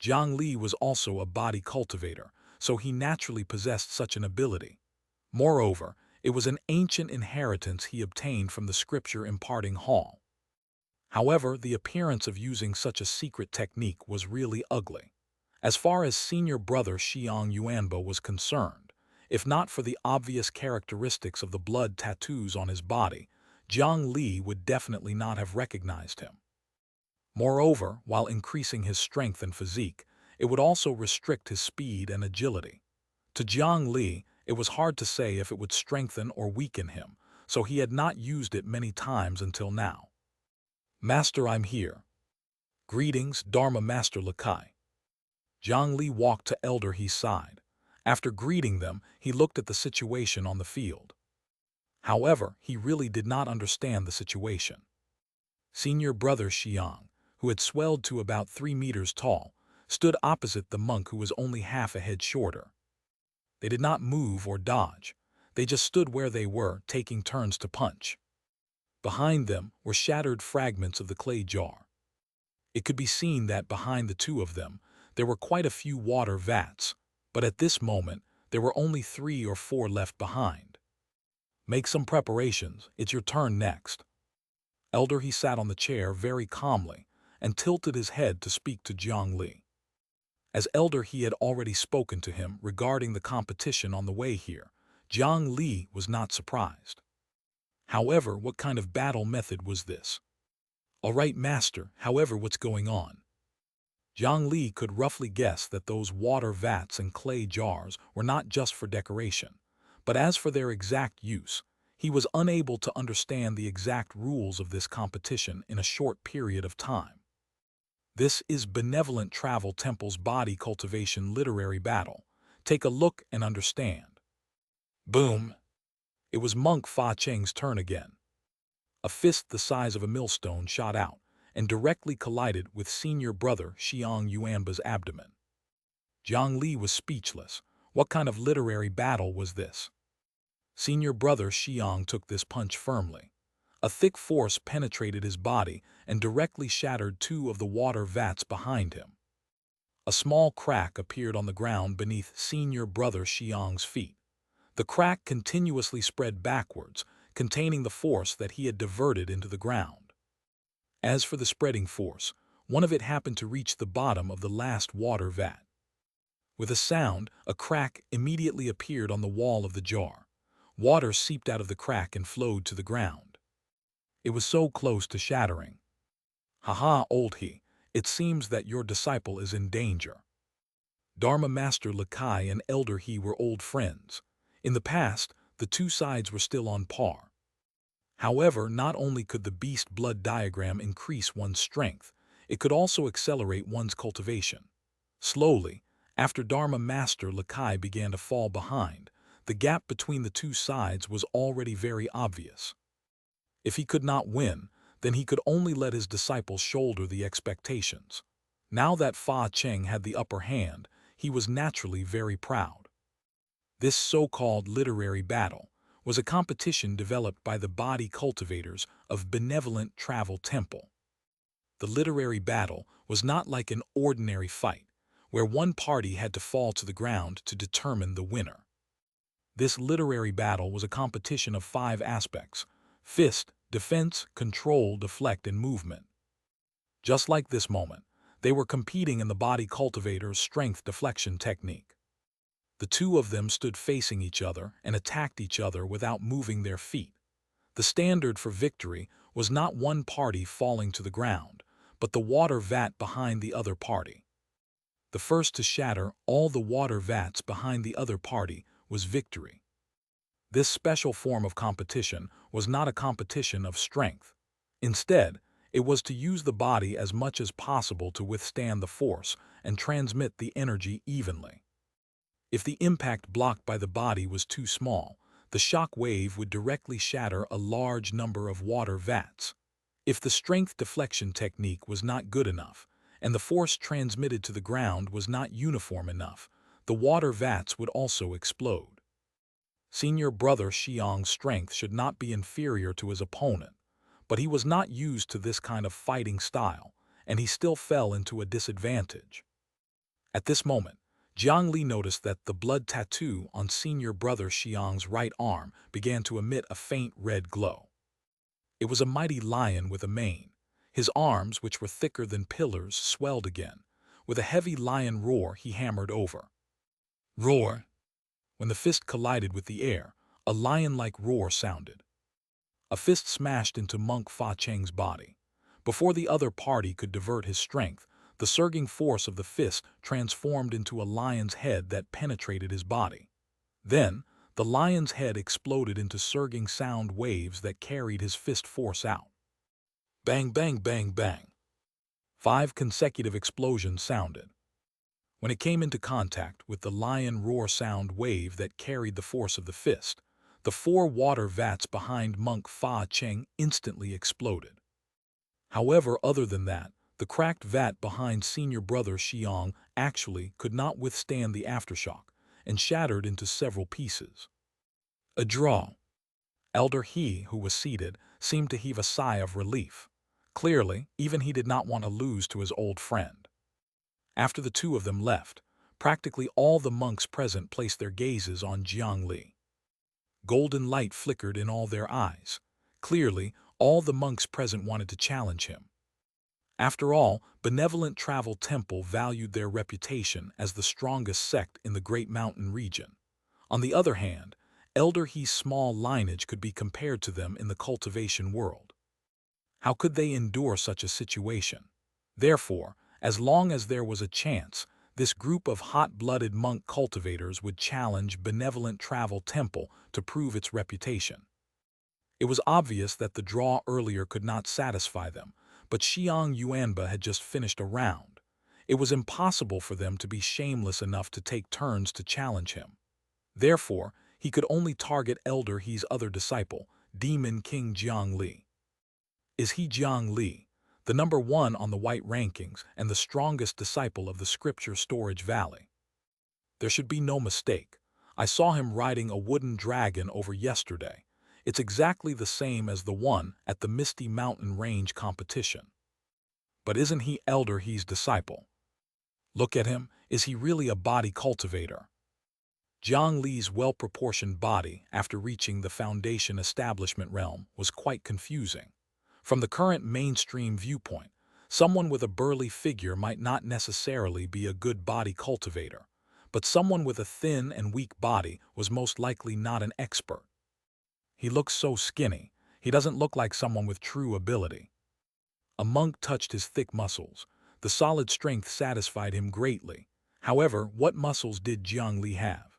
Jiang Li was also a body cultivator, so he naturally possessed such an ability. Moreover, it was an ancient inheritance he obtained from the scripture imparting hall. However, the appearance of using such a secret technique was really ugly. As far as senior brother Xiang Yuanba was concerned, if not for the obvious characteristics of the blood tattoos on his body, Jiang Li would definitely not have recognized him. Moreover, while increasing his strength and physique, it would also restrict his speed and agility. To Jiang Li, it was hard to say if it would strengthen or weaken him, so he had not used it many times until now. "Master, I'm here." "Greetings, Dharma Master Lakai." Jiang Li walked to Elder He's side. After greeting them, he looked at the situation on the field. However, he really did not understand the situation. Senior brother Xiang, who had swelled to about 3 meters tall, stood opposite the monk who was only half a head shorter. They did not move or dodge. They just stood where they were, taking turns to punch. Behind them were shattered fragments of the clay jar. It could be seen that behind the two of them, there were quite a few water vats, but at this moment, there were only 3 or 4 left behind. "Make some preparations, it's your turn next." Elder He sat on the chair very calmly and tilted his head to speak to Jiang Li. As Elder He had already spoken to him regarding the competition on the way here, Jiang Li was not surprised. However, what kind of battle method was this? "All right, master, however, what's going on?" Jiang Li could roughly guess that those water vats and clay jars were not just for decoration, but as for their exact use, he was unable to understand the exact rules of this competition in a short period of time. This is Benevolent Travel Temple's Body Cultivation Literary Battle. Take a look and understand. Boom! It was Monk Fa Cheng's turn again. A fist the size of a millstone shot out and directly collided with senior brother Xiang Yuanba's abdomen. Jiang Li was speechless. What kind of literary battle was this? Senior brother Xiang took this punch firmly. A thick force penetrated his body and directly shattered 2 of the water vats behind him. A small crack appeared on the ground beneath senior brother Xiang's feet. The crack continuously spread backwards, containing the force that he had diverted into the ground. As for the spreading force, one of it happened to reach the bottom of the last water vat. With a sound, a crack immediately appeared on the wall of the jar. Water seeped out of the crack and flowed to the ground. It was so close to shattering. "Haha, old He, it seems that your disciple is in danger." Dharma Master Lakai and Elder He were old friends. In the past, the two sides were still on par. However, not only could the beast blood diagram increase one's strength, it could also accelerate one's cultivation. Slowly, after Dharma Master Lakai began to fall behind, the gap between the two sides was already very obvious. If he could not win, then he could only let his disciple shoulder the expectations. Now that Fa Cheng had the upper hand, he was naturally very proud. This so-called literary battle was a competition developed by the body cultivators of Benevolent Travel Temple. The literary battle was not like an ordinary fight, where one party had to fall to the ground to determine the winner. This literary battle was a competition of 5 aspects: fist, defense, control, deflect, and movement. Just like this moment, they were competing in the body cultivator's strength deflection technique. The two of them stood facing each other and attacked each other without moving their feet. The standard for victory was not one party falling to the ground, but the water vat behind the other party. The first to shatter all the water vats behind the other party was victory. This special form of competition was not a competition of strength. Instead, it was to use the body as much as possible to withstand the force and transmit the energy evenly. If the impact blocked by the body was too small, the shock wave would directly shatter a large number of water vats. If the strength deflection technique was not good enough, and the force transmitted to the ground was not uniform enough, the water vats would also explode. Senior brother Xiang's strength should not be inferior to his opponent, but he was not used to this kind of fighting style, and he still fell into a disadvantage. At this moment, Jiang Li noticed that the blood tattoo on senior brother Xiang's right arm began to emit a faint red glow. It was a mighty lion with a mane. His arms, which were thicker than pillars, swelled again, With a heavy lion roar, he hammered over. Roar! When the fist collided with the air, a lion-like roar sounded. A fist smashed into Monk Fa Cheng's body. Before the other party could divert his strength, the surging force of the fist transformed into a lion's head that penetrated his body. Then, the lion's head exploded into surging sound waves that carried his fist force out. Bang, bang, bang, bang. 5 consecutive explosions sounded. When it came into contact with the lion roar sound wave that carried the force of the fist, the 4 water vats behind Monk Fa Cheng instantly exploded. However, other than that, the cracked vat behind senior brother Xiang actually could not withstand the aftershock and shattered into several pieces. A draw. Elder He, who was seated, seemed to heave a sigh of relief. Clearly, even he did not want to lose to his old friend. After the two of them left, practically all the monks present placed their gazes on Jiang Li. Golden light flickered in all their eyes. Clearly, all the monks present wanted to challenge him. After all, Benevolent Travel Temple valued their reputation as the strongest sect in the Great Mountain region. On the other hand, Elder He's small lineage could be compared to them in the cultivation world. How could they endure such a situation? Therefore, as long as there was a chance, this group of hot-blooded monk cultivators would challenge Benevolent Travel Temple to prove its reputation. It was obvious that the draw earlier could not satisfy them, but Xiang Yuanba had just finished a round. It was impossible for them to be shameless enough to take turns to challenge him. Therefore, he could only target Elder He's other disciple, Demon King Jiang Li. Is he Jiang Li, the number 1 on the white rankings and the strongest disciple of the Scripture Storage Valley? There should be no mistake. I saw him riding a wooden dragon over yesterday. It's exactly the same as the one at the Misty Mountain Range competition. But isn't he Elder He's disciple? Look at him. Is he really a body cultivator? Jiang Li's well-proportioned body, after reaching the Foundation establishment realm, was quite confusing. From the current mainstream viewpoint, someone with a burly figure might not necessarily be a good body cultivator, but someone with a thin and weak body was most likely not an expert. He looks so skinny, he doesn't look like someone with true ability. A monk touched his thick muscles. The solid strength satisfied him greatly. However, what muscles did Jiang Li have?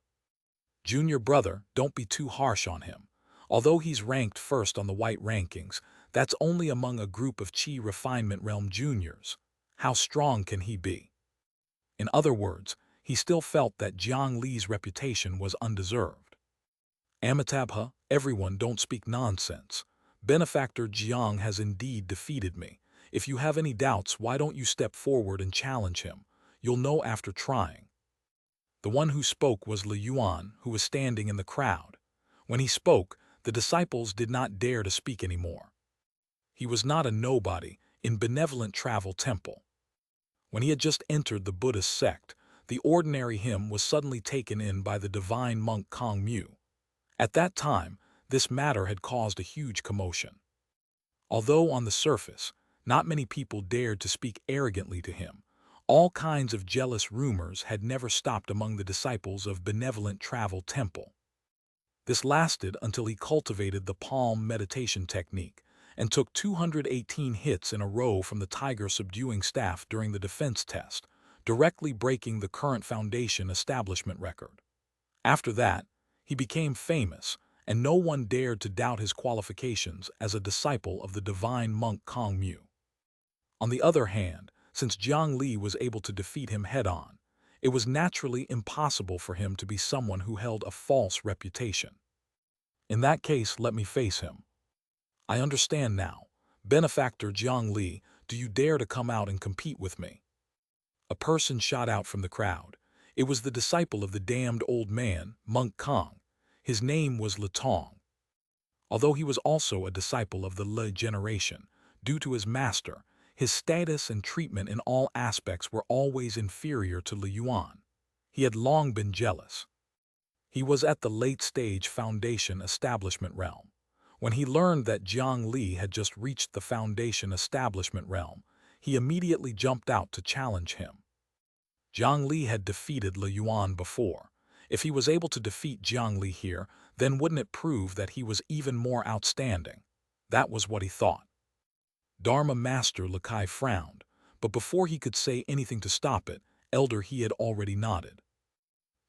Junior brother, don't be too harsh on him. Although he's ranked first on the white rankings, that's only among a group of Qi Refinement Realm juniors. How strong can he be? In other words, he still felt that Jiang Li's reputation was undeserved. Amitabha, everyone don't speak nonsense. Benefactor Jiang has indeed defeated me. If you have any doubts, why don't you step forward and challenge him? You'll know after trying. The one who spoke was Li Yuan, who was standing in the crowd. When he spoke, the disciples did not dare to speak anymore. He was not a nobody in Benevolent Travel Temple. When he had just entered the Buddhist sect, the ordinary him was suddenly taken in by the divine monk Kong Mu. At that time, this matter had caused a huge commotion. Although on the surface, not many people dared to speak arrogantly to him, all kinds of jealous rumors had never stopped among the disciples of Benevolent Travel Temple. This lasted until he cultivated the palm meditation technique and took 218 hits in a row from the tiger subduing staff during the defense test, directly breaking the current Foundation establishment record. After that, he became famous, and no one dared to doubt his qualifications as a disciple of the divine monk Kong Mu. On the other hand, since Jiang Li was able to defeat him head-on, it was naturally impossible for him to be someone who held a false reputation. In that case, let me face him. I understand now. Benefactor Jiang Li, do you dare to come out and compete with me? A person shot out from the crowd. It was the disciple of the damned old man, Monk Kong. His name was Le Tong. Although he was also a disciple of the Le generation, due to his master, his status and treatment in all aspects were always inferior to Li Yuan. He had long been jealous. He was at the late-stage Foundation establishment realm. When he learned that Jiang Li had just reached the Foundation establishment realm, he immediately jumped out to challenge him. Jiang Li had defeated Le Yuan before. If he was able to defeat Jiang Li here, then wouldn't it prove that he was even more outstanding? That was what he thought. Dharma Master Lakai frowned, but before he could say anything to stop it, Elder He had already nodded.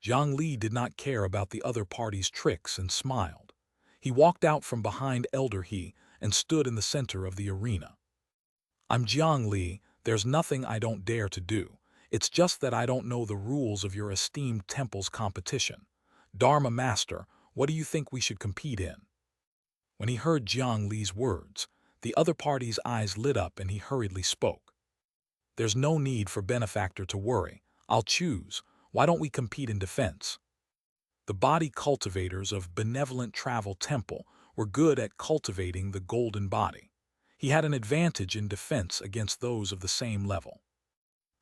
Jiang Li did not care about the other party's tricks and smiled. He walked out from behind Elder He and stood in the center of the arena. I'm Jiang Li, there's nothing I don't dare to do. It's just that I don't know the rules of your esteemed temple's competition. Dharma Master, what do you think we should compete in? When he heard Jiang Li's words, the other party's eyes lit up and he hurriedly spoke. There's no need for Benefactor to worry. I'll choose. Why don't we compete in defense? The body cultivators of Benevolent Travel Temple were good at cultivating the golden body. He had an advantage in defense against those of the same level.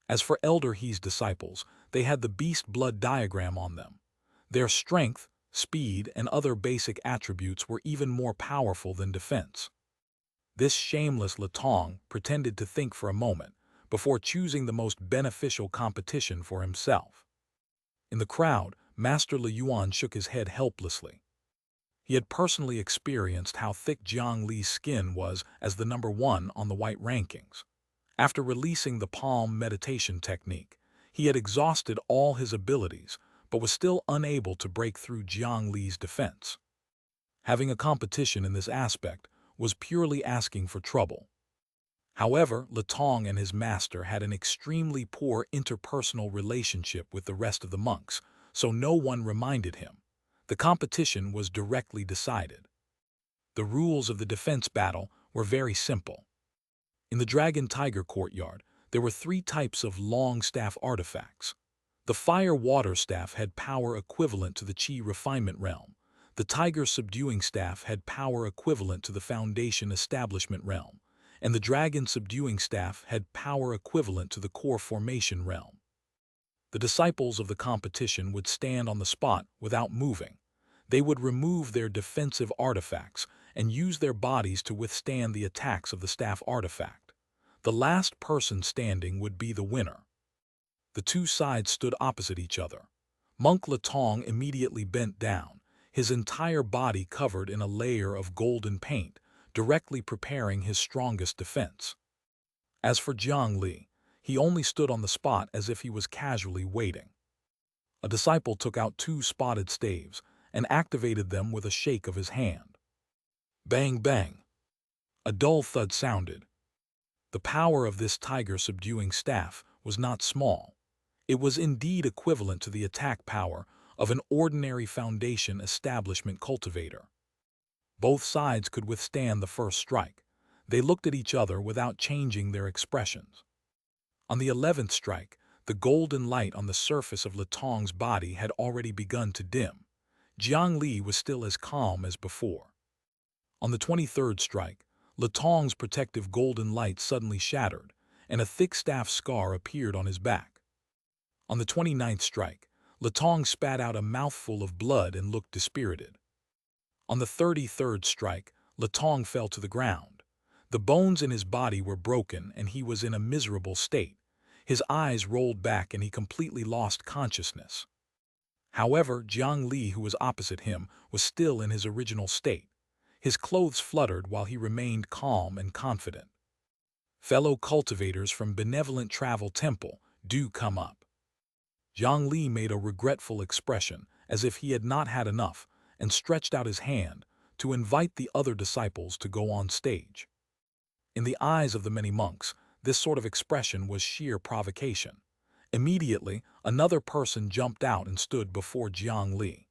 As for Elder He's disciples, they had the beast blood diagram on them. Their strength, speed, and other basic attributes were even more powerful than defense. This shameless Latong pretended to think for a moment before choosing the most beneficial competition for himself. In the crowd, Master Le Yuan shook his head helplessly. He had personally experienced how thick Jiang Li's skin was as the #1 on the white rankings. After releasing the palm meditation technique, he had exhausted all his abilities, but was still unable to break through Jiang Li's defense. Having a competition in this aspect was purely asking for trouble. However, Latong and his master had an extremely poor interpersonal relationship with the rest of the monks, so no one reminded him. The competition was directly decided. The rules of the defense battle were very simple. In the Dragon Tiger Courtyard, there were 3 types of long staff artifacts. The Fire Water Staff had power equivalent to the Qi Refinement Realm. The Tiger Subduing Staff had power equivalent to the Foundation Establishment Realm, and the Dragon Subduing Staff had power equivalent to the Core Formation Realm. The disciples of the competition would stand on the spot without moving. They would remove their defensive artifacts and use their bodies to withstand the attacks of the staff artifact. The last person standing would be the winner. The 2 sides stood opposite each other. Monk Latong immediately bent down, his entire body covered in a layer of golden paint, directly preparing his strongest defense. As for Jiang Li, he only stood on the spot as if he was casually waiting. A disciple took out 2 spotted staves and activated them with a shake of his hand. Bang, bang. A dull thud sounded. The power of this tiger subduing staff was not small. It was indeed equivalent to the attack power of an ordinary Foundation Establishment cultivator. Both sides could withstand the first strike. They looked at each other without changing their expressions. On the 11th strike, the golden light on the surface of Latong's body had already begun to dim. Jiang Li was still as calm as before. On the 23rd strike, Latong's protective golden light suddenly shattered, and a thick staff scar appeared on his back. On the 29th strike, Latong spat out a mouthful of blood and looked dispirited. On the 33rd strike, Latong fell to the ground. The bones in his body were broken and he was in a miserable state. His eyes rolled back and he completely lost consciousness. However, Jiang Li, who was opposite him, was still in his original state. His clothes fluttered while he remained calm and confident. Fellow cultivators from Benevolent Travel Temple, do come up. Jiang Li made a regretful expression, as if he had not had enough, and stretched out his hand to invite the other disciples to go on stage. In the eyes of the many monks, this sort of expression was sheer provocation. Immediately, another person jumped out and stood before Jiang Li.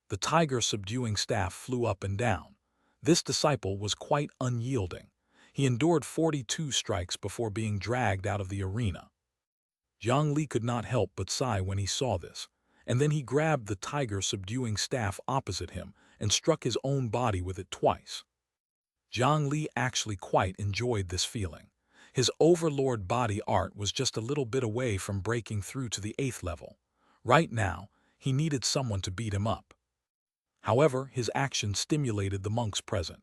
The tiger subduing staff flew up and down. This disciple was quite unyielding. He endured 42 strikes before being dragged out of the arena. Jiang Li could not help but sigh when he saw this, and then he grabbed the tiger subduing staff opposite him and struck his own body with it twice. Jiang Li actually quite enjoyed this feeling. His overlord body art was just a little bit away from breaking through to the 8th level. Right now, he needed someone to beat him up. However, his action stimulated the monks present.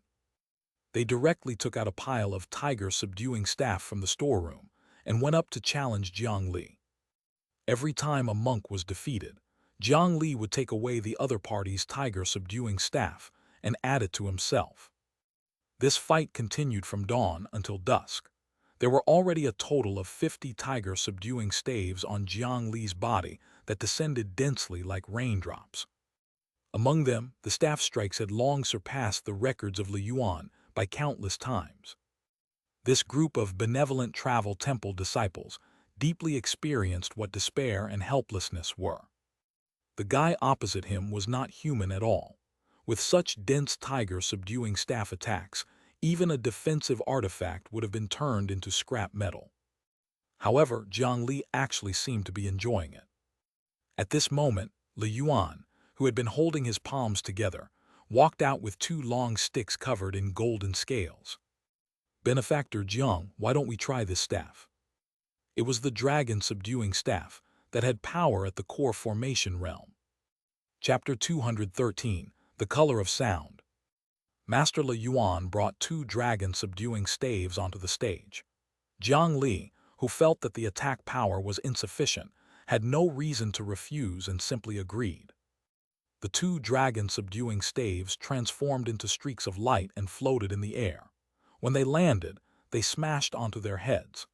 They directly took out a pile of tiger subduing staff from the storeroom and went up to challenge Jiang Li. Every time a monk was defeated, Jiang Li would take away the other party's tiger-subduing staff and add it to himself. This fight continued from dawn until dusk. There were already a total of 50 tiger-subduing staves on Jiang Li's body that descended densely like raindrops. Among them, the staff strikes had long surpassed the records of Li Yuan by countless times. This group of benevolent travel temple disciples deeply experienced what despair and helplessness were. The guy opposite him was not human at all. With such dense tiger-subduing staff attacks, even a defensive artifact would have been turned into scrap metal. However, Jiang Li actually seemed to be enjoying it. At this moment, Li Yuan, who had been holding his palms together, walked out with 2 long sticks covered in golden scales. "Benefactor Jiang, why don't we try this staff?" It was the dragon-subduing staff that had power at the core formation realm. Chapter 213, The Color of Sound. Master Li Yuan brought 2 dragon-subduing staves onto the stage. Jiang Li, who felt that the attack power was insufficient, had no reason to refuse and simply agreed. The 2 dragon-subduing staves transformed into streaks of light and floated in the air. When they landed, they smashed onto their heads.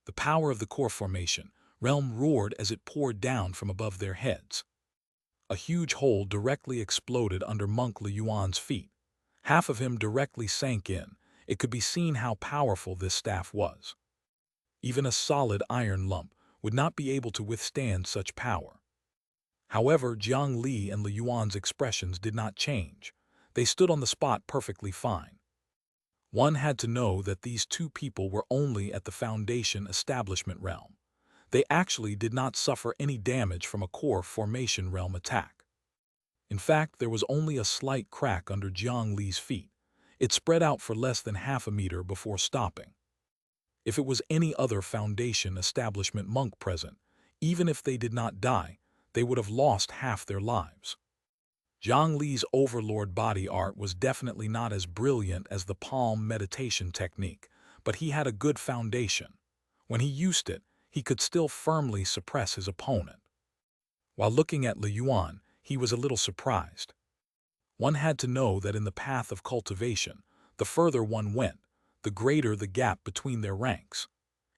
The power of the core formation realm roared as it poured down from above their heads. A huge hole directly exploded under Monk Li Yuan's feet. Half of him directly sank in. It could be seen how powerful this staff was. Even a solid iron lump would not be able to withstand such power. However, Jiang Li and Li Yuan's expressions did not change. They stood on the spot perfectly fine. One had to know that these 2 people were only at the Foundation Establishment realm. They actually did not suffer any damage from a core formation realm attack. In fact, there was only a slight crack under Jiang Li's feet. It spread out for less than half a meter before stopping. If it was any other Foundation Establishment monk present, even if they did not die, they would have lost half their lives. Jiang Li's overlord body art was definitely not as brilliant as the palm meditation technique, but he had a good foundation. When he used it, he could still firmly suppress his opponent. While looking at Li Yuan, he was a little surprised. One had to know that in the path of cultivation, the further one went, the greater the gap between their ranks.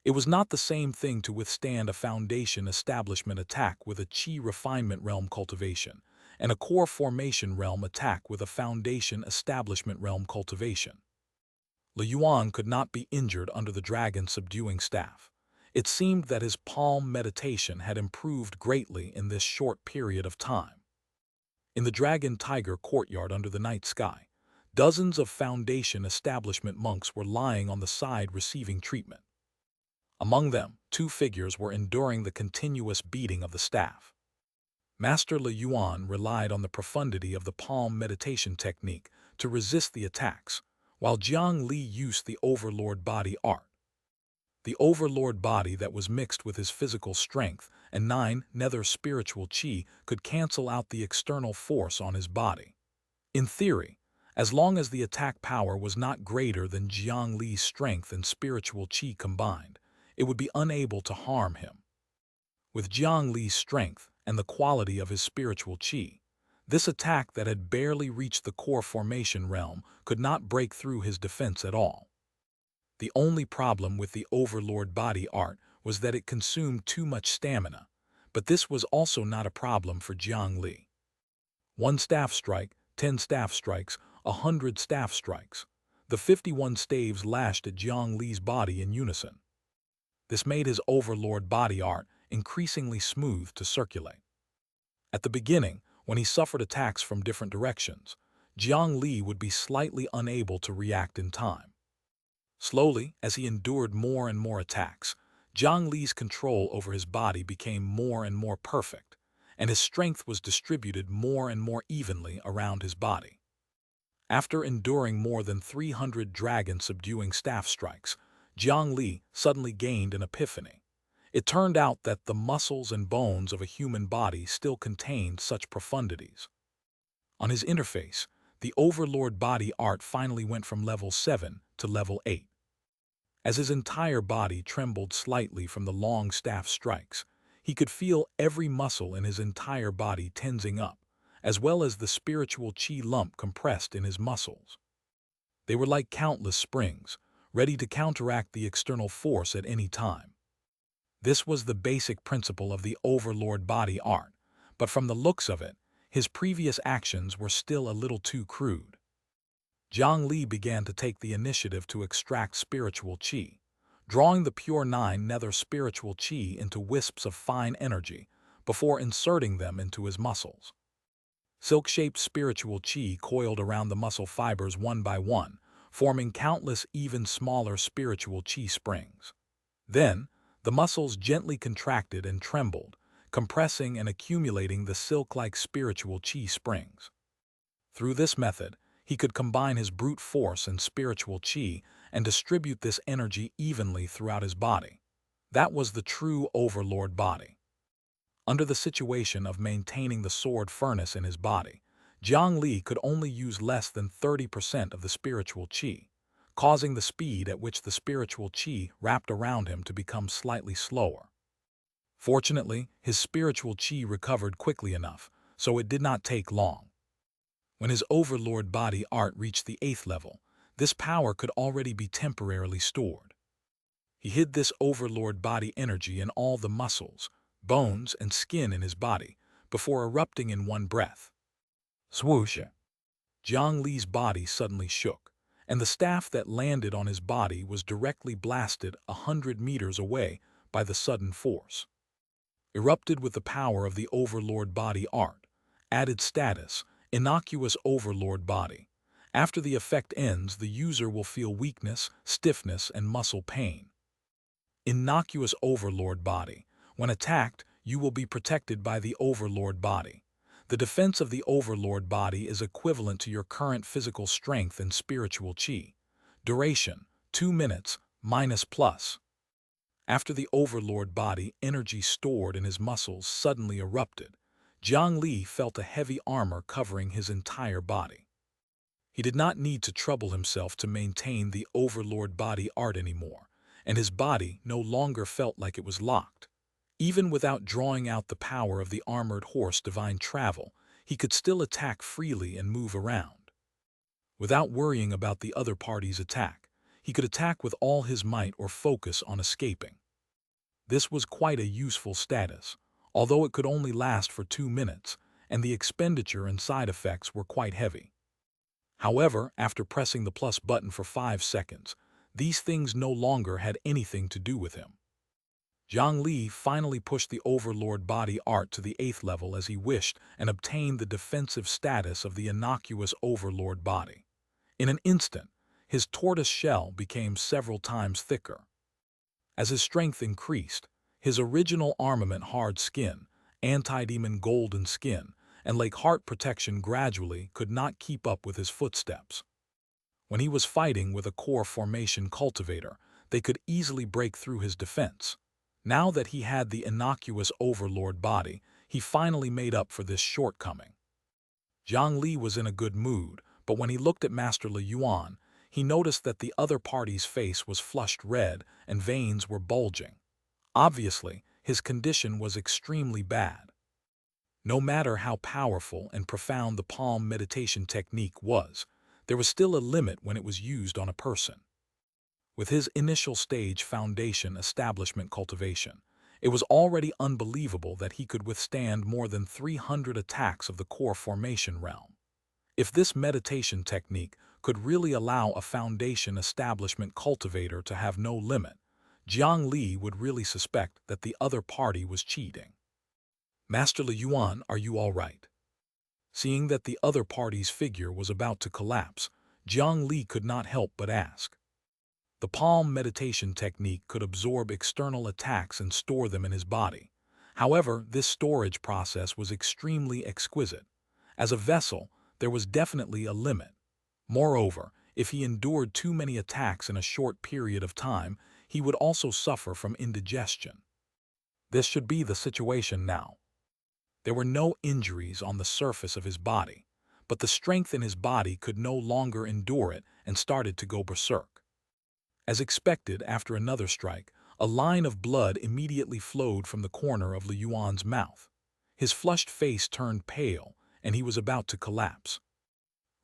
It was not the same thing to withstand a Foundation Establishment attack with a Qi Refinement Realm cultivation, and a Core Formation Realm attack with a Foundation Establishment Realm cultivation. Li Yuan could not be injured under the dragon-subduing staff. It seemed that his palm meditation had improved greatly in this short period of time. In the Dragon-Tiger courtyard under the night sky, dozens of Foundation Establishment monks were lying on the side receiving treatment. Among them, 2 figures were enduring the continuous beating of the staff. Master Li Yuan relied on the profundity of the palm meditation technique to resist the attacks, while Jiang Li used the overlord body art. The overlord body that was mixed with his physical strength and 9 nether spiritual qi could cancel out the external force on his body. In theory, as long as the attack power was not greater than Jiang Li's strength and spiritual qi combined, it would be unable to harm him. With Jiang Li's strength and the quality of his spiritual qi, this attack that had barely reached the core formation realm could not break through his defense at all. The only problem with the overlord body art was that it consumed too much stamina, but this was also not a problem for Jiang Li. 1 staff strike, 10 staff strikes, 100 staff strikes. The 51 staves lashed at Jiang Li's body in unison. This made his overlord body art increasingly smooth to circulate. At the beginning, when he suffered attacks from different directions, Jiang Li would be slightly unable to react in time. Slowly, as he endured more and more attacks, Jiang Li's control over his body became more and more perfect, and his strength was distributed more and more evenly around his body. After enduring more than 300 dragon-subduing staff strikes, Jiang Li suddenly gained an epiphany. It turned out that the muscles and bones of a human body still contained such profundities. On his interface, the overlord body art finally went from level 7 to level 8. As his entire body trembled slightly from the long staff strikes, He could feel every muscle in his entire body tensing up, as well as the spiritual chi lump compressed in his muscles. They were like countless springs, ready to counteract the external force at any time. This was the basic principle of the Overlord body art, but from the looks of it, his previous actions were still a little too crude. Jiang Li began to take the initiative to extract spiritual qi, drawing the pure nine nether spiritual qi into wisps of fine energy before inserting them into his muscles. Silk-shaped spiritual qi coiled around the muscle fibers one by one, forming countless even smaller spiritual qi springs. Then, the muscles gently contracted and trembled, compressing and accumulating the silk-like spiritual qi springs. Through this method, he could combine his brute force and spiritual qi and distribute this energy evenly throughout his body. That was the true Overlord body. Under the situation of maintaining the sword furnace in his body, Jiang Li could only use less than 30% of the spiritual qi, causing the speed at which the spiritual qi wrapped around him to become slightly slower. Fortunately, his spiritual qi recovered quickly enough, so it did not take long. When his Overlord body art reached the 8th level, this power could already be temporarily stored. He hid this Overlord body energy in all the muscles, bones, and skin in his body before erupting in one breath. Swoosh! Jiang Li's body suddenly shook, and the staff that landed on his body was directly blasted 100 meters away by the sudden force. Erupted with the power of the Overlord body art, added status, innocuous Overlord body. After the effect ends, the user will feel weakness, stiffness, and muscle pain. Innocuous Overlord body. When attacked, you will be protected by the Overlord body. The defense of the Overlord body is equivalent to your current physical strength and spiritual qi. Duration, 2 minutes, -+. After the Overlord body energy stored in his muscles suddenly erupted, Jiang Li felt a heavy armor covering his entire body. He did not need to trouble himself to maintain the Overlord body art anymore, and his body no longer felt like it was locked. Even without drawing out the power of the armored horse divine travel, he could still attack freely and move around. Without worrying about the other party's attack, he could attack with all his might or focus on escaping. This was quite a useful status, although it could only last for 2 minutes, and the expenditure and side effects were quite heavy. However, after pressing the plus button for 5 seconds, these things no longer had anything to do with him. Jiang Li finally pushed the Overlord body art to the 8th level as he wished and obtained the defensive status of the innocuous Overlord body. In an instant, his tortoise shell became several times thicker. As his strength increased, his original armament hard skin, anti-demon golden skin, and like heart protection gradually could not keep up with his footsteps. When he was fighting with a core formation cultivator, they could easily break through his defense. Now that he had the innocuous Overlord body, he finally made up for this shortcoming. Jiang Li was in a good mood, but when he looked at Master Le Yuan, he noticed that the other party's face was flushed red and veins were bulging. Obviously, his condition was extremely bad. No matter how powerful and profound the palm meditation technique was, there was still a limit when it was used on a person. With his initial stage foundation establishment cultivation, it was already unbelievable that he could withstand more than 300 attacks of the core formation realm. If this meditation technique could really allow a foundation establishment cultivator to have no limit, Jiang Li would really suspect that the other party was cheating. Master Le Yuan, are you all right? Seeing that the other party's figure was about to collapse, Jiang Li could not help but ask. The palm meditation technique could absorb external attacks and store them in his body. However, this storage process was extremely exquisite. As a vessel, there was definitely a limit. Moreover, if he endured too many attacks in a short period of time, he would also suffer from indigestion. This should be the situation now. There were no injuries on the surface of his body, but the strength in his body could no longer endure it and started to go berserk. As expected, after another strike, A line of blood immediately flowed from the corner of Li Yuan's mouth. His flushed face turned pale, and he was about to collapse.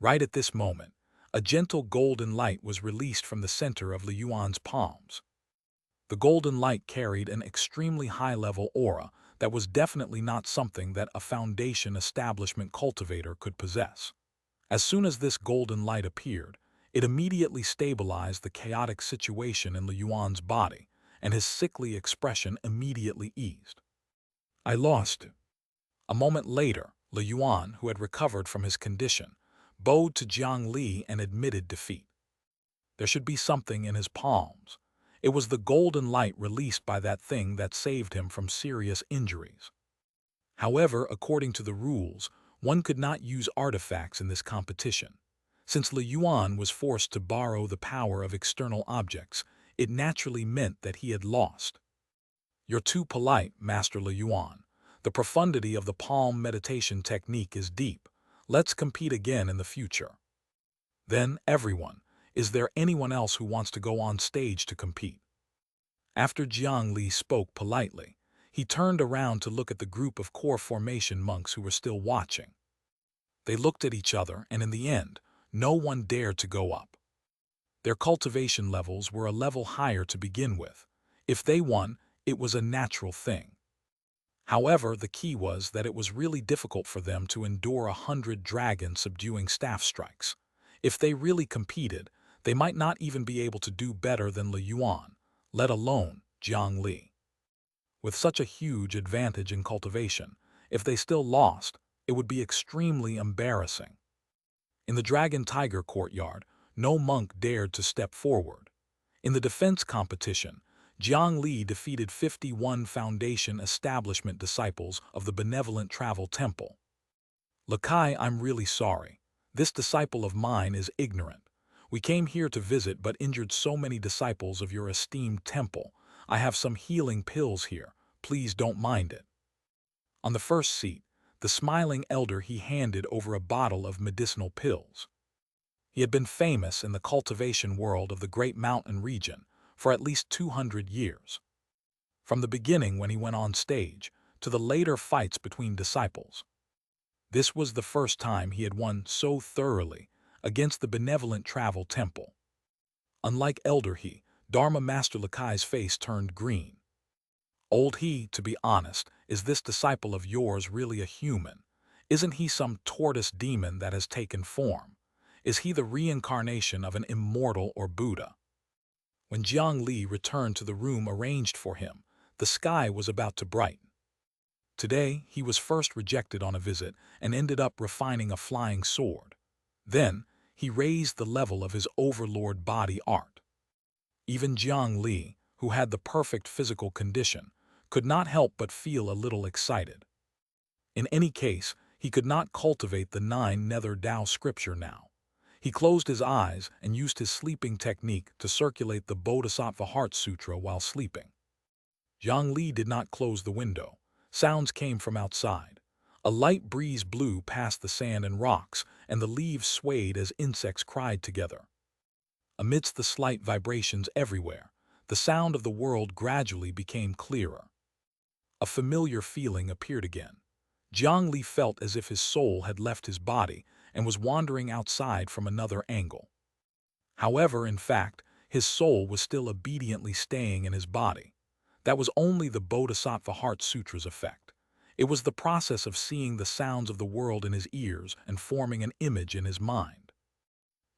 Right at this moment, a gentle golden light was released from the center of Li Yuan's palms. The golden light carried an extremely high-level aura that was definitely not something that a Foundation establishment cultivator could possess. As soon as this golden light appeared, it immediately stabilized the chaotic situation in Li Yuan's body, and his sickly expression immediately eased. I lost it. A moment later, Li Yuan, who had recovered from his condition, bowed to Jiang Li and admitted defeat. There should be something in his palms. It was the golden light released by that thing that saved him from serious injuries. However, according to the rules, one could not use artifacts in this competition. Since Li Yuan was forced to borrow the power of external objects, it naturally meant that he had lost. You're too polite, Master Li Yuan. The profundity of the palm meditation technique is deep. Let's compete again in the future. Then, everyone, is there anyone else who wants to go on stage to compete? After Jiang Li spoke politely, he turned around to look at the group of core formation monks who were still watching. They looked at each other, and in the end, no one dared to go up. Their cultivation levels were a level higher to begin with. If they won, it was a natural thing. However, the key was that it was really difficult for them to endure 100 dragons subduing staff strikes. If they really competed, they might not even be able to do better than Li Yuan, let alone Jiang Li. With such a huge advantage in cultivation, if they still lost, it would be extremely embarrassing. In the Dragon Tiger courtyard, no monk dared to step forward. In the defense competition, Jiang Li defeated 51 Foundation establishment disciples of the Benevolent Travel Temple. Lakai, I'm really sorry. This disciple of mine is ignorant. We came here to visit but injured so many disciples of your esteemed temple. I have some healing pills here. Please don't mind it. On the first seat, the smiling elder he handed over a bottle of medicinal pills. He had been famous in the cultivation world of the Great Mountain region for at least 200 years. From the beginning when he went on stage, to the later fights between disciples. This was the first time he had won so thoroughly against the Benevolent Travel Temple. Unlike Elder He, Dharma Master Lakai's face turned green. Old He, to be honest, is this disciple of yours really a human? Isn't he some tortoise demon that has taken form? Is he the reincarnation of an immortal or Buddha? When Jiang Li returned to the room arranged for him, the sky was about to brighten. Today, he was first rejected on a visit and ended up refining a flying sword. Then, he raised the level of his overlord body art. Even Jiang Li, who had the perfect physical condition, could not help but feel a little excited. In any case, he could not cultivate the 9 Nether Dao scripture now. He closed his eyes and used his sleeping technique to circulate the Bodhisattva Heart Sutra while sleeping. Jiang Li did not close the window. Sounds came from outside. A light breeze blew past the sand and rocks, and the leaves swayed as insects cried together. Amidst the slight vibrations everywhere, the sound of the world gradually became clearer. A familiar feeling appeared again. Jiang Li felt as if his soul had left his body and was wandering outside from another angle. However, in fact, his soul was still obediently staying in his body. That was only the Bodhisattva Heart Sutra's effect. It was the process of seeing the sounds of the world in his ears and forming an image in his mind.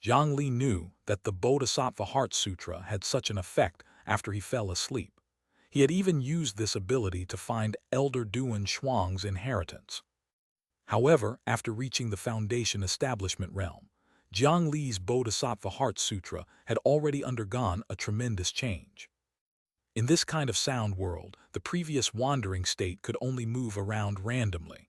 Jiang Li knew that the Bodhisattva Heart Sutra had such an effect after he fell asleep. He had even used this ability to find Elder Duan Shuang's inheritance. However, after reaching the Foundation establishment realm, Jiang Li's Bodhisattva Heart Sutra had already undergone a tremendous change. In this kind of sound world, the previous wandering state could only move around randomly.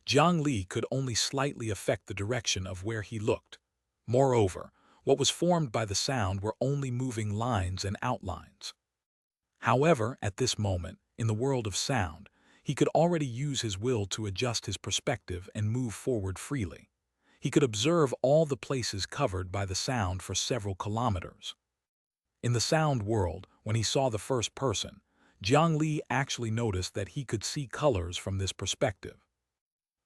Jiang Li could only slightly affect the direction of where he looked. Moreover, what was formed by the sound were only moving lines and outlines. However, at this moment, in the world of sound, he could already use his will to adjust his perspective and move forward freely. He could observe all the places covered by the sound for several kilometers. In the sound world, when he saw the first person, Jiang Li actually noticed that he could see colors from this perspective.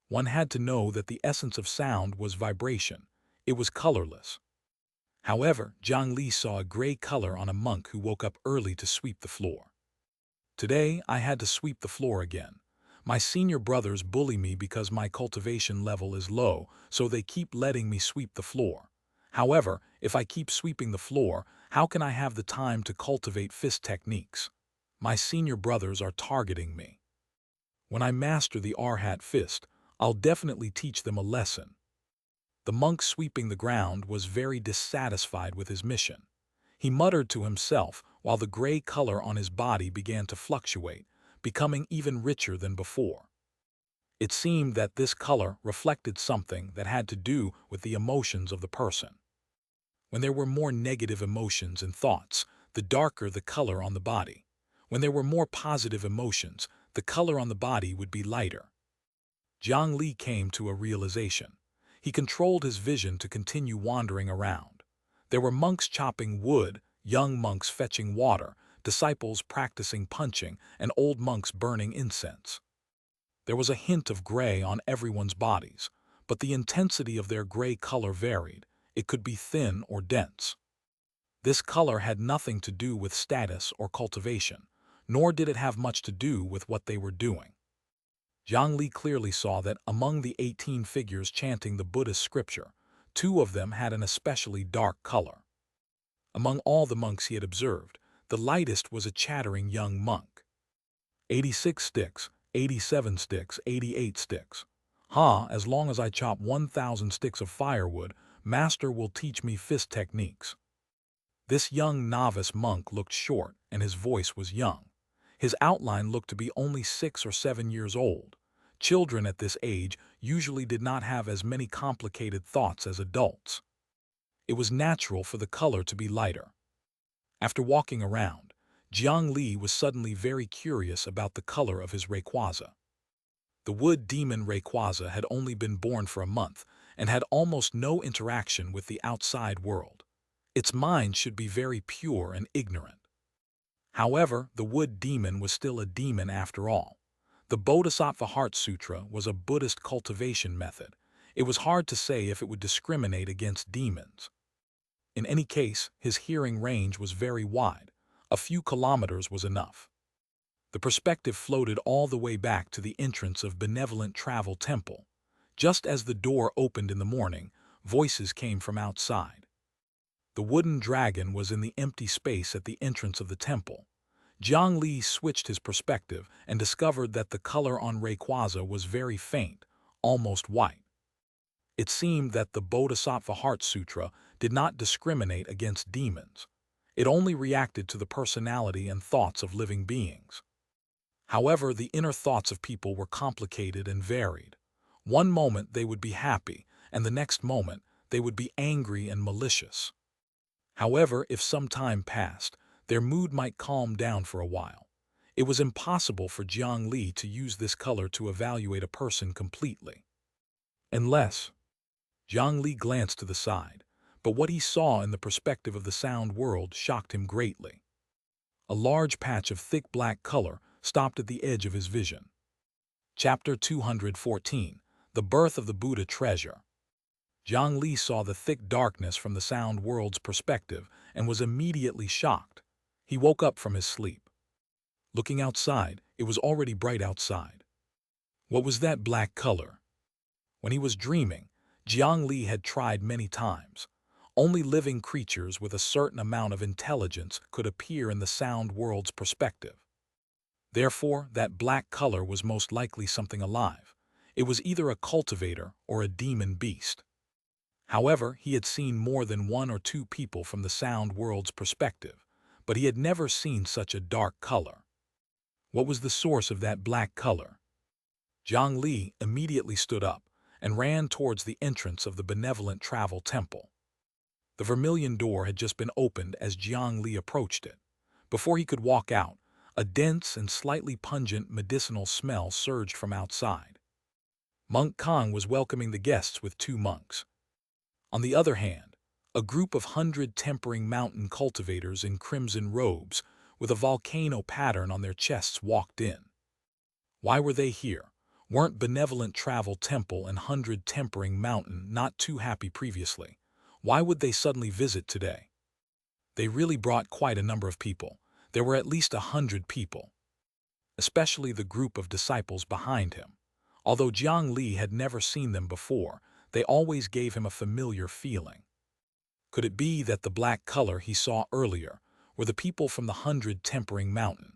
One had to know that the essence of sound was vibration. It was colorless. However, Jiang Li saw a gray color on a monk who woke up early to sweep the floor. Today, I had to sweep the floor again. My senior brothers bully me because my cultivation level is low, so they keep letting me sweep the floor. However, if I keep sweeping the floor, how can I have the time to cultivate fist techniques? My senior brothers are targeting me. When I master the R-hat fist, I'll definitely teach them a lesson. The monk sweeping the ground was very dissatisfied with his mission. He muttered to himself while the gray color on his body began to fluctuate, becoming even richer than before. It seemed that this color reflected something that had to do with the emotions of the person. When there were more negative emotions and thoughts, the darker the color on the body. When there were more positive emotions, the color on the body would be lighter. Jiang Li came to a realization. He controlled his vision to continue wandering around. There were monks chopping wood, young monks fetching water, disciples practicing punching, and old monks burning incense. There was a hint of gray on everyone's bodies, but the intensity of their gray color varied. It could be thin or dense. This color had nothing to do with status or cultivation, nor did it have much to do with what they were doing. Jiang Li clearly saw that among the 18 figures chanting the Buddhist scripture, 2 of them had an especially dark color. Among all the monks he had observed, the lightest was a chattering young monk. 86 sticks, 87 sticks, 88 sticks. As long as I chop 1,000 sticks of firewood, Master will teach me fist techniques. This young novice monk looked short, and his voice was young. His outline looked to be only 6 or 7 years old. Children at this age usually did not have as many complicated thoughts as adults. It was natural for the color to be lighter. After walking around, Jiang Li was suddenly very curious about the color of his Rayquaza. The wood demon Rayquaza had only been born for a month and had almost no interaction with the outside world. Its mind should be very pure and ignorant. However, the wood demon was still a demon after all. The Bodhisattva Heart Sutra was a Buddhist cultivation method. It was hard to say if it would discriminate against demons. In any case, his hearing range was very wide. A few kilometers was enough. The perspective floated all the way back to the entrance of Benevolent Travel Temple. Just as the door opened in the morning, voices came from outside. The wooden dragon was in the empty space at the entrance of the temple. Jiang Li switched his perspective and discovered that the color on Rayquaza was very faint, almost white. It seemed that the Bodhisattva Heart Sutra did not discriminate against demons. It only reacted to the personality and thoughts of living beings. However, the inner thoughts of people were complicated and varied. One moment they would be happy, and the next moment they would be angry and malicious. However, if some time passed, their mood might calm down for a while. It was impossible for Jiang Li to use this color to evaluate a person completely. Unless Jiang Li glanced to the side, but what he saw in the perspective of the sound world shocked him greatly. A large patch of thick black color stopped at the edge of his vision. Chapter 214, The Birth of the Buddha Treasure. Jiang Li saw the thick darkness from the sound world's perspective and was immediately shocked. He woke up from his sleep. Looking outside, it was already bright outside. What was that black color? When he was dreaming, Jiang Li had tried many times. Only living creatures with a certain amount of intelligence could appear in the sound world's perspective. Therefore, that black color was most likely something alive. It was either a cultivator or a demon beast. However, he had seen more than 1 or 2 people from the sound world's perspective, but he had never seen such a dark color. What was the source of that black color? Jiang Li immediately stood up and ran towards the entrance of the Benevolent Travel Temple. The vermilion door had just been opened as Jiang Li approached it. Before he could walk out, a dense and slightly pungent medicinal smell surged from outside. Monk Kong was welcoming the guests with 2 monks. On the other hand, A group of 100 tempering mountain cultivators in crimson robes with a volcano pattern on their chests walked in. Why were they here? Weren't Benevolent Travel Temple and 100 Tempering Mountain not too happy previously? Why would they suddenly visit today? They really brought quite a number of people. There were at least 100 people, especially the group of disciples behind him. Although Jiang Li had never seen them before, they always gave him a familiar feeling. Could it be that the black color he saw earlier were the people from the 100 Tempering Mountain?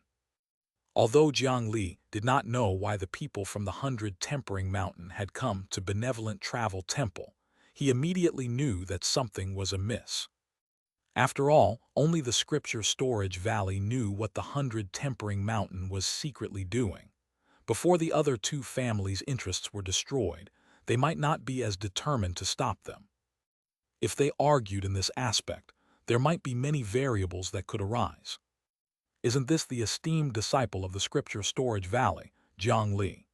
Although Jiang Li did not know why the people from the 100 Tempering Mountain had come to Benevolent Travel Temple, he immediately knew that something was amiss. After all, only the Scripture Storage Valley knew what the 100 Tempering Mountain was secretly doing. Before the other two families' interests were destroyed, they might not be as determined to stop them. If they argued in this aspect, there might be many variables that could arise. Isn't this the esteemed disciple of the Scripture Storage Valley, Jiang Li?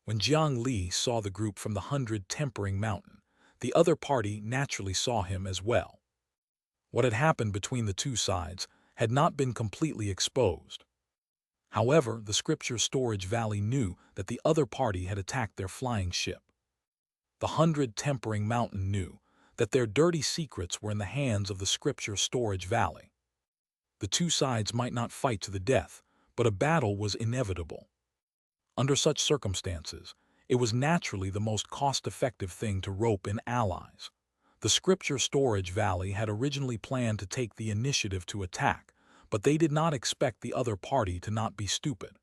When Jiang Li saw the group from the 100 Tempering Mountain, the other party naturally saw him as well. What had happened between the two sides had not been completely exposed. However, the Scripture Storage Valley knew that the other party had attacked their flying ship. The 100 Tempering Mountain knew that their dirty secrets were in the hands of the Scripture Storage Valley. The two sides might not fight to the death, but a battle was inevitable. Under such circumstances, it was naturally the most cost-effective thing to rope in allies. The Scripture Storage Valley had originally planned to take the initiative to attack, but they did not expect the other party to not be stupid.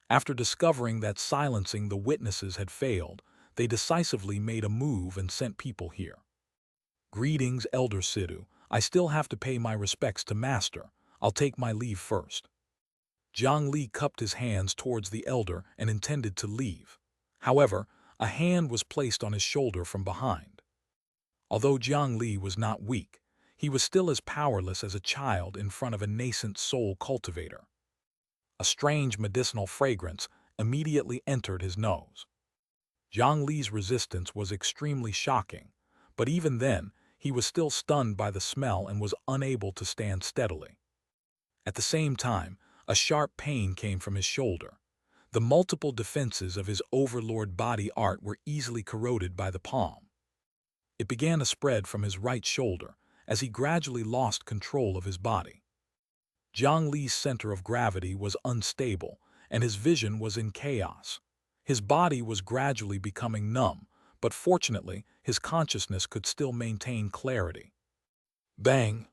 After discovering that silencing the witnesses had failed, they decisively made a move and sent people here. "Greetings, Elder Sidhu. I still have to pay my respects to Master. I'll take my leave first." Jiang Li cupped his hands towards the elder and intended to leave. However, a hand was placed on his shoulder from behind. Although Jiang Li was not weak, he was still as powerless as a child in front of a nascent soul cultivator. A strange medicinal fragrance immediately entered his nose. Jiang Li's resistance was extremely shocking, but even then, he was still stunned by the smell and was unable to stand steadily. At the same time, a sharp pain came from his shoulder. The multiple defenses of his overlord body art were easily corroded by the palm. It began to spread from his right shoulder as he gradually lost control of his body. Jiang Li's center of gravity was unstable, and his vision was in chaos. His body was gradually becoming numb, but fortunately, his consciousness could still maintain clarity. Bang!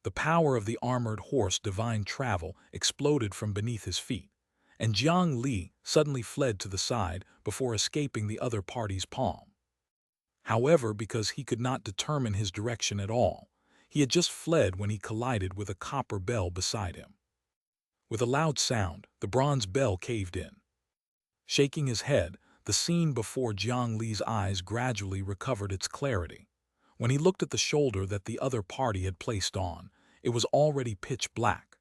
The power of the armored horse Divine Travel exploded from beneath his feet, and Jiang Li suddenly fled to the side before escaping the other party's palm. However, because he could not determine his direction at all, he had just fled when he collided with a copper bell beside him. With a loud sound, the bronze bell caved in. Shaking his head, the scene before Jiang Li's eyes gradually recovered its clarity. When he looked at the shoulder that the other party had placed on, it was already pitch black.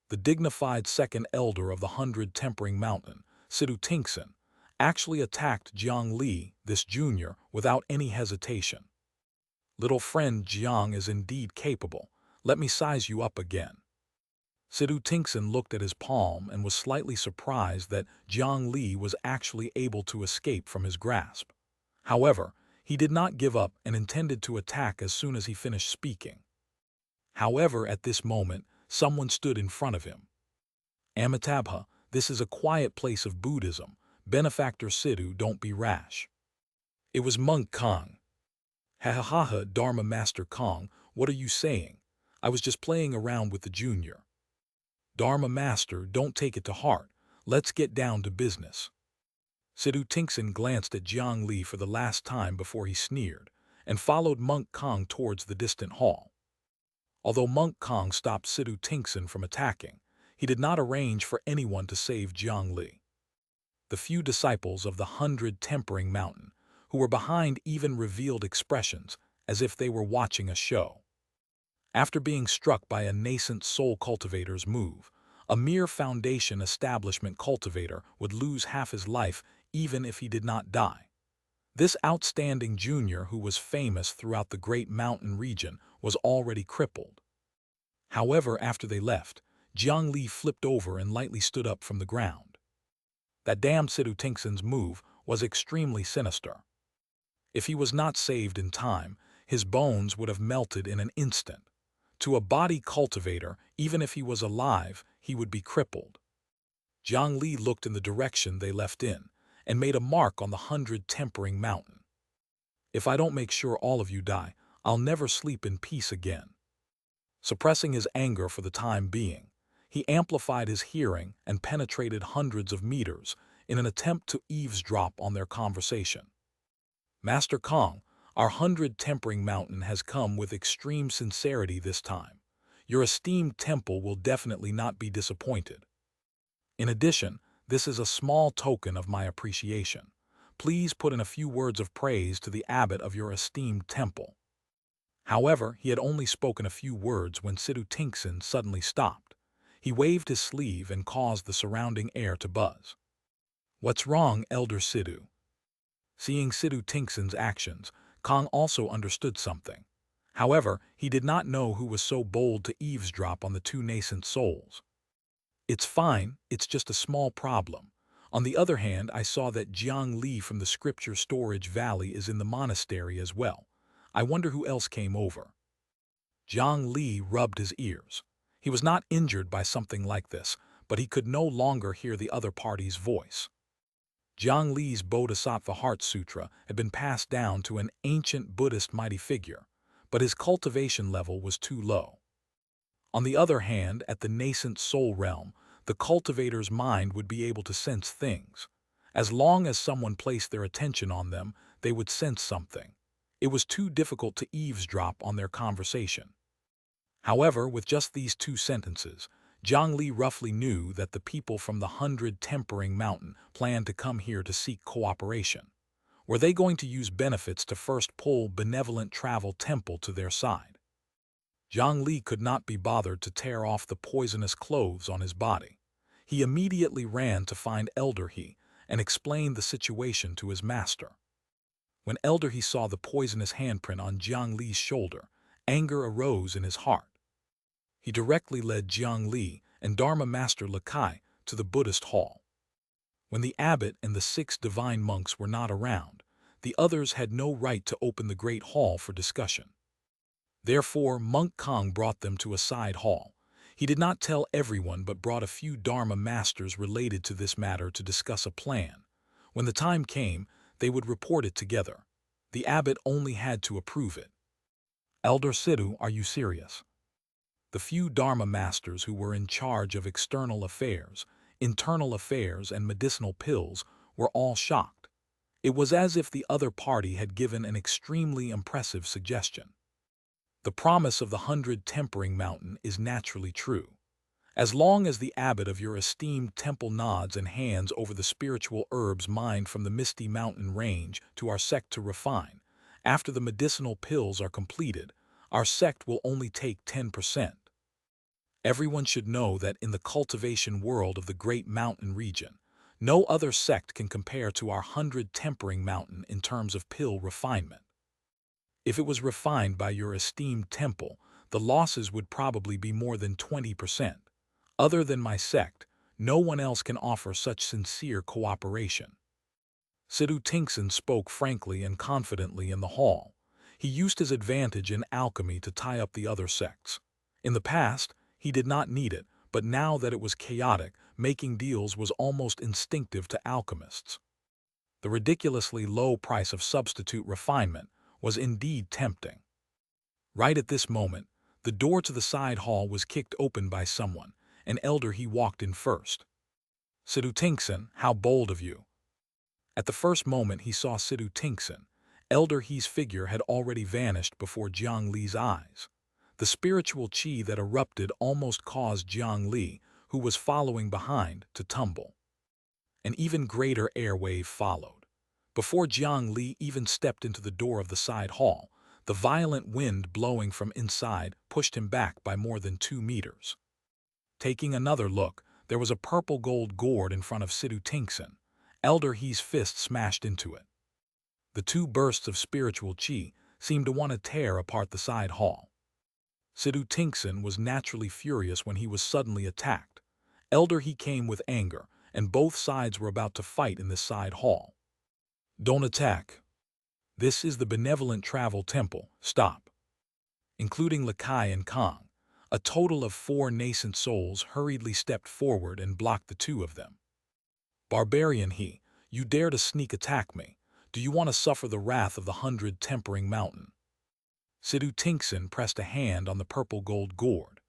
The dignified second elder of the 100 Tempering Mountain, Xianxia, actually attacked Jiang Li, this junior, without any hesitation. "Little friend Jiang is indeed capable. Let me size you up again." Xianxia looked at his palm and was slightly surprised that Jiang Li was actually able to escape from his grasp. However, he did not give up and intended to attack as soon as he finished speaking. However, at this moment, someone stood in front of him. "Amitabha, this is a quiet place of Buddhism. Benefactor Sidhu, don't be rash." It was Monk Kong. "Ha ha ha ha, Dharma Master Kong, what are you saying? I was just playing around with the junior." "Dharma Master, don't take it to heart. Let's get down to business." Xianxia glanced at Jiang Li for the last time before he sneered, and followed Monk Kong towards the distant hall. Although Monk Kong stopped Xianxia from attacking, he did not arrange for anyone to save Jiang Li. The few disciples of the 100 Tempering Mountain who were behind even revealed expressions as if they were watching a show. After being struck by a nascent soul cultivator's move, a mere foundation establishment cultivator would lose half his life even if he did not die. This outstanding junior who was famous throughout the great mountain region was already crippled. However, after they left, Jiang Li flipped over and lightly stood up from the ground. That damned Sidu Tingson's move was extremely sinister. If he was not saved in time, his bones would have melted in an instant. To a body cultivator, even if he was alive, he would be crippled. Jiang Li looked in the direction they left in, and made a mark on the 100 tempering mountain. If I don't make sure all of you die, I'll never sleep in peace again. Suppressing his anger for the time being, he amplified his hearing and penetrated hundreds of meters in an attempt to eavesdrop on their conversation. Master Kong, our 100 tempering mountain has come with extreme sincerity this time. Your esteemed temple will definitely not be disappointed. In addition, this is a small token of my appreciation. Please put in a few words of praise to the abbot of your esteemed temple. However, he had only spoken a few words when Sidu Tingson suddenly stopped. He waved his sleeve and caused the surrounding air to buzz. What's wrong, Elder Sidu? Seeing Sidu Tingson's actions, Kong also understood something. However, he did not know who was so bold to eavesdrop on the two nascent souls. It's fine, it's just a small problem. On the other hand, I saw that Jiang Li from the Scripture Storage Valley is in the monastery as well. I wonder who else came over. Jiang Li rubbed his ears. He was not injured by something like this, but he could no longer hear the other party's voice. Jiang Li's Bodhisattva Heart Sutra had been passed down to an ancient Buddhist mighty figure, but his cultivation level was too low. On the other hand, at the nascent soul realm, the cultivator's mind would be able to sense things. As long as someone placed their attention on them, they would sense something. It was too difficult to eavesdrop on their conversation. However, with just these 2 sentences, Jiang Li roughly knew that the people from the 100 Tempering Mountain planned to come here to seek cooperation. Were they going to use benefits to first pull Benevolent Travel Temple to their side? Jiang Li could not be bothered to tear off the poisonous clothes on his body. He immediately ran to find Elder He and explained the situation to his master. When Elder He saw the poisonous handprint on Jiang Li's shoulder, anger arose in his heart. He directly led Jiang Li and Dharma Master Lakai to the Buddhist hall. When the abbot and the 6 divine monks were not around, the others had no right to open the great hall for discussion. Therefore, Monk Kong brought them to a side hall. He did not tell everyone but brought a few Dharma masters related to this matter to discuss a plan. When the time came, they would report it together. The abbot only had to approve it. Elder Sidu, are you serious? The few Dharma masters who were in charge of external affairs, internal affairs, and medicinal pills were all shocked. It was as if the other party had given an extremely impressive suggestion. The promise of the 100 Tempering Mountain is naturally true. As long as the abbot of your esteemed temple nods and hands over the spiritual herbs mined from the misty mountain range to our sect to refine, after the medicinal pills are completed, our sect will only take 10%. Everyone should know that in the cultivation world of the great mountain region, no other sect can compare to our 100 Tempering Mountain in terms of pill refinement. If it was refined by your esteemed temple, the losses would probably be more than 20%. Other than my sect, no one else can offer such sincere cooperation. Sidu Tingson spoke frankly and confidently in the hall. He used his advantage in alchemy to tie up the other sects. In the past, he did not need it, but now that it was chaotic, making deals was almost instinctive to alchemists. The ridiculously low price of substitute refinement was indeed tempting. Right at this moment, the door to the side hall was kicked open by someone, and Elder He walked in first. Sidu Tingson, how bold of you! At the first moment he saw Sidu Tingson, Elder He's figure had already vanished before Jiang Li's eyes. The spiritual chi that erupted almost caused Jiang Li, who was following behind, to tumble. An even greater air wave followed. Before Jiang Li even stepped into the door of the side hall, the violent wind blowing from inside pushed him back by more than 2 meters. Taking another look, there was a purple-gold gourd in front of Sidu Tingson. Elder He's fist smashed into it. The two bursts of spiritual qi seemed to want to tear apart the side hall. Sidu Tingson was naturally furious when he was suddenly attacked. Elder He came with anger, and both sides were about to fight in this side hall. Don't attack. This is the benevolent travel temple. Stop. Including Lakai and Kong, a total of 4 nascent souls hurriedly stepped forward and blocked the two of them. Barbarian He, you dare to sneak attack me. Do you want to suffer the wrath of the 100 tempering mountain? Sidu Tingson pressed a hand on the purple-gold gourd.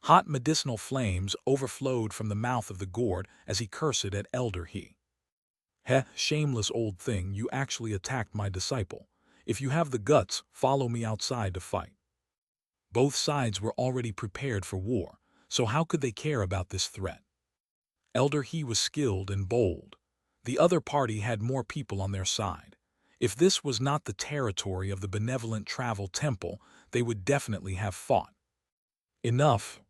Hot medicinal flames overflowed from the mouth of the gourd as he cursed at Elder He. Heh, shameless old thing, you actually attacked my disciple. If you have the guts, follow me outside to fight. Both sides were already prepared for war, so how could they care about this threat? Elder He was skilled and bold. The other party had more people on their side. If this was not the territory of the benevolent travel temple, they would definitely have fought. Enough.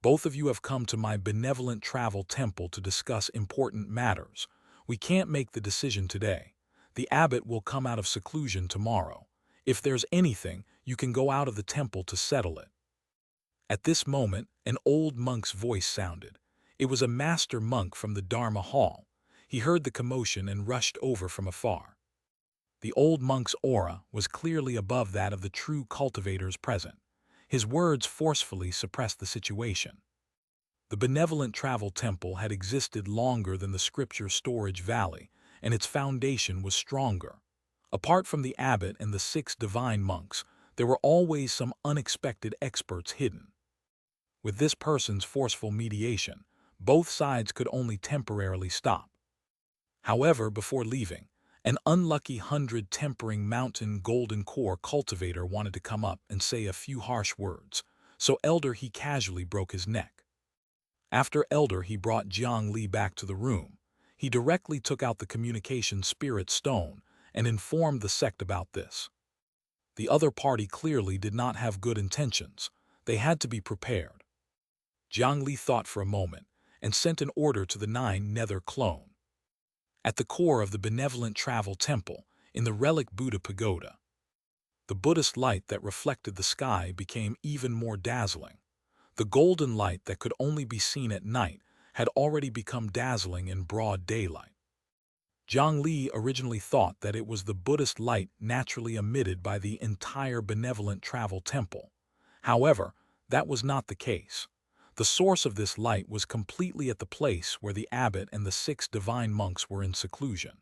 Both of you have come to my benevolent travel temple to discuss important matters. We can't make the decision today. The abbot will come out of seclusion tomorrow. If there's anything, you can go out of the temple to settle it. At this moment, an old monk's voice sounded. It was a master monk from the Dharma hall. He heard the commotion and rushed over from afar. The old monk's aura was clearly above that of the true cultivators present. His words forcefully suppressed the situation. The benevolent travel temple had existed longer than the scripture storage valley, and its foundation was stronger. Apart from the abbot and the 6 divine monks, there were always some unexpected experts hidden. With this person's forceful mediation, both sides could only temporarily stop. However, before leaving, an unlucky 100 tempering mountain golden core cultivator wanted to come up and say a few harsh words, so Elder He casually broke his neck. After Elder He brought Jiang Li back to the room, he directly took out the communication spirit stone and informed the sect about this. The other party clearly did not have good intentions. They had to be prepared. Jiang Li thought for a moment and sent an order to the 9 nether clone. At the core of the benevolent travel temple, in the relic Buddha pagoda, the Buddhist light that reflected the sky became even more dazzling. The golden light that could only be seen at night had already become dazzling in broad daylight. Jiang Li originally thought that it was the Buddhist light naturally emitted by the entire benevolent travel temple. However, that was not the case. The source of this light was completely at the place where the abbot and the 6 divine monks were in seclusion.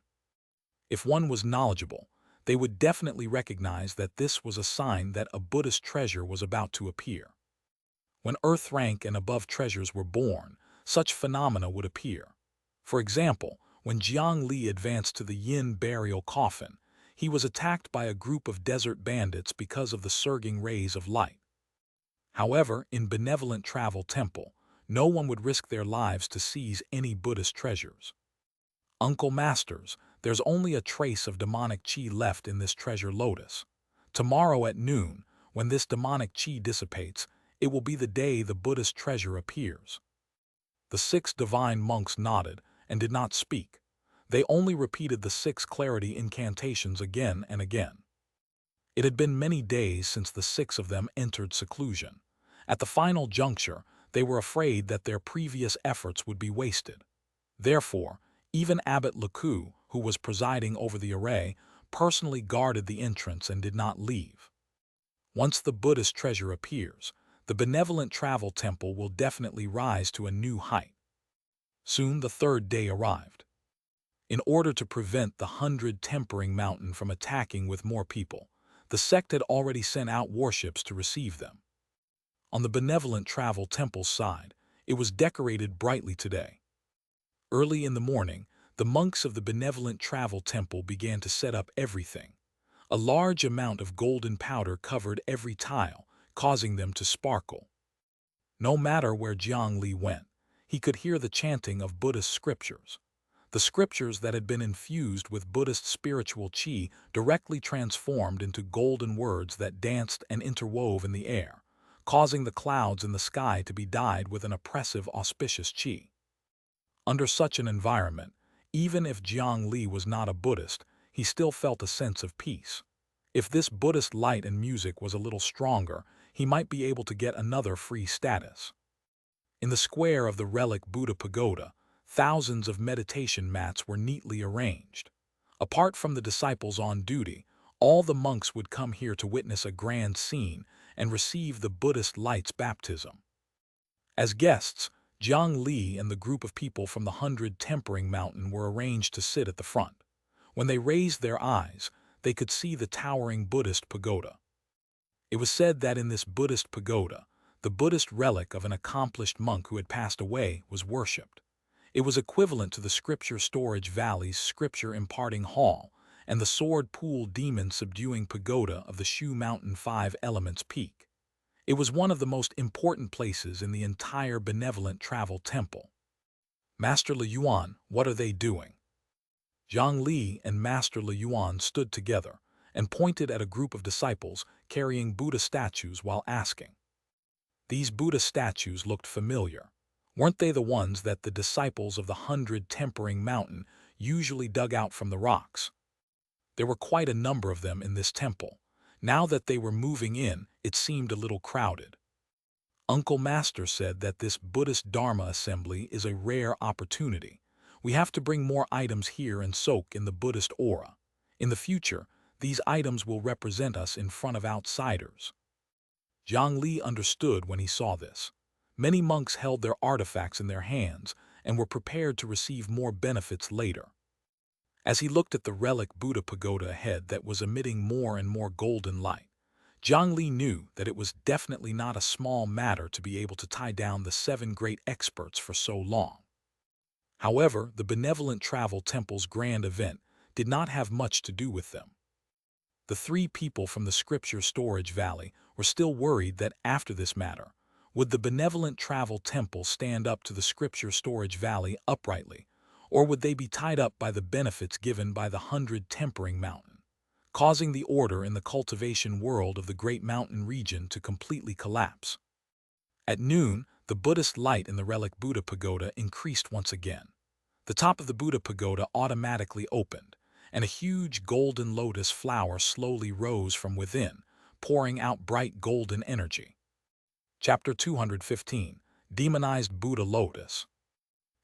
If one was knowledgeable, they would definitely recognize that this was a sign that a Buddhist treasure was about to appear. When earth rank and above treasures were born, such phenomena would appear. For example, when Jiang Li advanced to the Yin burial coffin, he was attacked by a group of desert bandits because of the surging rays of light. However, in benevolent travel temple, no one would risk their lives to seize any Buddhist treasures. Uncle Masters, there's only a trace of demonic chi left in this treasure lotus. Tomorrow at noon, when this demonic chi dissipates, it will be the day the Buddhist treasure appears. The 6 divine monks nodded and did not speak. They only repeated the 6 clarity incantations again and again. It had been many days since the 6 of them entered seclusion. At the final juncture, they were afraid that their previous efforts would be wasted. Therefore, even Abbot Laku, who was presiding over the array, personally guarded the entrance and did not leave. Once the Buddhist treasure appears, the benevolent travel temple will definitely rise to a new height. Soon the 3rd day arrived. In order to prevent the 100 tempering mountain from attacking with more people, the sect had already sent out warships to receive them. On the benevolent travel temple's side, it was decorated brightly today. Early in the morning, the monks of the benevolent travel temple began to set up everything. A large amount of golden powder covered every tile, causing them to sparkle. No matter where Jiang Li went, he could hear the chanting of Buddhist scriptures. The scriptures that had been infused with Buddhist spiritual chi directly transformed into golden words that danced and interwove in the air, causing the clouds in the sky to be dyed with an oppressive auspicious chi. Under such an environment, even if Jiang Li was not a Buddhist, he still felt a sense of peace. If this Buddhist light and music was a little stronger, he might be able to get another free status. In the square of the relic Buddha pagoda, thousands of meditation mats were neatly arranged. Apart from the disciples on duty, all the monks would come here to witness a grand scene and receive the Buddhist light's baptism. As guests, Jiang Li and the group of people from the 100 Tempering Mountain were arranged to sit at the front. When they raised their eyes, they could see the towering Buddhist pagoda. It was said that in this Buddhist pagoda, the Buddhist relic of an accomplished monk who had passed away was worshipped. It was equivalent to the Scripture Storage Valley's Scripture Imparting Hall and the Sword Pool Demon Subduing Pagoda of the Shu Mountain 5 Elements Peak. It was one of the most important places in the entire benevolent travel temple. Master Le Yuan, what are they doing? Jiang Li and Master Le Yuan stood together and pointed at a group of disciples carrying Buddha statues while asking. These Buddha statues looked familiar. Weren't they the ones that the disciples of the 100 Tempering Mountain usually dug out from the rocks? There were quite a number of them in this temple. Now that they were moving in, it seemed a little crowded. Uncle Master said that this Buddhist Dharma assembly is a rare opportunity. We have to bring more items here and soak in the Buddhist aura. In the future, these items will represent us in front of outsiders. Jiang Li understood when he saw this. Many monks held their artifacts in their hands and were prepared to receive more benefits later. As he looked at the relic Buddha pagoda ahead that was emitting more and more golden light, Jiang Li knew that it was definitely not a small matter to be able to tie down the 7 great experts for so long. However, the benevolent travel temple's grand event did not have much to do with them. The 3 people from the Scripture Storage Valley were still worried that after this matter, would the benevolent travel temple stand up to the Scripture Storage Valley uprightly, or would they be tied up by the benefits given by the 100 Tempering Mountain, causing the order in the cultivation world of the Great Mountain region to completely collapse? At noon, the Buddhist light in the relic Buddha pagoda increased once again. The top of the Buddha pagoda automatically opened, and a huge golden lotus flower slowly rose from within, pouring out bright golden energy. Chapter 215, Demonized Buddha Lotus.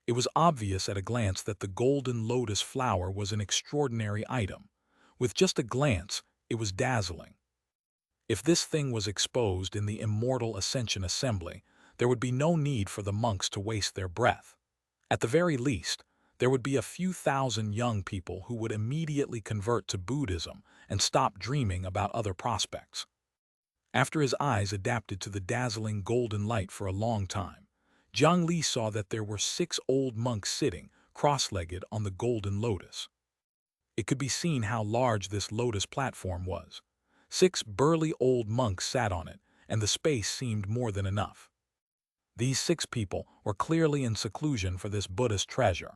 It was obvious at a glance that the golden lotus flower was an extraordinary item. With just a glance, it was dazzling. If this thing was exposed in the Immortal Ascension Assembly, there would be no need for the monks to waste their breath. At the very least, there would be a few thousand young people who would immediately convert to Buddhism and stop dreaming about other prospects. After his eyes adapted to the dazzling golden light for a long time, Jiang Li saw that there were 6 old monks sitting, cross-legged on the golden lotus. It could be seen how large this lotus platform was. 6 burly old monks sat on it, and the space seemed more than enough. These 6 people were clearly in seclusion for this Buddhist treasure.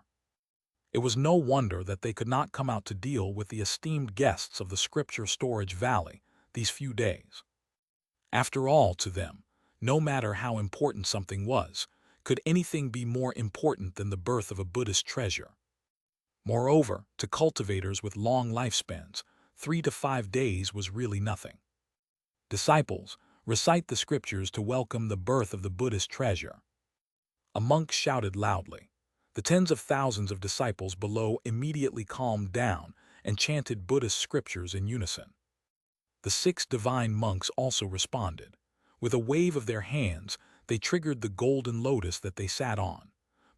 It was no wonder that they could not come out to deal with the esteemed guests of the Scripture Storage Valley these few days. After all, to them, no matter how important something was, could anything be more important than the birth of a Buddhist treasure? Moreover, to cultivators with long lifespans, 3 to 5 days was really nothing. Disciples, recite the scriptures to welcome the birth of the Buddhist treasure. A monk shouted loudly. The tens of thousands of disciples below immediately calmed down and chanted Buddhist scriptures in unison. The 6 divine monks also responded. With a wave of their hands, they triggered the golden lotus that they sat on.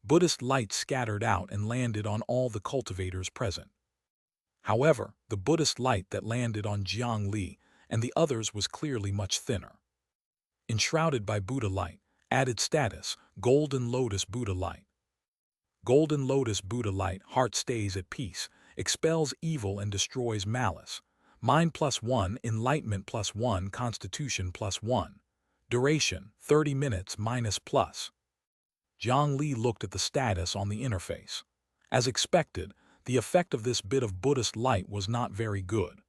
Buddhist light scattered out and landed on all the cultivators present. However, the Buddhist light that landed on Jiang Li and the others was clearly much thinner. Enshrouded by Buddha light, added status, golden lotus Buddha light. Golden lotus Buddha light, heart stays at peace, expels evil and destroys malice. Mind +1, enlightenment +1, constitution +1. Duration, 30 minutes -+. Jiang Li looked at the status on the interface. As expected, the effect of this bit of Buddhist light was not very good.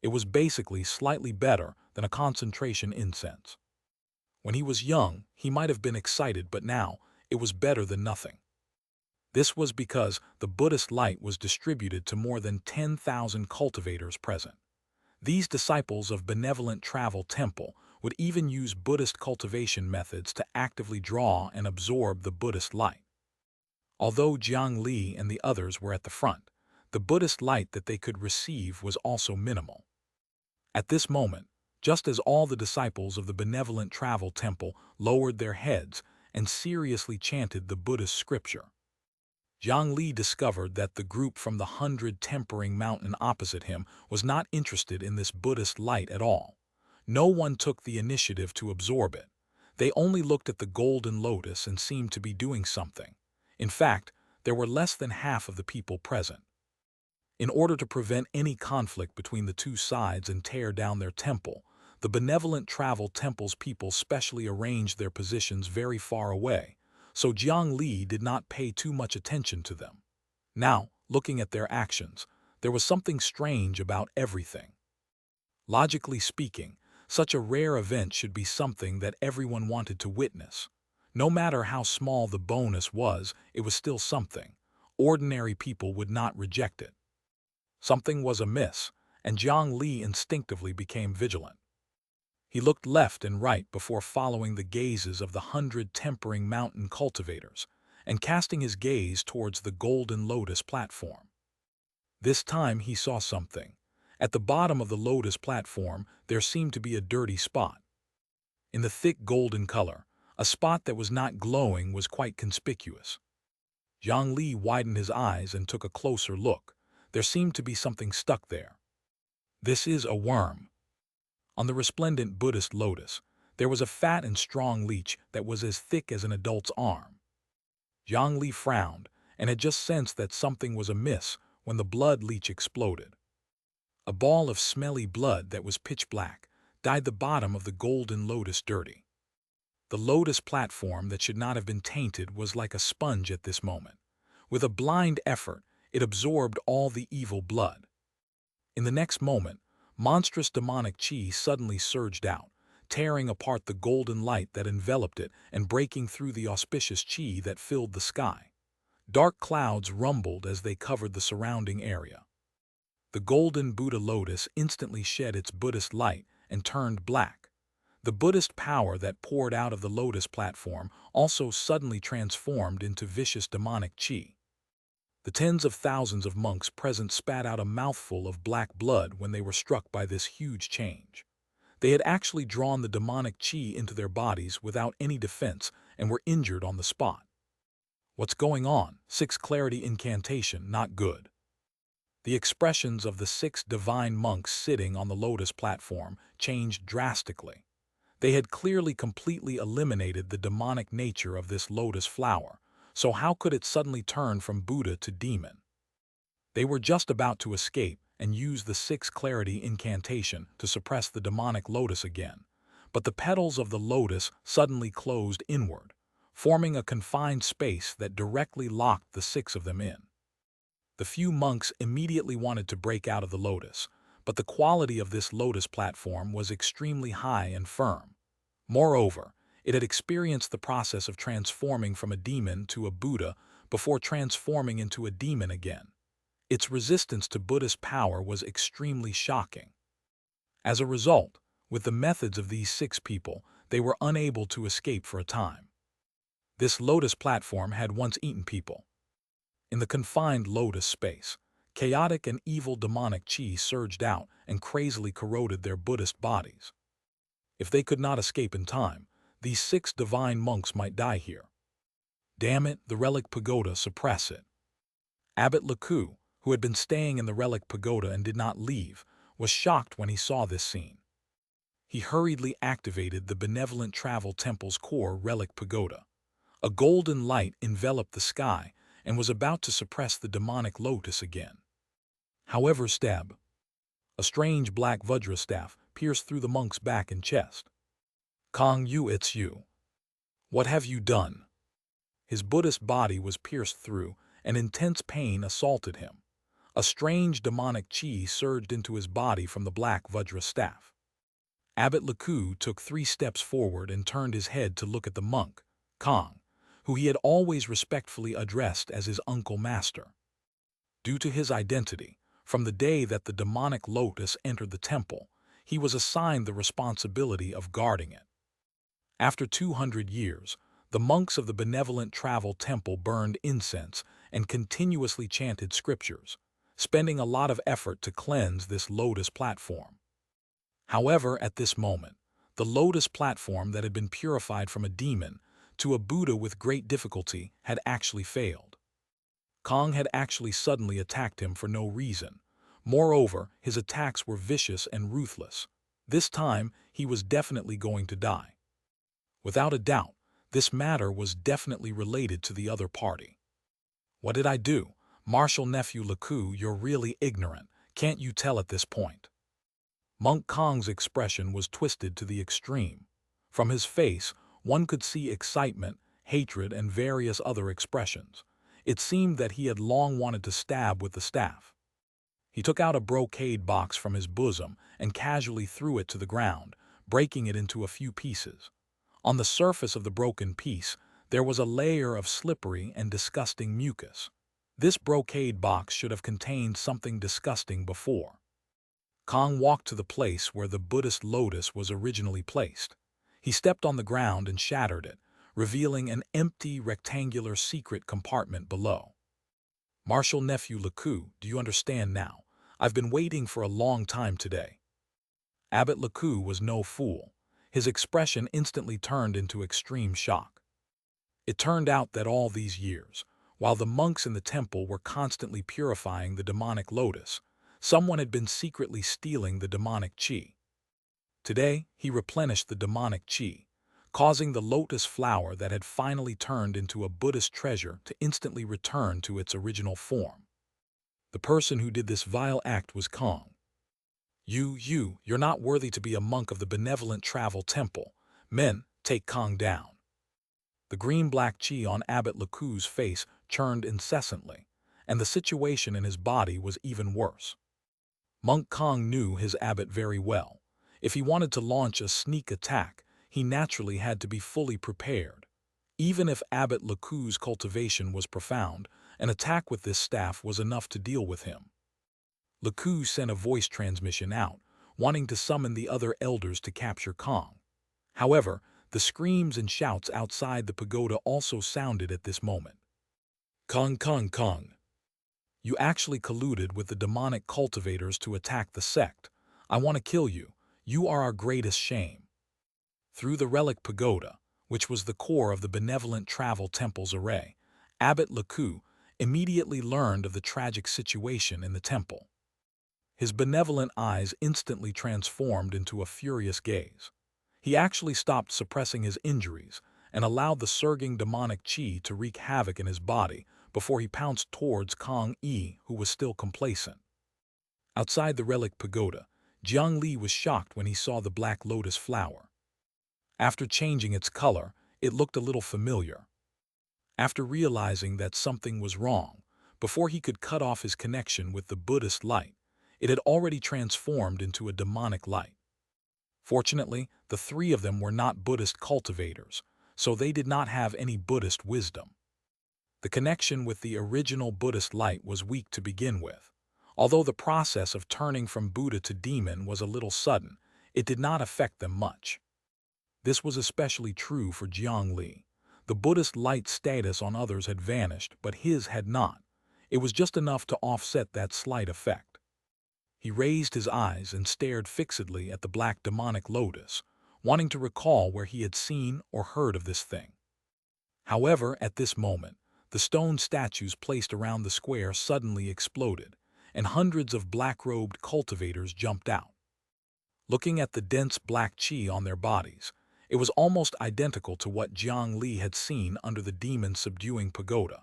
It was basically slightly better than a concentration incense. When he was young, he might have been excited, but now it was better than nothing. This was because the Buddhist light was distributed to more than 10,000 cultivators present. These disciples of benevolent travel temple would even use Buddhist cultivation methods to actively draw and absorb the Buddhist light. Although Jiang Li and the others were at the front, the Buddhist light that they could receive was also minimal. At this moment, just as all the disciples of the benevolent travel temple lowered their heads and seriously chanted the Buddhist scripture, Jiang Li discovered that the group from the 100 Tempering Mountain opposite him was not interested in this Buddhist light at all. No one took the initiative to absorb it. They only looked at the golden lotus and seemed to be doing something. In fact, there were less than half of the people present. In order to prevent any conflict between the two sides and tear down their temple, the benevolent travel temple's people specially arranged their positions very far away, so Jiang Li did not pay too much attention to them. Now, looking at their actions, there was something strange about everything. Logically speaking, such a rare event should be something that everyone wanted to witness. No matter how small the bonus was, it was still something. Ordinary people would not reject it. Something was amiss, and Jiang Li instinctively became vigilant. He looked left and right before following the gazes of the 100 Tempering Mountain cultivators and casting his gaze towards the golden lotus platform. This time he saw something. At the bottom of the lotus platform, there seemed to be a dirty spot. In the thick golden color, a spot that was not glowing was quite conspicuous. Jiang Li widened his eyes and took a closer look. There seemed to be something stuck there. This is a worm. On the resplendent Buddhist lotus, there was a fat and strong leech that was as thick as an adult's arm. Jiang Li frowned and had just sensed that something was amiss when the blood leech exploded. A ball of smelly blood that was pitch black dyed the bottom of the golden lotus dirty. The lotus platform that should not have been tainted was like a sponge at this moment. With a blind effort, it absorbed all the evil blood. In the next moment, monstrous demonic chi suddenly surged out, tearing apart the golden light that enveloped it and breaking through the auspicious chi that filled the sky. Dark clouds rumbled as they covered the surrounding area. The golden Buddha lotus instantly shed its Buddhist light and turned black. The Buddhist power that poured out of the lotus platform also suddenly transformed into vicious demonic chi. The tens of thousands of monks present spat out a mouthful of black blood when they were struck by this huge change. They had actually drawn the demonic chi into their bodies without any defense and were injured on the spot. What's going on? 6 Clarity incantation, not good. The expressions of the 6 divine monks sitting on the lotus platform changed drastically. They had clearly completely eliminated the demonic nature of this lotus flower, so how could it suddenly turn from Buddha to demon? They were just about to escape and use the 6 Clarity incantation to suppress the demonic lotus again, but the petals of the lotus suddenly closed inward, forming a confined space that directly locked the 6 of them in. The few monks immediately wanted to break out of the lotus, but the quality of this lotus platform was extremely high and firm. Moreover, it had experienced the process of transforming from a demon to a Buddha before transforming into a demon again. Its resistance to Buddhist power was extremely shocking. As a result, with the methods of these 6 people, they were unable to escape for a time. This lotus platform had once eaten people. In the confined lotus space, chaotic and evil demonic chi surged out and crazily corroded their Buddhist bodies. If they could not escape in time, these 6 divine monks might die here. Damn it, the relic pagoda, suppress it. Abbot Leku, who had been staying in the relic pagoda and did not leave, was shocked when he saw this scene. He hurriedly activated the benevolent travel temple's core relic pagoda. A golden light enveloped the sky and was about to suppress the demonic lotus again. However, a strange black vajra staff pierced through the monk's back and chest. Kong Yu, it's you. What have you done? His Buddhist body was pierced through, and intense pain assaulted him. A strange demonic chi surged into his body from the black vajra staff. Abbot Leku took 3 steps forward and turned his head to look at the monk, Kong, who he had always respectfully addressed as his uncle master. Due to his identity, from the day that the demonic lotus entered the temple, he was assigned the responsibility of guarding it. After 200 years, the monks of the benevolent travel temple burned incense and continuously chanted scriptures, spending a lot of effort to cleanse this lotus platform. However, at this moment, the lotus platform that had been purified from a demon to a Buddha with great difficulty had actually failed. Kong had actually suddenly attacked him for no reason. Moreover, his attacks were vicious and ruthless. This time, he was definitely going to die. Without a doubt, this matter was definitely related to the other party. What did I do? Martial nephew Laku, you're really ignorant. Can't you tell at this point? Monk Kong's expression was twisted to the extreme. From his face, one could see excitement, hatred, and various other expressions. It seemed that he had long wanted to stab with the staff. He took out a brocade box from his bosom and casually threw it to the ground, breaking it into a few pieces. On the surface of the broken piece, there was a layer of slippery and disgusting mucus. This brocade box should have contained something disgusting before. Kong walked to the place where the Buddhist lotus was originally placed. He stepped on the ground and shattered it, revealing an empty, rectangular secret compartment below. Martial nephew Laku, do you understand now? I've been waiting for a long time today. Abbot Laku was no fool. His expression instantly turned into extreme shock. It turned out that all these years, while the monks in the temple were constantly purifying the demonic lotus, someone had been secretly stealing the demonic qi. Today, he replenished the demonic qi, causing the lotus flower that had finally turned into a Buddhist treasure to instantly return to its original form. The person who did this vile act was Kong. You're not worthy to be a monk of the benevolent travel temple. Men, take Kong down. The green-black qi on Abbot Laku's face churned incessantly, and the situation in his body was even worse. Monk Kong knew his abbot very well. If he wanted to launch a sneak attack, he naturally had to be fully prepared. Even if Abbot Laku's cultivation was profound, an attack with this staff was enough to deal with him. Laku sent a voice transmission out, wanting to summon the other elders to capture Kong. However, the screams and shouts outside the pagoda also sounded at this moment. Kong, Kong, Kong. You actually colluded with the demonic cultivators to attack the sect. I want to kill you. You are our greatest shame. Through the relic pagoda, which was the core of the benevolent travel temple's array, Abbot Laku immediately learned of the tragic situation in the temple. His benevolent eyes instantly transformed into a furious gaze. He actually stopped suppressing his injuries and allowed the surging demonic qi to wreak havoc in his body before he pounced towards Kong Yi, who was still complacent. Outside the relic pagoda, Jiang Li was shocked when he saw the black lotus flower. After changing its color, it looked a little familiar. After realizing that something was wrong, before he could cut off his connection with the Buddhist light, it had already transformed into a demonic light. Fortunately, the three of them were not Buddhist cultivators, so they did not have any Buddhist wisdom. The connection with the original Buddhist light was weak to begin with. Although the process of turning from Buddha to demon was a little sudden, it did not affect them much. This was especially true for Jiang Li. The Buddhist light status on others had vanished, but his had not. It was just enough to offset that slight effect. He raised his eyes and stared fixedly at the black demonic lotus, wanting to recall where he had seen or heard of this thing. However, at this moment, the stone statues placed around the square suddenly exploded, and hundreds of black-robed cultivators jumped out. Looking at the dense black qi on their bodies, it was almost identical to what Jiang Li had seen under the demon-subduing pagoda.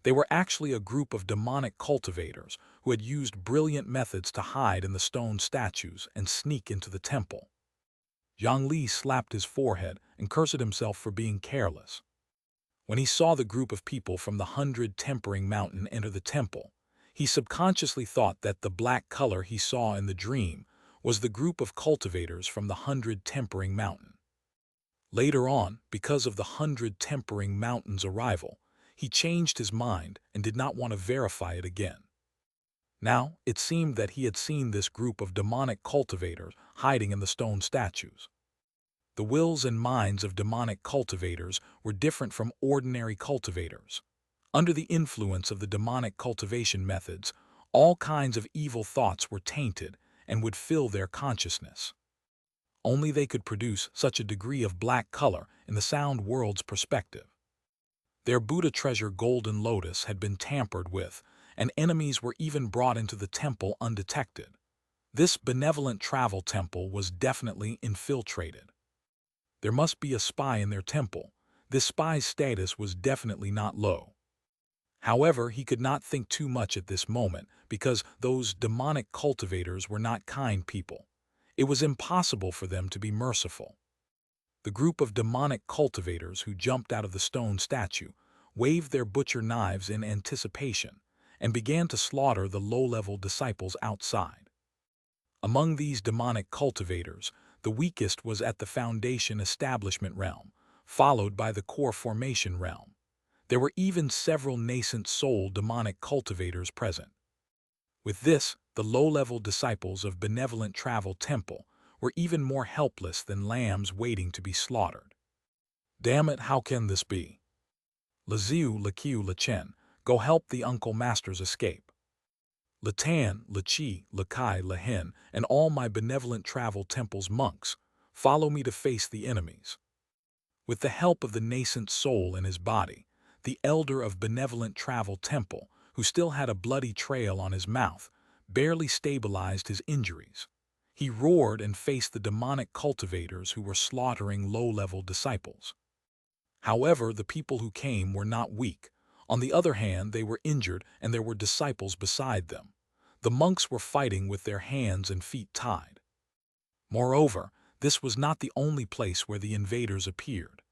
They were actually a group of demonic cultivators who had used brilliant methods to hide in the stone statues and sneak into the temple. Jiang Li slapped his forehead and cursed himself for being careless. When he saw the group of people from the 100 Tempering Mountain enter the temple, he subconsciously thought that the black color he saw in the dream was the group of cultivators from the 100 Tempering Mountain. Later on, because of the 100 Tempering Mountains' arrival, he changed his mind and did not want to verify it again. Now, it seemed that he had seen this group of demonic cultivators hiding in the stone statues. The wills and minds of demonic cultivators were different from ordinary cultivators. Under the influence of the demonic cultivation methods, all kinds of evil thoughts were tainted and would fill their consciousness. Only they could produce such a degree of black color in the sound world's perspective. Their Buddha treasure Golden Lotus had been tampered with, and enemies were even brought into the temple undetected. This benevolent travel temple was definitely infiltrated. There must be a spy in their temple. This spy's status was definitely not low. However, he could not think too much at this moment because those demonic cultivators were not kind people. It was impossible for them to be merciful. The group of demonic cultivators who jumped out of the stone statue waved their butcher knives in anticipation and began to slaughter the low-level disciples outside. Among these demonic cultivators, the weakest was at the Foundation Establishment realm, followed by the Core Formation realm. There were even several nascent soul demonic cultivators present. With this, the low-level disciples of Benevolent Travel Temple were even more helpless than lambs waiting to be slaughtered. Damn it, how can this be? Laziu, Laqiu, Lachen, go help the Uncle Masters escape. Latan, Lachi, Lakai, Lahin, and all my Benevolent Travel Temple's monks, follow me to face the enemies. With the help of the nascent soul in his body, the elder of Benevolent Travel Temple, who still had a bloody trail on his mouth, barely stabilized his injuries. He roared and faced the demonic cultivators who were slaughtering low-level disciples. However, the people who came were not weak. On the other hand, they were injured and there were disciples beside them. The monks were fighting with their hands and feet tied. Moreover, this was not the only place where the invaders appeared.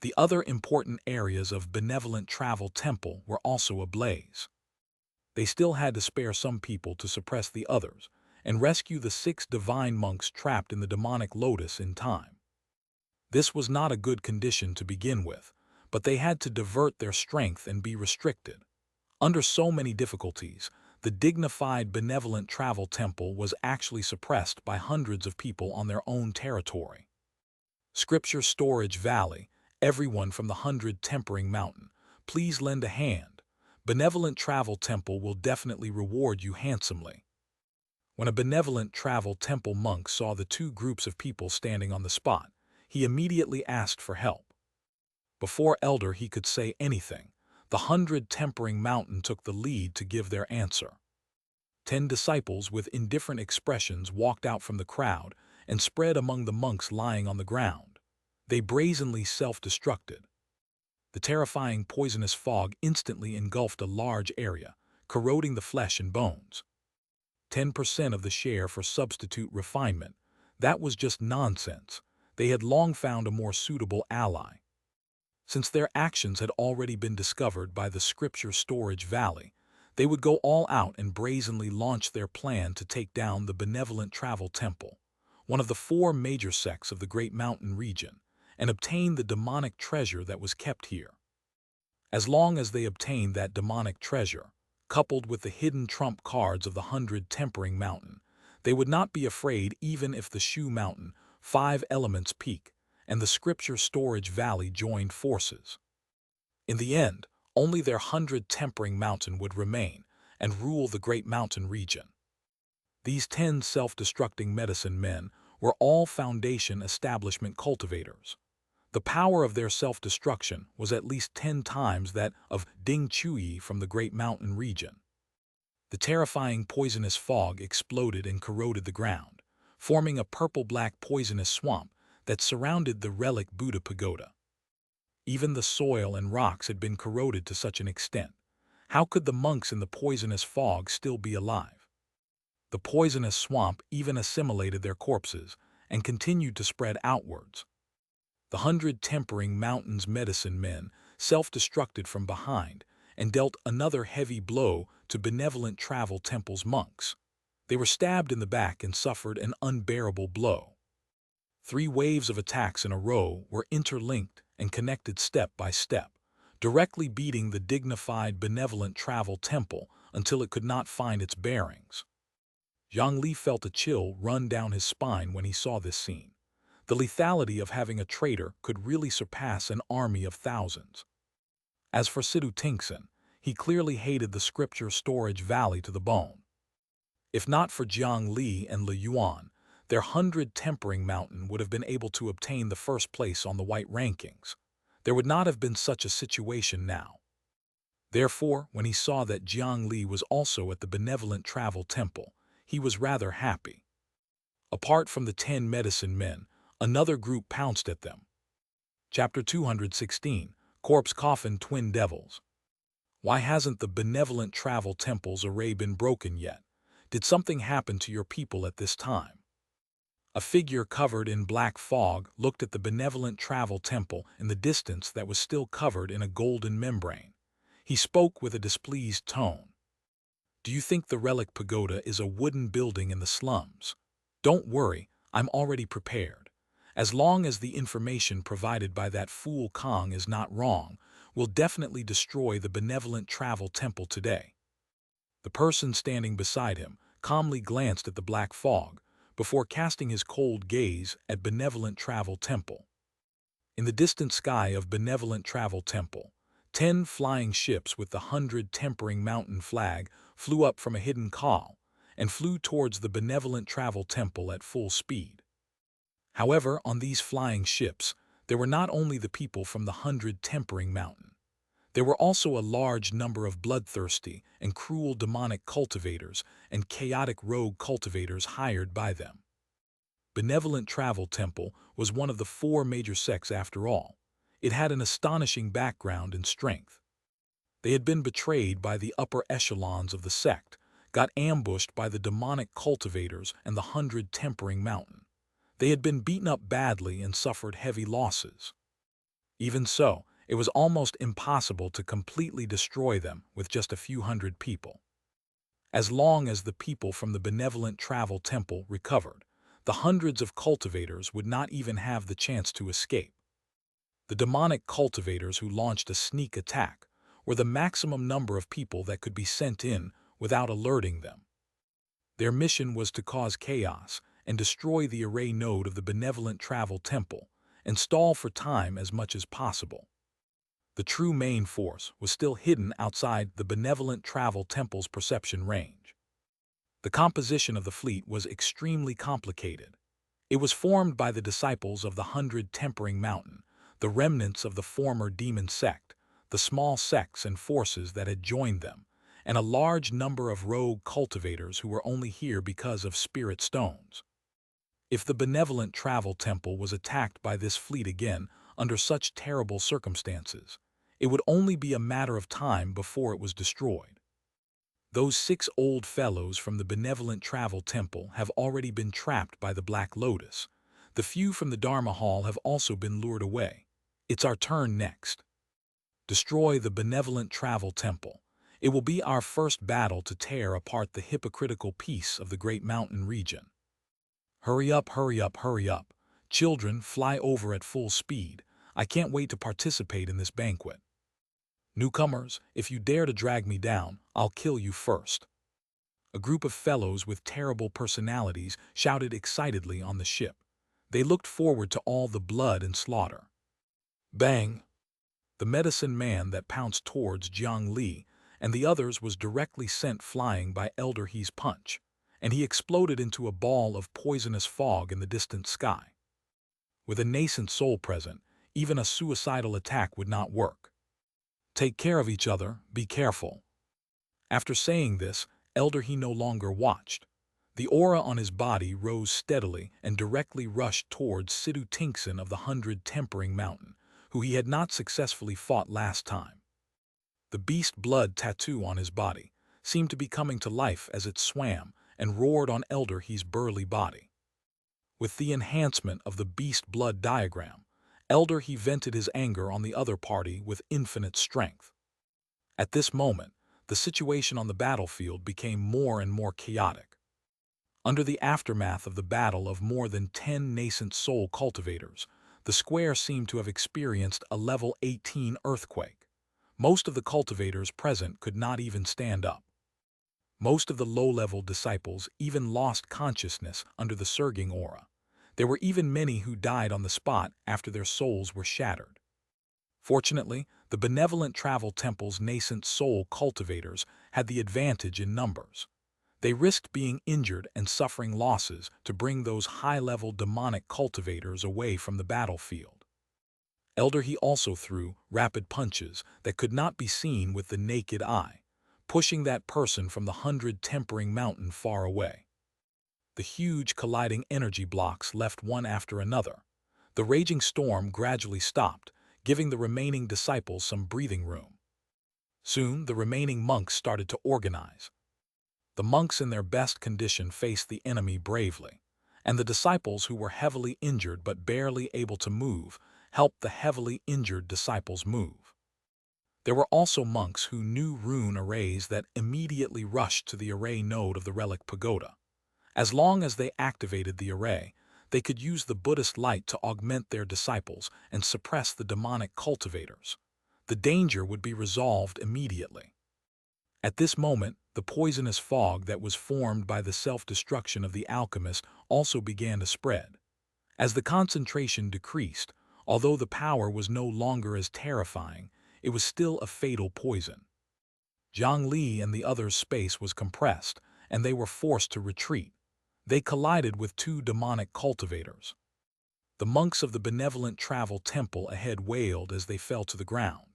The other important areas of Benevolent Travel Temple were also ablaze. They still had to spare some people to suppress the others and rescue the 6 divine monks trapped in the demonic lotus in time. This was not a good condition to begin with, but they had to divert their strength and be restricted. Under so many difficulties, the dignified Benevolent Travel Temple was actually suppressed by hundreds of people on their own territory. Scripture Storage Valley, everyone from the 100 Tempering Mountain, please lend a hand. Benevolent Travel Temple will definitely reward you handsomely. When a Benevolent Travel Temple monk saw the 2 groups of people standing on the spot, he immediately asked for help. Before Elder he could say anything, the 100 Tempering Mountain took the lead to give their answer. 10 disciples with indifferent expressions walked out from the crowd and spread among the monks lying on the ground. They brazenly self-destructed. The terrifying poisonous fog instantly engulfed a large area, corroding the flesh and bones. 10% of the share for substitute refinement. That was just nonsense. They had long found a more suitable ally. Since their actions had already been discovered by the Scripture Storage Valley, they would go all out and brazenly launch their plan to take down the Benevolent Travel Temple, one of the 4 major sects of the Great Mountain region, and obtain the demonic treasure that was kept here. As long as they obtained that demonic treasure, coupled with the hidden trump cards of the 100 Tempering Mountain, they would not be afraid even if the Shu Mountain, 5 Elements Peak, and the Scripture Storage Valley joined forces. In the end, only their 100 Tempering Mountain would remain and rule the Great Mountain region. These 10 self-destructing medicine men were all Foundation Establishment cultivators. The power of their self-destruction was at least 10 times that of Ding Chuyi from the Great Mountain region. The terrifying poisonous fog exploded and corroded the ground, forming a purple-black poisonous swamp that surrounded the relic Buddha pagoda. Even the soil and rocks had been corroded to such an extent. How could the monks in the poisonous fog still be alive? The poisonous swamp even assimilated their corpses and continued to spread outwards. The 100 Tempering Mountains medicine men self-destructed from behind and dealt another heavy blow to Benevolent Travel Temple's monks. They were stabbed in the back and suffered an unbearable blow. 3 waves of attacks in a row were interlinked and connected step by step, directly beating the dignified, benevolent travel temple until it could not find its bearings. Jiang Li felt a chill run down his spine when he saw this scene. The lethality of having a traitor could really surpass an army of thousands. As for Xianxia, he clearly hated the scripture storage valley to the bone. If not for Jiang Li and Li Yuan, their 100 tempering mountain would have been able to obtain the first place on the white rankings. There would not have been such a situation now. Therefore, when he saw that Jiang Li was also at the benevolent travel temple, he was rather happy. Apart from the 10 medicine men, another group pounced at them. Chapter 216, Corpse Coffin Twin Devils. Why hasn't the benevolent travel temple's array been broken yet? Did something happen to your people at this time? A figure covered in black fog looked at the benevolent travel temple in the distance that was still covered in a golden membrane. He spoke with a displeased tone. Do you think the relic pagoda is a wooden building in the slums? Don't worry, I'm already prepared. As long as the information provided by that fool Kong is not wrong, we'll definitely destroy the benevolent travel temple today. The person standing beside him calmly glanced at the black fog before casting his cold gaze at benevolent travel temple. In the distant sky of benevolent travel temple, 10 flying ships with the 100 tempering mountain flag flew up from a hidden col and flew towards the benevolent travel temple at full speed. However, on these flying ships, there were not only the people from the 100 tempering mountain. There were also a large number of bloodthirsty and cruel demonic cultivators and chaotic rogue cultivators hired by them. Benevolent Travel Temple was one of the 4 major sects after all. It had an astonishing background and strength. They had been betrayed by the upper echelons of the sect, got ambushed by the demonic cultivators and the 100 tempering mountain. They had been beaten up badly and suffered heavy losses. Even so, it was almost impossible to completely destroy them with just a few hundred people. As long as the people from the benevolent travel temple recovered, the hundreds of cultivators would not even have the chance to escape. The demonic cultivators who launched a sneak attack were the maximum number of people that could be sent in without alerting them. Their mission was to cause chaos and destroy the array node of the benevolent travel temple and stall for time as much as possible. The true main force was still hidden outside the benevolent travel temple's perception range. The composition of the fleet was extremely complicated. It was formed by the disciples of the 100 tempering mountain, the remnants of the former demon sect, the small sects and forces that had joined them, and a large number of rogue cultivators who were only here because of spirit stones. If the benevolent travel temple was attacked by this fleet again under such terrible circumstances, it would only be a matter of time before it was destroyed. Those 6 old fellows from the benevolent travel temple have already been trapped by the Black Lotus. The few from the Dharma Hall have also been lured away. It's our turn next. Destroy the benevolent travel temple. It will be our first battle to tear apart the hypocritical peace of the Great Mountain region. Hurry up, hurry up, hurry up. Children, fly over at full speed. I can't wait to participate in this banquet. Newcomers, if you dare to drag me down, I'll kill you first. A group of fellows with terrible personalities shouted excitedly on the ship. They looked forward to all the blood and slaughter. Bang! The medicine man that pounced towards Jiang Li and the others was directly sent flying by Elder He's punch, and he exploded into a ball of poisonous fog in the distant sky. With a nascent soul present, even a suicidal attack would not work. Take care of each other, be careful. After saying this, Elder He no longer watched. The aura on his body rose steadily and directly rushed towards Xianxia of the 100 tempering mountain, who he had not successfully fought last time. The beast blood tattoo on his body seemed to be coming to life as it swam and roared on Elder He's burly body. With the enhancement of the beast blood diagram, Elder He vented his anger on the other party with infinite strength. At this moment, the situation on the battlefield became more and more chaotic. Under the aftermath of the battle of more than 10 nascent soul cultivators, the square seemed to have experienced a level 18 earthquake. Most of the cultivators present could not even stand up. Most of the low-level disciples even lost consciousness under the surging aura. There were even many who died on the spot after their souls were shattered. Fortunately, the benevolent travel temple's nascent soul cultivators had the advantage in numbers. They risked being injured and suffering losses to bring those high-level demonic cultivators away from the battlefield. Elder He also threw rapid punches that could not be seen with the naked eye, pushing that person from the 100 tempering mountain far away. The huge colliding energy blocks left one after another. The raging storm gradually stopped, giving the remaining disciples some breathing room. Soon, the remaining monks started to organize. The monks in their best condition faced the enemy bravely, and the disciples who were heavily injured but barely able to move helped the heavily injured disciples move. There were also monks who knew rune arrays that immediately rushed to the array node of the relic pagoda. As long as they activated the array, they could use the Buddhist light to augment their disciples and suppress the demonic cultivators. The danger would be resolved immediately. At this moment, the poisonous fog that was formed by the self-destruction of the alchemist also began to spread. As the concentration decreased, although the power was no longer as terrifying, it was still a fatal poison. Jiang Li and the others' space was compressed, and they were forced to retreat. They collided with two demonic cultivators. The monks of the benevolent travel temple ahead wailed as they fell to the ground.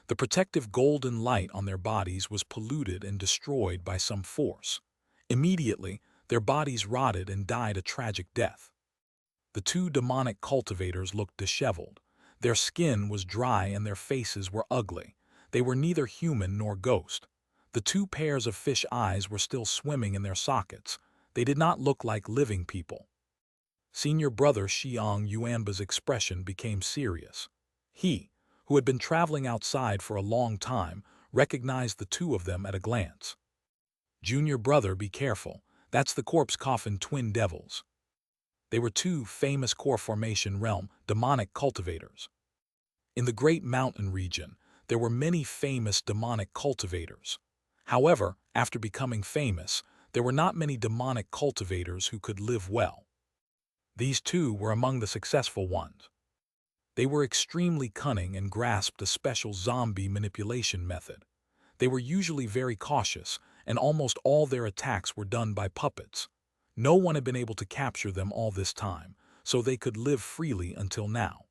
The protective golden light on their bodies was polluted and destroyed by some force. Immediately, their bodies rotted and died a tragic death. The two demonic cultivators looked disheveled. Their skin was dry and their faces were ugly. They were neither human nor ghost. The two pairs of fish eyes were still swimming in their sockets. They did not look like living people. Senior brother Xiang Yuanba's expression became serious. He, who had been traveling outside for a long time, recognized the two of them at a glance. Junior brother, be careful. That's the corpse coffin twin devils. They were two famous core formation realm demonic cultivators. In the Great Mountain region, there were many famous demonic cultivators. However, after becoming famous, there were not many demonic cultivators who could live well. These two were among the successful ones. They were extremely cunning and grasped a special zombie manipulation method. They were usually very cautious, and almost all their attacks were done by puppets. No one had been able to capture them all this time, so they could live freely until now.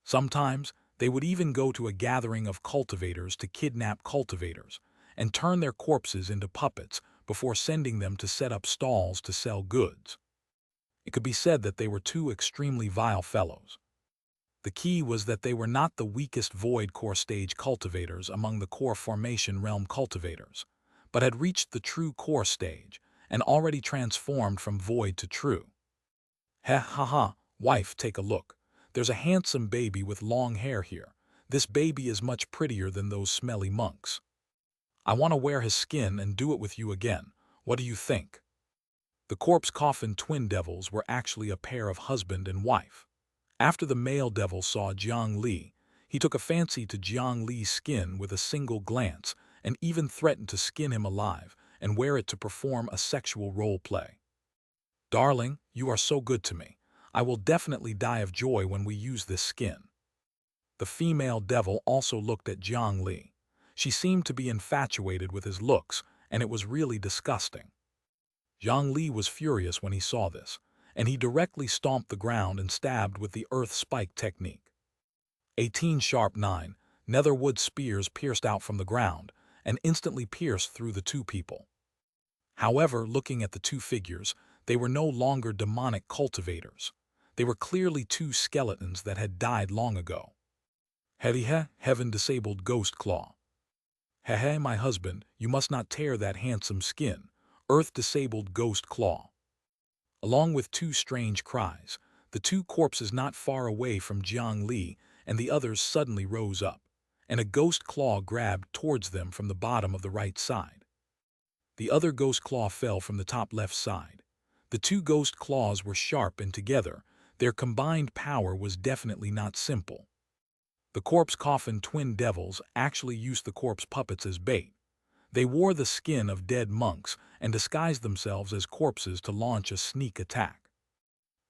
Sometimes, they would even go to a gathering of cultivators to kidnap cultivators and turn their corpses into puppets before sending them to set up stalls to sell goods. It could be said that they were two extremely vile fellows. The key was that they were not the weakest void core stage cultivators among the core formation realm cultivators, but had reached the true core stage and already transformed from void to true. Ha ha ha, wife, take a look. There's a handsome baby with long hair here. This baby is much prettier than those smelly monks. I want to wear his skin and do it with you again. What do you think? The corpse coffin twin devils were actually a pair of husband and wife. After the male devil saw Jiang Li, he took a fancy to Jiang Li's skin with a single glance and even threatened to skin him alive and wear it to perform a sexual role play. Darling, you are so good to me. I will definitely die of joy when we use this skin. The female devil also looked at Jiang Li. She seemed to be infatuated with his looks, and it was really disgusting. Jiang Li was furious when he saw this, and he directly stomped the ground and stabbed with the earth spike technique. 18 sharp 9 netherwood spears pierced out from the ground and instantly pierced through the two people. However, looking at the two figures, they were no longer demonic cultivators. They were clearly two skeletons that had died long ago. Hehe, heaven-disabled ghost claw. Hehe, my husband, you must not tear that handsome skin. Earth-disabled ghost claw. Along with two strange cries, the two corpses not far away from Jiang Li and the others suddenly rose up, and a ghost claw grabbed towards them from the bottom of the right side. The other ghost claw fell from the top left side. The two ghost claws were sharp and together, their combined power was definitely not simple. The corpse coffin twin devils actually used the corpse puppets as bait. They wore the skin of dead monks and disguised themselves as corpses to launch a sneak attack.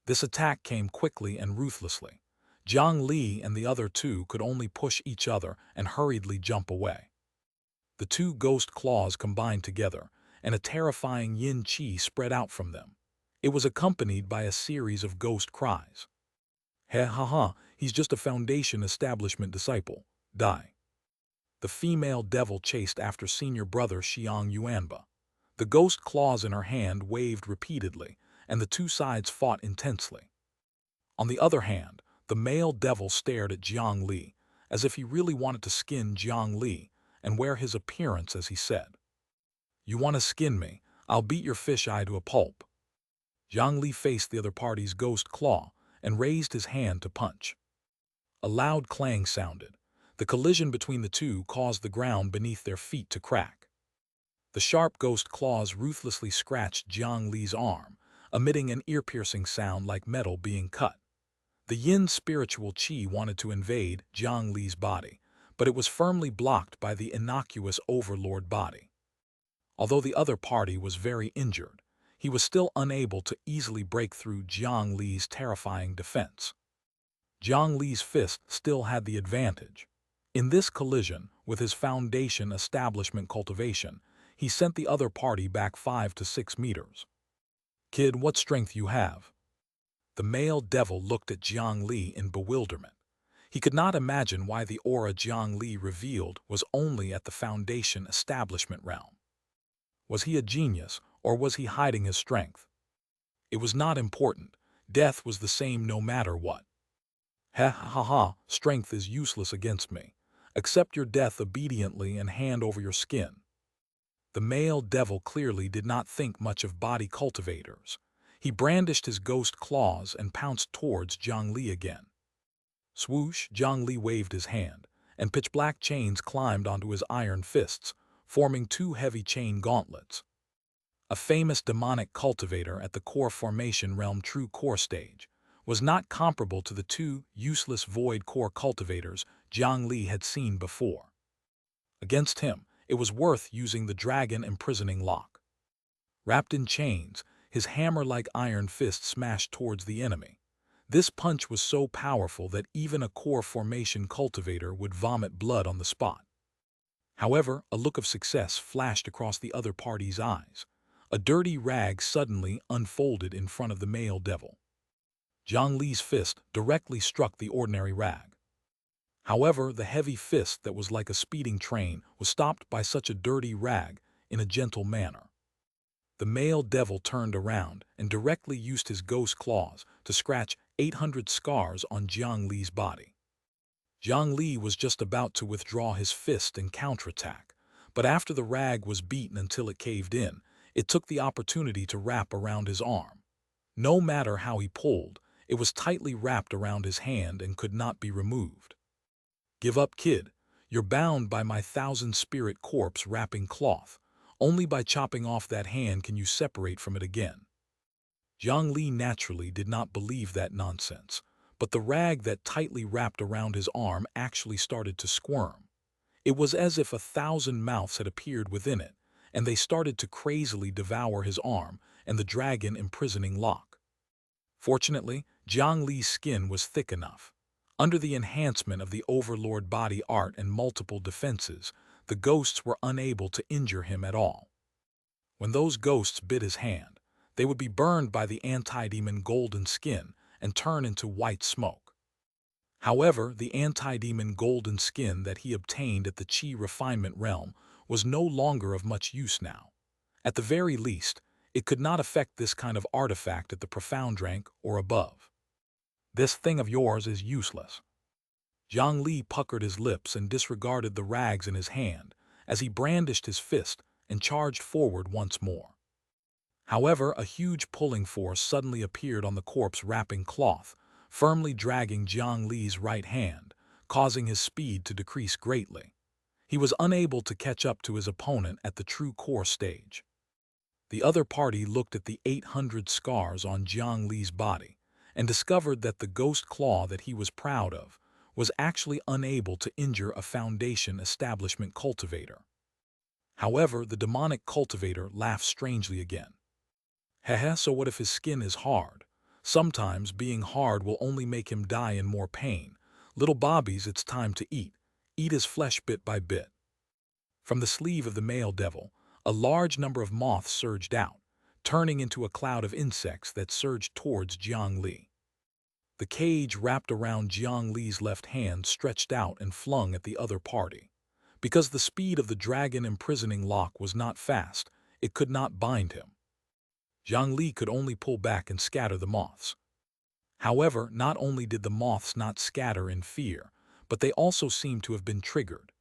This attack came quickly and ruthlessly. Jiang Li and the other two could only push each other and hurriedly jump away. The two ghost claws combined together, and a terrifying yin qi spread out from them. It was accompanied by a series of ghost cries. "He ha ha, he's just a Foundation establishment disciple. Die." The female devil chased after senior brother Xianxia. The ghost claws in her hand waved repeatedly, and the two sides fought intensely. On the other hand, the male devil stared at Jiang Li, as if he really wanted to skin Jiang Li and wear his appearance as he said, "You want to skin me? I'll beat your fish eye to a pulp." Jiang Li faced the other party's ghost claw and raised his hand to punch. A loud clang sounded. The collision between the two caused the ground beneath their feet to crack. The sharp ghost claws ruthlessly scratched Jiang Li's arm, emitting an ear-piercing sound like metal being cut. The yin spiritual qi wanted to invade Jiang Li's body, but it was firmly blocked by the innocuous overlord body. Although the other party was very injured, he was still unable to easily break through Jiang Li's terrifying defense. Jiang Li's fist still had the advantage. In this collision, with his Foundation establishment cultivation, he sent the other party back 5 to 6 meters. "Kid, what strength you have?" The male devil looked at Jiang Li in bewilderment. He could not imagine why the aura Jiang Li revealed was only at the Foundation establishment realm. Was he a genius, or was he hiding his strength? It was not important. Death was the same no matter what. "Ha ha ha, strength is useless against me. Accept your death obediently and hand over your skin." The male devil clearly did not think much of body cultivators. He brandished his ghost claws and pounced towards Jiang Li again. Swoosh, Jiang Li waved his hand, and pitch-black chains climbed onto his iron fists, forming two heavy chain gauntlets. A famous demonic cultivator at the core formation realm true core stage was not comparable to the two useless void core cultivators Jiang Li had seen before. Against him, it was worth using the dragon imprisoning lock. Wrapped in chains, his hammer-like iron fist smashed towards the enemy. This punch was so powerful that even a core formation cultivator would vomit blood on the spot. However, a look of success flashed across the other party's eyes. A dirty rag suddenly unfolded in front of the male devil. Jiang Li's fist directly struck the ordinary rag. However, the heavy fist that was like a speeding train was stopped by such a dirty rag in a gentle manner. The male devil turned around and directly used his ghost claws to scratch 800 scars on Jiang Li's body. Jiang Li was just about to withdraw his fist and counterattack, but after the rag was beaten until it caved in, it took the opportunity to wrap around his arm. No matter how he pulled, it was tightly wrapped around his hand and could not be removed. "Give up, kid. You're bound by my 1,000-spirit corpse wrapping cloth. Only by chopping off that hand can you separate from it again." Jiang Li naturally did not believe that nonsense, but the rag that tightly wrapped around his arm actually started to squirm. It was as if 1,000 mouths had appeared within it, and they started to crazily devour his arm and the dragon imprisoning lock. Fortunately, Jiang Li's skin was thick enough. Under the enhancement of the overlord body art and multiple defenses, the ghosts were unable to injure him at all. When those ghosts bit his hand, they would be burned by the anti-demon golden skin and turn into white smoke. However, the anti-demon golden skin that he obtained at the Qi refinement realm was no longer of much use now. At the very least, it could not affect this kind of artifact at the profound rank or above. "This thing of yours is useless." Jiang Li puckered his lips and disregarded the rags in his hand as he brandished his fist and charged forward once more. However, a huge pulling force suddenly appeared on the corpse wrapping cloth, firmly dragging Jiang Li's right hand, causing his speed to decrease greatly. He was unable to catch up to his opponent at the true core stage. The other party looked at the 800 scars on Jiang Li's body and discovered that the ghost claw that he was proud of was actually unable to injure a Foundation establishment cultivator. However, the demonic cultivator laughed strangely again. Heh, so what if his skin is hard? Sometimes being hard will only make him die in more pain. Little Bobby's, it's time to eat. Eat his flesh bit by bit. From the sleeve of the male devil, a large number of moths surged out, turning into a cloud of insects that surged towards Jiang Li. The cage wrapped around Jiang Li's left hand stretched out and flung at the other party. Because the speed of the dragon imprisoning lock was not fast, it could not bind him. Jiang Li could only pull back and scatter the moths. However, not only did the moths not scatter in fear, but they also seemed to have been triggered.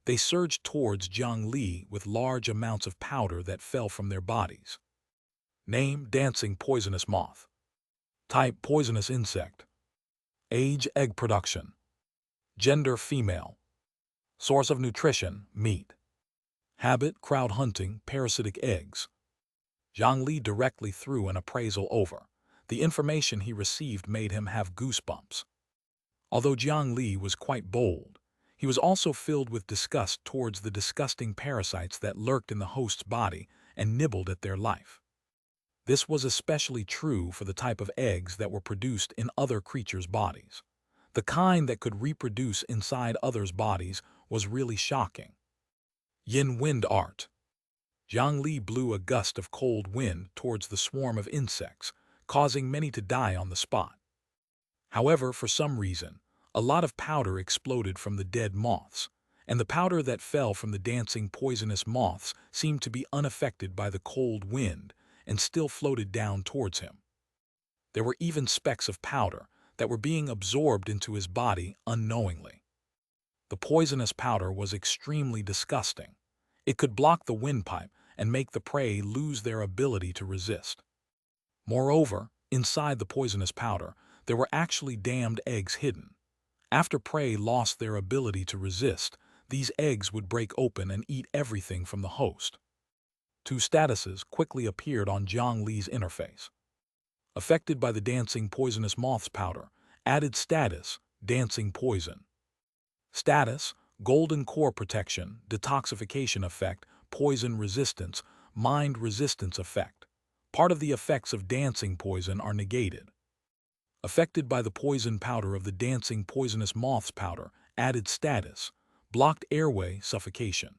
They surged towards Jiang Li with large amounts of powder that fell from their bodies. Name: dancing poisonous moth. Type: poisonous insect. Age: egg production. Gender: female. Source of nutrition: meat. Habit: crowd hunting, parasitic eggs. Jiang Li directly threw an appraisal over. The information he received made him have goosebumps. Although Jiang Li was quite bold, he was also filled with disgust towards the disgusting parasites that lurked in the host's body and nibbled at their life. This was especially true for the type of eggs that were produced in other creatures' bodies. The kind that could reproduce inside others' bodies was really shocking. Yin wind art. Jiang Li blew a gust of cold wind towards the swarm of insects, causing many to die on the spot. However, for some reason, a lot of powder exploded from the dead moths, and the powder that fell from the dancing poisonous moths seemed to be unaffected by the cold wind and still floated down towards him. There were even specks of powder that were being absorbed into his body unknowingly. The poisonous powder was extremely disgusting. It could block the windpipe and make the prey lose their ability to resist. Moreover, inside the poisonous powder, there were actually damned eggs hidden. After prey lost their ability to resist, these eggs would break open and eat everything from the host. Two statuses quickly appeared on Jiang Li's interface. Affected by the dancing poisonous moth's powder, added status, dancing poison. Status: golden core protection, detoxification effect, poison resistance, mind resistance effect. Part of the effects of dancing poison are negated. Affected by the poison powder of the dancing poisonous moth's powder, added status, blocked airway suffocation.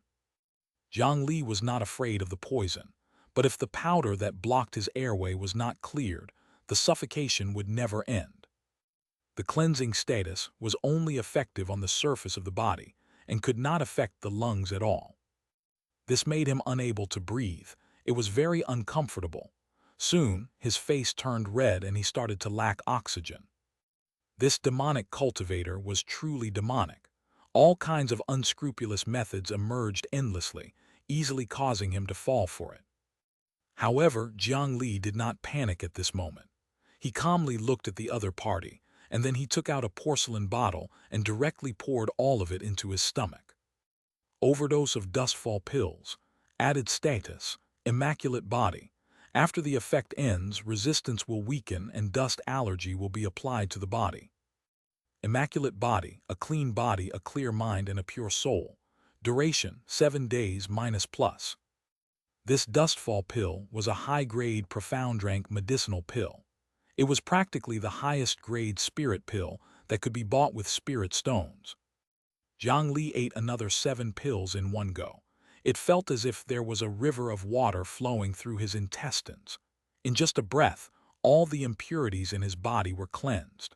Jiang Li was not afraid of the poison, but if the powder that blocked his airway was not cleared, the suffocation would never end. The cleansing status was only effective on the surface of the body and could not affect the lungs at all. This made him unable to breathe. It was very uncomfortable. Soon, his face turned red and he started to lack oxygen. This demonic cultivator was truly demonic. All kinds of unscrupulous methods emerged endlessly, easily causing him to fall for it. However, Jiang Li did not panic at this moment. He calmly looked at the other party, and then he took out a porcelain bottle and directly poured all of it into his stomach. Overdose of dustfall pills. Added status, immaculate body. After the effect ends, resistance will weaken and dust allergy will be applied to the body. Immaculate body, a clean body, a clear mind, and a pure soul. Duration: 7 days minus plus. This dustfall pill was a high-grade profound drank medicinal pill. It was practically the highest grade spirit pill that could be bought with spirit stones. Jiang Li ate another 7 pills in one go. It felt as if there was a river of water flowing through his intestines. In just a breath, all the impurities in his body were cleansed.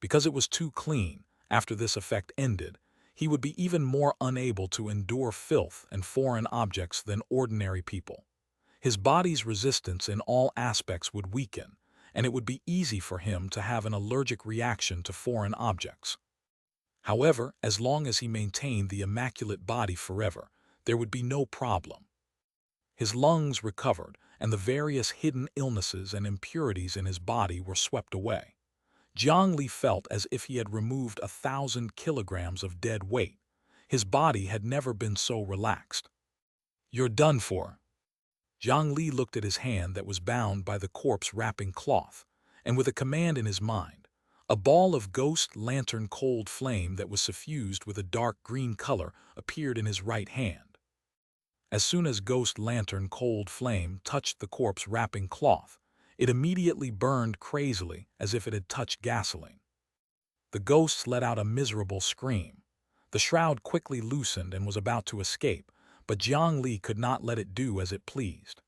Because it was too clean, after this effect ended, he would be even more unable to endure filth and foreign objects than ordinary people. His body's resistance in all aspects would weaken, and it would be easy for him to have an allergic reaction to foreign objects. However, as long as he maintained the immaculate body forever, there would be no problem. His lungs recovered, and the various hidden illnesses and impurities in his body were swept away. Jiang Li felt as if he had removed 1,000 kilograms of dead weight. His body had never been so relaxed. "You're done for," Jiang Li looked at his hand that was bound by the corpse-wrapping cloth, and with a command in his mind, a ball of ghost lantern cold flame that was suffused with a dark green color appeared in his right hand. As soon as ghost lantern cold flame touched the corpse-wrapping cloth, it immediately burned crazily as if it had touched gasoline. The ghosts let out a miserable scream. The shroud quickly loosened and was about to escape, but Jiang Li could not let it do as it pleased.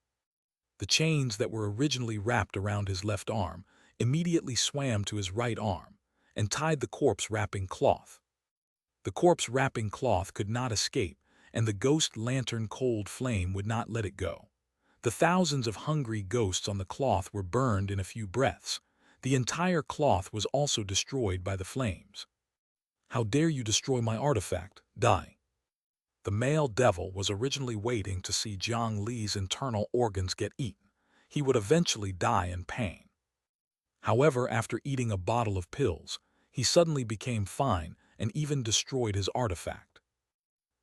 The chains that were originally wrapped around his left arm immediately swam to his right arm and tied the corpse-wrapping cloth. The corpse-wrapping cloth could not escape, and the ghost lantern cold flame would not let it go. The thousands of hungry ghosts on the cloth were burned in a few breaths. The entire cloth was also destroyed by the flames. "How dare you destroy my artifact? Die!" The male devil was originally waiting to see Jiang Li's internal organs get eaten. He would eventually die in pain. However, after eating a bottle of pills, he suddenly became fine and even destroyed his artifact.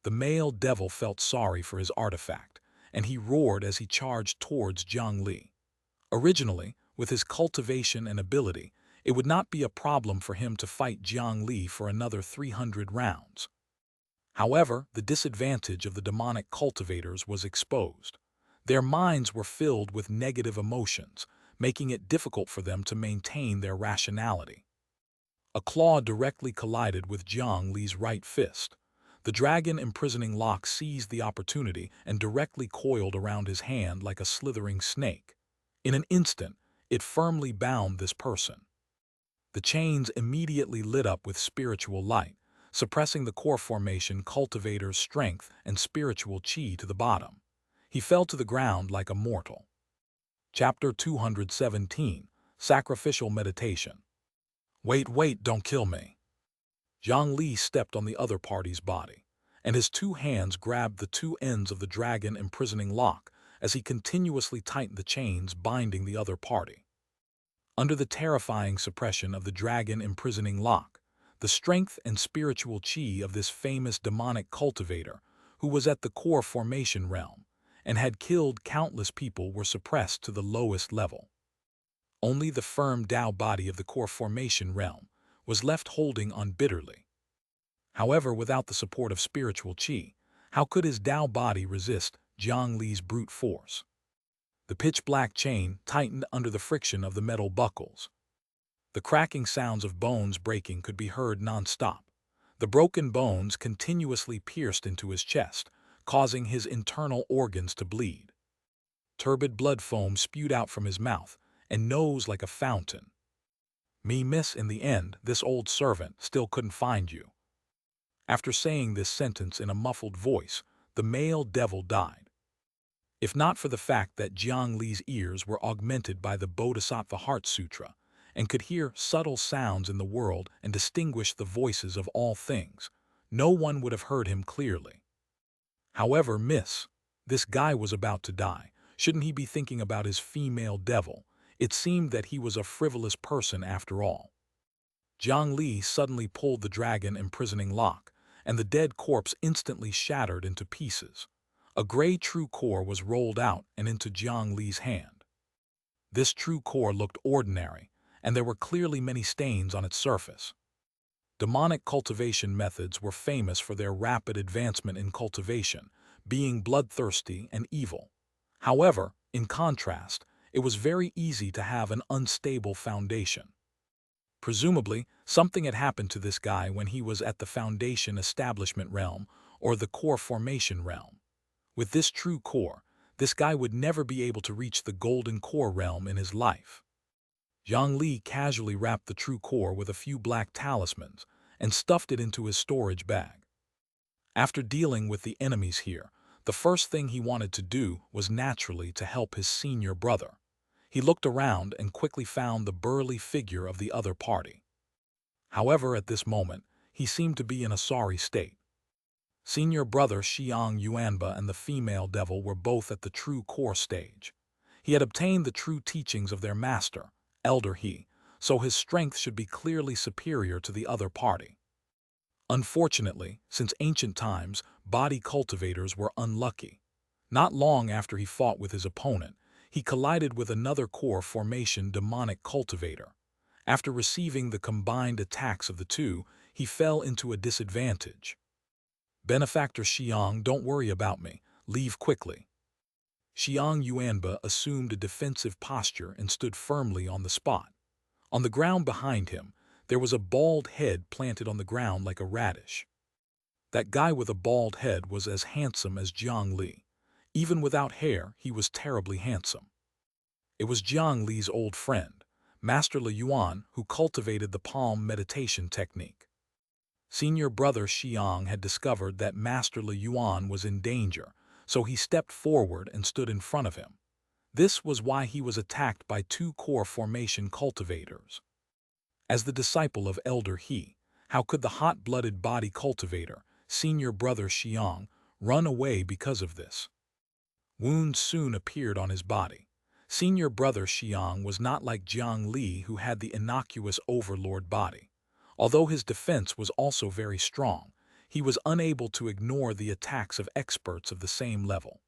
The male devil felt sorry for his artifact, and he roared as he charged towards Jiang Li. Originally, with his cultivation and ability, it would not be a problem for him to fight Jiang Li for another 300 rounds. However, the disadvantage of the demonic cultivators was exposed. Their minds were filled with negative emotions, making it difficult for them to maintain their rationality. A claw directly collided with Jiang Li's right fist. The dragon imprisoning lock seized the opportunity and directly coiled around his hand like a slithering snake. In an instant, it firmly bound this person. The chains immediately lit up with spiritual light, suppressing the core formation cultivator's strength and spiritual chi to the bottom. He fell to the ground like a mortal. Chapter 217, Sacrificial Meditation. Wait, don't kill me. Jiang Li stepped on the other party's body, and his two hands grabbed the two ends of the dragon imprisoning lock as he continuously tightened the chains binding the other party. Under the terrifying suppression of the dragon imprisoning lock, the strength and spiritual chi of this famous demonic cultivator, who was at the core formation realm and had killed countless people, were suppressed to the lowest level. Only the firm Tao body of the core formation realm was left holding on bitterly. However, without the support of spiritual chi, how could his Tao body resist Jiang Li's brute force? The pitch-black chain tightened under the friction of the metal buckles. The cracking sounds of bones breaking could be heard non-stop. The broken bones continuously pierced into his chest, causing his internal organs to bleed. Turbid blood foam spewed out from his mouth and nose like a fountain. Miss, in the end, this old servant still couldn't find you." After saying this sentence in a muffled voice, the male devil died. If not for the fact that Jiang Li's ears were augmented by the Bodhisattva Heart Sutra and could hear subtle sounds in the world and distinguish the voices of all things, no one would have heard him clearly. However, this guy was about to die. Shouldn't he be thinking about his female devil? It seemed that he was a frivolous person after all. Jiang Li suddenly pulled the dragon imprisoning lock, and the dead corpse instantly shattered into pieces. A gray true core was rolled out and into Jiang Li's hand. This true core looked ordinary, and there were clearly many stains on its surface. Demonic cultivation methods were famous for their rapid advancement in cultivation, being bloodthirsty and evil. However, in contrast, it was very easy to have an unstable foundation. Presumably, something had happened to this guy when he was at the foundation establishment realm or the core formation realm. With this true core, this guy would never be able to reach the golden core realm in his life. Jiang Li casually wrapped the true core with a few black talismans and stuffed it into his storage bag. After dealing with the enemies here, the first thing he wanted to do was naturally to help his senior brother. He looked around and quickly found the burly figure of the other party. However, at this moment, he seemed to be in a sorry state. Senior brother Xianxia and the female devil were both at the true core stage. He had obtained the true teachings of their master, Elder He, so his strength should be clearly superior to the other party. Unfortunately, since ancient times, body cultivators were unlucky. Not long after he fought with his opponent, he collided with another core formation demonic cultivator. After receiving the combined attacks of the two, he fell into a disadvantage. Benefactor Xiang, don't worry about me. Leave quickly. Xiang Yuanba assumed a defensive posture and stood firmly on the spot. On the ground behind him, there was a bald head planted on the ground like a radish. That guy with a bald head was as handsome as Jiang Li. Even without hair, he was terribly handsome. It was Jiang Li's old friend, Master Le Yuan, who cultivated the palm meditation technique. Senior brother Xiang had discovered that Master Le Yuan was in danger, so he stepped forward and stood in front of him. This was why he was attacked by two core formation cultivators. As the disciple of Elder He, how could the hot-blooded body cultivator, senior brother Xiang, run away because of this? Wounds soon appeared on his body. Senior brother Xiang was not like Jiang Li, who had the innocuous overlord body. Although his defense was also very strong, he was unable to ignore the attacks of experts of the same level.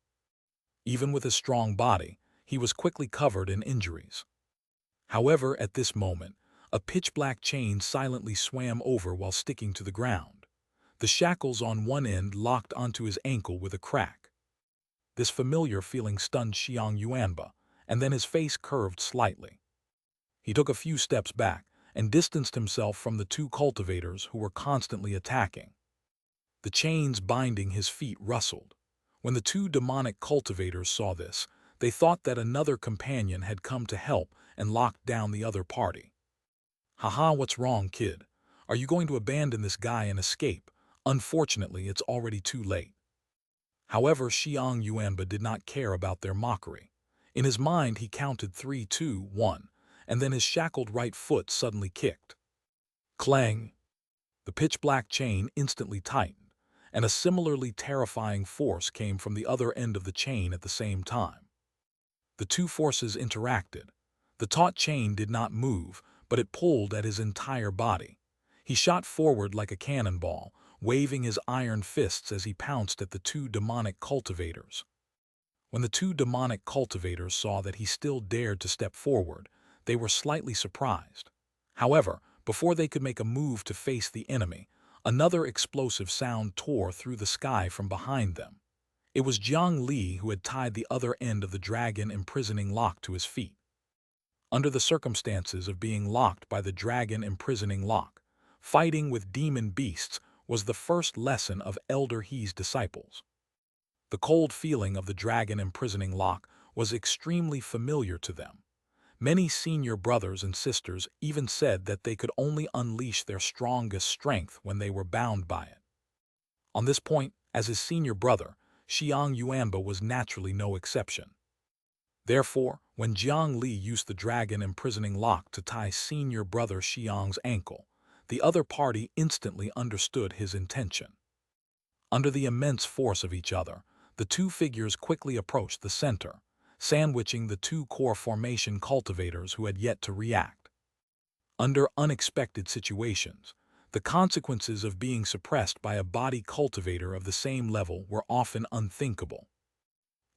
Even with his strong body, he was quickly covered in injuries. However, at this moment, a pitch-black chain silently swam over while sticking to the ground. The shackles on one end locked onto his ankle with a crack. This familiar feeling stunned Xiang Yuanba, and then his face curved slightly. He took a few steps back and distanced himself from the two cultivators who were constantly attacking. The chains binding his feet rustled. When the two demonic cultivators saw this, they thought that another companion had come to help and locked down the other party. Haha, what's wrong, kid? Are you going to abandon this guy and escape? Unfortunately, it's already too late. However, Xiang Yuanba did not care about their mockery. In his mind, he counted 3, 2, 1, and then his shackled right foot suddenly kicked. Clang! The pitch-black chain instantly tightened, and a similarly terrifying force came from the other end of the chain at the same time. The two forces interacted. The taut chain did not move, but it pulled at his entire body. He shot forward like a cannonball, waving his iron fists as he pounced at the two demonic cultivators. When the two demonic cultivators saw that he still dared to step forward, they were slightly surprised. However, before they could make a move to face the enemy, another explosive sound tore through the sky from behind them. It was Jiang Li who had tied the other end of the dragon imprisoning lock to his feet. Under the circumstances of being locked by the dragon imprisoning lock, fighting with demon beasts was the first lesson of Elder He's disciples. The cold feeling of the dragon imprisoning lock was extremely familiar to them. Many senior brothers and sisters even said that they could only unleash their strongest strength when they were bound by it. On this point, as his senior brother, Xiang Yuanba was naturally no exception. Therefore, when Jiang Li used the dragon imprisoning lock to tie senior brother Xiang's ankle, the other party instantly understood his intention. Under the immense force of each other, the two figures quickly approached the center, sandwiching the two core formation cultivators who had yet to react. Under unexpected situations, the consequences of being suppressed by a body cultivator of the same level were often unthinkable.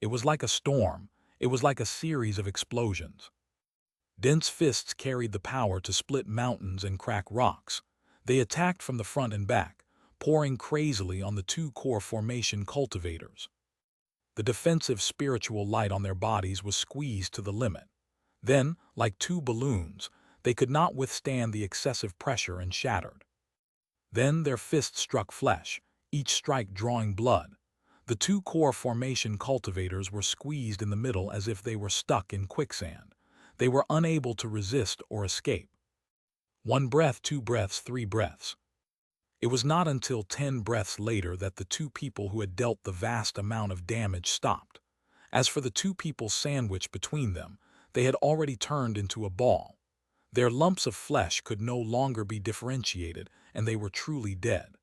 It was like a storm. It was like a series of explosions. Dense fists carried the power to split mountains and crack rocks. They attacked from the front and back, pouring crazily on the two core formation cultivators. The defensive spiritual light on their bodies was squeezed to the limit. Then, like two balloons, they could not withstand the excessive pressure and shattered. Then their fists struck flesh, each strike drawing blood. The two core formation cultivators were squeezed in the middle as if they were stuck in quicksand. They were unable to resist or escape. 1 breath, 2 breaths, 3 breaths. It was not until 10 breaths later that the two people who had dealt the vast amount of damage stopped. As for the two people sandwiched between them, they had already turned into a ball. Their lumps of flesh could no longer be differentiated, and they were truly dead.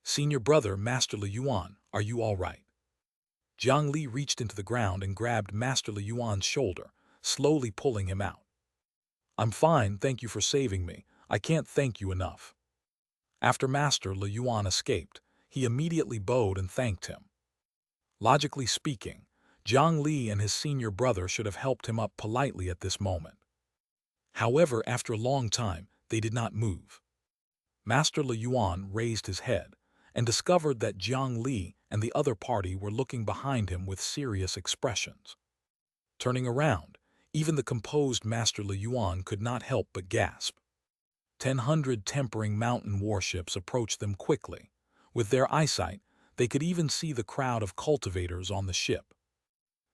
Senior brother, Master Le Yuan, are you all right? Jiang Li reached into the ground and grabbed Master Le Yuan's shoulder, slowly pulling him out. I'm fine, thank you for saving me. I can't thank you enough. After Master Le Yuan escaped, he immediately bowed and thanked him. Logically speaking, Jiang Li and his senior brother should have helped him up politely at this moment. However, after a long time, they did not move. Master Le Yuan raised his head and discovered that Jiang Li and the other party were looking behind him with serious expressions. Turning around, even the composed Master Le Yuan could not help but gasp. 100 tempering mountain warships approached them quickly. With their eyesight, they could even see the crowd of cultivators on the ship.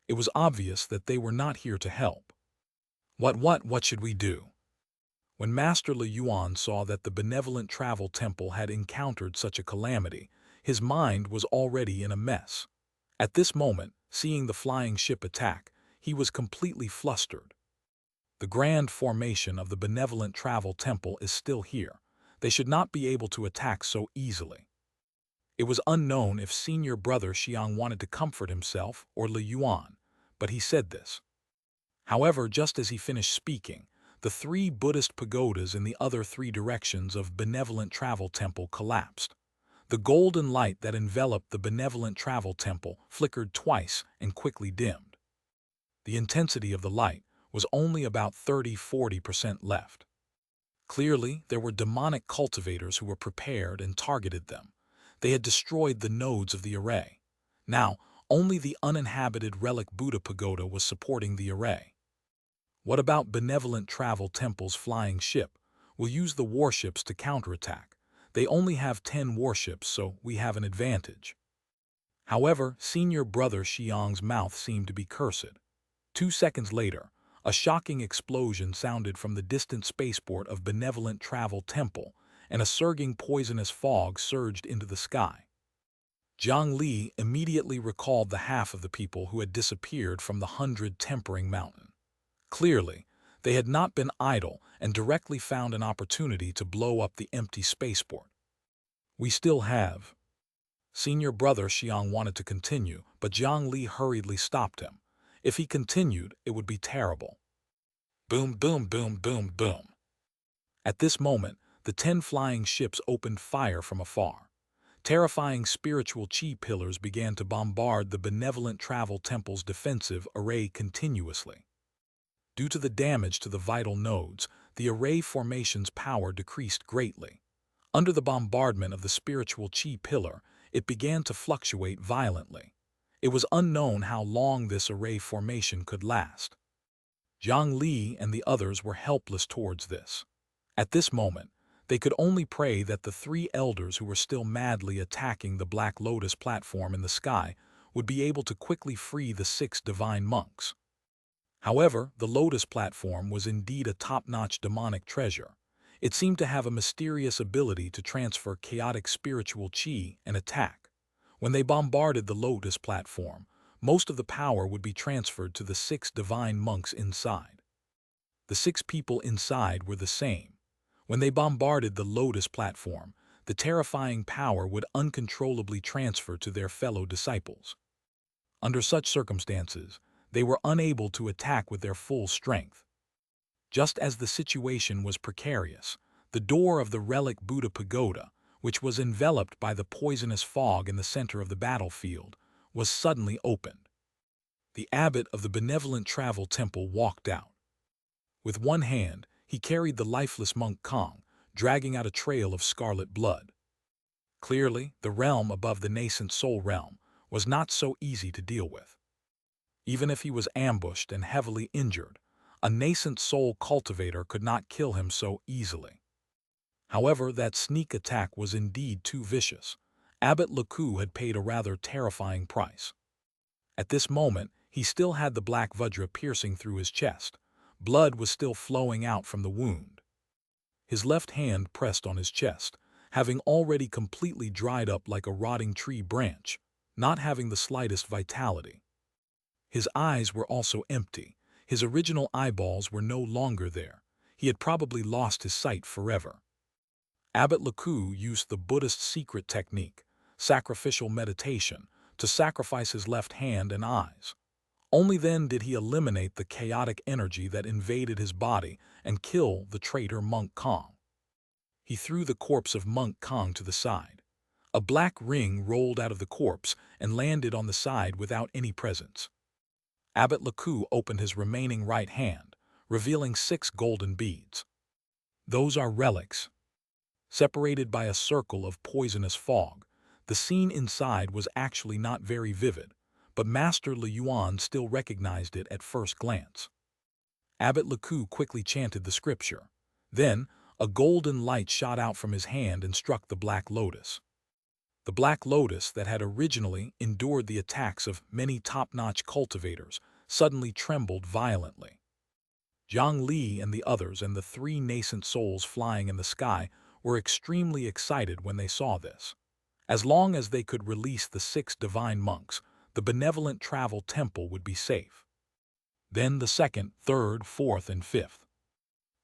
It was obvious that they were not here to help. What should we do? When Master Le Yuan saw that the benevolent travel temple had encountered such a calamity, his mind was already in a mess. At this moment, seeing the flying ship attack, he was completely flustered. The grand formation of the benevolent travel temple is still here. They should not be able to attack so easily. It was unknown if senior brother Xiang wanted to comfort himself or Le Yuan, but he said this. However, just as he finished speaking, the 3 Buddhist pagodas in the other 3 directions of benevolent travel temple collapsed. The golden light that enveloped the benevolent travel temple flickered twice and quickly dimmed. The intensity of the light was only about 30–40% left. Clearly, there were demonic cultivators who were prepared and targeted them. They had destroyed the nodes of the array. Now, only the uninhabited relic Buddha pagoda was supporting the array. What about benevolent travel temple's flying ship? We'll use the warships to counterattack. They only have 10 warships, so we have an advantage. However, senior brother Xiang's mouth seemed to be cursed. 2 seconds later, a shocking explosion sounded from the distant spaceport of benevolent travel temple, and a surging poisonous fog surged into the sky. Jiang Li immediately recalled the half of the people who had disappeared from the 100 tempering mountain. Clearly, they had not been idle and directly found an opportunity to blow up the empty spaceport. We still have. Senior brother Xiang wanted to continue, but Jiang Li hurriedly stopped him. If he continued, it would be terrible. Boom, boom, boom, boom, boom. At this moment, the 10 flying ships opened fire from afar. Terrifying spiritual chi pillars began to bombard the benevolent travel temple's defensive array continuously. Due to the damage to the vital nodes, the array formation's power decreased greatly. Under the bombardment of the spiritual chi pillar, it began to fluctuate violently. It was unknown how long this array formation could last. Jiang Li and the others were helpless towards this. At this moment, they could only pray that the 3 elders who were still madly attacking the Black Lotus platform in the sky would be able to quickly free the 6 divine monks. However, the Lotus platform was indeed a top-notch demonic treasure. It seemed to have a mysterious ability to transfer chaotic spiritual chi and attack. When they bombarded the Lotus platform, most of the power would be transferred to the 6 divine monks inside. The 6 people inside were the same. When they bombarded the Lotus platform, the terrifying power would uncontrollably transfer to their fellow disciples. Under such circumstances, they were unable to attack with their full strength. Just as the situation was precarious, the door of the relic Buddha pagoda, which was enveloped by the poisonous fog in the center of the battlefield, was suddenly opened. The abbot of the benevolent travel temple walked out. With one hand, he carried the lifeless monk Kong, dragging out a trail of scarlet blood. Clearly, the realm above the nascent soul realm was not so easy to deal with. Even if he was ambushed and heavily injured, a nascent soul cultivator could not kill him so easily. However, that sneak attack was indeed too vicious. Abbot Leku had paid a rather terrifying price. At this moment, he still had the black vajra piercing through his chest. Blood was still flowing out from the wound. His left hand pressed on his chest, having already completely dried up like a rotting tree branch, not having the slightest vitality. His eyes were also empty. His original eyeballs were no longer there. He had probably lost his sight forever. Abbot Leku used the Buddhist secret technique, sacrificial meditation, to sacrifice his left hand and eyes. Only then did he eliminate the chaotic energy that invaded his body and kill the traitor Monk Kong. He threw the corpse of Monk Kong to the side. A black ring rolled out of the corpse and landed on the side without any presence. Abbot Laku opened his remaining right hand, revealing 6 golden beads. Those are relics. Separated by a circle of poisonous fog, the scene inside was actually not very vivid, but Master Le Yuan still recognized it at first glance. Abbot Laku quickly chanted the scripture. Then, a golden light shot out from his hand and struck the Black Lotus. The Black Lotus that had originally endured the attacks of many top-notch cultivators suddenly trembled violently. Jiang Li and the others and the 3 nascent souls flying in the sky were extremely excited when they saw this. As long as they could release the 6 divine monks, the benevolent travel temple would be safe. Then the 2nd, 3rd, 4th, and 5th.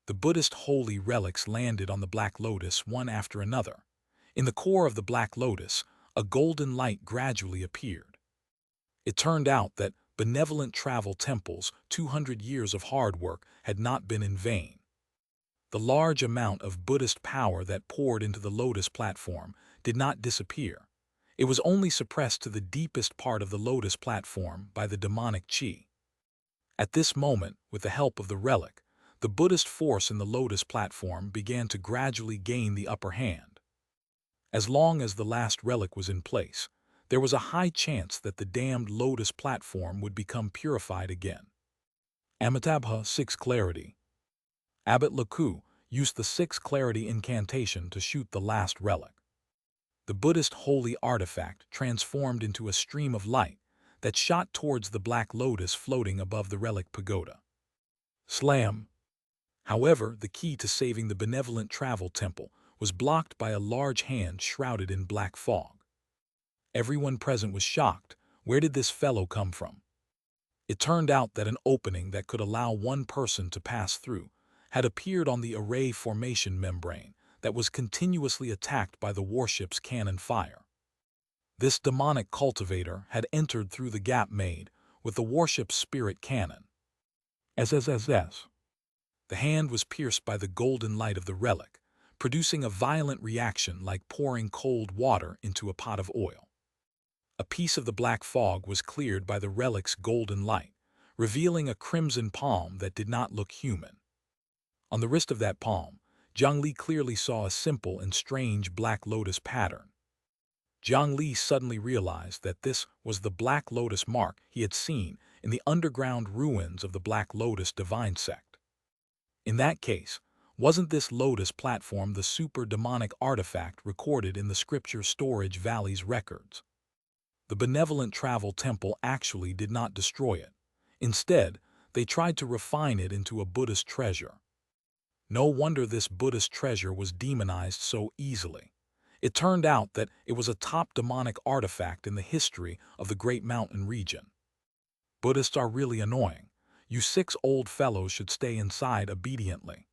The Buddhist holy relics landed on the Black Lotus one after another. In the core of the Black Lotus, a golden light gradually appeared. It turned out that benevolent travel temple's 200 years of hard work had not been in vain. The large amount of Buddhist power that poured into the Lotus platform did not disappear. It was only suppressed to the deepest part of the Lotus platform by the demonic qi. At this moment, with the help of the relic, the Buddhist force in the Lotus platform began to gradually gain the upper hand. As long as the last relic was in place, there was a high chance that the damned Lotus platform would become purified again. Amitabha 6 Clarity. Abbot Laku used the 6 Clarity incantation to shoot the last relic. The Buddhist holy artifact transformed into a stream of light that shot towards the Black Lotus floating above the relic pagoda. Slam! However, the key to saving the benevolent travel temple was blocked by a large hand shrouded in black fog. Everyone present was shocked. Where did this fellow come from? It turned out that an opening that could allow one person to pass through had appeared on the array formation membrane that was continuously attacked by the warship's cannon fire. This demonic cultivator had entered through the gap made with the warship's spirit cannon. SSSS. The hand was pierced by the golden light of the relic, producing a violent reaction like pouring cold water into a pot of oil. A piece of the black fog was cleared by the relic's golden light, revealing a crimson palm that did not look human. On the wrist of that palm, Jiang Li clearly saw a simple and strange Black Lotus pattern. Jiang Li suddenly realized that this was the Black Lotus mark he had seen in the underground ruins of the Black Lotus divine sect. In that case, wasn't this Lotus platform the super-demonic artifact recorded in the Scripture Storage Valley's records? The benevolent travel temple actually did not destroy it. Instead, they tried to refine it into a Buddhist treasure. No wonder this Buddhist treasure was demonized so easily. It turned out that it was a top demonic artifact in the history of the Great Mountain region. Buddhists are really annoying. You 6 old fellows should stay inside obediently.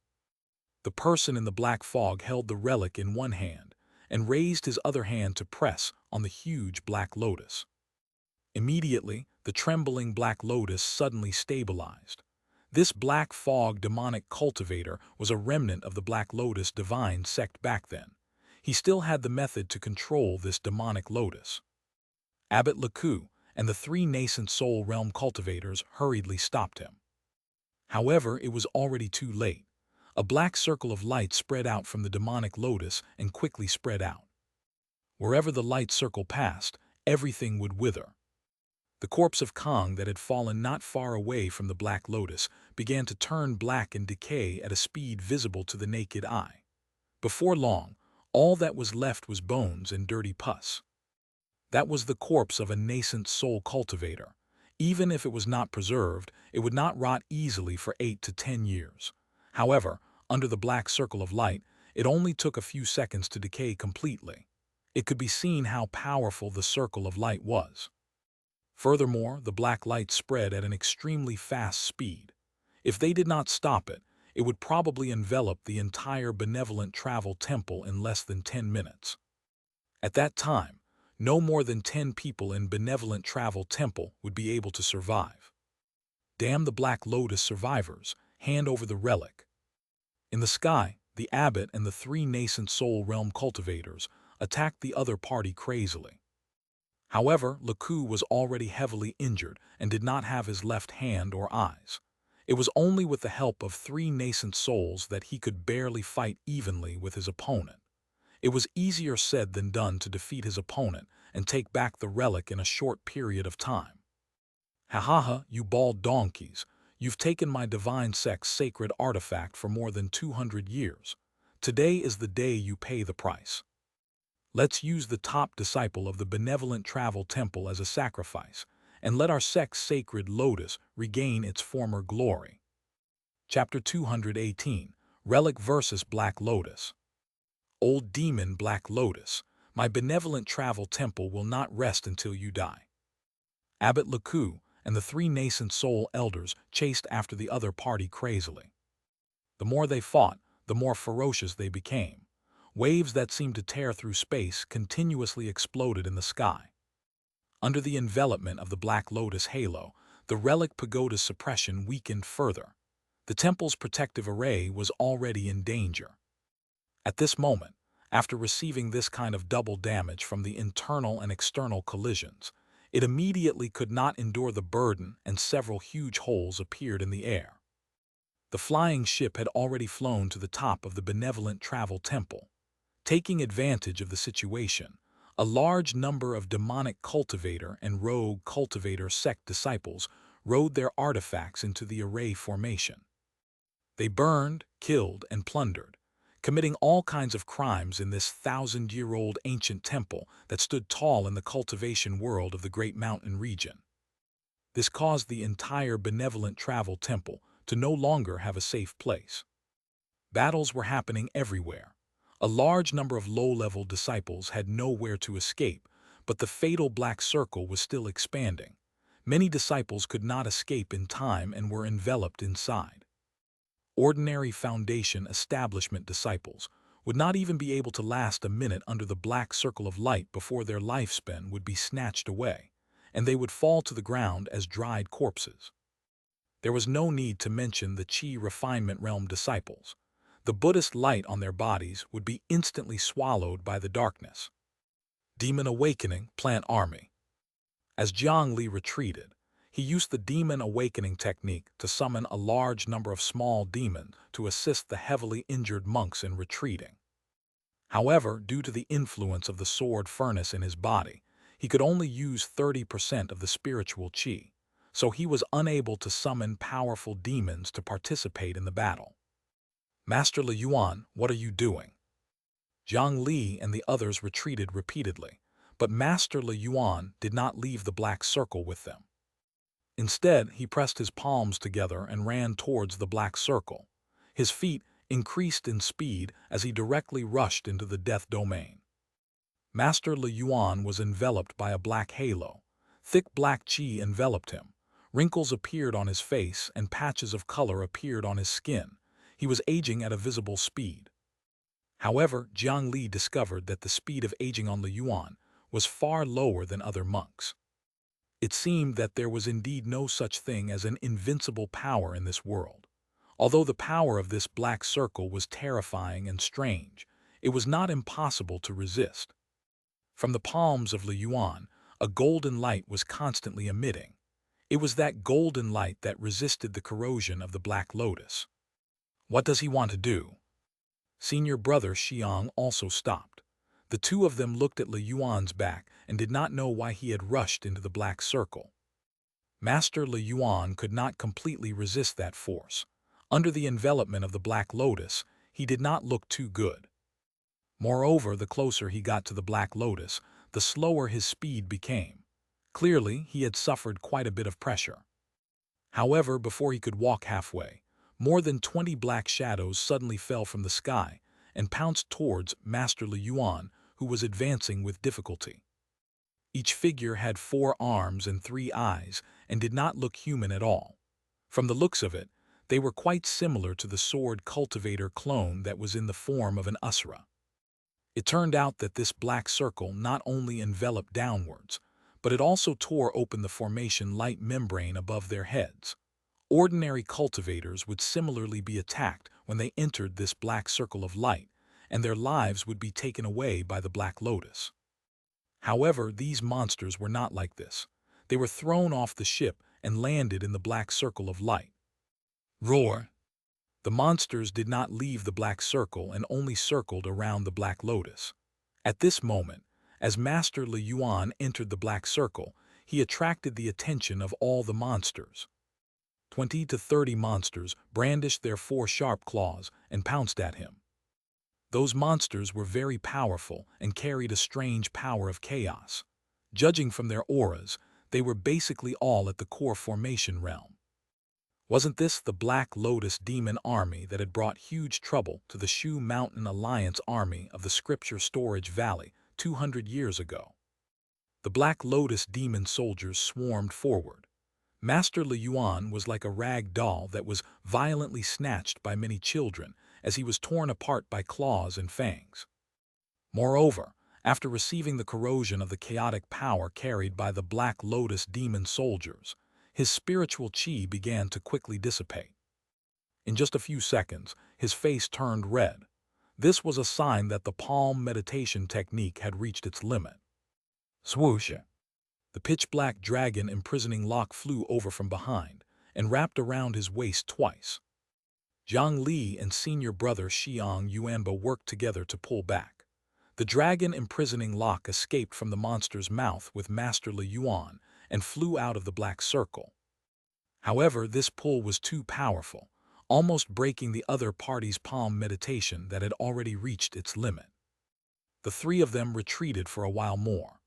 The person in the black fog held the relic in one hand and raised his other hand to press on the huge Black Lotus. Immediately, the trembling Black Lotus suddenly stabilized. This black fog demonic cultivator was a remnant of the Black Lotus divine sect back then. He still had the method to control this demonic lotus. Abbot Laku and the 3 nascent soul realm cultivators hurriedly stopped him. However, it was already too late. A black circle of light spread out from the demonic lotus and quickly spread out. Wherever the light circle passed, everything would wither. The corpse of Kang that had fallen not far away from the Black Lotus began to turn black and decay at a speed visible to the naked eye. Before long, all that was left was bones and dirty pus. That was the corpse of a nascent soul cultivator. Even if it was not preserved, it would not rot easily for 8 to 10 years. However, under the black circle of light, it only took a few seconds to decay completely. It could be seen how powerful the circle of light was. Furthermore, the black light spread at an extremely fast speed. If they did not stop it, it would probably envelop the entire benevolent travel temple in less than 10 minutes. At that time, no more than 10 people in benevolent travel temple would be able to survive. Damn the Black Lotus survivors, hand over the relic. In the sky, the abbot and the 3 nascent soul realm cultivators attacked the other party crazily. However, Leku was already heavily injured and did not have his left hand or eyes. It was only with the help of 3 nascent souls that he could barely fight evenly with his opponent. It was easier said than done to defeat his opponent and take back the relic in a short period of time. Ha ha ha, you bald donkeys! You've taken my divine sect's sacred artifact for more than 200 years. Today is the day you pay the price. Let's use the top disciple of the benevolent travel temple as a sacrifice, and let our sect's sacred lotus regain its former glory. Chapter 218, Relic versus Black Lotus. Old demon Black Lotus, my benevolent travel temple will not rest until you die. Abbot Leku and the 3 nascent soul elders chased after the other party crazily. The more they fought, the more ferocious they became. Waves that seemed to tear through space continuously exploded in the sky. Under the envelopment of the Black Lotus halo, the relic pagoda's suppression weakened further. The temple's protective array was already in danger. At this moment, after receiving this kind of double damage from the internal and external collisions, it immediately could not endure the burden and several huge holes appeared in the air. The flying ship had already flown to the top of the benevolent travel temple. Taking advantage of the situation, a large number of demonic cultivator and rogue cultivator sect disciples rode their artifacts into the array formation. They burned, killed, and plundered, committing all kinds of crimes in this 1,000-year-old ancient temple that stood tall in the cultivation world of the Great Mountain region. This caused the entire benevolent travel temple to no longer have a safe place. Battles were happening everywhere. A large number of low-level disciples had nowhere to escape, but the fatal black circle was still expanding. Many disciples could not escape in time and were enveloped inside. Ordinary Foundation establishment disciples would not even be able to last a minute under the black circle of light before their lifespan would be snatched away, and they would fall to the ground as dried corpses. There was no need to mention the Qi refinement realm disciples. The Buddhist light on their bodies would be instantly swallowed by the darkness. Demon Awakening Plant Army. As Jiang Li retreated, he used the Demon Awakening technique to summon a large number of small demons to assist the heavily injured monks in retreating. However, due to the influence of the sword furnace in his body, he could only use 30% of the spiritual qi, so he was unable to summon powerful demons to participate in the battle. Master Le Yuan, what are you doing? Jiang Li and the others retreated repeatedly, but Master Le Yuan did not leave the black circle with them. Instead, he pressed his palms together and ran towards the black circle. His feet increased in speed as he directly rushed into the death domain. Master Le Yuan was enveloped by a black halo. Thick black qi enveloped him. Wrinkles appeared on his face and patches of color appeared on his skin. He was aging at a visible speed. However, Jiang Li discovered that the speed of aging on Le Yuan was far lower than other monks. It seemed that there was indeed no such thing as an invincible power in this world. Although the power of this black circle was terrifying and strange, it was not impossible to resist. From the palms of Le Yuan, a golden light was constantly emitting. It was that golden light that resisted the corrosion of the Black Lotus. What does he want to do? Senior brother Xiang also stopped. The two of them looked at Le Yuan's back and did not know why he had rushed into the black circle. Master Le Yuan could not completely resist that force. Under the envelopment of the Black Lotus, he did not look too good. Moreover, the closer he got to the Black Lotus, the slower his speed became. Clearly, he had suffered quite a bit of pressure. However, before he could walk halfway, more than 20 black shadows suddenly fell from the sky and pounced towards Master Le Yuan, who was advancing with difficulty. Each figure had 4 arms and 3 eyes and did not look human at all. From the looks of it, they were quite similar to the sword cultivator clone that was in the form of an Asura. It turned out that this black circle not only enveloped downwards, but it also tore open the formation light membrane above their heads. Ordinary cultivators would similarly be attacked when they entered this black circle of light, and their lives would be taken away by the Black Lotus. However, these monsters were not like this. They were thrown off the ship and landed in the black circle of light. Roar! The monsters did not leave the black circle and only circled around the Black Lotus. At this moment, as Master Li Yuan entered the black circle, he attracted the attention of all the monsters. 20 to 30 monsters brandished their 4 sharp claws and pounced at him. Those monsters were very powerful and carried a strange power of chaos. Judging from their auras, they were basically all at the core formation realm. Wasn't this the Black Lotus demon army that had brought huge trouble to the Shu Mountain Alliance army of the Scripture Storage Valley 200 years ago? The Black Lotus demon soldiers swarmed forward. Master Li Yuan was like a rag doll that was violently snatched by many children as he was torn apart by claws and fangs. Moreover, after receiving the corrosion of the chaotic power carried by the Black Lotus demon soldiers, his spiritual chi began to quickly dissipate. In just a few seconds, his face turned red. This was a sign that the palm meditation technique had reached its limit. Swoosh! The pitch-black dragon imprisoning lock flew over from behind and wrapped around his waist twice. Jiang Li and senior brother Xianxia worked together to pull back. The dragon imprisoning lock escaped from the monster's mouth with Master Li Yuan and flew out of the black circle. However, this pull was too powerful, almost breaking the other party's palm meditation that had already reached its limit. The 3 of them retreated for a while more.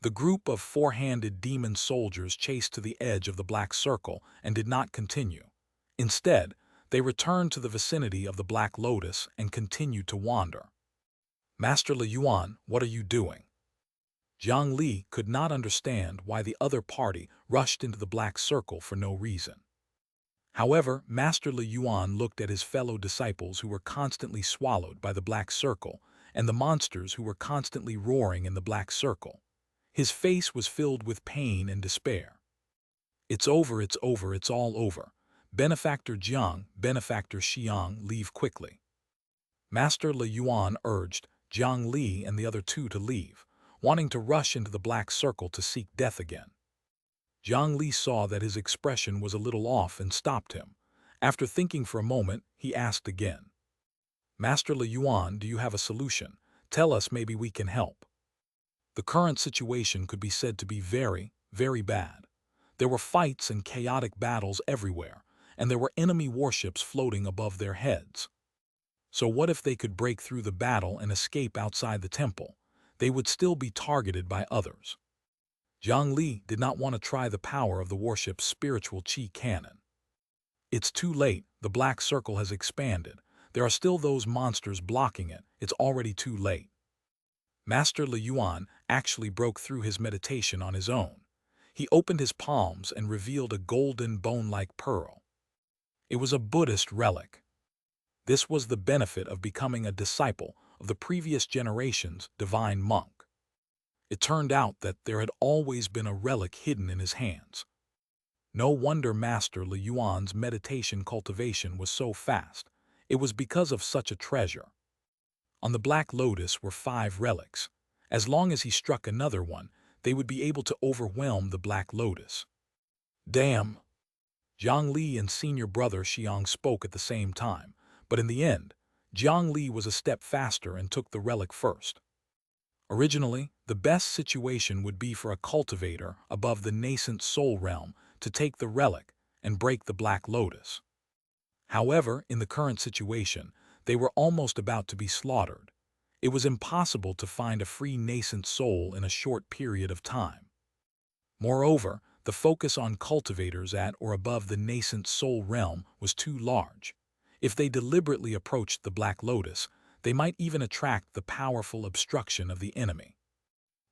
The group of 4-handed demon soldiers chased to the edge of the black circle and did not continue. Instead, they returned to the vicinity of the Black Lotus and continued to wander. Master Li Yuan, what are you doing? Jiang Li could not understand why the other party rushed into the black circle for no reason. However, Master Li Yuan looked at his fellow disciples who were constantly swallowed by the black circle and the monsters who were constantly roaring in the black circle. His face was filled with pain and despair. It's over, it's over, it's all over. Benefactor Jiang, Benefactor Xiang, leave quickly. Master Li Yuan urged Jiang Li and the other 2 to leave, wanting to rush into the black circle to seek death again. Jiang Li saw that his expression was a little off and stopped him. After thinking for a moment, he asked again. Master Li Yuan, do you have a solution? Tell us, maybe we can help. The current situation could be said to be very, very bad. There were fights and chaotic battles everywhere, and there were enemy warships floating above their heads. So what if they could break through the battle and escape outside the temple? They would still be targeted by others. Jiang Li did not want to try the power of the warship's spiritual chi cannon. It's too late, the black circle has expanded. There are still those monsters blocking it, it's already too late. Master Li Yuan actually broke through his meditation on his own. He opened his palms and revealed a golden bone-like pearl. It was a Buddhist relic. This was the benefit of becoming a disciple of the previous generation's divine monk. It turned out that there had always been a relic hidden in his hands. No wonder Master Li Yuan's meditation cultivation was so fast. It was because of such a treasure. On the Black Lotus were 5 relics. As long as he struck another one, they would be able to overwhelm the Black Lotus. Damn! Jiang Li and senior brother Xiang spoke at the same time, but in the end, Jiang Li was a step faster and took the relic first. Originally, the best situation would be for a cultivator above the nascent soul realm to take the relic and break the Black Lotus. However, in the current situation, they were almost about to be slaughtered. It was impossible to find a free nascent soul in a short period of time. Moreover, the focus on cultivators at or above the nascent soul realm was too large. If they deliberately approached the Black Lotus, they might even attract the powerful obstruction of the enemy.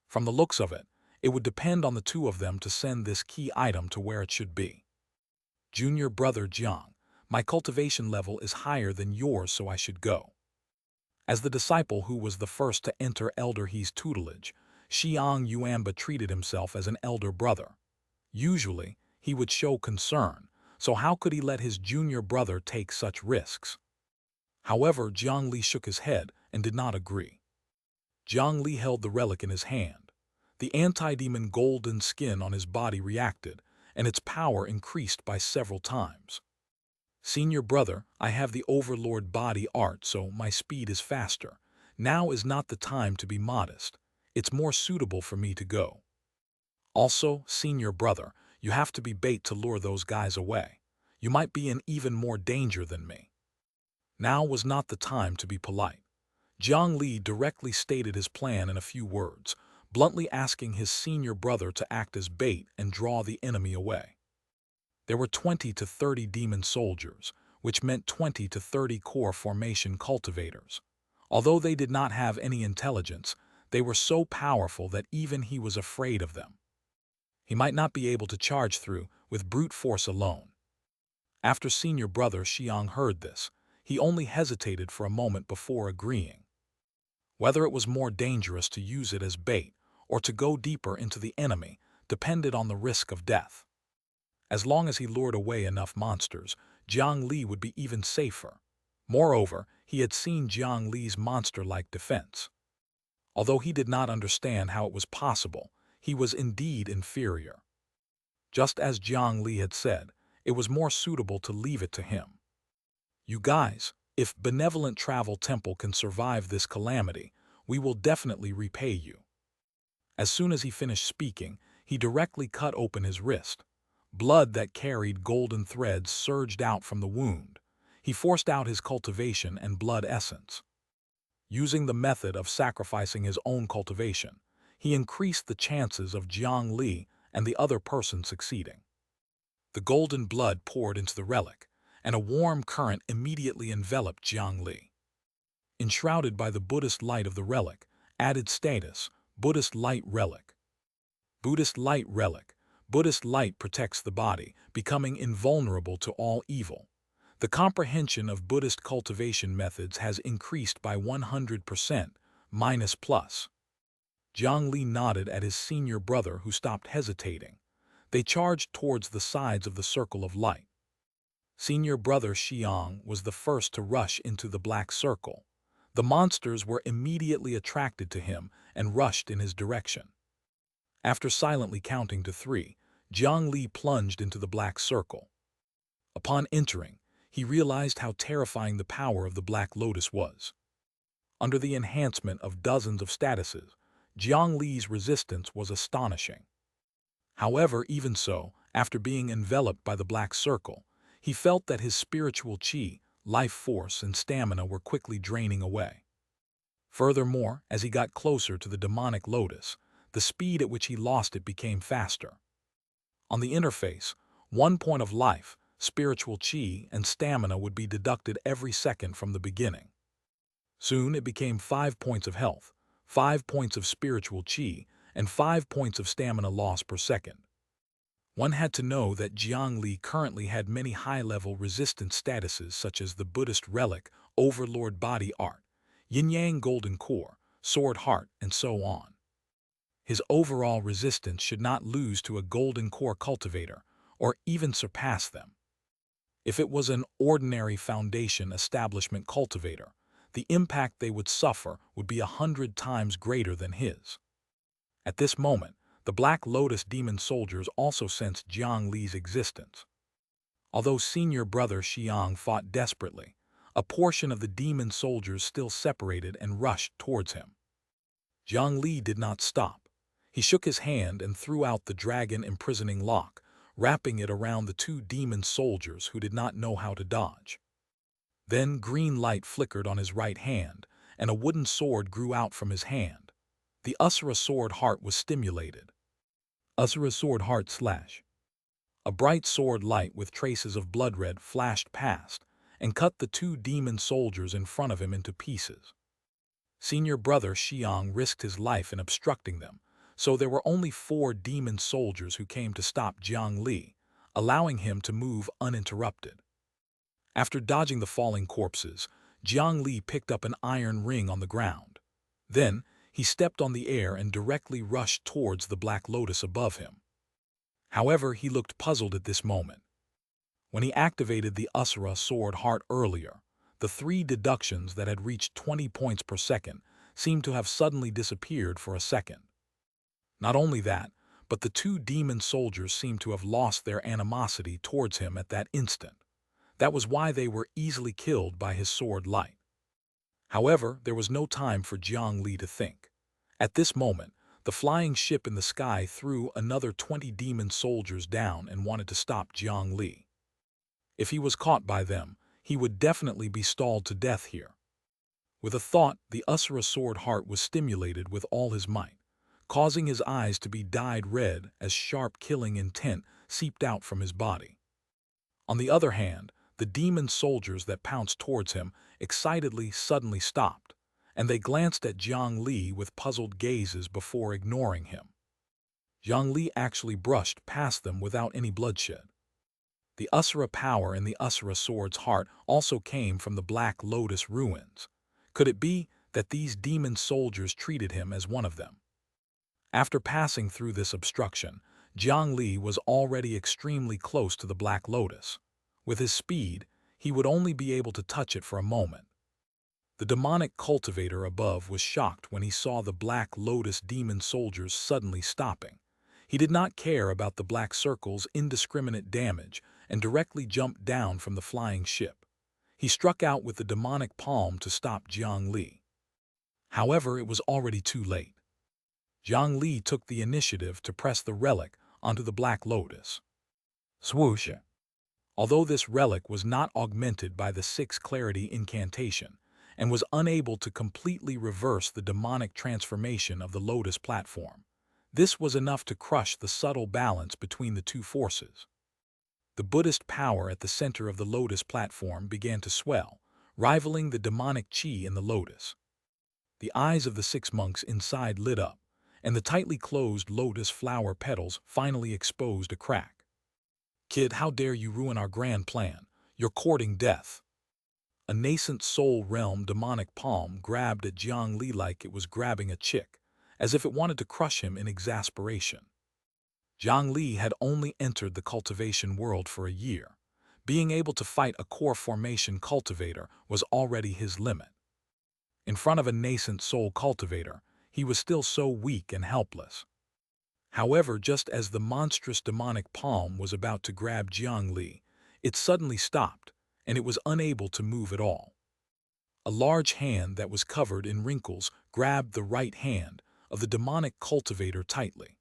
From the looks of it, it would depend on the 2 of them to send this key item to where it should be. Junior brother Jiang, my cultivation level is higher than yours, so I should go. As the disciple who was the first to enter Elder He's tutelage, Xianxia treated himself as an elder brother. Usually, he would show concern, so how could he let his junior brother take such risks? However, Jiang Li shook his head and did not agree. Jiang Li held the relic in his hand. The anti-demon golden skin on his body reacted, and its power increased by several times. "Senior brother, I have the overlord body art, so my speed is faster. Now is not the time to be modest. It's more suitable for me to go. Also, senior brother, you have to be bait to lure those guys away. You might be in even more danger than me." Now was not the time to be polite. Jiang Li directly stated his plan in a few words, bluntly asking his senior brother to act as bait and draw the enemy away. There were 20 to 30 demon soldiers, which meant 20 to 30 core formation cultivators. Although they did not have any intelligence, they were so powerful that even he was afraid of them. He might not be able to charge through with brute force alone. After senior brother Xiang heard this, he only hesitated for a moment before agreeing. Whether it was more dangerous to use it as bait or to go deeper into the enemy depended on the risk of death. As long as he lured away enough monsters, Jiang Li would be even safer. Moreover, he had seen Jiang Li's monster-like defense. Although he did not understand how it was possible, he was indeed inferior. Just as Jiang Li had said, it was more suitable to leave it to him. "You guys, if Benevolent Travel Temple can survive this calamity, we will definitely repay you." As soon as he finished speaking, he directly cut open his wrist. Blood that carried golden threads surged out from the wound. He forced out his cultivation and blood essence. Using the method of sacrificing his own cultivation, he increased the chances of Jiang Li and the other person succeeding. The golden blood poured into the relic, and a warm current immediately enveloped Jiang Li. Enshrouded by the Buddhist light of the relic, added status, Buddhist light relic. Buddhist light relic. Buddhist light protects the body, becoming invulnerable to all evil. The comprehension of Buddhist cultivation methods has increased by 100%, minus plus. Jiang Li nodded at his senior brother, who stopped hesitating. They charged towards the sides of the circle of light. Senior brother Xiang was the first to rush into the black circle. The monsters were immediately attracted to him and rushed in his direction. After silently counting to 3, Jiang Li plunged into the black circle. Upon entering, he realized how terrifying the power of the Black Lotus was. Under the enhancement of dozens of statuses, Jiang Li's resistance was astonishing. However, even so, after being enveloped by the black circle, he felt that his spiritual qi, life force, and stamina were quickly draining away. Furthermore, as he got closer to the demonic lotus, the speed at which he lost it became faster. On the interface, 1 point of life, spiritual qi, and stamina would be deducted every second from the beginning. Soon it became 5 points of health, 5 points of spiritual qi, and 5 points of stamina loss per second. One had to know that Jiang Li currently had many high-level resistance statuses such as the Buddhist relic, Overlord body art, Yin-Yang golden core, sword heart, and so on. His overall resistance should not lose to a golden core cultivator, or even surpass them. If it was an ordinary foundation establishment cultivator, the impact they would suffer would be 100 times greater than his. At this moment, the Black Lotus demon soldiers also sensed Jiang Li's existence. Although senior brother Xiang fought desperately, a portion of the demon soldiers still separated and rushed towards him. Jiang Li did not stop. He shook his hand and threw out the dragon imprisoning lock, wrapping it around the 2 demon soldiers who did not know how to dodge. Then green light flickered on his right hand, and a wooden sword grew out from his hand. The Asura sword heart was stimulated. Asura sword heart slash. A bright sword light with traces of blood red flashed past and cut the 2 demon soldiers in front of him into pieces. Senior brother Xiang risked his life in obstructing them, so there were only 4 demon soldiers who came to stop Jiang Li, allowing him to move uninterrupted. After dodging the falling corpses, Jiang Li picked up an iron ring on the ground. Then, he stepped on the air and directly rushed towards the Black Lotus above him. However, he looked puzzled at this moment. When he activated the Asura sword heart earlier, The 3 deductions that had reached 20 points per second seemed to have suddenly disappeared for a second. Not only that, but the 2 demon soldiers seemed to have lost their animosity towards him at that instant. That was why they were easily killed by his sword light. However, there was no time for Jiang Li to think. At this moment, the flying ship in the sky threw another 20 demon soldiers down and wanted to stop Jiang Li. If he was caught by them, he would definitely be stalled to death here. With a thought, the Asura sword heart was stimulated with all his might, causing his eyes to be dyed red as sharp killing intent seeped out from his body. On the other hand, the demon soldiers that pounced towards him excitedly suddenly stopped, and they glanced at Jiang Li with puzzled gazes before ignoring him. Jiang Li actually brushed past them without any bloodshed. The Asura power in the Asura sword's heart also came from the Black Lotus ruins. Could it be that these demon soldiers treated him as one of them? After passing through this obstruction, Jiang Li was already extremely close to the Black Lotus. With his speed, he would only be able to touch it for a moment. The demonic cultivator above was shocked when he saw the Black Lotus demon soldiers suddenly stopping. He did not care about the black circle's indiscriminate damage and directly jumped down from the flying ship. He struck out with the demonic palm to stop Jiang Li. However, it was already too late. Jiang Li took the initiative to press the relic onto the Black Lotus. Wuxia. Although this relic was not augmented by the 6 clarity incantation and was unable to completely reverse the demonic transformation of the Lotus platform, this was enough to crush the subtle balance between the 2 forces. The Buddhist power at the center of the Lotus platform began to swell, rivaling the demonic chi in the Lotus. The eyes of the 6 monks inside lit up, and the tightly closed lotus flower petals finally exposed a crack. "Kid, how dare you ruin our grand plan? You're courting death." A nascent soul realm demonic palm grabbed at Jiang Li like it was grabbing a chick, as if it wanted to crush him in exasperation. Jiang Li had only entered the cultivation world for a year. Being able to fight a core formation cultivator was already his limit. In front of a nascent soul cultivator, he was still so weak and helpless. However, just as the monstrous demonic palm was about to grab Jiang Li, it suddenly stopped, and it was unable to move at all. A large hand that was covered in wrinkles grabbed the right hand of the demonic cultivator tightly.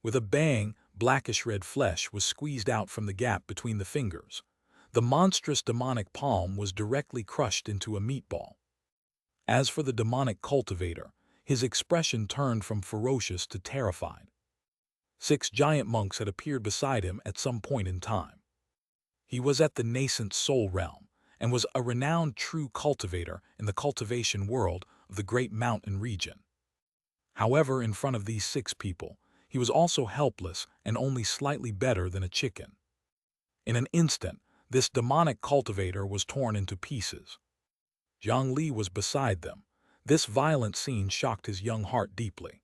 With a bang, blackish-red flesh was squeezed out from the gap between the fingers. The monstrous demonic palm was directly crushed into a meatball. As for the demonic cultivator, his expression turned from ferocious to terrified. 6 giant monks had appeared beside him at some point in time. He was at the nascent soul realm and was a renowned true cultivator in the cultivation world of the Great Mountain region. However, in front of these 6 people, he was also helpless and only slightly better than a chicken. In an instant, this demonic cultivator was torn into pieces. Jiang Li was beside them. This violent scene shocked his young heart deeply.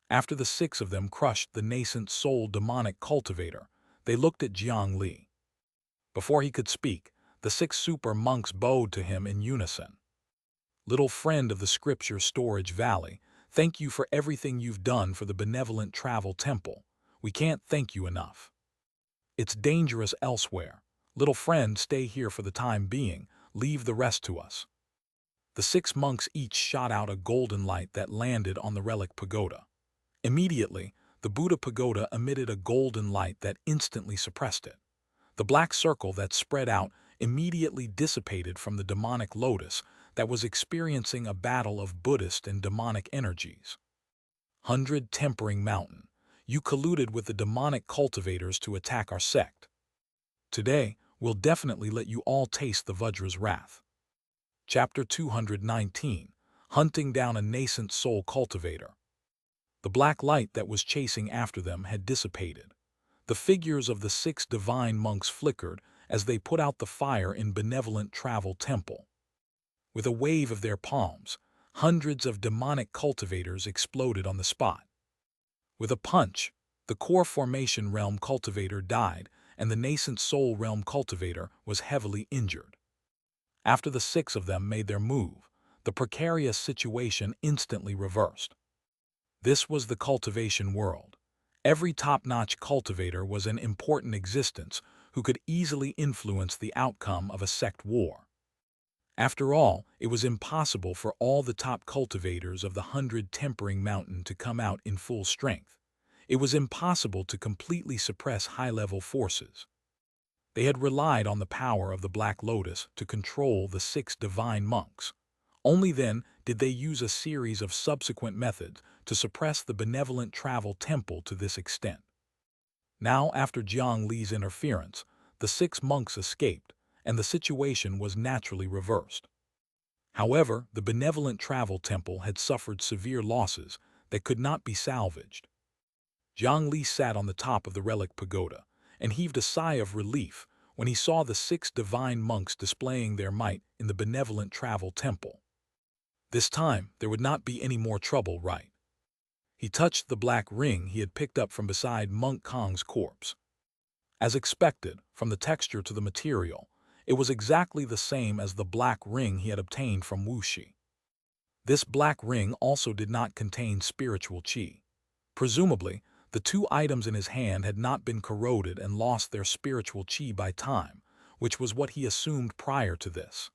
After the 6 of them crushed the nascent soul demonic cultivator, they looked at Jiang Li. Before he could speak, the 6 super monks bowed to him in unison. "Little friend of the Scripture Storage Valley, thank you for everything you've done for the benevolent travel temple. We can't thank you enough. It's dangerous elsewhere. Little friend, stay here for the time being. Leave the rest to us." The 6 monks each shot out a golden light that landed on the relic pagoda. Immediately, the Buddha pagoda emitted a golden light that instantly suppressed it. The black circle that spread out immediately dissipated from the demonic lotus that was experiencing a battle of Buddhist and demonic energies. 100 Tempering Mountain, you colluded with the demonic cultivators to attack our sect. Today, we'll definitely let you all taste the Vajra's wrath. Chapter 219, Hunting Down a Nascent Soul Cultivator. The black light that was chasing after them had dissipated. The figures of the 6 divine monks flickered as they put out the fire in benevolent travel temple. With a wave of their palms, hundreds of demonic cultivators exploded on the spot. With a punch, the core formation realm cultivator died, and the nascent soul realm cultivator was heavily injured. After the 6 of them made their move, the precarious situation instantly reversed. This was the cultivation world. Every top-notch cultivator was an important existence who could easily influence the outcome of a sect war. After all, it was impossible for all the top cultivators of the 100 Tempering Mountain to come out in full strength. It was impossible to completely suppress high-level forces. They had relied on the power of the Black Lotus to control the 6 divine monks. Only then did they use a series of subsequent methods to suppress the benevolent travel temple to this extent. Now, after Jiang Li's interference, the 6 monks escaped, and the situation was naturally reversed. However, the benevolent travel temple had suffered severe losses that could not be salvaged. Jiang Li sat on the top of the relic pagoda and heaved a sigh of relief when he saw the 6 divine monks displaying their might in the benevolent travel temple. This time, there would not be any more trouble, right? He touched the black ring he had picked up from beside Monk Kong's corpse. As expected, from the texture to the material, it was exactly the same as the black ring he had obtained from Wuxia. This black ring also did not contain spiritual qi. Presumably, the 2 items in his hand had not been corroded and lost their spiritual qi by time, which was what he assumed prior to this.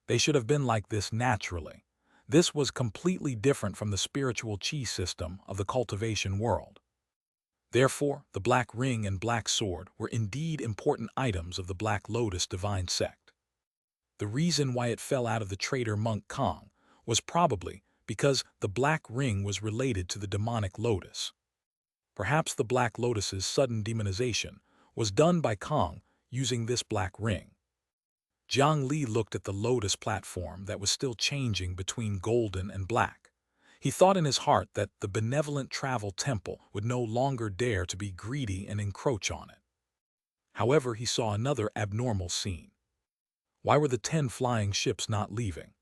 They should have been like this naturally. This was completely different from the spiritual qi system of the cultivation world. Therefore, the black ring and black sword were indeed important items of the Black Lotus divine sect. The reason why it fell out of the traitor Monk Kong was probably because the black ring was related to the demonic lotus. Perhaps the Black Lotus's sudden demonization was done by Kong using this black ring. Jiang Li looked at the lotus platform that was still changing between golden and black. He thought in his heart that the benevolent travel temple would no longer dare to be greedy and encroach on it. However, he saw another abnormal scene. Why were the 10 flying ships not leaving?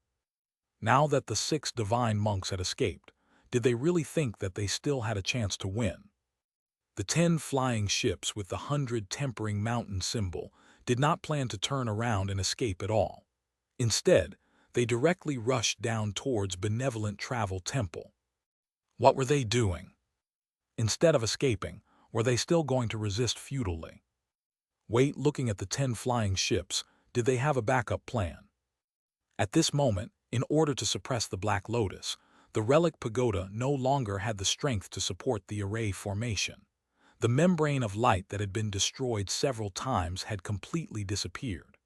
Now that the 6 divine monks had escaped, did they really think that they still had a chance to win? The 10 flying ships with the 100 Tempering Mountain symbol did not plan to turn around and escape at all. Instead, they directly rushed down towards benevolent travel temple. What were they doing? Instead of escaping, were they still going to resist futilely? Wait, looking at the 10 flying ships, did they have a backup plan? At this moment, in order to suppress the Black Lotus, the relic pagoda no longer had the strength to support the array formation. The membrane of light that had been destroyed several times had completely disappeared.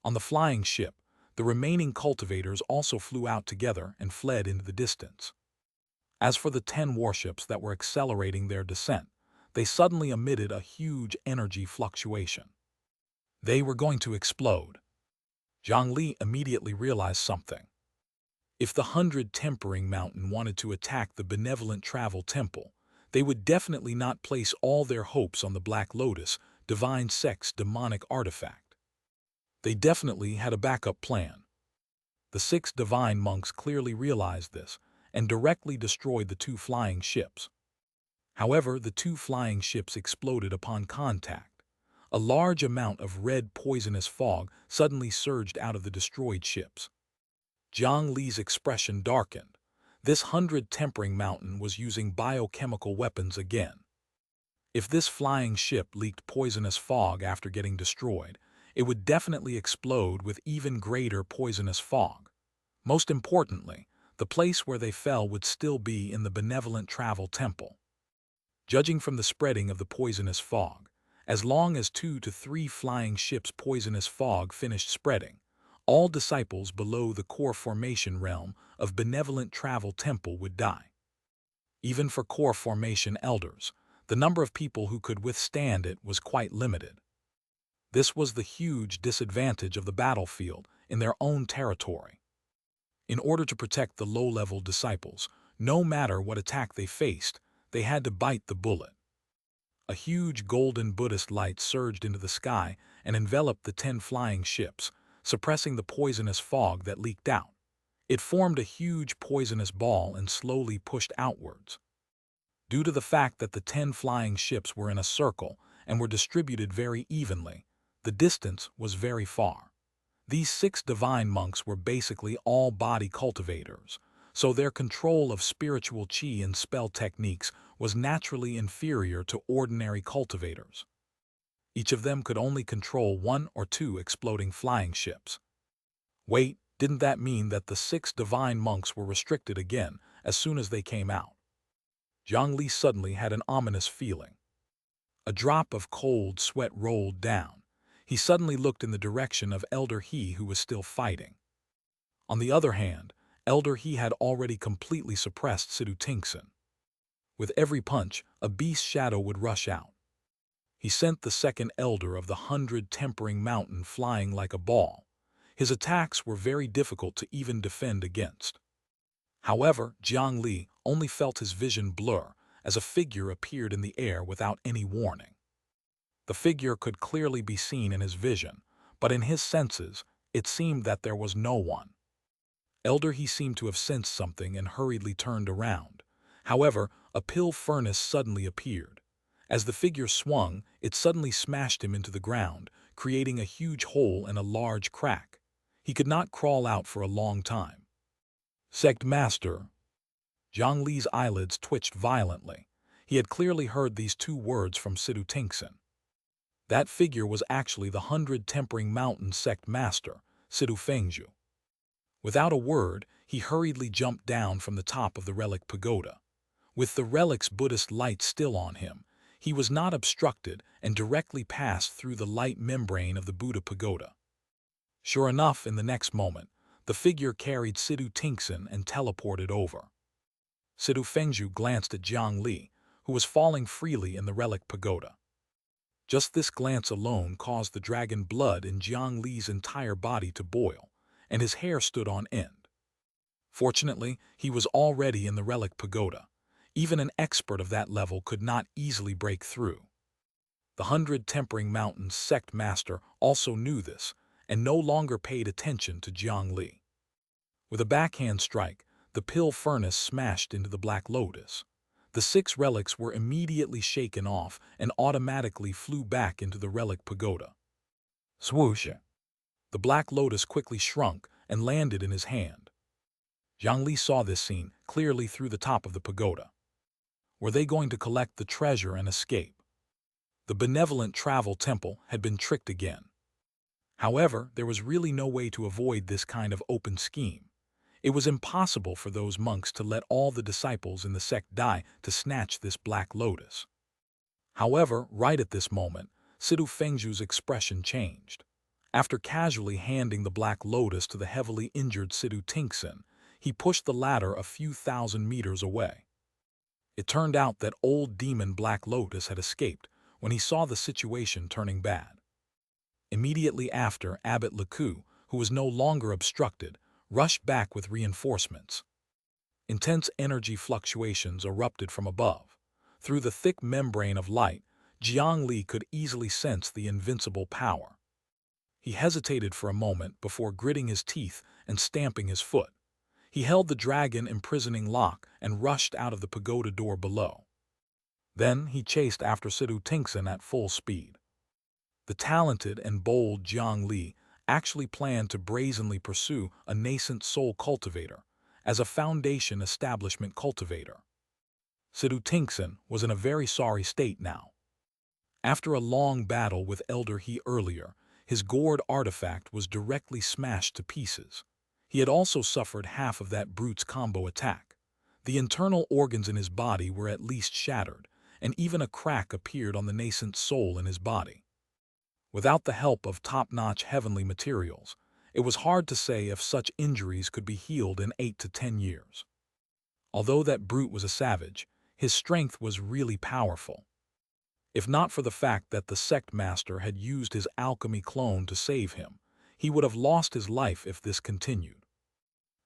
On the flying ship, the remaining cultivators also flew out together and fled into the distance. As for the 10 warships that were accelerating their descent, they suddenly emitted a huge energy fluctuation. They were going to explode. Jiang Li immediately realized something. If the 100 Tempering Mountain wanted to attack the benevolent travel temple, they would definitely not place all their hopes on the Black Lotus, divine sect's demonic artifact. They definitely had a backup plan. The 6 divine monks clearly realized this and directly destroyed the 2 flying ships. However, the 2 flying ships exploded upon contact. A large amount of red poisonous fog suddenly surged out of the destroyed ships. Jiang Li's expression darkened. This 100 Tempering Mountain was using biochemical weapons again. If this flying ship leaked poisonous fog after getting destroyed, it would definitely explode with even greater poisonous fog. Most importantly, the place where they fell would still be in the benevolent travel temple. Judging from the spreading of the poisonous fog, as long as 2 to 3 flying ships' poisonous fog finished spreading, all disciples below the core formation realm of benevolent travel temple would die. Even for core formation elders, the number of people who could withstand it was quite limited. This was the huge disadvantage of the battlefield in their own territory. In order to protect the low-level disciples, no matter what attack they faced, they had to bite the bullet. A huge golden Buddhist light surged into the sky and enveloped the 10 flying ships, suppressing the poisonous fog that leaked out. It formed a huge poisonous ball and slowly pushed outwards. Due to the fact that the 10 flying ships were in a circle and were distributed very evenly, the distance was very far. These 6 divine monks were basically all-body cultivators, so their control of spiritual qi and spell techniques was naturally inferior to ordinary cultivators. Each of them could only control 1 or 2 exploding flying ships. Wait, didn't that mean that the 6 divine monks were restricted again as soon as they came out? Jiang Li suddenly had an ominous feeling. A drop of cold sweat rolled down. He suddenly looked in the direction of Elder He, who was still fighting. On the other hand, Elder He had already completely suppressed Sidu Tingson. With every punch, a beast shadow would rush out. He sent the second elder of the 100 Tempering Mountain flying like a ball. His attacks were very difficult to even defend against. However, Jiang Li only felt his vision blur as a figure appeared in the air without any warning. The figure could clearly be seen in his vision, but in his senses, it seemed that there was no one. Elder He seemed to have sensed something and hurriedly turned around. However, a pill furnace suddenly appeared. As the figure swung, it suddenly smashed him into the ground, creating a huge hole and a large crack. He could not crawl out for a long time. Sect Master. Jiang Li's eyelids twitched violently. He had clearly heard these 2 words from Sidu Tingson. That figure was actually the 100 Tempering Mountain Sect Master, Sidu Fengzhu. Without a word, he hurriedly jumped down from the top of the relic pagoda. With the relic's Buddhist light still on him, he was not obstructed and directly passed through the light membrane of the Buddha pagoda. Sure enough, in the next moment, the figure carried Sidu Tingson and teleported over. Sidu Fengzhu glanced at Jiang Li, who was falling freely in the relic pagoda. Just this glance alone caused the dragon blood in Jiang Li's entire body to boil, and his hair stood on end. Fortunately, he was already in the relic pagoda. Even an expert of that level could not easily break through. The 100 Tempering Mountain Sect Master also knew this, and no longer paid attention to Jiang Li. With a backhand strike, the pill furnace smashed into the Black Lotus. The 6 relics were immediately shaken off and automatically flew back into the relic pagoda. Swoosh! The Black Lotus quickly shrunk and landed in his hand. Jiang Li saw this scene clearly through the top of the pagoda. Were they going to collect the treasure and escape? The benevolent travel temple had been tricked again. However, there was really no way to avoid this kind of open scheme. It was impossible for those monks to let all the disciples in the sect die to snatch this Black Lotus. However, right at this moment, Sidu Fengzhu's expression changed. After casually handing the Black Lotus to the heavily injured Sidu Tingson, he pushed the latter a few thousand meters away. It turned out that old demon Black Lotus had escaped when he saw the situation turning bad. Immediately after, Abbot Leku, who was no longer obstructed, rushed back with reinforcements. Intense energy fluctuations erupted from above. Through the thick membrane of light, Jiang Li could easily sense the invincible power. He hesitated for a moment before gritting his teeth and stamping his foot. He held the dragon imprisoning lock and rushed out of the pagoda door below. Then he chased after Sidu Tingson at full speed. The talented and bold Jiang Li actually planned to brazenly pursue a nascent soul cultivator as a foundation establishment cultivator. Sidu Tingson was in a very sorry state now. After a long battle with Elder He earlier, his gourd artifact was directly smashed to pieces. He had also suffered half of that brute's combo attack. The internal organs in his body were at least shattered, and even a crack appeared on the nascent soul in his body. Without the help of top-notch heavenly materials, it was hard to say if such injuries could be healed in 8 to 10 years. Although that brute was a savage, his strength was really powerful. If not for the fact that the sect master had used his alchemy clone to save him, he would have lost his life if this continued.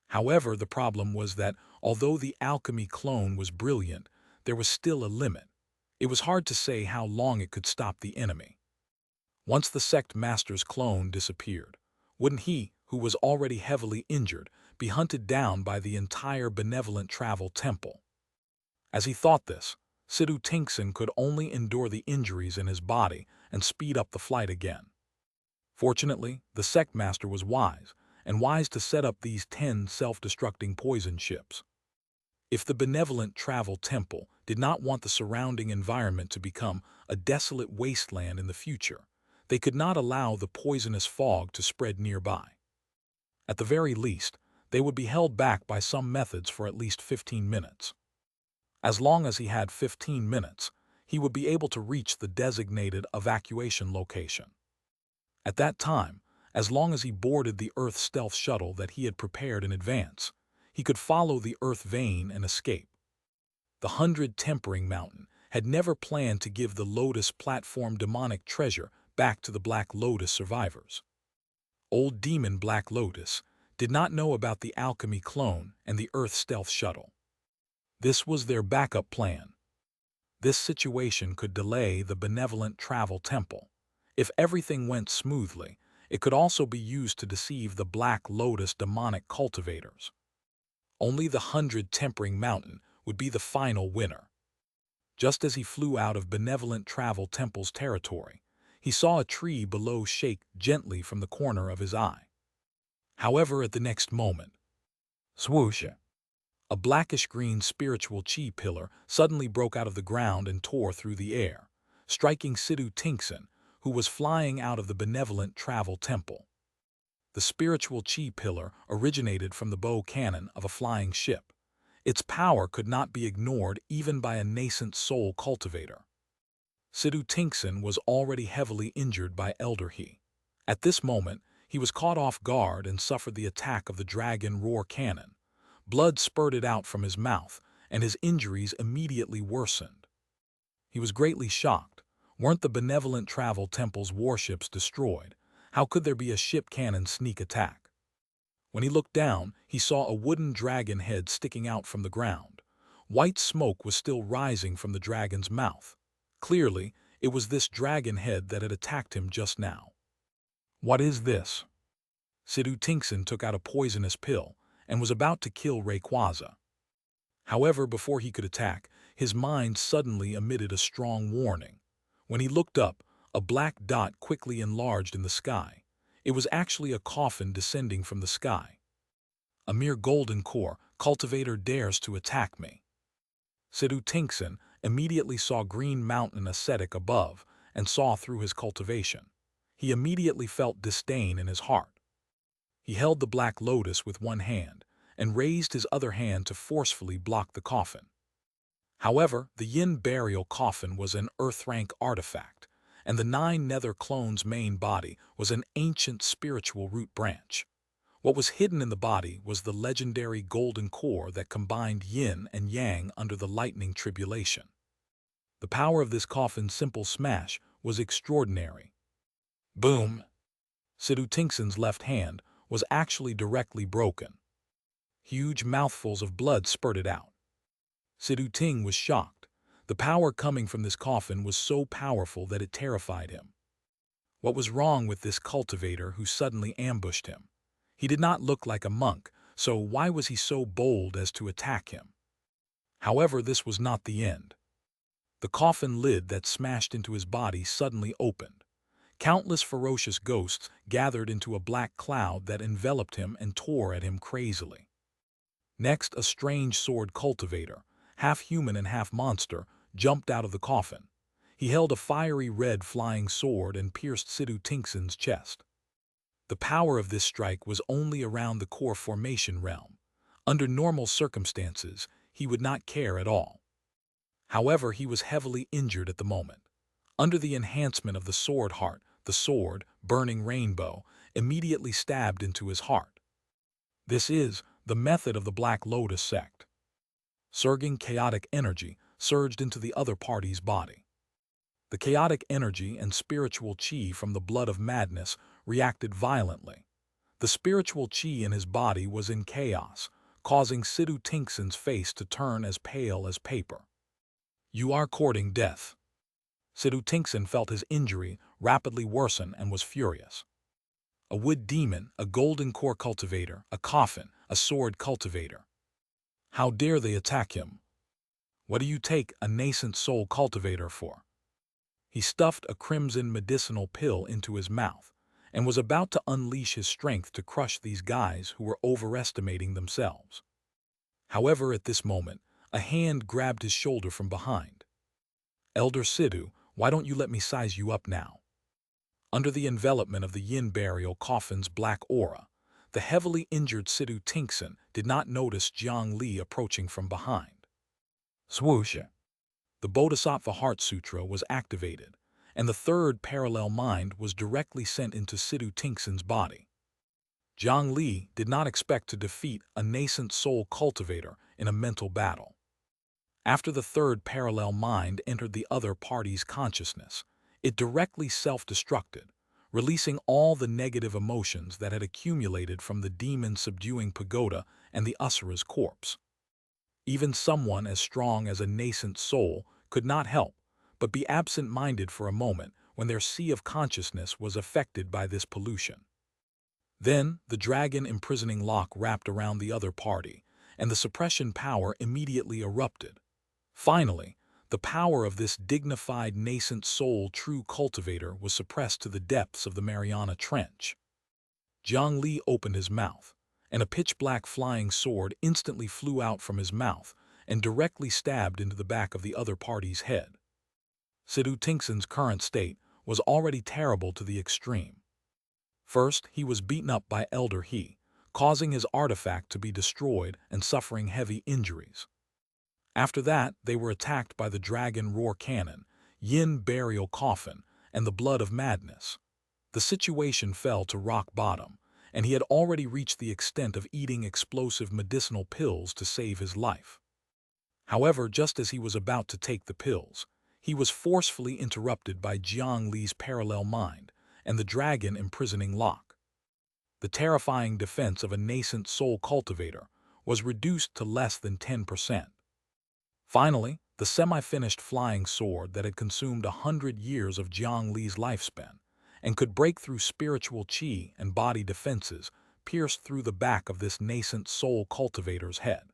However, the problem was that, although the alchemy clone was brilliant, there was still a limit. It was hard to say how long it could stop the enemy. Once the sect master's clone disappeared, wouldn't he, who was already heavily injured, be hunted down by the entire benevolent travel temple? As he thought this, Sidu Tingson could only endure the injuries in his body and speed up the flight again. Fortunately, the sect master was wise, and wise to set up these 10 self-destructing poison ships. If the benevolent travel temple did not want the surrounding environment to become a desolate wasteland in the future, they could not allow the poisonous fog to spread nearby. At the very least, they would be held back by some methods for at least 15 minutes. As long as he had 15 minutes, he would be able to reach the designated evacuation location. At that time, as long as he boarded the Earth stealth shuttle that he had prepared in advance, he could follow the Earth vein and escape. The 100 Tempering Mountain had never planned to give the Lotus platform demonic treasure back to the Black Lotus survivors. Old Demon Black Lotus did not know about the alchemy clone and the Earth stealth shuttle. This was their backup plan. This situation could delay the benevolent travel temple. If everything went smoothly, it could also be used to deceive the Black Lotus demonic cultivators. Only the 100 Tempering Mountain would be the final winner. Just as he flew out of benevolent travel temple's territory, he saw a tree below shake gently from the corner of his eye. However, at the next moment, swoosh! A blackish-green spiritual chi pillar suddenly broke out of the ground and tore through the air, striking Sidhu Tinkson, who was flying out of the benevolent travel temple. The spiritual chi pillar originated from the bow cannon of a flying ship. Its power could not be ignored even by a nascent soul cultivator. Sidhu Tinkson was already heavily injured by Elder He. At this moment, he was caught off guard and suffered the attack of the dragon roar cannon. Blood spurted out from his mouth, and his injuries immediately worsened. He was greatly shocked. Weren't the benevolent travel temple's warships destroyed? How could there be a ship cannon sneak attack? When he looked down, he saw a wooden dragon head sticking out from the ground. White smoke was still rising from the dragon's mouth. Clearly, it was this dragon head that had attacked him just now. What is this? Sidhu Tinkson took out a poisonous pill and was about to kill Rayquaza. However, before he could attack, his mind suddenly emitted a strong warning. When he looked up, a black dot quickly enlarged in the sky. It was actually a coffin descending from the sky. A mere golden core cultivator dares to attack me. Sidhu Tinkson immediately saw Green Mountain ascetic above and saw through his cultivation. He immediately felt disdain in his heart. He held the Black Lotus with one hand and raised his other hand to forcefully block the coffin. However, the Yin burial coffin was an Earth-rank artifact, and the 9 Nether clone's main body was an ancient spiritual root branch. What was hidden in the body was the legendary golden core that combined yin and yang under the lightning tribulation. The power of this coffin's simple smash was extraordinary. Boom! Sidhu Tinkson's left hand was actually directly broken. Huge mouthfuls of blood spurted out. Sidhu Ting was shocked. The power coming from this coffin was so powerful that it terrified him. What was wrong with this cultivator who suddenly ambushed him? He did not look like a monk, so why was he so bold as to attack him? However, this was not the end. The coffin lid that smashed into his body suddenly opened. Countless ferocious ghosts gathered into a black cloud that enveloped him and tore at him crazily. Next, a strange sword cultivator, half human and half monster, jumped out of the coffin. He held a fiery red flying sword and pierced Sidhu Tinkson's chest. The power of this strike was only around the core formation realm. Under normal circumstances, he would not care at all. However, he was heavily injured at the moment. Under the enhancement of the sword heart, the sword, burning rainbow, immediately stabbed into his heart. This is the method of the Black Lotus sect. Surging chaotic energy surged into the other party's body. The chaotic energy and spiritual chi from the blood of madness reacted violently. The spiritual chi in his body was in chaos, causing Sidhu Tinkson's face to turn as pale as paper. You are courting death. Sidhu Tinkson felt his injury rapidly worsen and was furious. A wood demon, a golden core cultivator, a coffin, a sword cultivator. How dare they attack him? What do you take a nascent soul cultivator for? He stuffed a crimson medicinal pill into his mouth and was about to unleash his strength to crush these guys who were overestimating themselves. However, at this moment, a hand grabbed his shoulder from behind. "Elder Sidhu, why don't you let me size you up now?" Under the envelopment of the Yin burial coffin's black aura, the heavily injured Sidhu Tingson did not notice Jiang Li approaching from behind. Swoosha! The Bodhisattva Heart Sutra was activated, and the third parallel mind was directly sent into Sidhu Tingson's body. Jiang Li did not expect to defeat a nascent soul cultivator in a mental battle. After the third parallel mind entered the other party's consciousness, it directly self-destructed, releasing all the negative emotions that had accumulated from the demon subduing pagoda and the Asura's corpse. Even someone as strong as a nascent soul could not help but be absent-minded for a moment when their sea of consciousness was affected by this pollution. Then, the dragon imprisoning lock wrapped around the other party, and the suppression power immediately erupted. Finally, the power of this dignified nascent soul true cultivator was suppressed to the depths of the Mariana Trench. Jiang Li opened his mouth, and a pitch-black flying sword instantly flew out from his mouth and directly stabbed into the back of the other party's head. Sidhu Tingson's current state was already terrible to the extreme. First, he was beaten up by Elder He, causing his artifact to be destroyed and suffering heavy injuries. After that, they were attacked by the Dragon Roar Cannon, Yin Burial Coffin, and the Blood of Madness. The situation fell to rock bottom, and he had already reached the extent of eating explosive medicinal pills to save his life. However, just as he was about to take the pills, he was forcefully interrupted by Jiang Li's parallel mind and the dragon imprisoning lock. The terrifying defense of a nascent soul cultivator was reduced to less than 10%. Finally, the semi-finished flying sword that had consumed 100 years of Jiang Li's lifespan and could break through spiritual qi and body defenses pierced through the back of this nascent soul cultivator's head.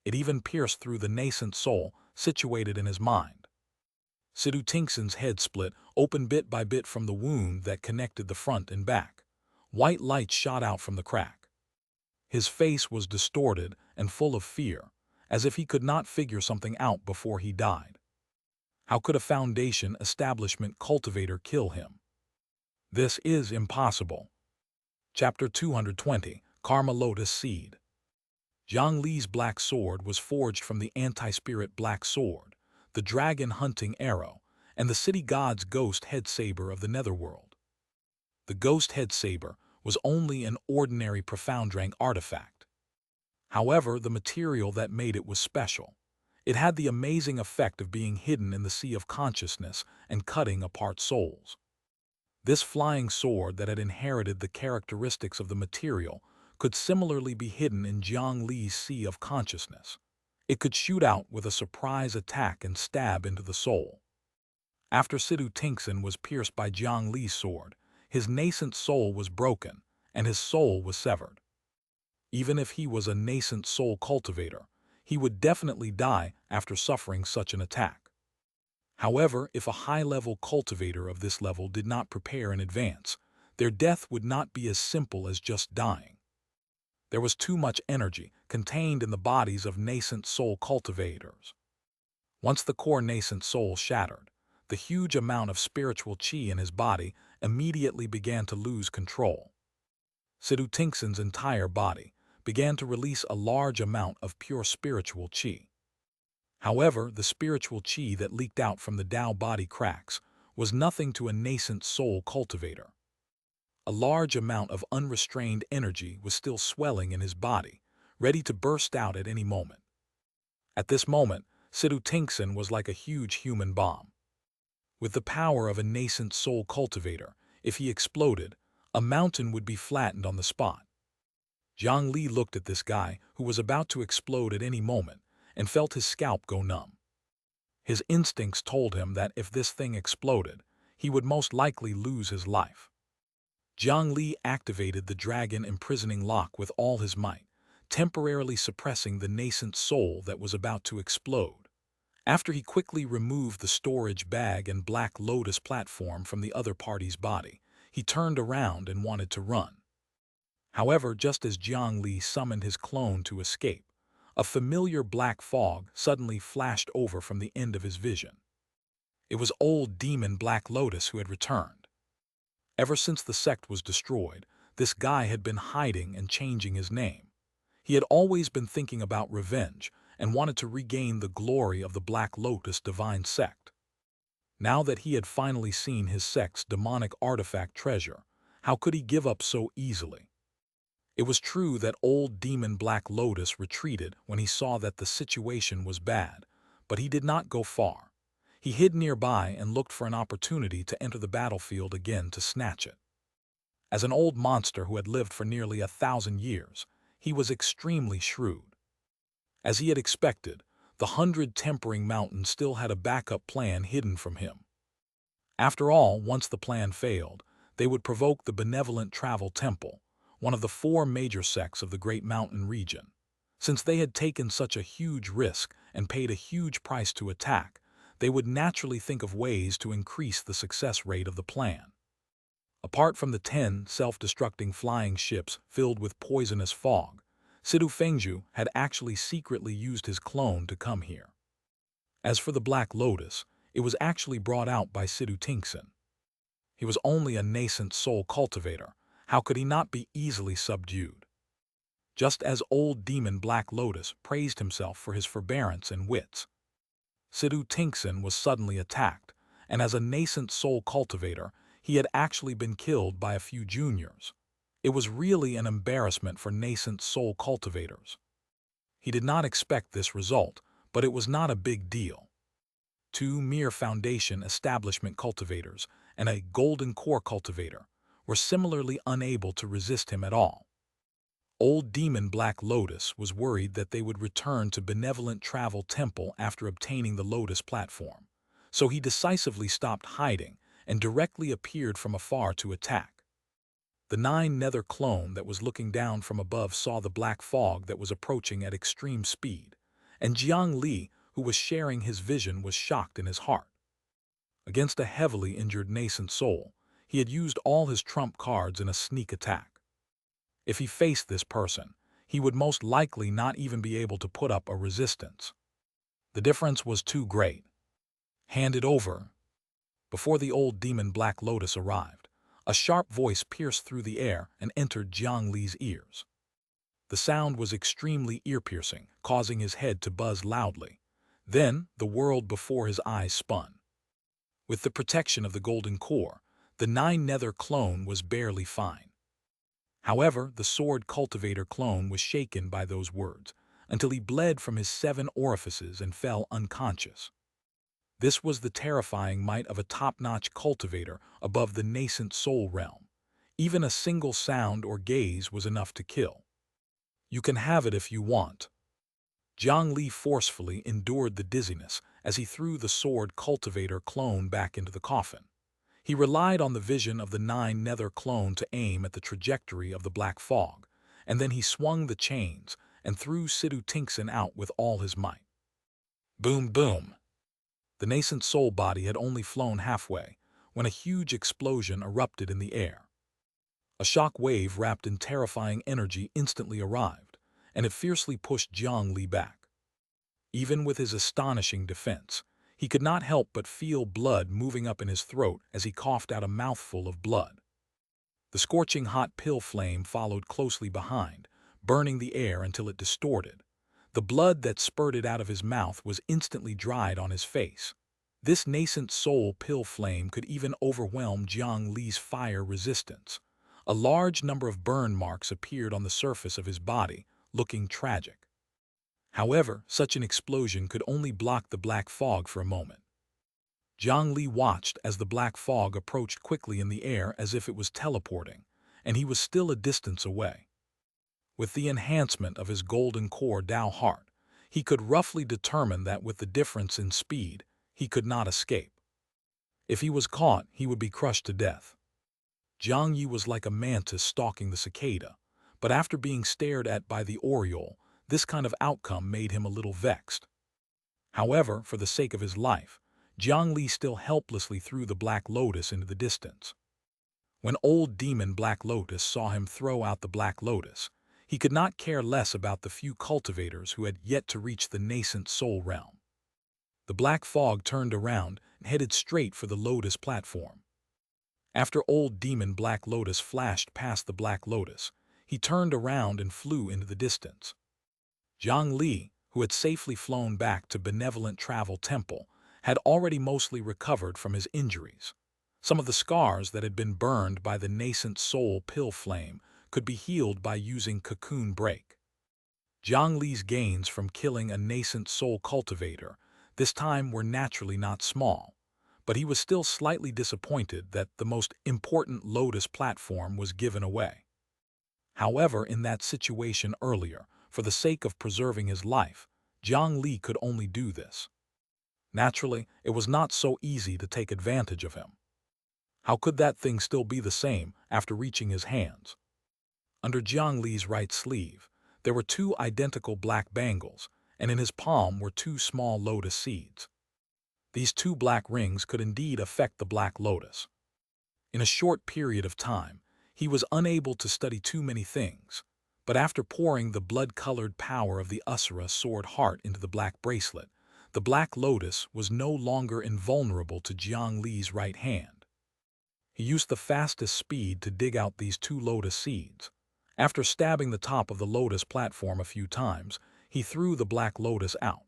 It even pierced through the nascent soul situated in his mind. Sidhu Tingson's head split open bit by bit from the wound that connected the front and back. White light shot out from the crack. His face was distorted and full of fear, as if he could not figure something out before he died. How could a Foundation establishment cultivator kill him? This is impossible. Chapter 220, Karma Lotus Seed. Jiang Li's black sword was forged from the anti-spirit black sword, the dragon hunting arrow, and the city god's ghost head saber of the netherworld. The ghost head saber was only an ordinary Profoundrang artifact. However, the material that made it was special. It had the amazing effect of being hidden in the sea of consciousness and cutting apart souls. This flying sword that had inherited the characteristics of the material could similarly be hidden in Jiang Li's sea of consciousness. It could shoot out with a surprise attack and stab into the soul. After Sidhu Tingson was pierced by Jiang Li's sword, his nascent soul was broken, and his soul was severed. Even if he was a nascent soul cultivator, he would definitely die after suffering such an attack. However, if a high-level cultivator of this level did not prepare in advance, their death would not be as simple as just dying. There was too much energy contained in the bodies of nascent soul cultivators. Once the core nascent soul shattered, the huge amount of spiritual qi in his body immediately began to lose control. Sidhu Tingson's entire body began to release a large amount of pure spiritual qi. However, the spiritual qi that leaked out from the Tao body cracks was nothing to a nascent soul cultivator. A large amount of unrestrained energy was still swelling in his body, ready to burst out at any moment. At this moment, Sidhu Tingson was like a huge human bomb. With the power of a nascent soul cultivator, if he exploded, a mountain would be flattened on the spot. Jiang Li looked at this guy who was about to explode at any moment and felt his scalp go numb. His instincts told him that if this thing exploded, he would most likely lose his life. Jiang Li activated the dragon imprisoning lock with all his might, temporarily suppressing the nascent soul that was about to explode. After he quickly removed the storage bag and black lotus platform from the other party's body, he turned around and wanted to run. However, just as Jiang Li summoned his clone to escape, a familiar black fog suddenly flashed over from the end of his vision. It was old demon Black Lotus who had returned. Ever since the sect was destroyed, this guy had been hiding and changing his name. He had always been thinking about revenge and wanted to regain the glory of the Black Lotus divine sect. Now that he had finally seen his sect's demonic artifact treasure, how could he give up so easily? It was true that old demon Black Lotus retreated when he saw that the situation was bad, but he did not go far. He hid nearby and looked for an opportunity to enter the battlefield again to snatch it. As an old monster who had lived for nearly 1,000 years, he was extremely shrewd. As he had expected, the 100 Tempering Mountain still had a backup plan hidden from him. After all, once the plan failed, they would provoke the benevolent Travel Temple, one of the 4 major sects of the Great Mountain region. Since they had taken such a huge risk and paid a huge price to attack, they would naturally think of ways to increase the success rate of the plan. Apart from the 10 self-destructing flying ships filled with poisonous fog, Sidu Fengzhu had actually secretly used his clone to come here. As for the Black Lotus, it was actually brought out by Sidu Tingxin. He was only a nascent soul cultivator. How could he not be easily subdued? Just as old demon Black Lotus praised himself for his forbearance and wits, Sidu Tingxin was suddenly attacked, and as a nascent soul cultivator, he had actually been killed by a few juniors. It was really an embarrassment for nascent soul cultivators. He did not expect this result, but it was not a big deal. 2 mere Foundation Establishment cultivators and a Golden Core cultivator were similarly unable to resist him at all. Old demon Black Lotus was worried that they would return to Benevolent Travel Temple after obtaining the Lotus platform, so he decisively stopped hiding and directly appeared from afar to attack. The 9 Nether clone that was looking down from above saw the black fog that was approaching at extreme speed, and Jiang Li, who was sharing his vision, was shocked in his heart. Against a heavily injured nascent soul, he had used all his trump cards in a sneak attack. If he faced this person, he would most likely not even be able to put up a resistance. The difference was too great. Hand it over. Before the old demon Black Lotus arrived, a sharp voice pierced through the air and entered Jiang Li's ears. The sound was extremely ear-piercing, causing his head to buzz loudly. Then, the world before his eyes spun. With the protection of the Golden Core, the 9 Nether clone was barely fine. However, the Sword Cultivator clone was shaken by those words, until he bled from his 7 orifices and fell unconscious. This was the terrifying might of a top-notch cultivator above the nascent soul realm. Even a single sound or gaze was enough to kill. You can have it if you want. Jiang Li forcefully endured the dizziness as he threw the Sword Cultivator clone back into the coffin. He relied on the vision of the 9 Nether clone to aim at the trajectory of the black fog, and then he swung the chains and threw Sidu Tingxin out with all his might. Boom, boom! The nascent soul body had only flown halfway when a huge explosion erupted in the air. A shock wave wrapped in terrifying energy instantly arrived, and it fiercely pushed Jiang Li back. Even with his astonishing defense, he could not help but feel blood moving up in his throat as he coughed out a mouthful of blood. The scorching hot pill flame followed closely behind, burning the air until it distorted. The blood that spurted out of his mouth was instantly dried on his face. This nascent soul pill flame could even overwhelm Jiang Li's fire resistance. A large number of burn marks appeared on the surface of his body, looking tragic. However, such an explosion could only block the black fog for a moment. Jiang Li watched as the black fog approached quickly in the air as if it was teleporting, and he was still a distance away. With the enhancement of his Golden Core Dao Heart, he could roughly determine that with the difference in speed, he could not escape. If he was caught, he would be crushed to death. Jiang Yi was like a mantis stalking the cicada, but after being stared at by the oriole, this kind of outcome made him a little vexed. However, for the sake of his life, Jiang Li still helplessly threw the Black Lotus into the distance. When old demon Black Lotus saw him throw out the Black Lotus, he could not care less about the few cultivators who had yet to reach the nascent soul realm. The black fog turned around and headed straight for the Lotus platform. After old demon Black Lotus flashed past the Black Lotus, he turned around and flew into the distance. Jiang Li, who had safely flown back to Benevolent Travel Temple, had already mostly recovered from his injuries. Some of the scars that had been burned by the nascent soul pill flame could be healed by using cocoon break. Jiang Li's gains from killing a nascent soul cultivator this time were naturally not small, but he was still slightly disappointed that the most important Lotus platform was given away. However, in that situation earlier, for the sake of preserving his life, Jiang Li could only do this. Naturally, it was not so easy to take advantage of him. How could that thing still be the same after reaching his hands? Under Jiang Li's right sleeve, there were 2 identical black bangles, and in his palm were 2 small lotus seeds. These 2 black rings could indeed affect the Black Lotus. In a short period of time, he was unable to study too many things, but after pouring the blood-colored power of the Asura sword heart into the black bracelet, the Black Lotus was no longer invulnerable to Jiang Li's right hand. He used the fastest speed to dig out these 2 lotus seeds. After stabbing the top of the lotus platform a few times, he threw the Black Lotus out.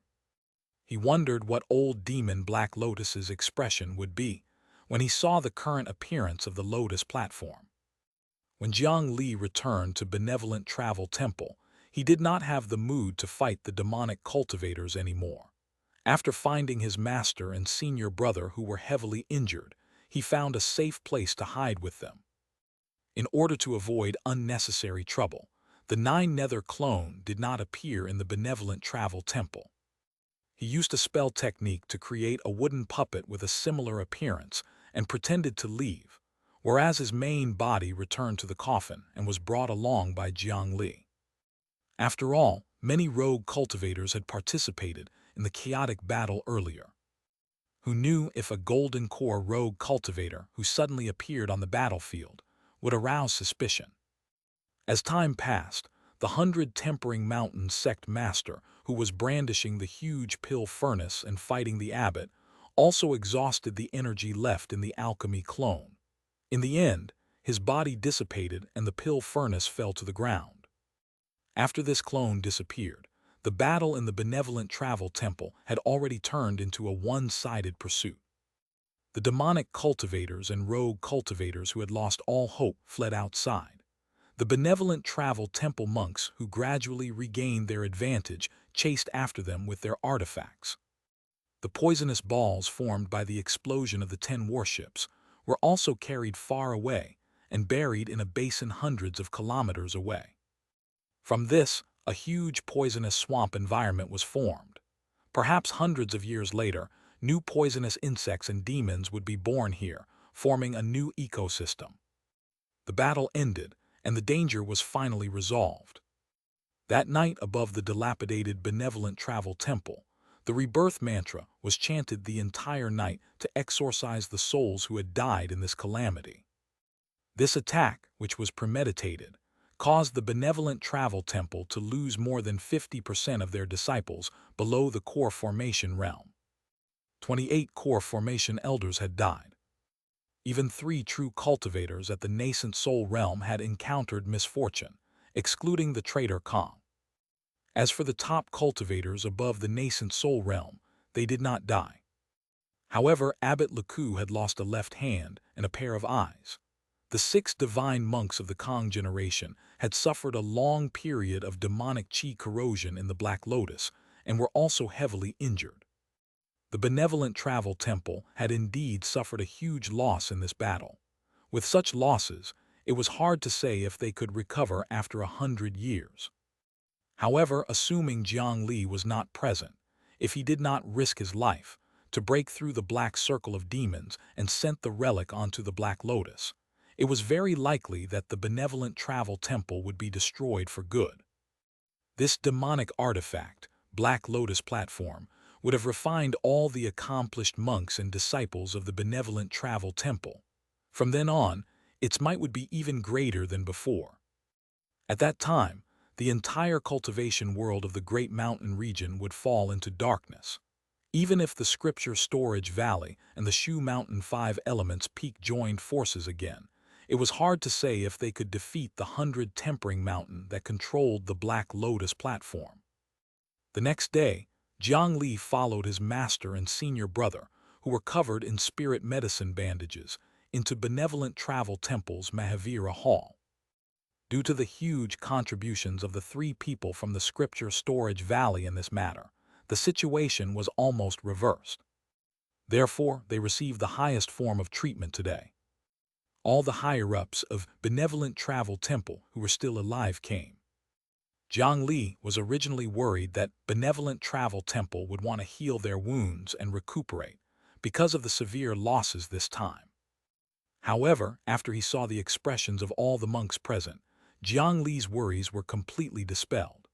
He wondered what old demon Black Lotus's expression would be when he saw the current appearance of the lotus platform. When Jiang Li returned to Benevolent Travel Temple, he did not have the mood to fight the demonic cultivators anymore. After finding his master and senior brother who were heavily injured, he found a safe place to hide with them. In order to avoid unnecessary trouble, the 9 Nether clone did not appear in the Benevolent Travel Temple. He used a spell technique to create a wooden puppet with a similar appearance and pretended to leave, whereas his main body returned to the coffin and was brought along by Jiang Li. After all, many rogue cultivators had participated in the chaotic battle earlier. Who knew if a golden core rogue cultivator who suddenly appeared on the battlefield would arouse suspicion? As time passed, the 100 Tempering Mountain sect master, who was brandishing the huge pill furnace and fighting the abbot, also exhausted the energy left in the alchemy clone. In the end, his body dissipated and the pill furnace fell to the ground. After this clone disappeared, the battle in the Benevolent Travel Temple had already turned into a one-sided pursuit. The demonic cultivators and rogue cultivators who had lost all hope fled outside. The Benevolent Travel Temple monks who gradually regained their advantage chased after them with their artifacts. The poisonous balls formed by the explosion of the 10 warships were also carried far away and buried in a basin hundreds of kilometers away. From this, a huge poisonous swamp environment was formed. Perhaps hundreds of years later, new poisonous insects and demons would be born here, forming a new ecosystem. The battle ended, and the danger was finally resolved. That night above the dilapidated Benevolent Travel Temple, the rebirth mantra was chanted the entire night to exorcise the souls who had died in this calamity. This attack, which was premeditated, caused the Benevolent Travel Temple to lose more than 50% of their disciples below the core formation realm. 28 core formation elders had died. Even 3 true cultivators at the nascent soul realm had encountered misfortune, excluding the traitor Kong. As for the top cultivators above the nascent soul realm, they did not die. However, Abbot Leku had lost a left hand and a pair of eyes. The 6 divine monks of the Kong generation had suffered a long period of demonic chi corrosion in the Black Lotus and were also heavily injured. The Benevolent Travel Temple had indeed suffered a huge loss in this battle. With such losses, it was hard to say if they could recover after 100 years. However, assuming Jiang Li was not present, if he did not risk his life to break through the black circle of demons and sent the relic onto the Black Lotus, it was very likely that the Benevolent Travel Temple would be destroyed for good. This demonic artifact, Black Lotus platform, would have refined all the accomplished monks and disciples of the Benevolent Travel Temple. From then on, its might would be even greater than before. At that time, the entire cultivation world of the Great Mountain region would fall into darkness. Even if the Scripture Storage Valley and the Shu Mountain Five Elements Peak joined forces again, it was hard to say if they could defeat the 100 Tempering Mountain that controlled the Black Lotus platform. The next day, Jiang Li followed his master and senior brother, who were covered in spirit medicine bandages, into Benevolent Travel Temple's Mahavira Hall. Due to the huge contributions of the three people from the Scripture Storage Valley in this matter, the situation was almost reversed. Therefore, they received the highest form of treatment today. All the higher-ups of Benevolent Travel Temple who were still alive came. Jiang Li was originally worried that Benevolent Travel Temple would want to heal their wounds and recuperate because of the severe losses this time. However, after he saw the expressions of all the monks present, Jiang Li's worries were completely dispelled.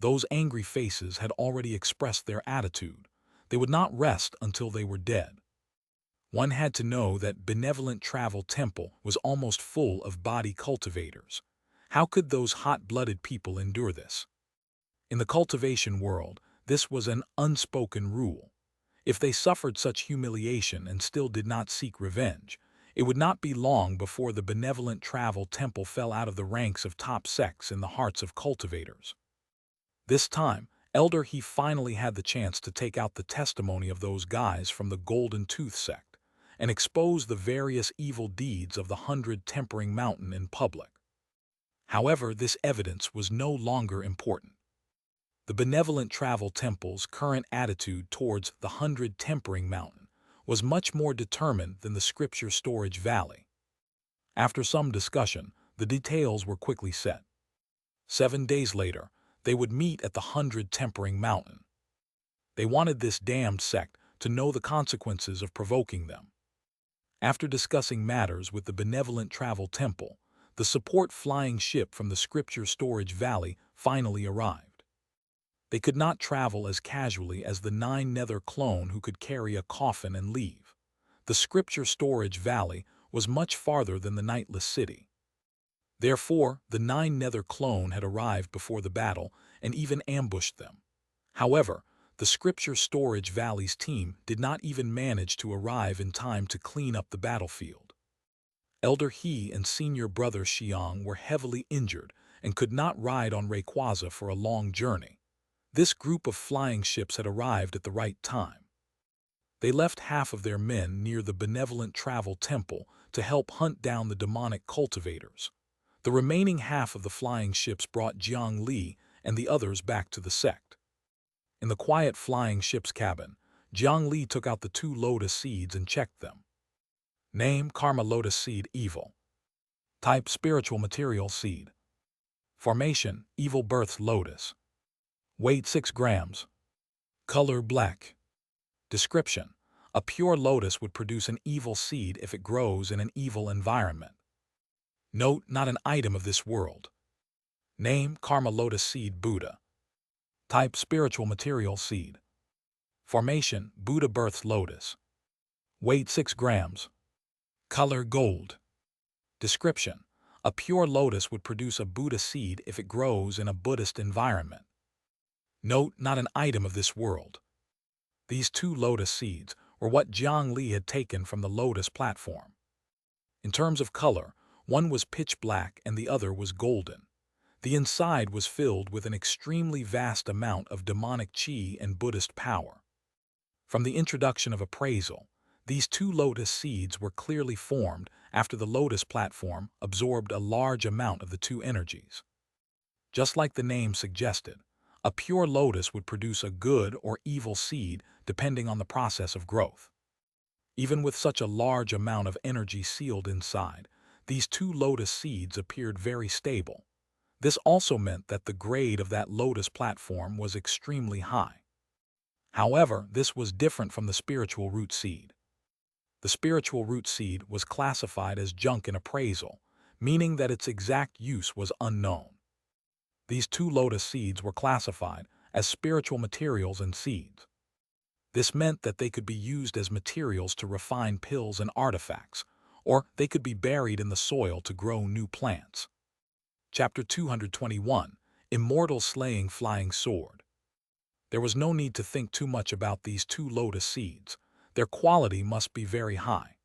Those angry faces had already expressed their attitude. They would not rest until they were dead. One had to know that Benevolent Travel Temple was almost full of body cultivators. How could those hot-blooded people endure this? In the cultivation world, this was an unspoken rule. If they suffered such humiliation and still did not seek revenge, it would not be long before the Benevolent Travel Temple fell out of the ranks of top sects in the hearts of cultivators. This time, Elder He finally had the chance to take out the testimony of those guys from the Golden Tooth sect and expose the various evil deeds of the 100 Tempering Mountain in public. However, this evidence was no longer important. The Benevolent Travel Temple's current attitude towards the 100 Tempering Mountain was much more determined than the Scripture Storage Valley. After some discussion, the details were quickly set. 7 days later, they would meet at the 100 Tempering Mountain. They wanted this damned sect to know the consequences of provoking them. After discussing matters with the Benevolent Travel Temple, the support flying ship from the Scripture Storage Valley finally arrived. They could not travel as casually as the 9 Nether clone who could carry a coffin and leave. The Scripture Storage Valley was much farther than the Nightless City. Therefore, the 9 Nether clone had arrived before the battle and even ambushed them. However, the Scripture Storage Valley's team did not even manage to arrive in time to clean up the battlefield. Elder He and senior brother Xiang were heavily injured and could not ride on Rayquaza for a long journey. This group of flying ships had arrived at the right time. They left half of their men near the Benevolent Travel Temple to help hunt down the demonic cultivators. The remaining half of the flying ships brought Jiang Li and the others back to the sect. In the quiet flying ship's cabin, Jiang Li took out the 2 lotus seeds and checked them. Name: Karma Lotus Seed Evil. Type: Spiritual Material Seed. Formation: Evil Births Lotus. Weight: 6 grams. Color: black. Description: a pure lotus would produce an evil seed if it grows in an evil environment. Note: not an item of this world. Name: Karma Lotus Seed Buddha. Type: Spiritual Material Seed. Formation: Buddha Births Lotus. Weight: 6 grams. Color: gold. Description: a pure lotus would produce a Buddha seed if it grows in a Buddhist environment. Note: not an item of this world. These 2 lotus seeds were what Jiang Li had taken from the lotus platform. In terms of color, one was pitch black and the other was golden. The inside was filled with an extremely vast amount of demonic chi and Buddhist power. From the introduction of appraisal, these 2 lotus seeds were clearly formed after the lotus platform absorbed a large amount of the 2 energies. Just like the name suggested, a pure lotus would produce a good or evil seed depending on the process of growth. Even with such a large amount of energy sealed inside, these 2 lotus seeds appeared very stable. This also meant that the grade of that lotus platform was extremely high. However, this was different from the spiritual root seed. The spiritual root seed was classified as junk in appraisal, meaning that its exact use was unknown. These 2 lotus seeds were classified as spiritual materials and seeds. This meant that they could be used as materials to refine pills and artifacts, or they could be buried in the soil to grow new plants. Chapter 221, Immortal Slaying Flying Sword. There was no need to think too much about these 2 lotus seeds. Their quality must be very high.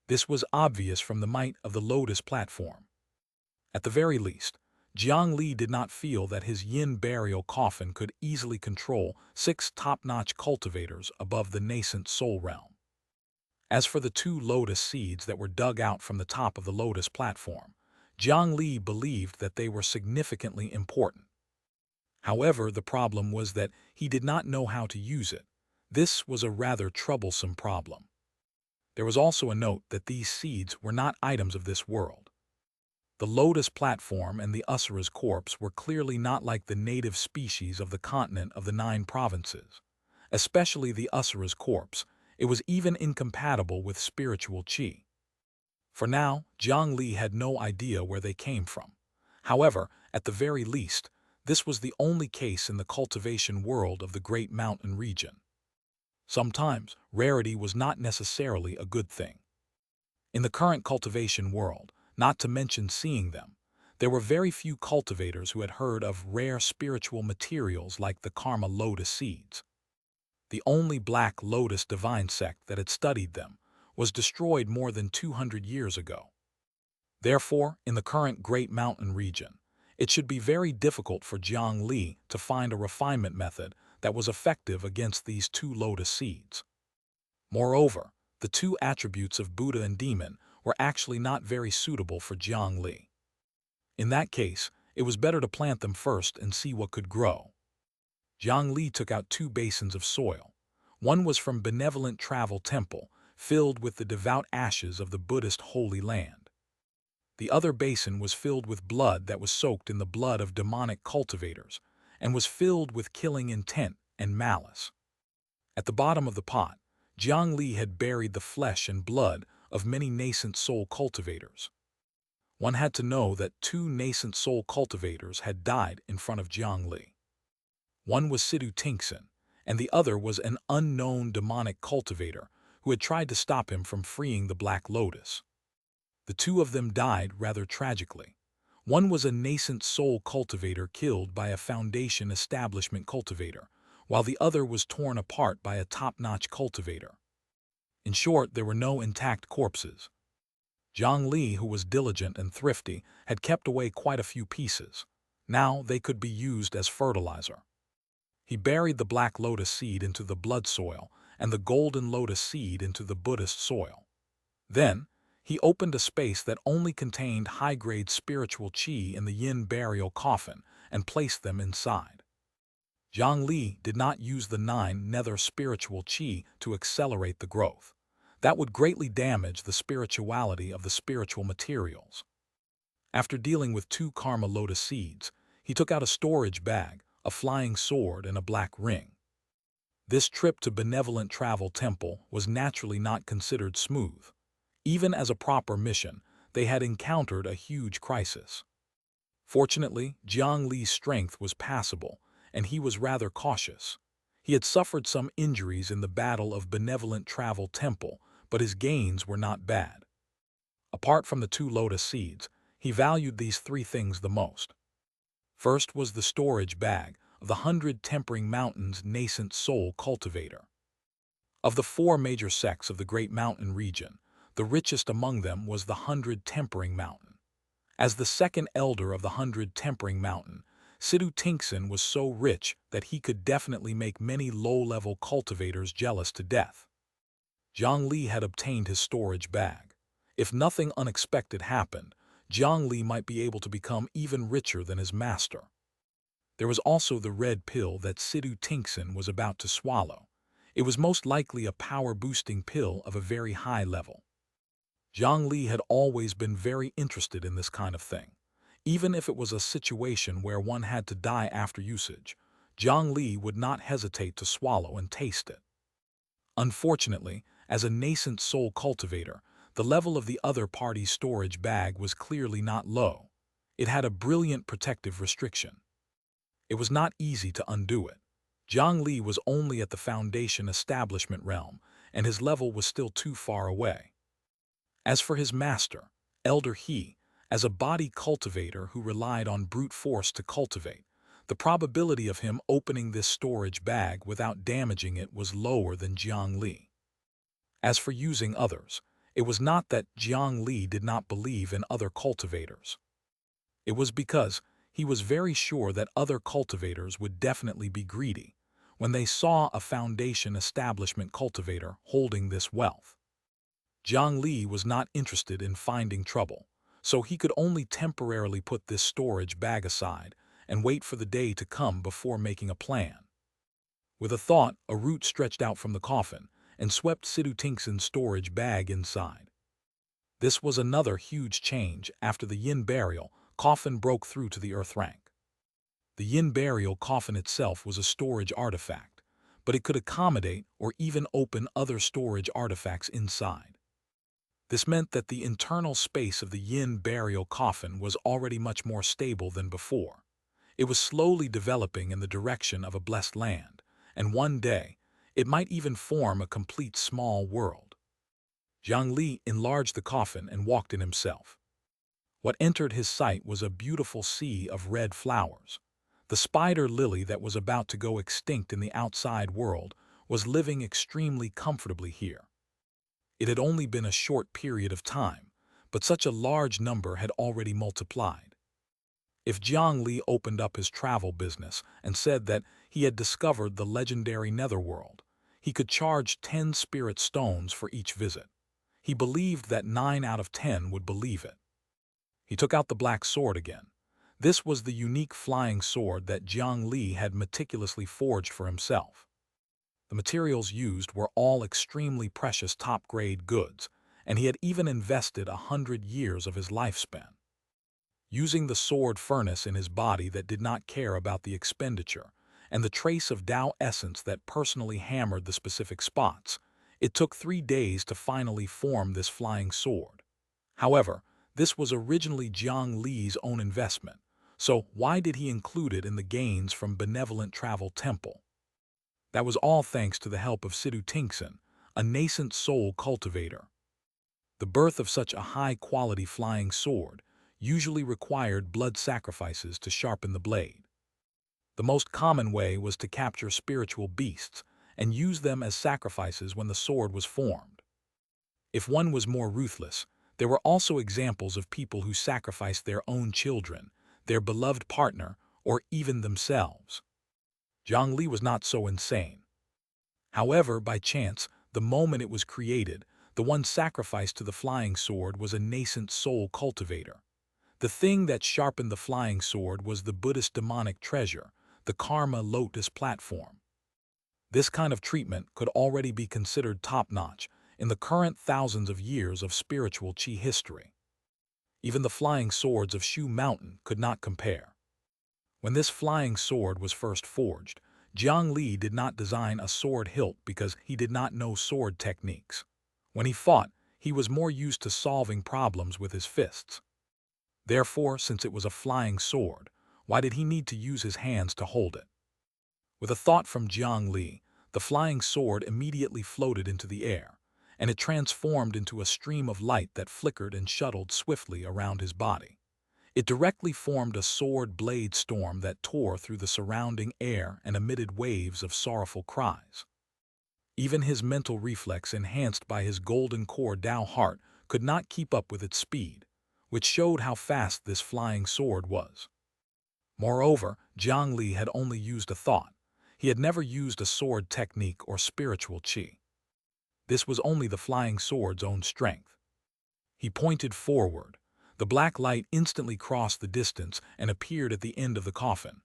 This was obvious from the might of the lotus platform. At the very least, Jiang Li did not feel that his yin burial coffin could easily control 6 top-notch cultivators above the nascent soul realm. As for the 2 lotus seeds that were dug out from the top of the lotus platform, Jiang Li believed that they were significantly important. However, the problem was that he did not know how to use it. This was a rather troublesome problem. There was also a note that these seeds were not items of this world. The lotus platform and the Usura's corpse were clearly not like the native species of the continent of the 9 provinces. Especially the Usura's corpse, it was even incompatible with spiritual qi. For now, Jiang Li had no idea where they came from. However, at the very least, this was the only case in the cultivation world of the Great Mountain region. Sometimes, rarity was not necessarily a good thing. In the current cultivation world, not to mention seeing them, there were very few cultivators who had heard of rare spiritual materials like the Karma lotus seeds. The only black lotus divine sect that had studied them was destroyed more than 200 years ago. Therefore, in the current Great Mountain region, it should be very difficult for Jiang Li to find a refinement method that was effective against these 2 lotus seeds. Moreover, the 2 attributes of Buddha and demon were actually not very suitable for Jiang Li. In that case, it was better to plant them first and see what could grow. Jiang Li took out 2 basins of soil. One was from Benevolent Travel Temple, filled with the devout ashes of the Buddhist Holy Land. The other basin was filled with blood that was soaked in the blood of demonic cultivators, and was filled with killing intent and malice. At the bottom of the pot, Jiang Li had buried the flesh and blood of many nascent soul cultivators. One had to know that 2 nascent soul cultivators had died in front of Jiang Li. One was Sidu Tingxin, and the other was an unknown demonic cultivator who had tried to stop him from freeing the Black Lotus. The 2 of them died rather tragically. One was a nascent soul cultivator killed by a foundation establishment cultivator, while the other was torn apart by a top-notch cultivator. In short, there were no intact corpses. Jiang Li, who was diligent and thrifty, had kept away quite a few pieces. Now they could be used as fertilizer. He buried the black lotus seed into the blood soil and the golden lotus seed into the Buddhist soil. Then, he opened a space that only contained high-grade spiritual qi in the yin burial coffin and placed them inside. Jiang Li did not use the 9 nether spiritual qi to accelerate the growth. That would greatly damage the spirituality of the spiritual materials. After dealing with 2 karma lotus seeds, he took out a storage bag, a flying sword, and a black ring. This trip to Benevolent Travel Temple was naturally not considered smooth. Even as a proper mission, they had encountered a huge crisis. Fortunately, Jiang Li's strength was passable, and he was rather cautious. He had suffered some injuries in the Battle of Benevolent Travel Temple, but his gains were not bad. Apart from the 2 lotus seeds, he valued these 3 things the most. First was the storage bag of the 100 Tempering Mountains nascent soul cultivator. Of the 4 major sects of the Great Mountain region, the richest among them was the 100 Tempering Mountain. As the second elder of the 100 Tempering Mountain, Sidu Tingxin was so rich that he could definitely make many low-level cultivators jealous to death. Jiang Li had obtained his storage bag. If nothing unexpected happened, Jiang Li might be able to become even richer than his master. There was also the red pill that Sidu Tingxin was about to swallow. It was most likely a power-boosting pill of a very high level. Jiang Li had always been very interested in this kind of thing. Even if it was a situation where one had to die after usage, Jiang Li would not hesitate to swallow and taste it. Unfortunately, as a nascent soul cultivator, the level of the other party's storage bag was clearly not low. It had a brilliant protective restriction. It was not easy to undo it. Jiang Li was only at the foundation establishment realm, and his level was still too far away. As for his master, Elder He, as a body cultivator who relied on brute force to cultivate, the probability of him opening this storage bag without damaging it was lower than Jiang Li. As for using others, it was not that Jiang Li did not believe in other cultivators. It was because he was very sure that other cultivators would definitely be greedy when they saw a foundation establishment cultivator holding this wealth. Jiang Li was not interested in finding trouble, so he could only temporarily put this storage bag aside and wait for the day to come before making a plan. With a thought, a root stretched out from the coffin and swept Tingson's storage bag inside. This was another huge change after the Yin burial coffin broke through to the earth rank. The Yin burial coffin itself was a storage artifact, but it could accommodate or even open other storage artifacts inside. This meant that the internal space of the Yin burial coffin was already much more stable than before. It was slowly developing in the direction of a blessed land, and one day, it might even form a complete small world. Jiang Li enlarged the coffin and walked in himself. What entered his sight was a beautiful sea of red flowers. The spider lily that was about to go extinct in the outside world was living extremely comfortably here. It had only been a short period of time, but such a large number had already multiplied. If Jiang Li opened up his travel business and said that he had discovered the legendary netherworld, he could charge 10 spirit stones for each visit. He believed that 9 out of 10 would believe it. He took out the black sword again. This was the unique flying sword that Jiang Li had meticulously forged for himself. The materials used were all extremely precious top-grade goods, and he had even invested 100 years of his lifespan. Using the sword furnace in his body that did not care about the expenditure, and the trace of Tao essence that personally hammered the specific spots, it took 3 days to finally form this flying sword. However, this was originally Jiang Li's own investment, so why did he include it in the gains from Benevolent Travel Temple? That was all thanks to the help of Tingson, a nascent soul cultivator. The birth of such a high-quality flying sword usually required blood sacrifices to sharpen the blade. The most common way was to capture spiritual beasts and use them as sacrifices when the sword was formed. If one was more ruthless, there were also examples of people who sacrificed their own children, their beloved partner, or even themselves. Jiang Li was not so insane. However, by chance, the moment it was created, the one sacrificed to the flying sword was a nascent soul cultivator. The thing that sharpened the flying sword was the Buddhist demonic treasure, the Karma Lotus platform. This kind of treatment could already be considered top-notch in the current thousands of years of spiritual Qi history. Even the flying swords of Shu Mountain could not compare. When this flying sword was first forged, Jiang Li did not design a sword hilt because he did not know sword techniques. When he fought, he was more used to solving problems with his fists. Therefore, since it was a flying sword, why did he need to use his hands to hold it? With a thought from Jiang Li, the flying sword immediately floated into the air, and it transformed into a stream of light that flickered and shuttled swiftly around his body. It directly formed a sword blade storm that tore through the surrounding air and emitted waves of sorrowful cries. Even his mental reflex, enhanced by his golden core Tao heart, could not keep up with its speed, which showed how fast this flying sword was. Moreover, Jiang Li had only used a thought. He had never used a sword technique or spiritual qi. This was only the flying sword's own strength. He pointed forward. The black light instantly crossed the distance and appeared at the end of the coffin.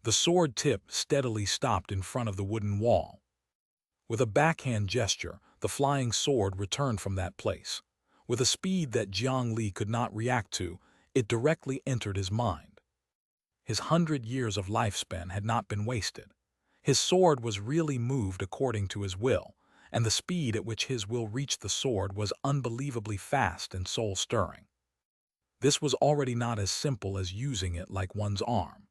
The sword tip steadily stopped in front of the wooden wall. With a backhand gesture, the flying sword returned from that place. With a speed that Jiang Li could not react to, it directly entered his mind. His 100 years of lifespan had not been wasted. His sword was really moved according to his will, and the speed at which his will reached the sword was unbelievably fast and soul-stirring. This was already not as simple as using it like one's arm.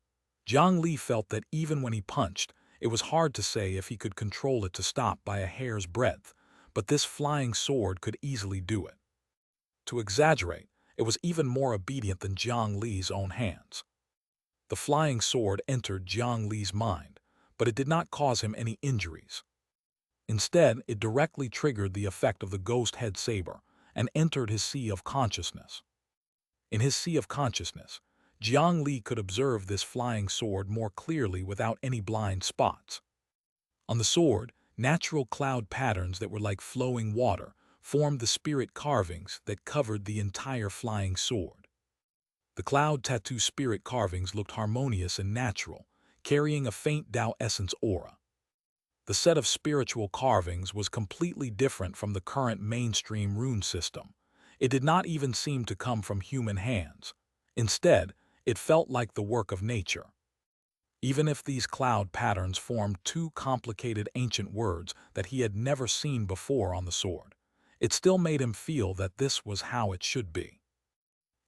Jiang Li felt that even when he punched, it was hard to say if he could control it to stop by a hair's breadth, but this flying sword could easily do it. To exaggerate, it was even more obedient than Jiang Li's own hands. The flying sword entered Jiang Li's mind, but it did not cause him any injuries. Instead, it directly triggered the effect of the ghost head saber and entered his sea of consciousness. In his sea of consciousness, Jiang Li could observe this flying sword more clearly without any blind spots. On the sword, natural cloud patterns that were like flowing water formed the spirit carvings that covered the entire flying sword. The cloud tattoo spirit carvings looked harmonious and natural, carrying a faint Tao essence aura. The set of spiritual carvings was completely different from the current mainstream rune system. It did not even seem to come from human hands. Instead, it felt like the work of nature. Even if these cloud patterns formed two complicated ancient words that he had never seen before on the sword, it still made him feel that this was how it should be.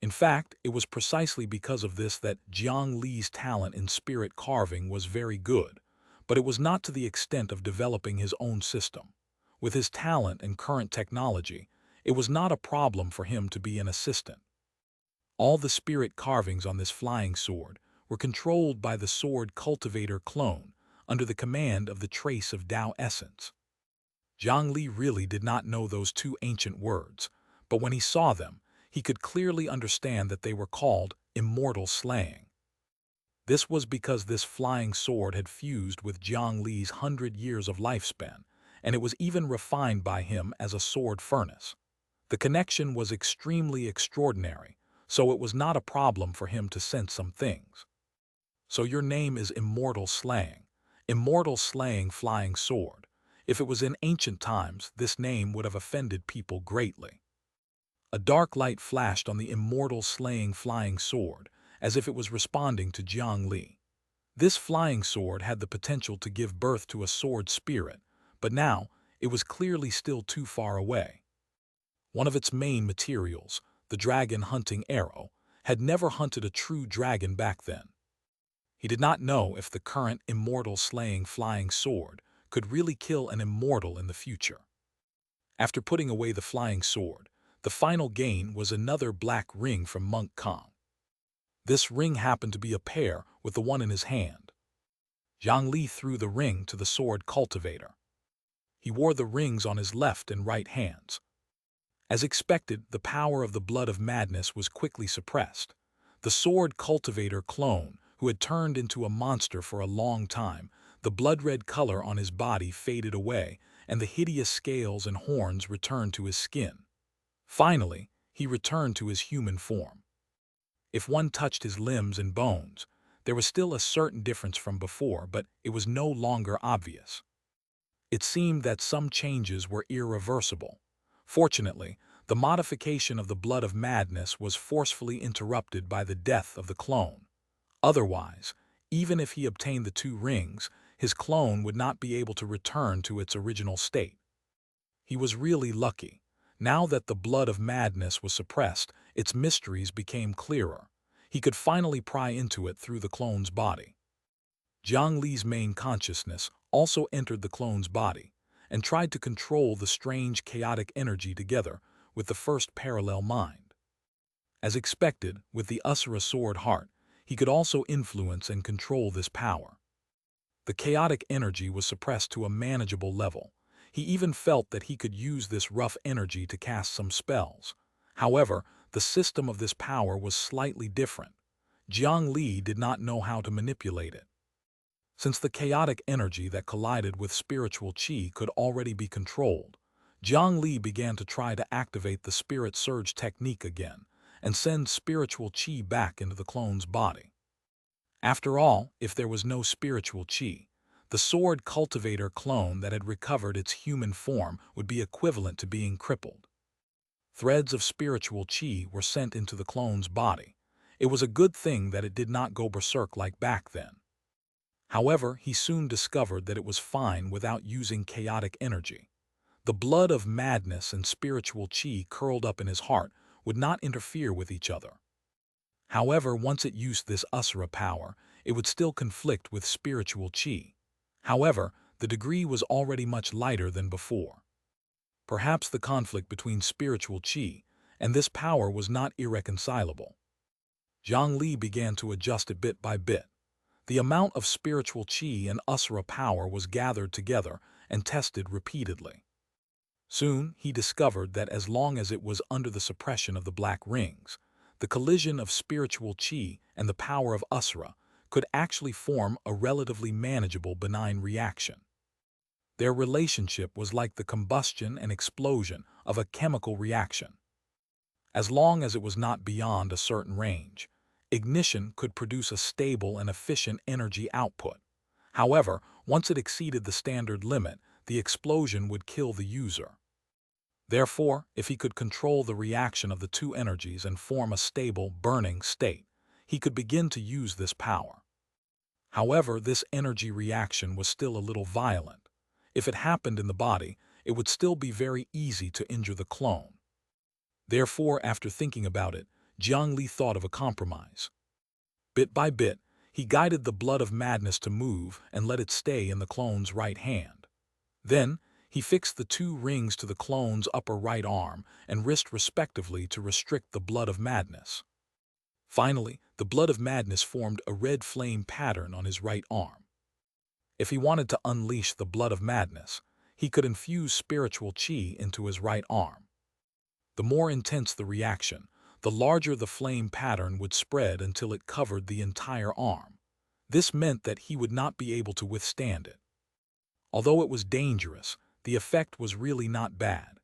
In fact, it was precisely because of this that Jiang Li's talent in spirit carving was very good, but it was not to the extent of developing his own system. With his talent and current technology, it was not a problem for him to be an assistant. All the spirit carvings on this flying sword were controlled by the sword cultivator clone under the command of the trace of Tao essence. Jiang Li really did not know those two ancient words, but when he saw them, he could clearly understand that they were called immortal slaying. This was because this flying sword had fused with Jiang Li's 100 years of lifespan, and it was even refined by him as a sword furnace. The connection was extremely extraordinary, so it was not a problem for him to sense some things. So your name is Immortal Slaying Flying Sword. If it was in ancient times, this name would have offended people greatly. A dark light flashed on the Immortal Slaying Flying Sword, as if it was responding to Jiang Li. This flying sword had the potential to give birth to a sword spirit, but now it was clearly still too far away. One of its main materials, the dragon hunting arrow, had never hunted a true dragon back then. He did not know if the current immortal slaying flying sword could really kill an immortal in the future. After putting away the flying sword, the final gain was another black ring from Monk Kong. This ring happened to be a pair with the one in his hand. Jiang Li threw the ring to the sword cultivator. He wore the rings on his left and right hands. As expected, the power of the blood of madness was quickly suppressed. The sword cultivator clone, who had turned into a monster for a long time, the blood-red color on his body faded away, and the hideous scales and horns returned to his skin. Finally, he returned to his human form. If one touched his limbs and bones, there was still a certain difference from before, but it was no longer obvious. It seemed that some changes were irreversible. Fortunately, the modification of the blood of madness was forcefully interrupted by the death of the clone. Otherwise, even if he obtained the two rings, his clone would not be able to return to its original state. He was really lucky. Now that the blood of madness was suppressed, its mysteries became clearer. He could finally pry into it through the clone's body. Jiang Li's main consciousness also entered the clone's body and tried to control the strange chaotic energy together with the first parallel mind. As expected, with the Asura sword heart, he could also influence and control this power. The chaotic energy was suppressed to a manageable level. He even felt that he could use this rough energy to cast some spells. However, the system of this power was slightly different. Jiang Li did not know how to manipulate it. Since the chaotic energy that collided with spiritual qi could already be controlled, Jiang Li began to try to activate the spirit surge technique again and send spiritual qi back into the clone's body. After all, if there was no spiritual qi, the sword cultivator clone that had recovered its human form would be equivalent to being crippled. Threads of spiritual qi were sent into the clone's body. It was a good thing that it did not go berserk like back then. However, he soon discovered that it was fine without using chaotic energy. The blood of madness and spiritual qi curled up in his heart would not interfere with each other. However, once it used this Asura power, it would still conflict with spiritual qi. However, the degree was already much lighter than before. Perhaps the conflict between spiritual qi and this power was not irreconcilable. Jiang Li began to adjust it bit by bit. The amount of spiritual qi and asura power was gathered together and tested repeatedly. Soon, he discovered that as long as it was under the suppression of the black rings, the collision of spiritual qi and the power of asura could actually form a relatively manageable benign reaction. Their relationship was like the combustion and explosion of a chemical reaction. As long as it was not beyond a certain range, ignition could produce a stable and efficient energy output. However, once it exceeded the standard limit, the explosion would kill the user. Therefore, if he could control the reaction of the two energies and form a stable, burning state, he could begin to use this power. However, this energy reaction was still a little violent. If it happened in the body, it would still be very easy to injure the clone. Therefore, after thinking about it, Jiang Li thought of a compromise. Bit by bit, he guided the blood of madness to move and let it stay in the clone's right hand. Then, he fixed the two rings to the clone's upper right arm and wrist respectively to restrict the blood of madness. Finally, the blood of madness formed a red flame pattern on his right arm. If he wanted to unleash the blood of madness, he could infuse spiritual qi into his right arm. The more intense the reaction, the larger the flame pattern would spread until it covered the entire arm. This meant that he would not be able to withstand it. Although it was dangerous, the effect was really not bad.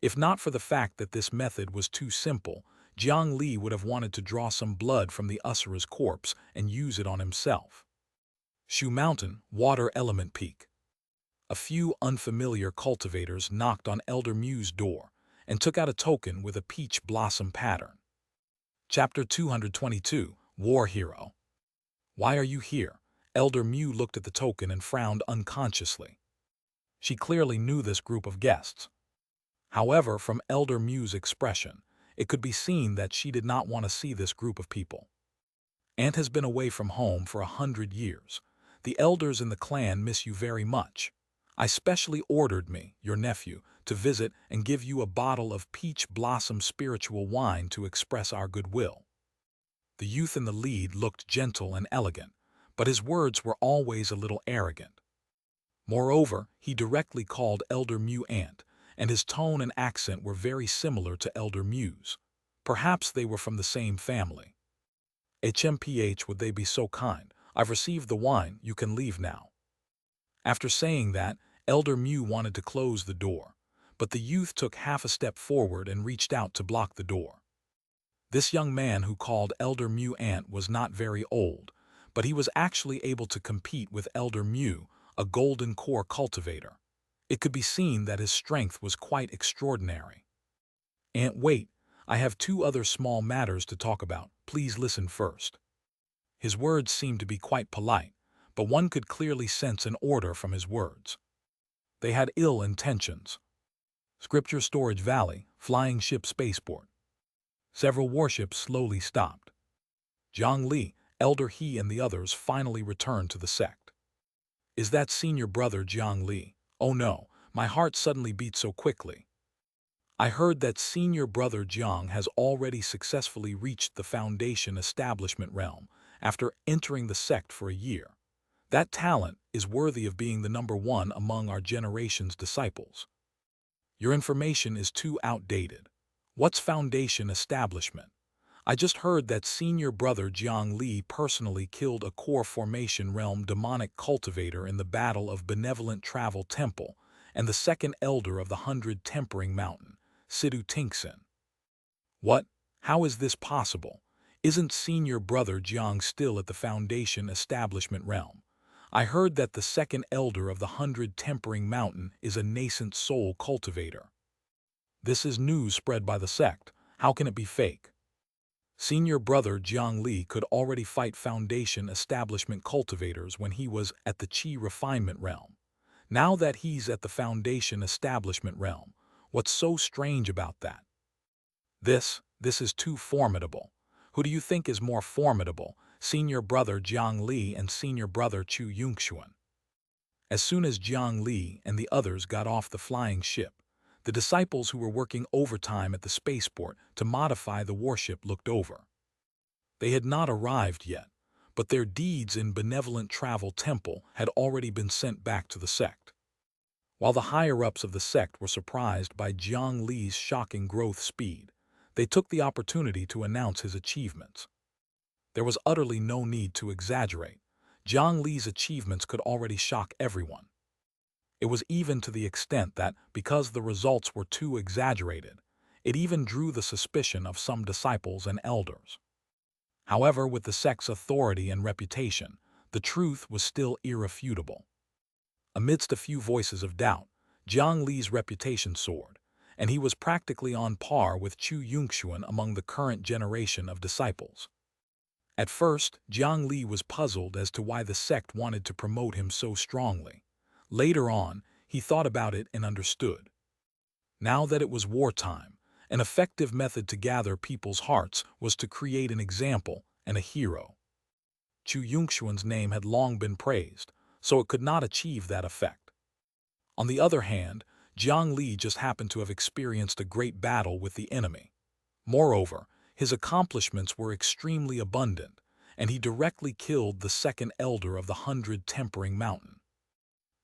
If not for the fact that this method was too simple, Jiang Li would have wanted to draw some blood from the Asura's corpse and use it on himself. Shu Mountain, Water Element Peak. A few unfamiliar cultivators knocked on Elder Mu's door and took out a token with a peach blossom pattern. Chapter 222, War Hero. Why are you here? Elder Mu looked at the token and frowned unconsciously. She clearly knew this group of guests. However, from Elder Mu's expression, it could be seen that she did not want to see this group of people. Aunt has been away from home for 100 years. The elders in the clan miss you very much. I specially ordered me, your nephew, to visit and give you a bottle of peach blossom spiritual wine to express our goodwill. The youth in the lead looked gentle and elegant, but his words were always a little arrogant. Moreover, he directly called Elder Mu Aunt, and his tone and accent were very similar to Elder Mu's. Perhaps they were from the same family. HMPH, would they be so kind? I've received the wine, you can leave now. After saying that, Elder Mu wanted to close the door, but the youth took half a step forward and reached out to block the door. This young man who called Elder Mu Aunt was not very old, but he was actually able to compete with Elder Mu, a golden core cultivator. It could be seen that his strength was quite extraordinary. Aunt, wait, I have two other small matters to talk about. Please listen first. His words seemed to be quite polite, but one could clearly sense an order from his words. They had ill intentions. Scripture Storage Valley, Flying Ship Spaceport. Several warships slowly stopped. Jiang Li, Elder He and the others finally returned to the sect. Is that senior brother Jiang Li? Oh no, my heart suddenly beat so quickly. I heard that senior brother Jiang has already successfully reached the Foundation establishment realm after entering the sect for a year. That talent is worthy of being the #1 among our generation's disciples. Your information is too outdated. What's Foundation establishment? I just heard that senior brother Jiang Li personally killed a core formation realm demonic cultivator in the Battle of Benevolent Travel Temple and the second elder of the 100 Tempering Mountain, Sidu Tinkson. What? How is this possible? Isn't senior brother Jiang still at the Foundation establishment realm? I heard that the second elder of the 100 Tempering Mountain is a nascent soul cultivator. This is news spread by the sect. How can it be fake? Senior brother Jiang Li could already fight Foundation establishment cultivators when he was at the Qi refinement realm. Now that he's at the Foundation establishment realm, what's so strange about that? This is too formidable. Who do you think is more formidable, senior brother Jiang Li and senior brother Chu Yunxuan? As soon as Jiang Li and the others got off the flying ship, The disciples who were working overtime at the spaceport to modify the warship looked over. They had not arrived yet, but their deeds in benevolent travel temple had already been sent back to the sect. While the higher-ups of the sect were surprised by Jiang Li's shocking growth speed, they took the opportunity to announce his achievements. There was utterly no need to exaggerate. Jiang Li's achievements could already shock everyone. It was even to the extent that, because the results were too exaggerated, it even drew the suspicion of some disciples and elders. However, with the sect's authority and reputation, the truth was still irrefutable. Amidst a few voices of doubt, Jiang Li's reputation soared, and he was practically on par with Xianxia among the current generation of disciples. At first, Jiang Li was puzzled as to why the sect wanted to promote him so strongly. Later on, he thought about it and understood. Now that it was wartime, an effective method to gather people's hearts was to create an example and a hero. Xianxia's name had long been praised, so it could not achieve that effect. On the other hand, Jiang Li just happened to have experienced a great battle with the enemy. Moreover, his accomplishments were extremely abundant, and he directly killed the second elder of the 100 Tempering Mountain.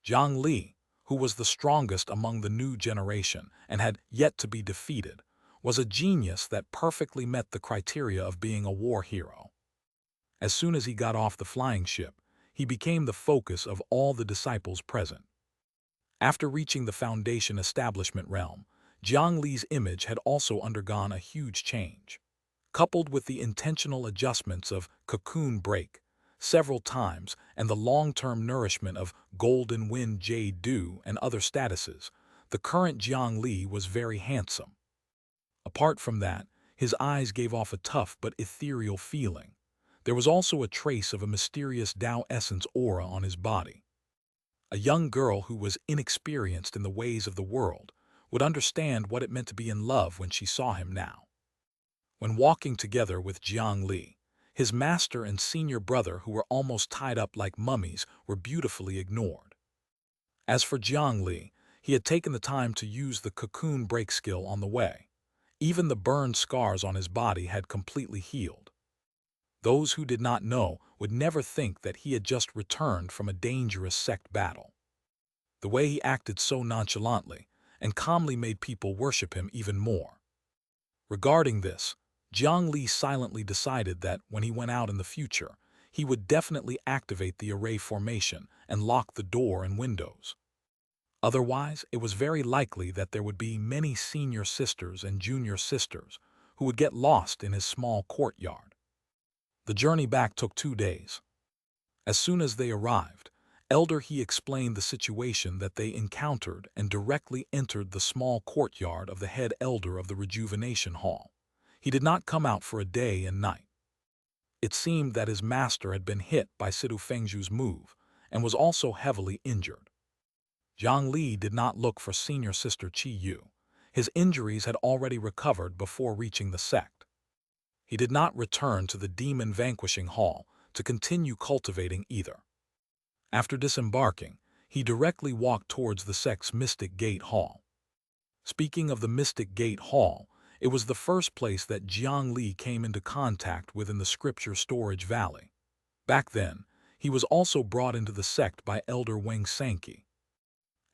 Jiang Li, who was the strongest among the new generation and had yet to be defeated, was a genius that perfectly met the criteria of being a war hero. As soon as he got off the flying ship, he became the focus of all the disciples present. After reaching the Foundation establishment realm, Jiang Li's image had also undergone a huge change. Coupled with the intentional adjustments of cocoon break several times and the long-term nourishment of golden wind jade dew and other statuses, the current Jiang Li was very handsome. Apart from that, his eyes gave off a tough but ethereal feeling. There was also a trace of a mysterious Tao essence aura on his body. A young girl who was inexperienced in the ways of the world would understand what it meant to be in love when she saw him now. When walking together with Jiang Li, his master and senior brother, who were almost tied up like mummies, were beautifully ignored. As for Jiang Li, he had taken the time to use the cocoon break skill on the way. Even the burned scars on his body had completely healed. Those who did not know would never think that he had just returned from a dangerous sect battle. The way he acted so nonchalantly and calmly made people worship him even more. Regarding this, Jiang Li silently decided that when he went out in the future, he would definitely activate the array formation and lock the door and windows. Otherwise, it was very likely that there would be many senior sisters and junior sisters who would get lost in his small courtyard. The journey back took 2 days. As soon as they arrived, Elder He explained the situation that they encountered and directly entered the small courtyard of the head elder of the Rejuvenation Hall. He did not come out for a day and night. It seemed that his master had been hit by Sidu Fengzhu's move and was also heavily injured. Jiang Li did not look for senior sister Qi Yu. His injuries had already recovered before reaching the sect. He did not return to the Demon Vanquishing Hall to continue cultivating either. After disembarking, he directly walked towards the sect's Mystic Gate Hall. Speaking of the Mystic Gate Hall, it was the first place that Jiang Li came into contact with in the Scripture Storage Valley. Back then, he was also brought into the sect by Elder Xianxia.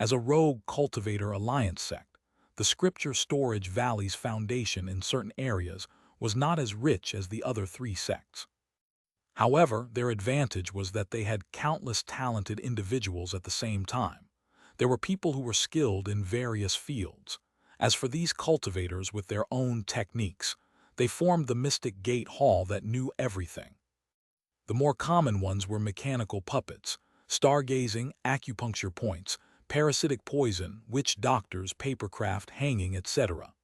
As a rogue cultivator alliance sect, the Scripture Storage Valley's foundation in certain areas was not as rich as the other 3 sects. However, their advantage was that they had countless talented individuals at the same time. There were people who were skilled in various fields. As for these cultivators with their own techniques, they formed the Mystic Gate Hall that knew everything. The more common ones were mechanical puppets, stargazing, acupuncture points, parasitic poison, witch doctors, papercraft, hanging, etc.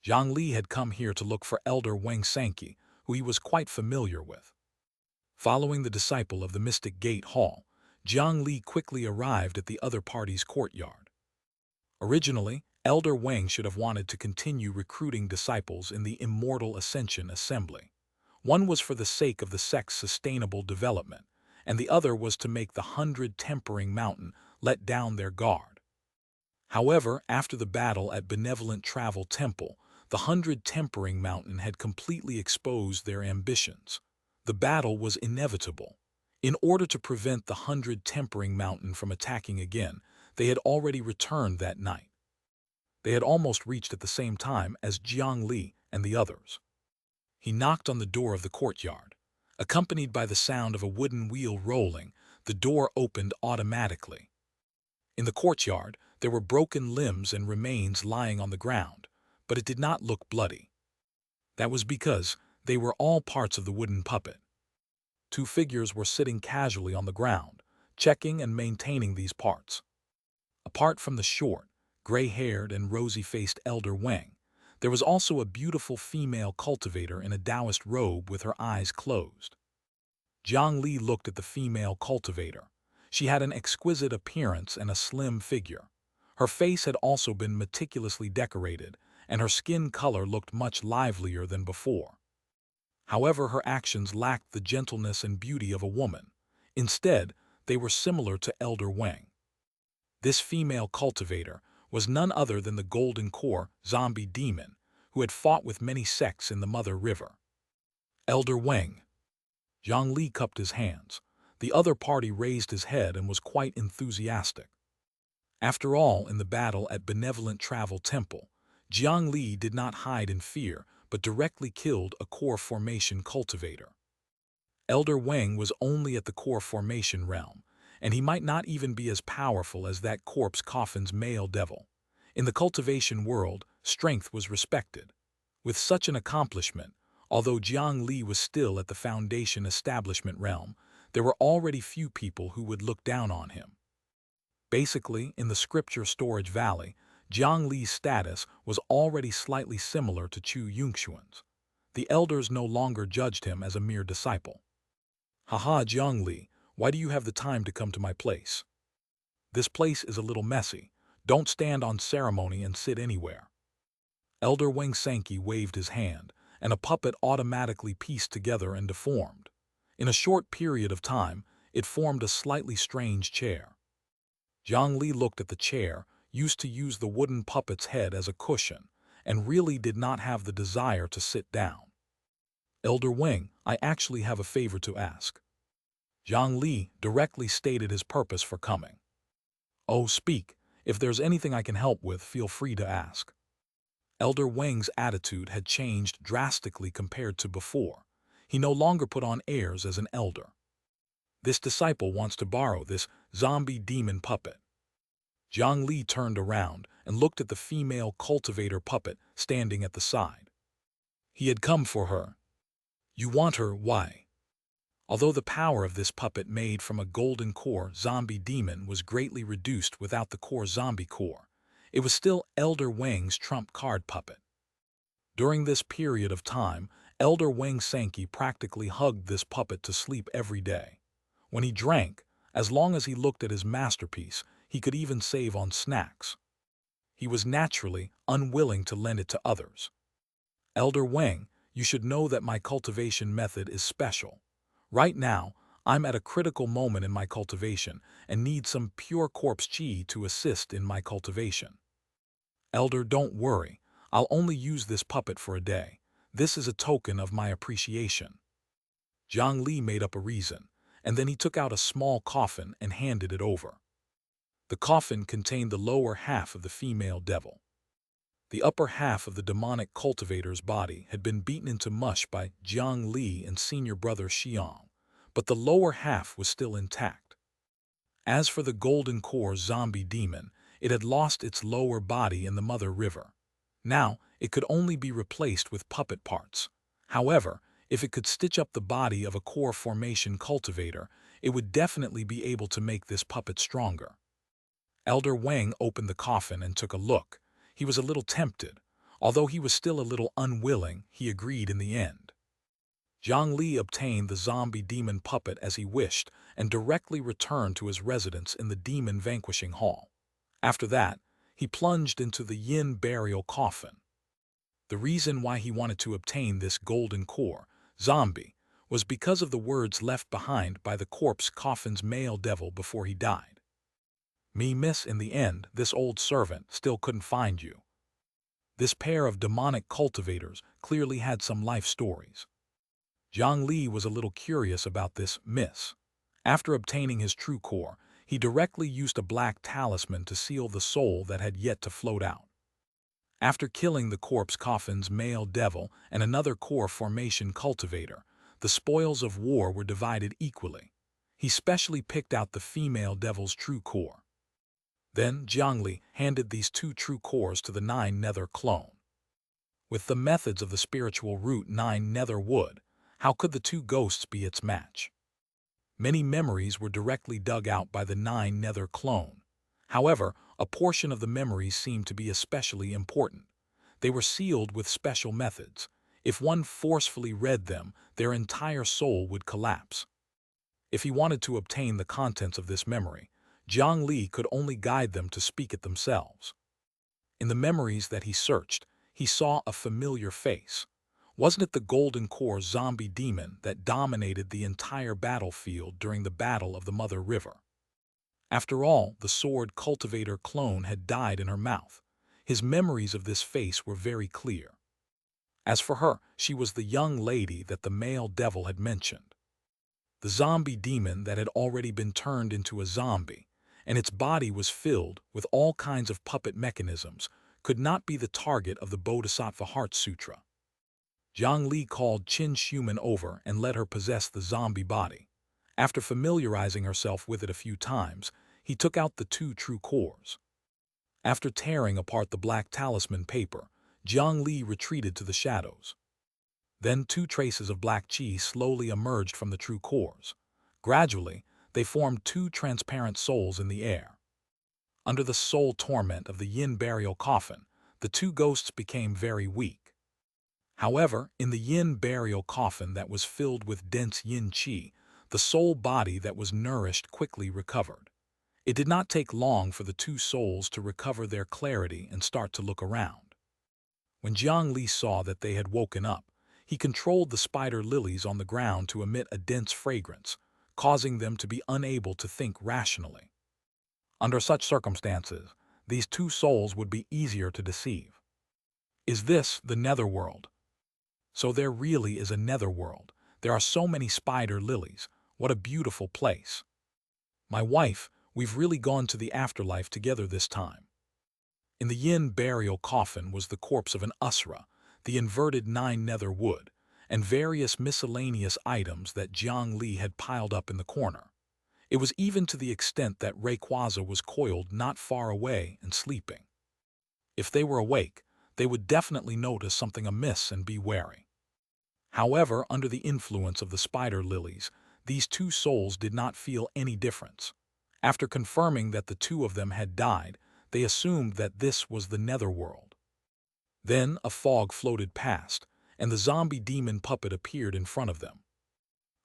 Jiang Li had come here to look for Elder Xianxia, who he was quite familiar with. Following the disciple of the Mystic Gate Hall, Jiang Li quickly arrived at the other party's courtyard. Originally, Elder Wang should have wanted to continue recruiting disciples in the Immortal Ascension Assembly. One was for the sake of the sect's sustainable development, and the other was to make the 100 Tempering Mountain let down their guard. However, after the battle at Benevolent Travel Temple, the 100 Tempering Mountain had completely exposed their ambitions. The battle was inevitable. In order to prevent the 100 Tempering Mountain from attacking again, they had already returned that night. They had almost reached at the same time as Jiang Li and the others. He knocked on the door of the courtyard. Accompanied by the sound of a wooden wheel rolling, the door opened automatically. In the courtyard, there were broken limbs and remains lying on the ground, but it did not look bloody. That was because they were all parts of the wooden puppet. 2 figures were sitting casually on the ground, checking and maintaining these parts. Apart from the short, gray-haired and rosy-faced elder Wang, there was also a beautiful female cultivator in a Taoist robe with her eyes closed. Jiang Li looked at the female cultivator. She had an exquisite appearance and a slim figure. Her face had also been meticulously decorated, and her skin color looked much livelier than before. However, her actions lacked the gentleness and beauty of a woman. Instead, they were similar to Elder Wang. This female cultivator was none other than the Golden Core zombie demon who had fought with many sects in the Mother River. Elder Wang. Jiang Li cupped his hands. The other party raised his head and was quite enthusiastic. After all, in the battle at Benevolent Travel Temple, Jiang Li did not hide in fear but directly killed a core formation cultivator. Elder Wang was only at the core formation realm, and he might not even be as powerful as that corpse coffin's male devil. In the cultivation world, strength was respected. With such an accomplishment, although Jiang Li was still at the Foundation establishment realm, there were already few people who would look down on him. Basically, in the scripture storage valley, Jiang Li's status was already slightly similar to Chu Yunxuan's. The elders no longer judged him as a mere disciple. Haha, Jiang Li, why do you have the time to come to my place? This place is a little messy. Don't stand on ceremony and sit anywhere. Elder Wang Sanqi waved his hand, and a puppet automatically pieced together and deformed. In a short period of time, it formed a slightly strange chair. Jiang Li looked at the chair, used to use the wooden puppet's head as a cushion, and really did not have the desire to sit down. Elder Wang, I actually have a favor to ask. Jiang Li directly stated his purpose for coming. Oh, speak. If there's anything I can help with, feel free to ask. Elder Wang's attitude had changed drastically compared to before. He no longer put on airs as an elder. This disciple wants to borrow this zombie demon puppet. Jiang Li turned around and looked at the female cultivator puppet standing at the side. He had come for her. You want her, why? Although the power of this puppet made from a golden core zombie demon was greatly reduced without the core zombie core, it was still Elder Wang's trump card puppet. During this period of time, Elder Wang Sanqi practically hugged this puppet to sleep every day. When he drank, as long as he looked at his masterpiece, he could even save on snacks. He was naturally unwilling to lend it to others. Elder Wang, you should know that my cultivation method is special. Right now, I'm at a critical moment in my cultivation and need some pure corpse chi to assist in my cultivation. Elder, don't worry. I'll only use this puppet for a day. This is a token of my appreciation. Jiang Li made up a reason, and then he took out a small coffin and handed it over. The coffin contained the lower half of the female devil. The upper half of the demonic cultivator's body had been beaten into mush by Jiang Li and senior brother Xiang, but the lower half was still intact. As for the golden core zombie demon, it had lost its lower body in the Mother River. Now, it could only be replaced with puppet parts. However, if it could stitch up the body of a core formation cultivator, it would definitely be able to make this puppet stronger. Elder Wang opened the coffin and took a look. He was a little tempted. Although he was still a little unwilling, he agreed in the end. Jiang Li obtained the zombie demon puppet as he wished and directly returned to his residence in the demon vanquishing hall. After that, he plunged into the yin burial coffin. The reason why he wanted to obtain this golden core zombie was because of the words left behind by the corpse coffin's male devil before he died. Me miss, in the end, this old servant still couldn't find you. This pair of demonic cultivators clearly had some life stories. Jiang Li was a little curious about this miss. After obtaining his true core, he directly used a black talisman to seal the soul that had yet to float out. After killing the corpse coffin's male devil and another core formation cultivator, the spoils of war were divided equally. He specially picked out the female devil's true core. Then Jiang Li handed these two true cores to the 9 nether clone. With the methods of the spiritual root 9 nether wood, how could the two ghosts be its match? Many memories were directly dug out by the 9 nether clone. However, a portion of the memories seemed to be especially important. They were sealed with special methods. If one forcefully read them, their entire soul would collapse. If he wanted to obtain the contents of this memory, Jiang Li could only guide them to speak it themselves. In the memories that he searched, he saw a familiar face. Wasn't it the Golden Core zombie demon that dominated the entire battlefield during the Battle of the Mother River? After all, the sword cultivator clone had died in her mouth. His memories of this face were very clear. As for her, she was the young lady that the male devil had mentioned. The zombie demon that had already been turned into a zombie, and its body was filled with all kinds of puppet mechanisms, could not be the target of the Bodhisattva Heart Sutra. Jiang Li called Qin Shuman over and let her possess the zombie body. After familiarizing herself with it a few times, he took out the two true cores. After tearing apart the black talisman paper, Jiang Li retreated to the shadows. Then 2 traces of black qi slowly emerged from the true cores. Gradually, they formed 2 transparent souls in the air. Under the soul torment of the yin burial coffin, the 2 ghosts became very weak. However, in the yin burial coffin that was filled with dense yin qi, the soul body that was nourished quickly recovered. It did not take long for the 2 souls to recover their clarity and start to look around. When Jiang Li saw that they had woken up, he controlled the spider lilies on the ground to emit a dense fragrance, causing them to be unable to think rationally. Under such circumstances, these 2 souls would be easier to deceive. Is this the netherworld? So there really is a netherworld. There are so many spider lilies. What a beautiful place. My wife, we've really gone to the afterlife together this time. In the yin burial coffin was the corpse of an usra, the inverted 9 nether wood, and various miscellaneous items that Jiang Li had piled up in the corner. It was even to the extent that Rayquaza was coiled not far away and sleeping. If they were awake, they would definitely notice something amiss and be wary. However, under the influence of the spider lilies, these 2 souls did not feel any difference. After confirming that the 2 of them had died, they assumed that this was the netherworld. Then a fog floated past, and the zombie demon puppet appeared in front of them.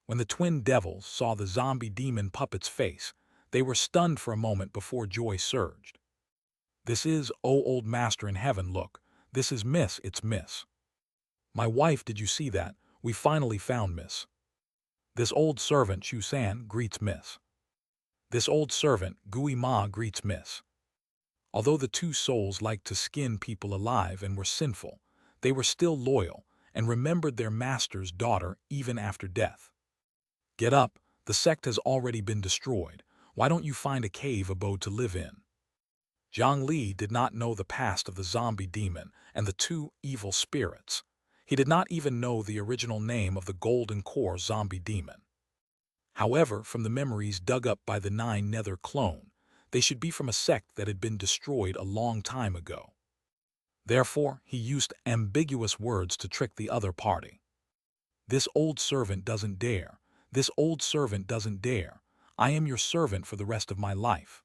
When the twin devils saw the zombie demon puppet's face, they were stunned for a moment before joy surged. This is, oh old master in heaven, look, this is Miss, it's Miss. My wife, did you see that? We finally found Miss. This old servant Shu San greets Miss. This old servant Gui Ma greets Miss. Although the 2 souls liked to skin people alive and were sinful, they were still loyal and remembered their master's daughter even after death. Get up, the sect has already been destroyed. Why don't you find a cave abode to live in? Jiang Li did not know the past of the zombie demon and the 2 evil spirits. He did not even know the original name of the Golden Core zombie demon. However, from the memories dug up by the 9 nether clone, they should be from a sect that had been destroyed a long time ago. Therefore, he used ambiguous words to trick the other party. This old servant doesn't dare. This old servant doesn't dare. I am your servant for the rest of my life.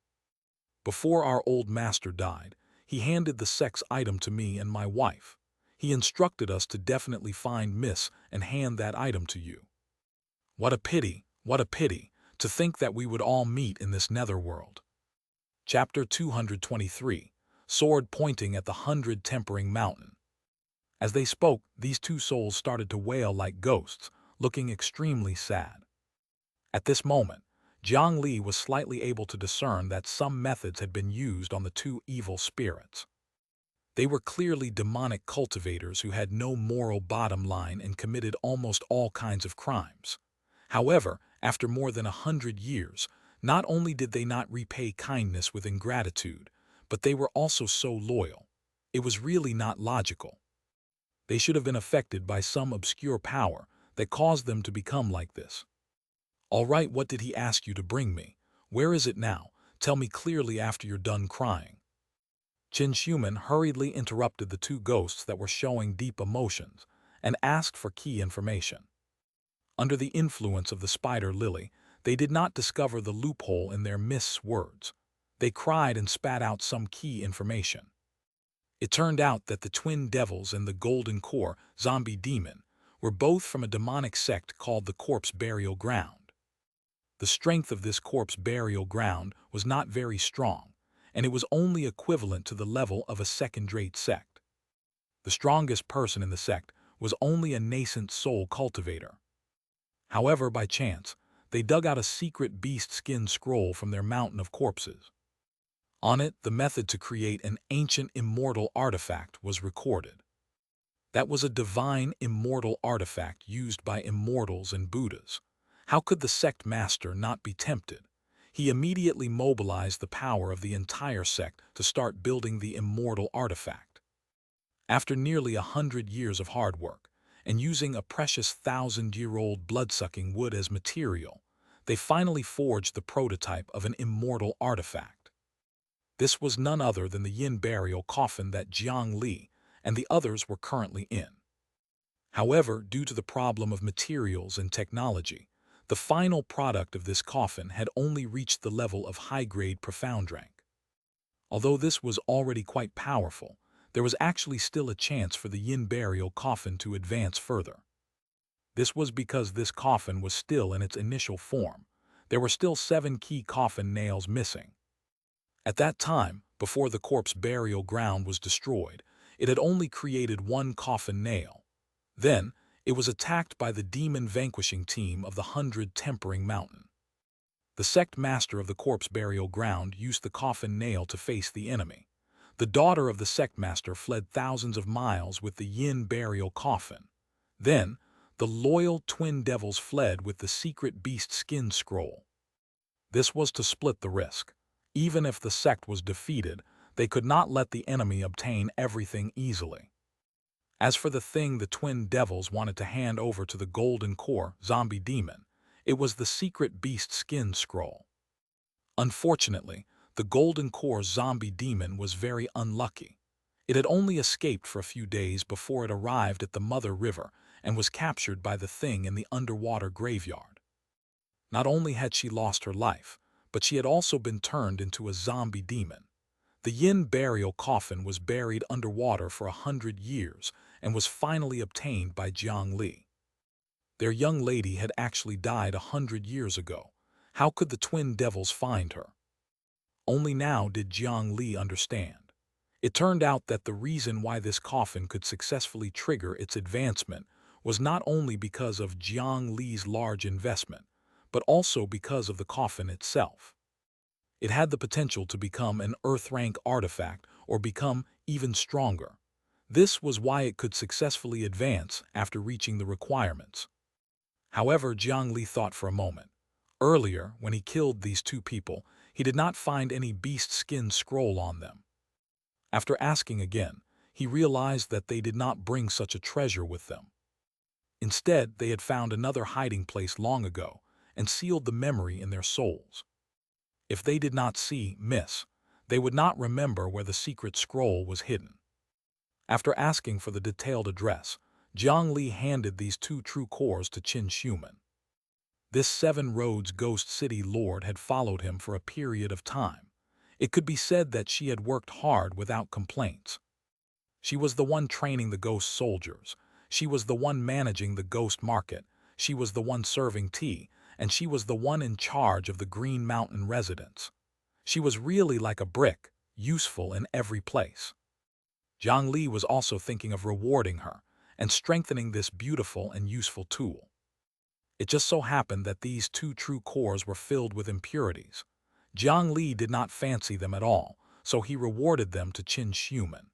Before our old master died, he handed the sex item to me and my wife. He instructed us to definitely find Miss and hand that item to you. What a pity, to think that we would all meet in this netherworld. Chapter 223, Sword Pointing at the 100 Tempering Mountain. As they spoke, these 2 souls started to wail like ghosts, looking extremely sad. At this moment, Jiang Li was slightly able to discern that some methods had been used on the two evil spirits. They were clearly demonic cultivators who had no moral bottom line and committed almost all kinds of crimes. However, after more than 100 years, not only did they not repay kindness with ingratitude, but they were also so loyal. It was really not logical. They should have been affected by some obscure power that caused them to become like this. All right, what did he ask you to bring me? Where is it now? Tell me clearly after you're done crying. Xianxia hurriedly interrupted the two ghosts that were showing deep emotions and asked for key information. Under the influence of the spider lily, they did not discover the loophole in their mist's words. They cried and spat out some key information. It turned out that the twin devils and the golden core zombie demon were both from a demonic sect called the Corpse Burial Ground. The strength of this corpse burial ground was not very strong, and it was only equivalent to the level of a second-rate sect. The strongest person in the sect was only a nascent soul cultivator. However, by chance, they dug out a secret beast skin scroll from their mountain of corpses. On it, the method to create an ancient immortal artifact was recorded. That was a divine immortal artifact used by immortals and Buddhas. How could the sect master not be tempted? He immediately mobilized the power of the entire sect to start building the immortal artifact. After nearly 100 years of hard work, and using a precious 1,000-year-old blood-sucking wood as material, they finally forged the prototype of an immortal artifact. This was none other than the yin burial coffin that Jiang Li and the others were currently in. However, due to the problem of materials and technology, the final product of this coffin had only reached the level of high-grade profound rank. Although this was already quite powerful, there was actually still a chance for the yin burial coffin to advance further. This was because this coffin was still in its initial form. There were still 7 key coffin nails missing. At that time, before the corpse burial ground was destroyed, it had only created 1 coffin nail. Then, it was attacked by the demon vanquishing team of the 100 Tempering Mountain. The sect master of the corpse burial ground used the coffin nail to face the enemy. The daughter of the sect master fled thousands of miles with the yin burial coffin. Then, the loyal twin devils fled with the secret beast skin scroll. This was to split the risk. Even if the sect was defeated, they could not let the enemy obtain everything easily. As for the thing the twin devils wanted to hand over to the golden core zombie demon, it was the secret beast skin scroll. Unfortunately, the golden core zombie demon was very unlucky. It had only escaped for a few days before it arrived at the Mother River and was captured by the thing in the underwater graveyard. Not only had she lost her life, but she had also been turned into a zombie demon. The yin burial coffin was buried underwater for 100 years and was finally obtained by Jiang Li. Their young lady had actually died 100 years ago. How could the twin devils find her? Only now did Jiang Li understand. It turned out that the reason why this coffin could successfully trigger its advancement was not only because of Jiang Li's large investment, but also because of the coffin itself. It had the potential to become an Earth-rank artifact or become even stronger. This was why it could successfully advance after reaching the requirements. However, Jiang Li thought for a moment. Earlier, when he killed these 2 people, he did not find any beast skin scroll on them. After asking again, he realized that they did not bring such a treasure with them. Instead, they had found another hiding place long ago and sealed the memory in their souls. If they did not see, they would not remember where the secret scroll was hidden. After asking for the detailed address, Jiang Li handed these 2 true cores to Xianxia. This 7 Roads Ghost City Lord had followed him for a period of time. It could be said that she had worked hard without complaints. She was the one training the ghost soldiers. She was the one managing the ghost market. She was the one serving tea, and she was the one in charge of the Green Mountain residents. She was really like a brick, useful in every place. Jiang Li was also thinking of rewarding her and strengthening this beautiful and useful tool. It just so happened that these two true cores were filled with impurities. Jiang Li did not fancy them at all, so he rewarded them to Qin Shuman.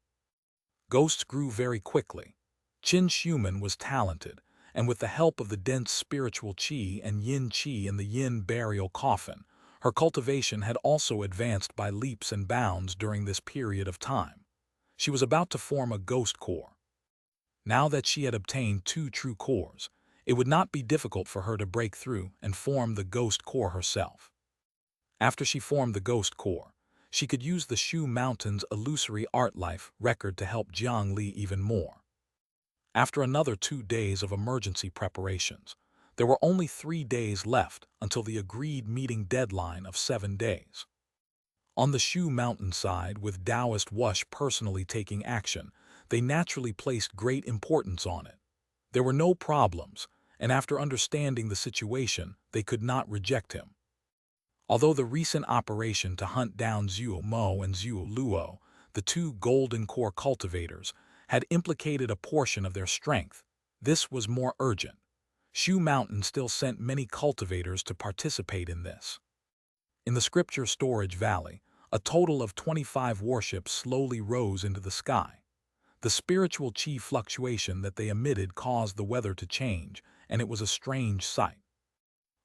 Ghosts grew very quickly. Qin Shuman was talented, and with the help of the dense spiritual qi and yin qi in the yin burial coffin, her cultivation had also advanced by leaps and bounds during this period of time. She was about to form a ghost core. Now that she had obtained two true cores, it would not be difficult for her to break through and form the ghost core herself. After she formed the ghost core, she could use the Shu Mountain's illusory art life record to help Jiang Li even more. After another 2 days of emergency preparations, there were only 3 days left until the agreed meeting deadline of 7 days. On the Shu Mountain side, with Taoist Wush personally taking action, they naturally placed great importance on it. There were no problems, and after understanding the situation, they could not reject him. Although the recent operation to hunt down Zhuo Mo and Zhuo Luo, the two golden core cultivators, had implicated a portion of their strength, this was more urgent. Shu Mountain still sent many cultivators to participate in this. In the scripture storage valley, a total of 25 warships slowly rose into the sky. The spiritual chi fluctuation that they emitted caused the weather to change, and it was a strange sight.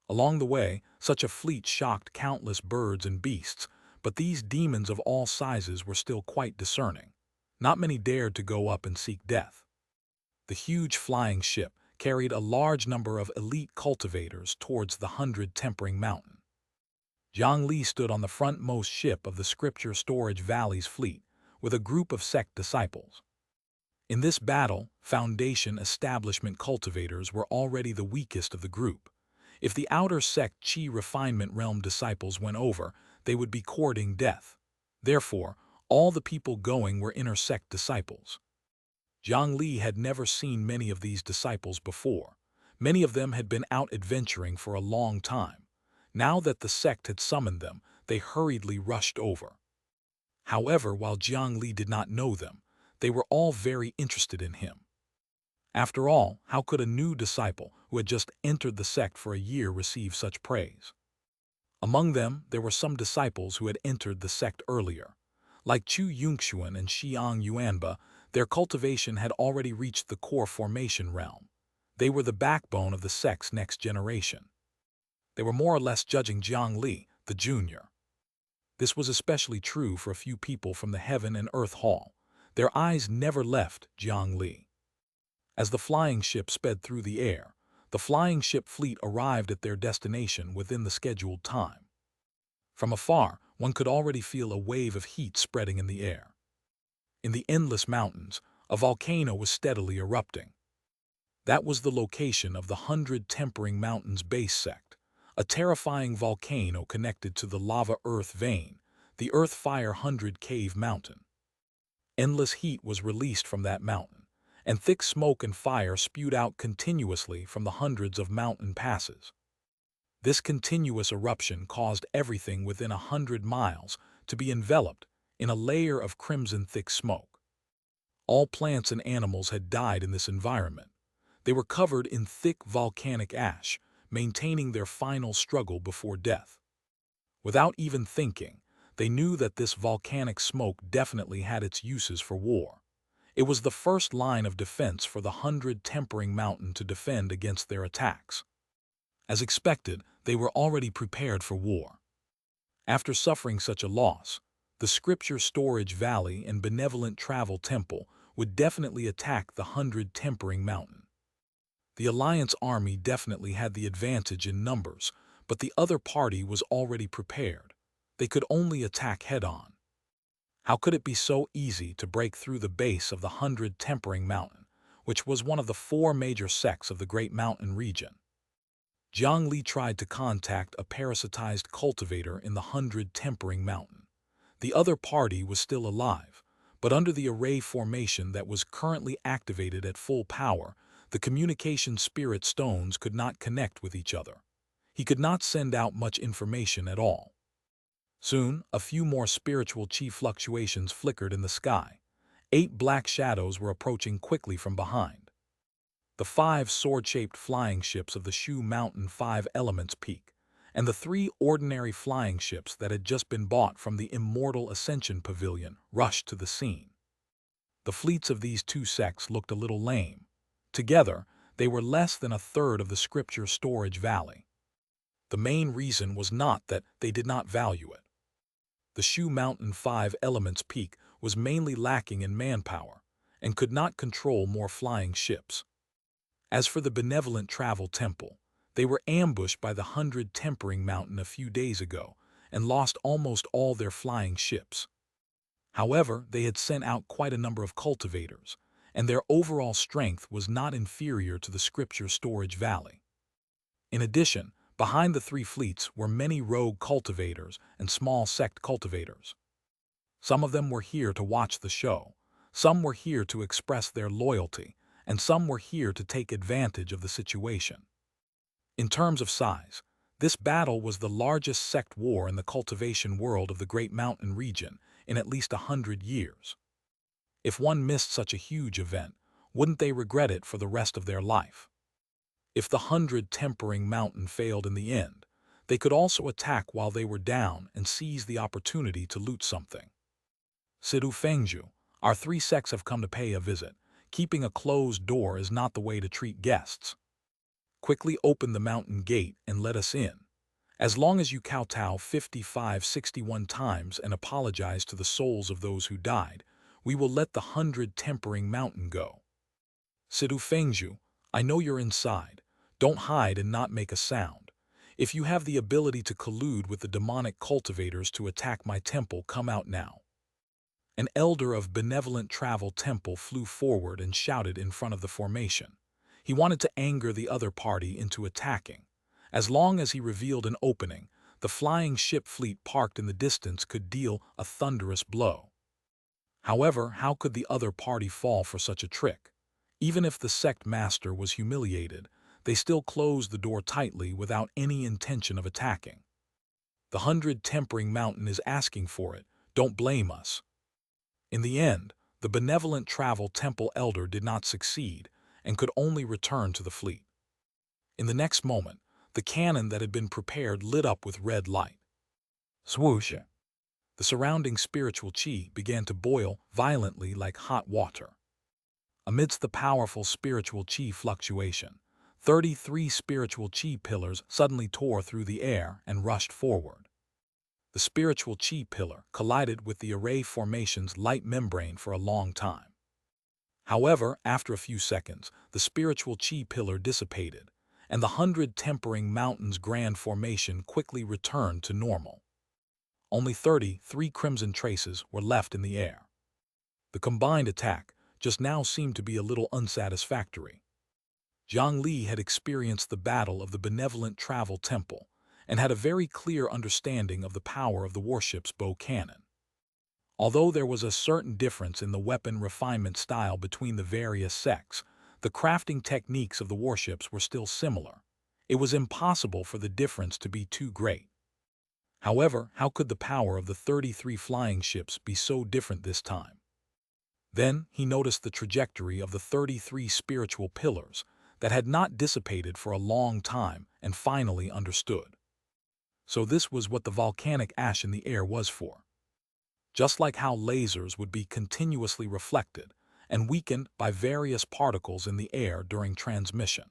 Along the way, such a fleet shocked countless birds and beasts, but these demons of all sizes were still quite discerning. Not many dared to go up and seek death. The huge flying ship carried a large number of elite cultivators towards the 100 Tempering Mountain. Jiang Li stood on the frontmost ship of the Scripture Storage Valley's fleet, with a group of sect disciples. In this battle, Foundation Establishment cultivators were already the weakest of the group. If the outer sect Qi Refinement Realm disciples went over, they would be courting death. Therefore, all the people going were inner sect disciples. Jiang Li had never seen many of these disciples before. Many of them had been out adventuring for a long time. Now that the sect had summoned them, they hurriedly rushed over. However, while Jiang Li did not know them, they were all very interested in him. After all, how could a new disciple who had just entered the sect for a year receive such praise? Among them, there were some disciples who had entered the sect earlier. Like Chu Yunxuan and Xiang Yuanba, their cultivation had already reached the core formation realm. They were the backbone of the sect's next generation. They were more or less judging Jiang Li, the junior. This was especially true for a few people from the Heaven and Earth Hall. Their eyes never left Jiang Li. As the flying ship sped through the air, the flying ship fleet arrived at their destination within the scheduled time. From afar, one could already feel a wave of heat spreading in the air. In the endless mountains, a volcano was steadily erupting. That was the location of the 100 Tempering Mountains base sect, a terrifying volcano connected to the lava earth vein, the Earth Fire 100 Cave Mountain. Endless heat was released from that mountain, and thick smoke and fire spewed out continuously from the hundreds of mountain passes. This continuous eruption caused everything within 100 miles to be enveloped in a layer of crimson thick smoke. All plants and animals had died in this environment. They were covered in thick volcanic ash, maintaining their final struggle before death. Without even thinking, they knew that this volcanic smoke definitely had its uses for war. It was the first line of defense for the 100 Tempering Mountain to defend against their attacks. As expected, they were already prepared for war. After suffering such a loss, the Scripture Storage Valley and Benevolent Travel Temple would definitely attack the 100 Tempering Mountain. The Alliance army definitely had the advantage in numbers, but the other party was already prepared. They could only attack head-on. How could it be so easy to break through the base of the 100 Tempering Mountain, which was one of the 4 major sects of the Great Mountain region? Jiang Li tried to contact a parasitized cultivator in the 100 Tempering Mountain. The other party was still alive, but under the array formation that was currently activated at full power, the communication spirit stones could not connect with each other. He could not send out much information at all. Soon, a few more spiritual chi fluctuations flickered in the sky. 8 black shadows were approaching quickly from behind. the 5 sword-shaped flying ships of the Shu Mountain 5 Elements Peak, and the 3 ordinary flying ships that had just been bought from the Immortal Ascension Pavilion rushed to the scene. The fleets of these two sects looked a little lame. Together, they were less than a third of the Scripture Storage Valley. The main reason was not that they did not value it. The Shu Mountain 5 Elements Peak was mainly lacking in manpower and could not control more flying ships. As for the Benevolent Travel Temple, they were ambushed by the 100 Tempering Mountain a few days ago and lost almost all their flying ships. However, they had sent out quite a number of cultivators, and their overall strength was not inferior to the Scripture Storage Valley. In addition, behind the 3 fleets were many rogue cultivators and small sect cultivators. Some of them were here to watch the show, some were here to express their loyalty, and some were here to take advantage of the situation. In terms of size, this battle was the largest sect war in the cultivation world of the Great Mountain region in at least 100 years. If one missed such a huge event, wouldn't they regret it for the rest of their life? If the 100 Tempering Mountain failed in the end, they could also attack while they were down and seize the opportunity to loot something. Sidu Fengzhu, our 3 sects have come to pay a visit. Keeping a closed door is not the way to treat guests. Quickly open the mountain gate and let us in. As long as you kowtow 55-61 times and apologize to the souls of those who died, we will let the 100 Tempering Mountain go. Sidu Fengzhu, I know you're inside. Don't hide and not make a sound. If you have the ability to collude with the demonic cultivators to attack my temple, come out now. An elder of Benevolent Travel Temple flew forward and shouted in front of the formation. He wanted to anger the other party into attacking. As long as he revealed an opening, the flying ship fleet parked in the distance could deal a thunderous blow. However, how could the other party fall for such a trick? Even if the sect master was humiliated, they still closed the door tightly without any intention of attacking. The 100 Tempering Mountain is asking for it, don't blame us. In the end, the Benevolent Travel Temple elder did not succeed and could only return to the fleet. In the next moment, the cannon that had been prepared lit up with red light. Swoosh! The surrounding spiritual chi began to boil violently like hot water. Amidst the powerful spiritual chi fluctuation, 33 spiritual chi pillars suddenly tore through the air and rushed forward. The spiritual chi pillar collided with the array formation's light membrane for a long time. However, after a few seconds, the spiritual chi pillar dissipated, and the 100 Tempering Mountain's grand formation quickly returned to normal. Only 33 crimson traces were left in the air. The combined attack just now seemed to be a little unsatisfactory. Jiang Li had experienced the battle of the Benevolent Travel Temple and had a very clear understanding of the power of the warship's bow cannon. Although there was a certain difference in the weapon refinement style between the various sects, the crafting techniques of the warships were still similar. It was impossible for the difference to be too great. However, how could the power of the 33 flying ships be so different this time? Then he noticed the trajectory of the 33 spiritual pillars that had not dissipated for a long time and finally understood. So this was what the volcanic ash in the air was for. Just like how lasers would be continuously reflected and weakened by various particles in the air during transmission.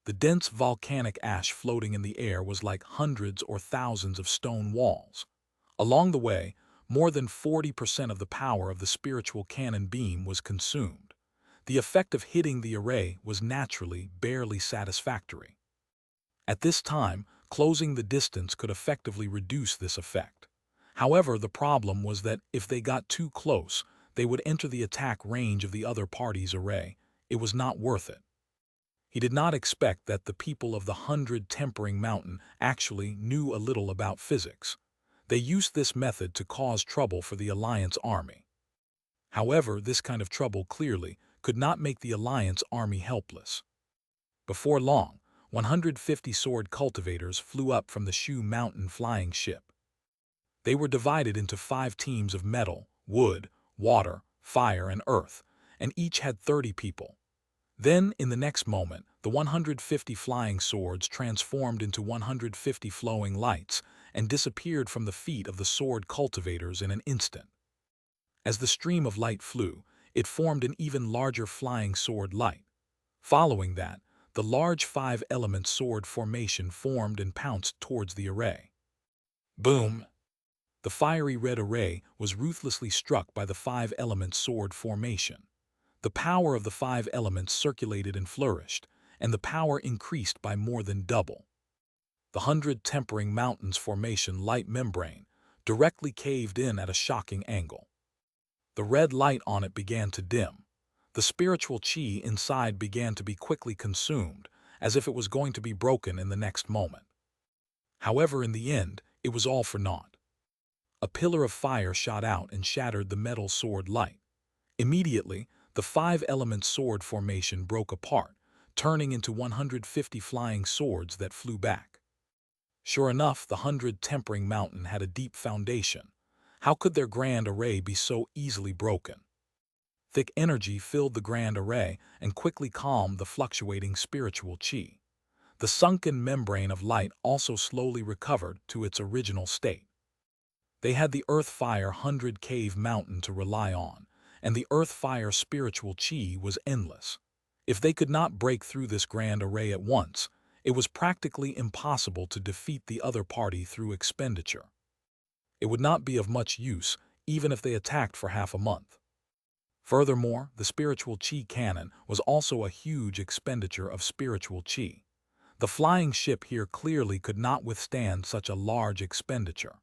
The dense volcanic ash floating in the air was like hundreds or thousands of stone walls. Along the way, more than 40% of the power of the spiritual cannon beam was consumed. The effect of hitting the array was naturally barely satisfactory. At this time, closing the distance could effectively reduce this effect. However, the problem was that if they got too close, they would enter the attack range of the other party's array. It was not worth it. He did not expect that the people of the 100 Tempering Mountain actually knew a little about physics. They used this method to cause trouble for the Alliance army. However, this kind of trouble clearly could not make the Alliance army helpless. Before long, 150 sword cultivators flew up from the Shu Mountain flying ship. They were divided into 5 teams of metal, wood, water, fire, and earth, and each had 30 people. Then, in the next moment, the 150 flying swords transformed into 150 flowing lights and disappeared from the feet of the sword cultivators in an instant. As the stream of light flew, it formed an even larger flying sword light. Following that, the large five-element sword formation formed and pounced towards the array. Boom! The fiery red array was ruthlessly struck by the five-element sword formation. The power of the five elements circulated and flourished, and the power increased by more than double. The 100 tempering mountains formation light membrane directly caved in at a shocking angle. The red light on it began to dim. The spiritual chi inside began to be quickly consumed, as if it was going to be broken in the next moment. However, in the end, it was all for naught. A pillar of fire shot out and shattered the metal sword light. Immediately, the five-element sword formation broke apart, turning into 150 flying swords that flew back. Sure enough, the 100 tempering mountain had a deep foundation. How could their grand array be so easily broken? Thick energy filled the grand array and quickly calmed the fluctuating spiritual chi. The sunken membrane of light also slowly recovered to its original state. They had the earth-fire 100 cave mountain to rely on, and the earth-fire spiritual chi was endless. If they could not break through this grand array at once, it was practically impossible to defeat the other party through expenditure. It would not be of much use, even if they attacked for half a month. Furthermore, the spiritual chi cannon was also a huge expenditure of spiritual chi. The flying ship here clearly could not withstand such a large expenditure.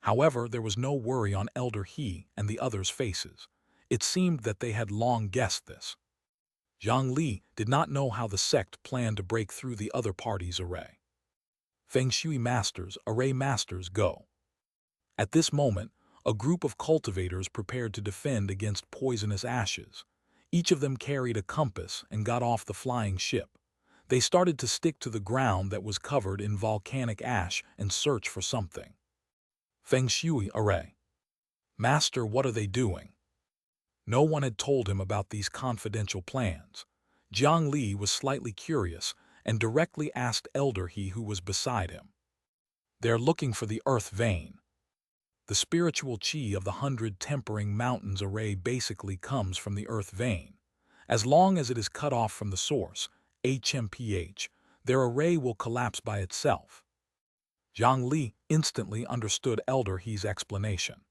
However, there was no worry on Elder He and the others' faces. It seemed that they had long guessed this. Jiang Li did not know how the sect planned to break through the other party's array. Feng Shui Masters, Array Masters, go. At this moment, a group of cultivators prepared to defend against poisonous ashes. Each of them carried a compass and got off the flying ship. They started to stick to the ground that was covered in volcanic ash and search for something. Feng Shui Array Master, what are they doing? No one had told him about these confidential plans. Jiang Li was slightly curious and directly asked Elder He, who was beside him. They're looking for the earth vein. The spiritual chi of the 100 tempering mountains array basically comes from the earth vein. As long as it is cut off from the source, HMPH, their array will collapse by itself. Jiang Li instantly understood Elder He's explanation.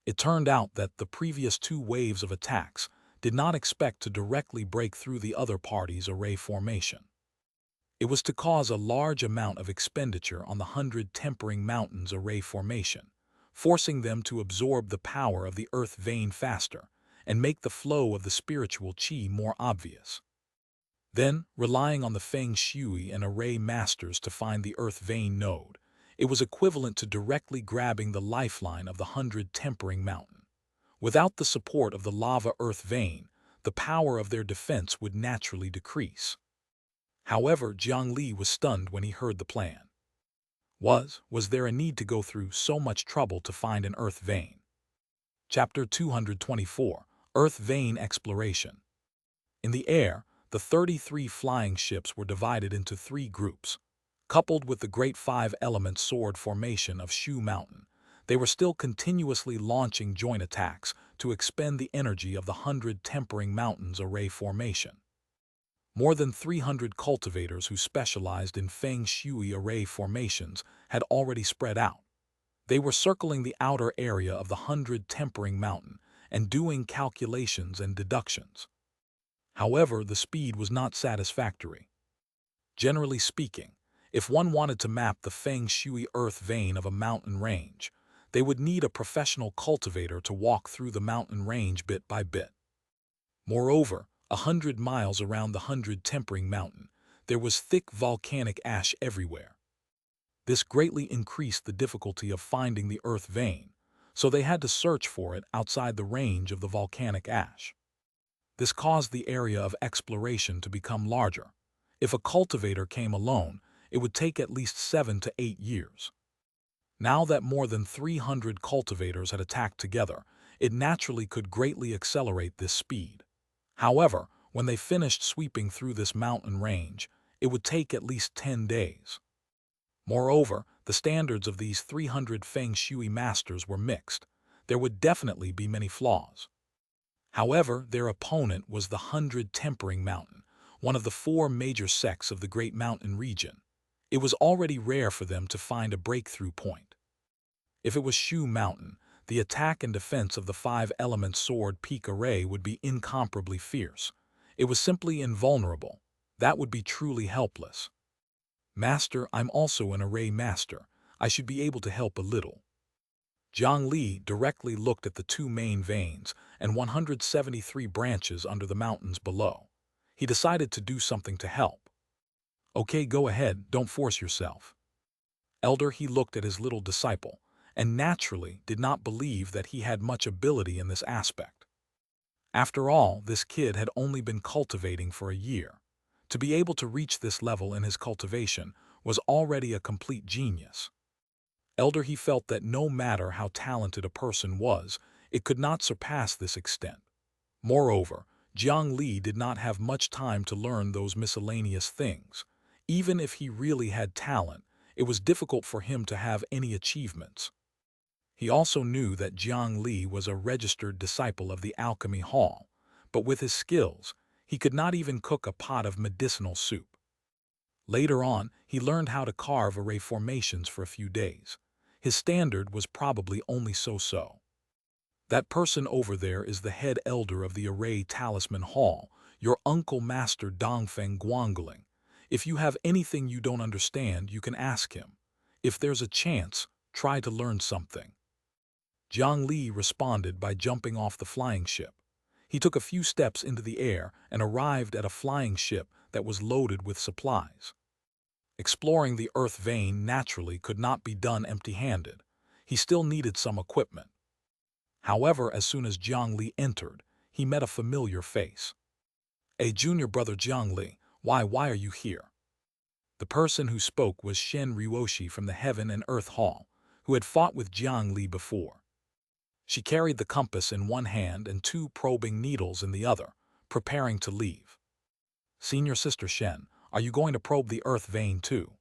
It turned out that the previous two waves of attacks did not expect to directly break through the other party's array formation. It was to cause a large amount of expenditure on the 100 tempering mountains array formation, forcing them to absorb the power of the earth vein faster and make the flow of the spiritual chi more obvious. Then, relying on the Feng Shui and Array Masters to find the earth vein node, it was equivalent to directly grabbing the lifeline of the 100 tempering mountain. Without the support of the lava earth vein, the power of their defense would naturally decrease. However, Jiang Li was stunned when he heard the plan. Was there a need to go through so much trouble to find an earth vein? Chapter 224, Earth Vein Exploration. In the air, the 33 flying ships were divided into 3 groups. Coupled with the great 5-element sword formation of Shu Mountain, they were still continuously launching joint attacks to expend the energy of the 100 tempering mountains array formation. More than 300 cultivators who specialized in Feng Shui array formations had already spread out. They were circling the outer area of the 100 tempering mountain and doing calculations and deductions. However, the speed was not satisfactory. Generally speaking, if one wanted to map the Feng Shui earth vein of a mountain range, they would need a professional cultivator to walk through the mountain range bit by bit. Moreover, 100 miles around the 100 tempering mountain, there was thick volcanic ash everywhere. This greatly increased the difficulty of finding the earth vein, so they had to search for it outside the range of the volcanic ash. This caused the area of exploration to become larger. If a cultivator came alone, it would take at least 7 to 8 years. Now that more than 300 cultivators had attacked together, it naturally could greatly accelerate this speed. However, When they finished sweeping through this mountain range, it would take at least 10 days. Moreover, the standards of these 300 Feng Shui masters were mixed. There would definitely be many flaws. However, their opponent was the 100 Tempering Mountain, one of the 4 major sects of the Great Mountain region. It was already rare for them to find a breakthrough point. If it was Shu Mountain, the attack and defense of the 5-element sword peak array would be incomparably fierce. It was simply invulnerable. That would be truly helpless. Master, I'm also an array master. I should be able to help a little. Jiang Li directly looked at the 2 main veins and 173 branches under the mountains below. He decided to do something to help. Okay, go ahead, don't force yourself. Elder, he looked at his little disciple, and naturally did not believe that he had much ability in this aspect. After all, this kid had only been cultivating for a year. To be able to reach this level in his cultivation was already a complete genius. Elder, he felt that no matter how talented a person was, it could not surpass this extent. Moreover, Jiang Li did not have much time to learn those miscellaneous things. Even if he really had talent, it was difficult for him to have any achievements. He also knew that Jiang Li was a registered disciple of the Alchemy Hall, but with his skills, he could not even cook a pot of medicinal soup. Later on, he learned how to carve array formations for a few days. His standard was probably only so-so. That person over there is the head elder of the Array Talisman Hall, your uncle Master Dongfeng Guangling. If you have anything you don't understand, you can ask him. If there's a chance, try to learn something. Jiang Li responded by jumping off the flying ship. He took a few steps into the air and arrived at a flying ship that was loaded with supplies. Exploring the earth vein naturally could not be done empty-handed. He still needed some equipment. However, as soon as Jiang Li entered, he met a familiar face. "Hey, junior brother Jiang Li, why are you here?" The person who spoke was Shen Ryoshi from the Heaven and Earth Hall, who had fought with Jiang Li before. She carried the compass in one hand and 2 probing needles in the other, preparing to leave. "Senior Sister Shen, are you going to probe the earth vein too?"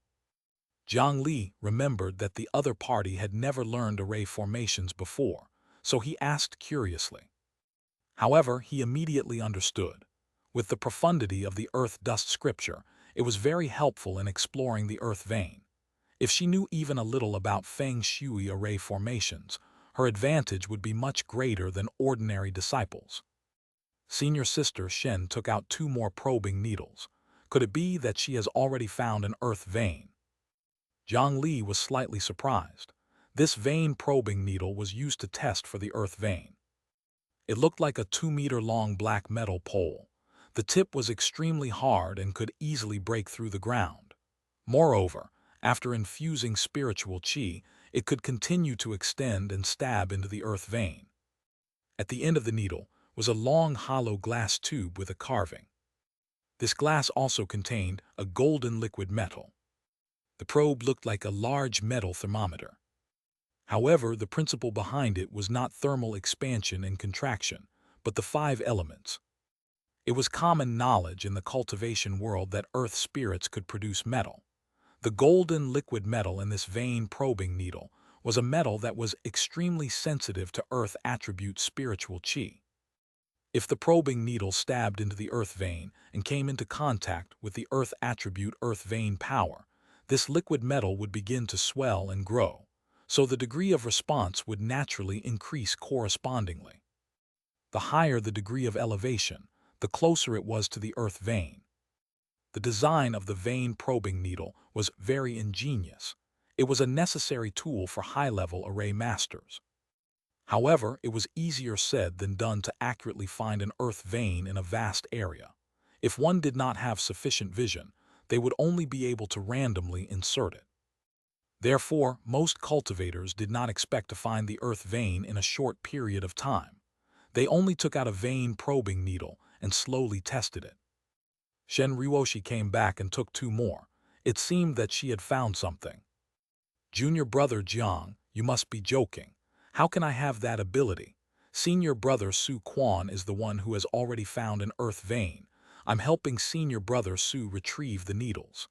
Jiang Li remembered that the other party had never learned array formations before, so he asked curiously. However, he immediately understood. With the profundity of the earth dust scripture, it was very helpful in exploring the earth vein. If she knew even a little about Feng Shui array formations, her advantage would be much greater than ordinary disciples. Senior Sister Shen took out 2 more probing needles. Could it be that she has already found an earth vein? Jiang Li was slightly surprised. This vein probing needle was used to test for the earth vein. It looked like a 2-meter-long black metal pole. The tip was extremely hard and could easily break through the ground. Moreover, after infusing spiritual qi, it could continue to extend and stab into the earth vein. At the end of the needle was a long hollow glass tube with a carving. This glass also contained a golden liquid metal. The probe looked like a large metal thermometer. However, the principle behind it was not thermal expansion and contraction, but the 5 elements. It was common knowledge in the cultivation world that earth spirits could produce metal. The golden liquid metal in this vein probing needle was a metal that was extremely sensitive to earth attribute spiritual qi. If the probing needle stabbed into the earth vein and came into contact with the earth attribute earth vein power, this liquid metal would begin to swell and grow, so the degree of response would naturally increase correspondingly. The higher the degree of elevation, the closer it was to the earth vein. The design of the vein probing needle was very ingenious. It was a necessary tool for high-level array masters. However, it was easier said than done to accurately find an earth vein in a vast area. If one did not have sufficient vision, they would only be able to randomly insert it. Therefore, most cultivators did not expect to find the earth vein in a short period of time. They only took out a vein probing needle and slowly tested it. Shen Ryoshi came back and took 2 more. It seemed that she had found something. "Junior brother Jiang, you must be joking. How can I have that ability? Senior brother Su Quan is the one who has already found an earth vein, I'm helping senior brother Su retrieve the needles.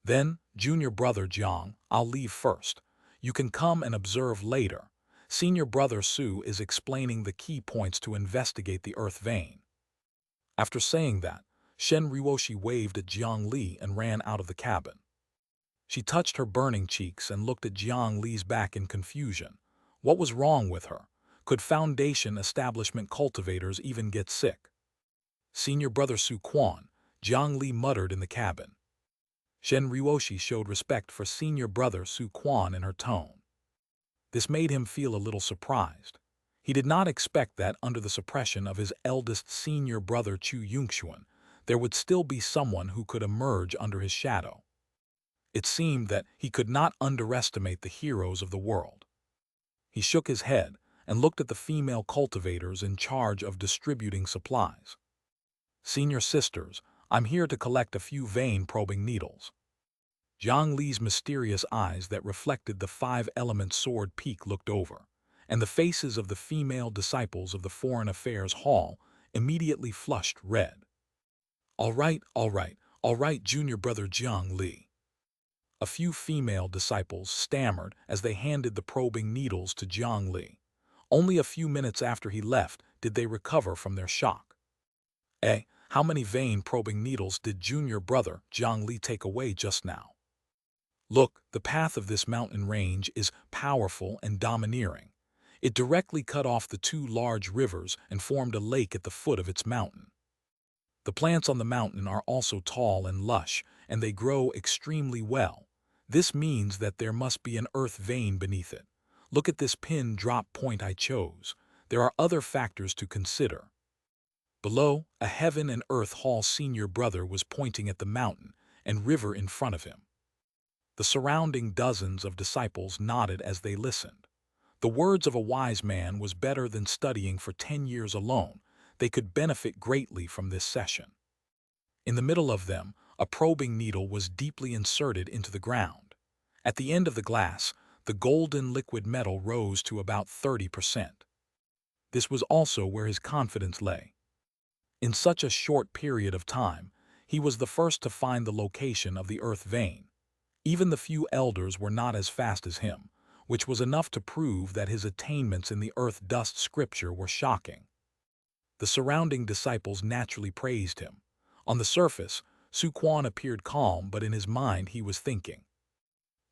Then, junior brother Jiang, I'll leave first. You can come and observe later. Senior brother Su is explaining the key points to investigate the earth vein. After saying that, Shen Ruoshi waved at Jiang Li and ran out of the cabin. She touched her burning cheeks and looked at Jiang Li's back in confusion. What was wrong with her? Could Foundation establishment cultivators even get sick? Senior brother Su Quan, Jiang Li muttered in the cabin. Shen Ruoshi showed respect for senior brother Su Quan in her tone. This made him feel a little surprised. He did not expect that under the suppression of his eldest senior brother Chu Yunxuan, there would still be someone who could emerge under his shadow. It seemed that he could not underestimate the heroes of the world. He shook his head and looked at the female cultivators in charge of distributing supplies. Senior sisters, I'm here to collect a few vein-probing needles. Jiang Li's mysterious eyes that reflected the five-element sword peak looked over, and the faces of the female disciples of the Foreign Affairs Hall immediately flushed red. All right, junior brother Jiang Li. A few female disciples stammered as they handed the probing needles to Jiang Li. Only a few minutes after he left did they recover from their shock. How many vein-probing needles did junior brother Jiang Li take away just now? Look, the path of this mountain range is powerful and domineering. It directly cut off the two large rivers and formed a lake at the foot of its mountain. The plants on the mountain are also tall and lush, and they grow extremely well. This means that there must be an earth vein beneath it. Look at this pin drop point I chose. There are other factors to consider. Below, a heaven and earth hall senior brother was pointing at the mountain and river in front of him. The surrounding dozens of disciples nodded as they listened. The words of a wise man was better than studying for 10 years alone. They could benefit greatly from this session. In the middle of them, a probing needle was deeply inserted into the ground. At the end of the glass, the golden liquid metal rose to about 30%. This was also where his confidence lay. In such a short period of time, he was the first to find the location of the earth vein. Even the few elders were not as fast as him, which was enough to prove that his attainments in the earth dust scripture were shocking. The surrounding disciples naturally praised him. On the surface, Su Quan appeared calm, but in his mind he was thinking,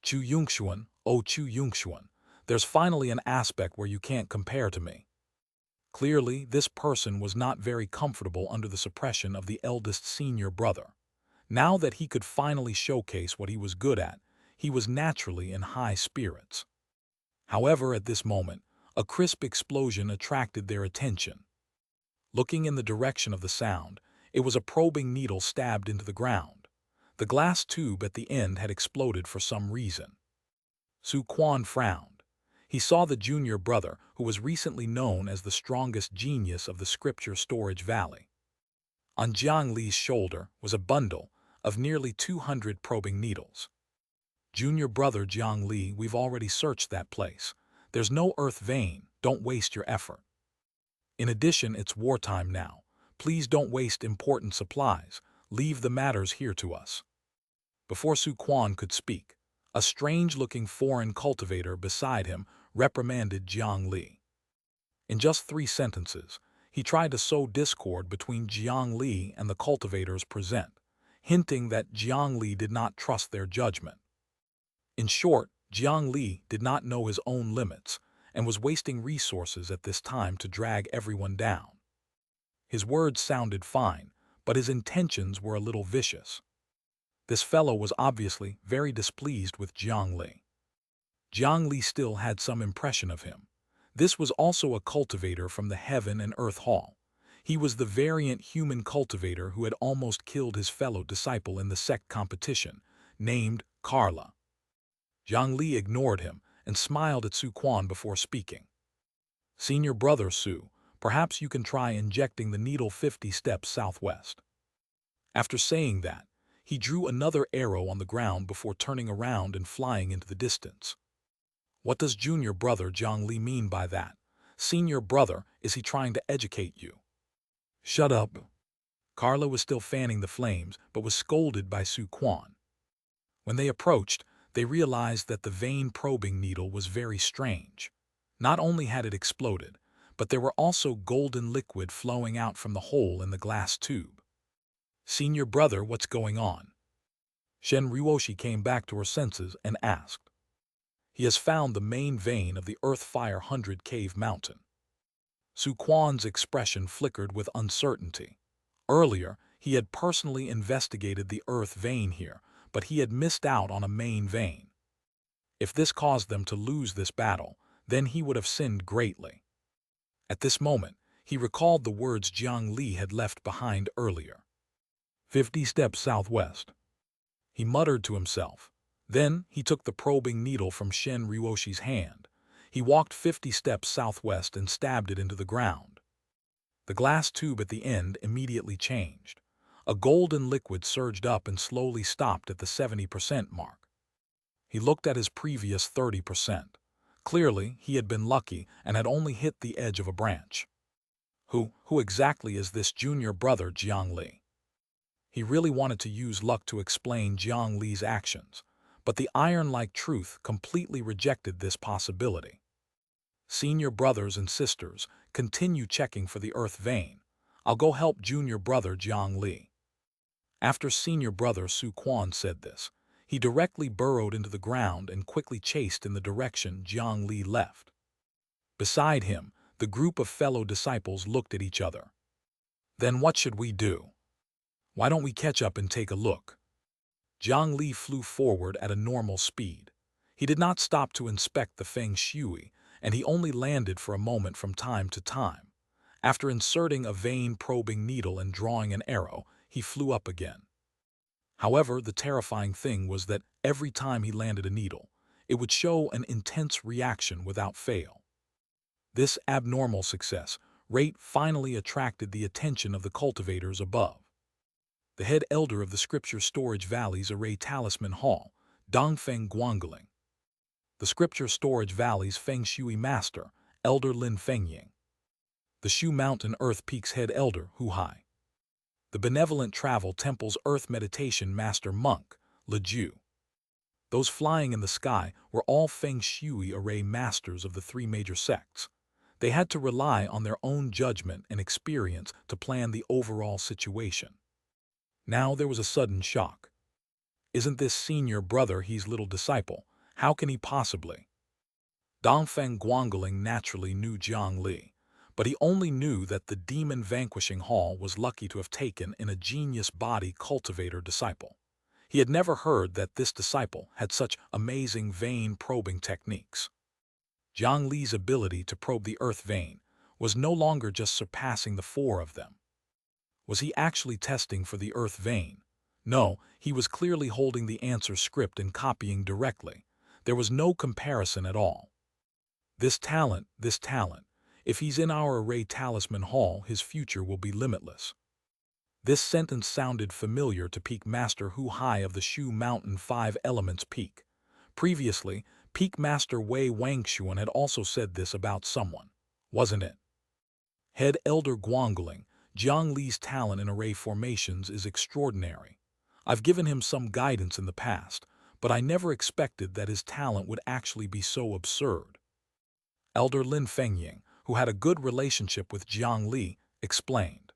Chu Yunxuan, oh Chu Yunxuan, there's finally an aspect where you can't compare to me. Clearly, this person was not very comfortable under the suppression of the eldest senior brother. Now that he could finally showcase what he was good at, he was naturally in high spirits. However, at this moment, a crisp explosion attracted their attention. Looking in the direction of the sound, it was a probing needle stabbed into the ground. The glass tube at the end had exploded for some reason. Su Quan frowned. He saw the junior brother, who was recently known as the strongest genius of the Scripture Storage Valley. On Jiang Li's shoulder was a bundle of nearly 200 probing needles. Junior brother Jiang Li, we've already searched that place. There's no earth vein, don't waste your effort. In addition, it's wartime now. Please don't waste important supplies. Leave the matters here to us. Before Su Quan could speak, a strange-looking foreign cultivator beside him reprimanded Jiang Li. In just 3 sentences, he tried to sow discord between Jiang Li and the cultivators present, hinting that Jiang Li did not trust their judgment. In short, Jiang Li did not know his own limits and was wasting resources at this time to drag everyone down. His words sounded fine, but his intentions were a little vicious. This fellow was obviously very displeased with Jiang Li. Jiang Li still had some impression of him. This was also a cultivator from the Heaven and Earth Hall. He was the variant human cultivator who had almost killed his fellow disciple in the sect competition, named Carla. Jiang Li ignored him and smiled at Su Quan before speaking. Senior brother Su, perhaps you can try injecting the needle 50 steps southwest. After saying that, he drew another arrow on the ground before turning around and flying into the distance. What does junior brother Jiang Li mean by that? Senior brother, is he trying to educate you? Shut up. Carla was still fanning the flames, but was scolded by Su Quan. When they approached, they realized that the vein probing needle was very strange. Not only had it exploded, but there were also golden liquid flowing out from the hole in the glass tube. "Senior brother, what's going on?" Shen Ruoshi came back to her senses and asked. "He has found the main vein of the Earth Fire 100 Cave Mountain." Su Quan's expression flickered with uncertainty. Earlier, he had personally investigated the Earth vein here, but he had missed out on a main vein. If this caused them to lose this battle, then he would have sinned greatly. At this moment, he recalled the words Jiang Li had left behind earlier. 50 steps southwest. He muttered to himself. Then he took the probing needle from Shen Ruoshi's hand. He walked 50 steps southwest and stabbed it into the ground. The glass tube at the end immediately changed. A golden liquid surged up and slowly stopped at the 70% mark. He looked at his previous 30%. Clearly, he had been lucky and had only hit the edge of a branch. Who exactly is this junior brother Jiang Li? He really wanted to use luck to explain Jiang Li's actions, but the iron-like truth completely rejected this possibility. Senior brothers and sisters, continue checking for the Earth vein. I'll go help junior brother Jiang Li. After senior brother Su Quan said this, he directly burrowed into the ground and quickly chased in the direction Jiang Li left. Beside him, the group of fellow disciples looked at each other. "Then what should we do? Why don't we catch up and take a look?" Jiang Li flew forward at a normal speed. He did not stop to inspect the feng shui, and he only landed for a moment from time to time. After inserting a vein-probing needle and drawing an arrow, he flew up again. However, the terrifying thing was that every time he landed a needle, it would show an intense reaction without fail. This abnormal success rate finally attracted the attention of the cultivators above. The head elder of the Scripture Storage Valley's Array Talisman Hall, Dongfeng Guangling. The Scripture Storage Valley's Feng Shui Master, Elder Lin Fengying. The Shu Mountain Earth Peak's head elder, Hu Hai. The Benevolent Travel Temple's Earth Meditation Master Monk, Le Ju. Those flying in the sky were all Feng Shui array masters of the three major sects. They had to rely on their own judgment and experience to plan the overall situation. Now there was a sudden shock. Isn't this senior brother his little disciple? How can he possibly? Dongfeng Guangling naturally knew Jiang Li, but he only knew that the demon vanquishing hall was lucky to have taken in a genius body cultivator disciple. He had never heard that this disciple had such amazing vein probing techniques. Jiang Li's ability to probe the earth vein was no longer just surpassing the four of them. Was he actually testing for the earth vein? No, he was clearly holding the answer script and copying directly. There was no comparison at all. This talent, if he's in our Array Talisman Hall, his future will be limitless. This sentence sounded familiar to Peak Master Hu Hai of the Shu Mountain 5 Elements Peak. Previously, Peak Master Wei Wangxuan had also said this about someone, wasn't it? Head Elder Guangling, Jiang Li's talent in array formations is extraordinary. I've given him some guidance in the past, but I never expected that his talent would actually be so absurd. Elder Lin Fengying, who had a good relationship with Jiang Li, explained.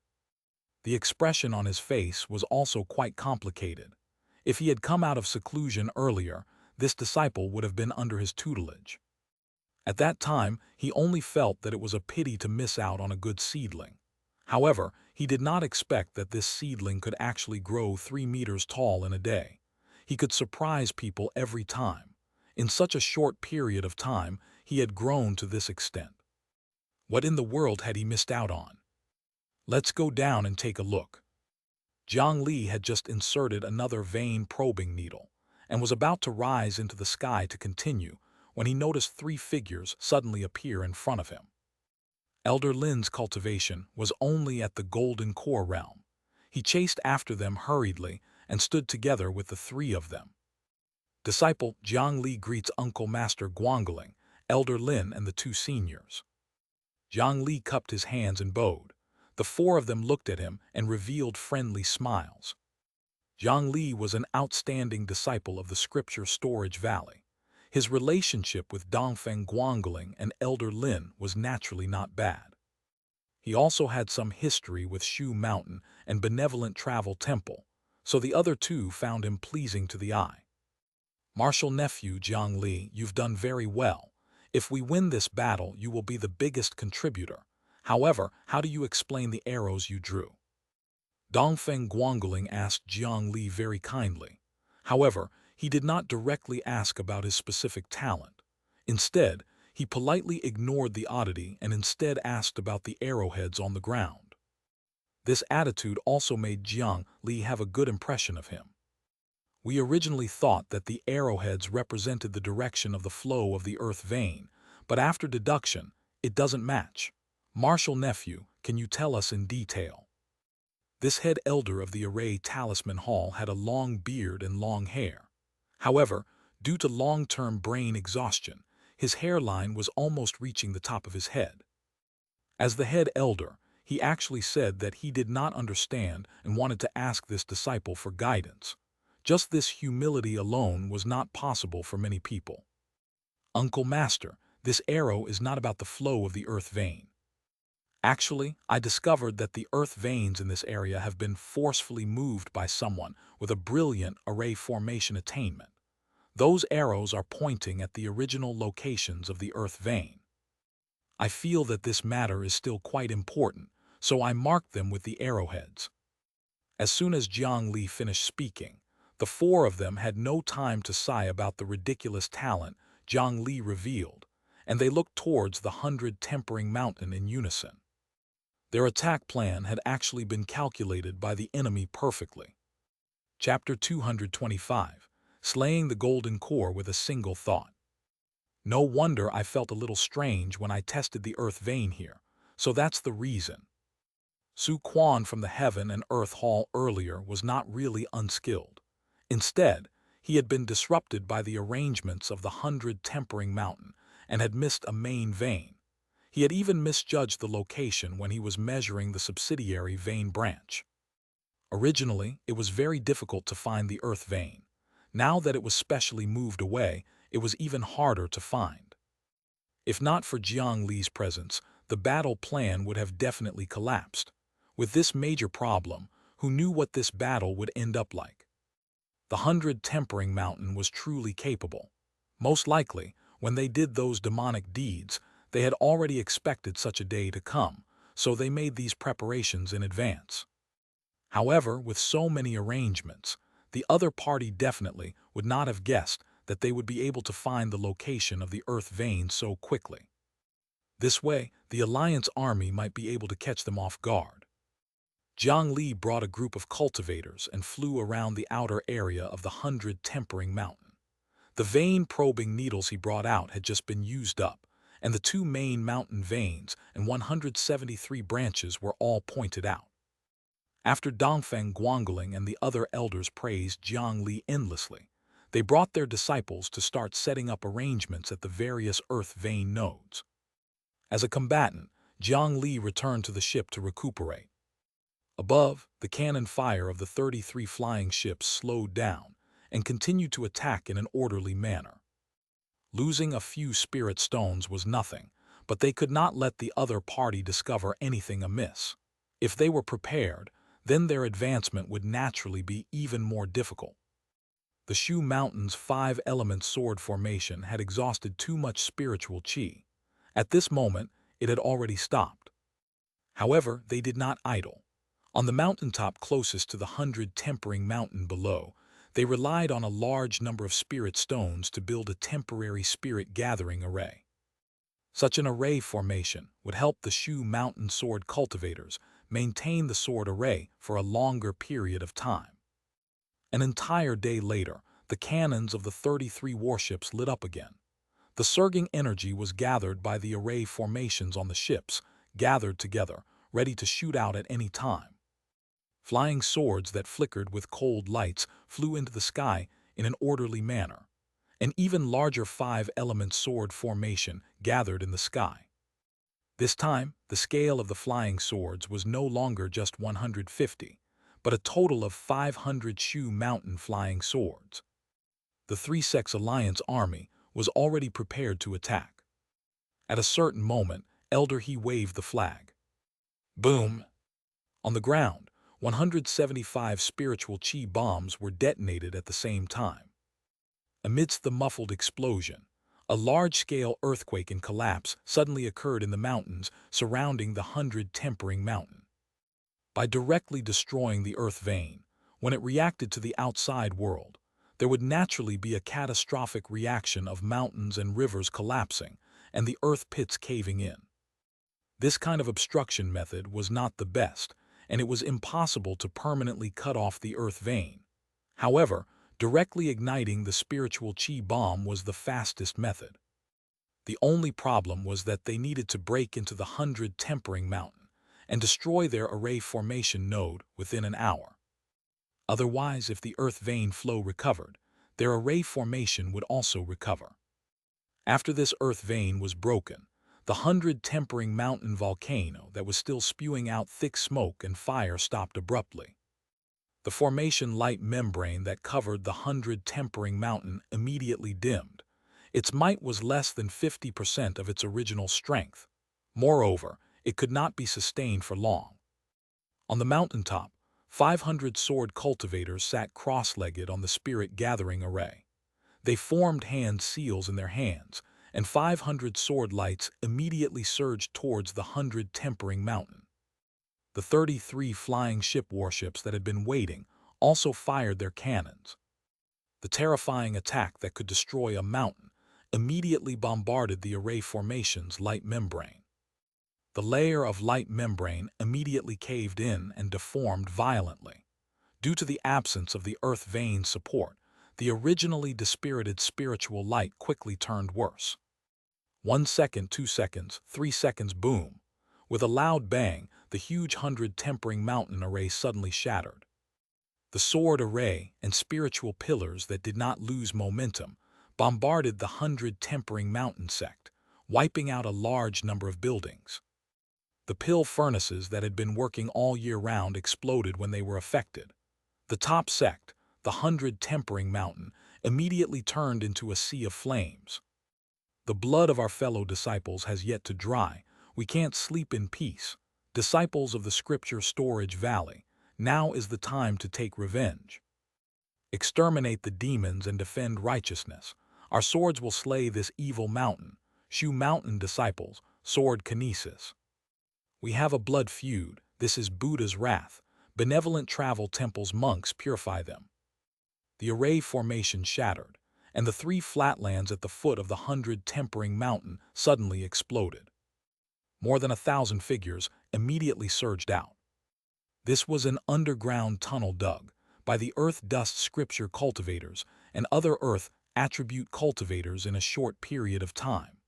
The expression on his face was also quite complicated. If he had come out of seclusion earlier, this disciple would have been under his tutelage. At that time, he only felt that it was a pity to miss out on a good seedling. However, he did not expect that this seedling could actually grow 3 meters tall in a day. He could surprise people every time. In such a short period of time, he had grown to this extent. What in the world had he missed out on? Let's go down and take a look. Jiang Li had just inserted another vein probing needle and was about to rise into the sky to continue when he noticed 3 figures suddenly appear in front of him. Elder Lin's cultivation was only at the golden core realm. He chased after them hurriedly and stood together with the 3 of them. Disciple Jiang Li greets Uncle Master Guangling, Elder Lin and the 2 seniors. Jiang Li cupped his hands and bowed. The four of them looked at him and revealed friendly smiles. Jiang Li was an outstanding disciple of the scripture storage valley. His relationship with Dongfeng Guangling and Elder Lin was naturally not bad. He also had some history with Shu Mountain and Benevolent Travel Temple, so the other two found him pleasing to the eye. Martial nephew Jiang Li, you've done very well. If we win this battle, you will be the biggest contributor. However, how do you explain the arrows you drew? Dongfeng Guangling asked Jiang Li very kindly. However, he did not directly ask about his specific talent. Instead, he politely ignored the oddity and instead asked about the arrowheads on the ground. This attitude also made Jiang Li have a good impression of him. We originally thought that the arrowheads represented the direction of the flow of the earth vein, but after deduction, it doesn't match. Martial nephew, can you tell us in detail? This head elder of the array talisman hall had a long beard and long hair. However, due to long-term brain exhaustion, his hairline was almost reaching the top of his head. As the head elder, he actually said that he did not understand and wanted to ask this disciple for guidance. Just this humility alone was not possible for many people. Uncle Master, this arrow is not about the flow of the earth vein. Actually, I discovered that the earth veins in this area have been forcefully moved by someone with a brilliant array formation attainment. Those arrows are pointing at the original locations of the earth vein. I feel that this matter is still quite important, so I marked them with the arrowheads. As soon as Jiang Li finished speaking, the four of them had no time to sigh about the ridiculous talent Jiang Li revealed, and they looked towards the 100 Tempering Mountain in unison. Their attack plan had actually been calculated by the enemy perfectly. Chapter 225, Slaying the Golden Core with a Single Thought. No wonder I felt a little strange when I tested the earth vein here, so that's the reason. Su Quan from the Heaven and Earth Hall earlier was not really unskilled. Instead, he had been disrupted by the arrangements of the 100 Tempering Mountain and had missed a main vein. He had even misjudged the location when he was measuring the subsidiary vein branch. Originally, it was very difficult to find the earth vein. Now that it was specially moved away, it was even harder to find. If not for Jiang Li's presence, the battle plan would have definitely collapsed. With this major problem, who knew what this battle would end up like? The 100 Tempering Mountain was truly capable. Most likely, when they did those demonic deeds, they had already expected such a day to come, so they made these preparations in advance. However, with so many arrangements, the other party definitely would not have guessed that they would be able to find the location of the earth vein so quickly. This way, the Alliance army might be able to catch them off guard. Jiang Li brought a group of cultivators and flew around the outer area of the 100 Tempering Mountain. The vein-probing needles he brought out had just been used up, and the two main mountain veins and 173 branches were all pointed out. After Dongfeng Guangling and the other elders praised Jiang Li endlessly, they brought their disciples to start setting up arrangements at the various earth vein nodes. As a combatant, Jiang Li returned to the ship to recuperate. Above, the cannon fire of the 33 flying ships slowed down and continued to attack in an orderly manner. Losing a few spirit stones was nothing, but they could not let the other party discover anything amiss. If they were prepared, then their advancement would naturally be even more difficult. The Shu Mountain's 5-element sword formation had exhausted too much spiritual qi. At this moment, it had already stopped. However, they did not idle. On the mountaintop closest to the 100 Tempering Mountain below, they relied on a large number of spirit stones to build a temporary spirit gathering array. Such an array formation would help the Shu Mountain sword cultivators maintain the sword array for a longer period of time. An entire day later, the cannons of the 33 warships lit up again. The surging energy was gathered by the array formations on the ships, gathered together, ready to shoot out at any time. Flying swords that flickered with cold lights flew into the sky in an orderly manner. An even larger 5-element sword formation gathered in the sky. This time, the scale of the flying swords was no longer just 150, but a total of 500 Shu mountain flying swords. The Three-Sex Alliance army was already prepared to attack. At a certain moment, Elder He waved the flag. Boom! On the ground, 175 spiritual chi bombs were detonated at the same time. Amidst the muffled explosion, a large-scale earthquake and collapse suddenly occurred in the mountains surrounding the 100 Tempering Mountain. By directly destroying the earth vein, when it reacted to the outside world, there would naturally be a catastrophic reaction of mountains and rivers collapsing and the earth pits caving in. This kind of obstruction method was not the best, and it was impossible to permanently cut off the earth vein. However, directly igniting the spiritual chi bomb was the fastest method. The only problem was that they needed to break into the 100 Tempering Mountain and destroy their array formation node within an hour. Otherwise, if the earth vein flow recovered, their array formation would also recover. After this earth vein was broken, the 100 Tempering Mountain volcano that was still spewing out thick smoke and fire stopped abruptly. The formation light membrane that covered the 100 Tempering Mountain immediately dimmed. Its might was less than 50% of its original strength. Moreover, it could not be sustained for long. On the mountaintop, 500 sword cultivators sat cross-legged on the spirit gathering array. They formed hand seals in their hands, and 500 sword lights immediately surged towards the 100 Tempering Mountain. The 33 flying ship warships that had been waiting also fired their cannons. The terrifying attack that could destroy a mountain immediately bombarded the array formation's light membrane. The layer of light membrane immediately caved in and deformed violently. Due to the absence of the earth vein support, the originally dispirited spiritual light quickly turned worse. 1 second, 2 seconds, 3 seconds, boom! With a loud bang, the huge 100 Tempering Mountain array suddenly shattered. The sword array and spiritual pillars that did not lose momentum bombarded the 100 Tempering Mountain sect, wiping out a large number of buildings. The pill furnaces that had been working all year round exploded when they were affected. The top sect, the 100 Tempering Mountain, immediately turned into a sea of flames. The blood of our fellow disciples has yet to dry. We can't sleep in peace. Disciples of the Scripture Storage Valley, now is the time to take revenge. Exterminate the demons and defend righteousness. Our swords will slay this evil mountain. Shu Mountain disciples, sword kinesis. We have a blood feud. This is Buddha's wrath. Benevolent travel temples monks purify them. The array formation shattered, and the 3 flatlands at the foot of the 100 Tempering Mountain suddenly exploded. More than 1,000 figures immediately surged out. This was an underground tunnel dug by the earth dust scripture cultivators and other earth attribute cultivators in a short period of time.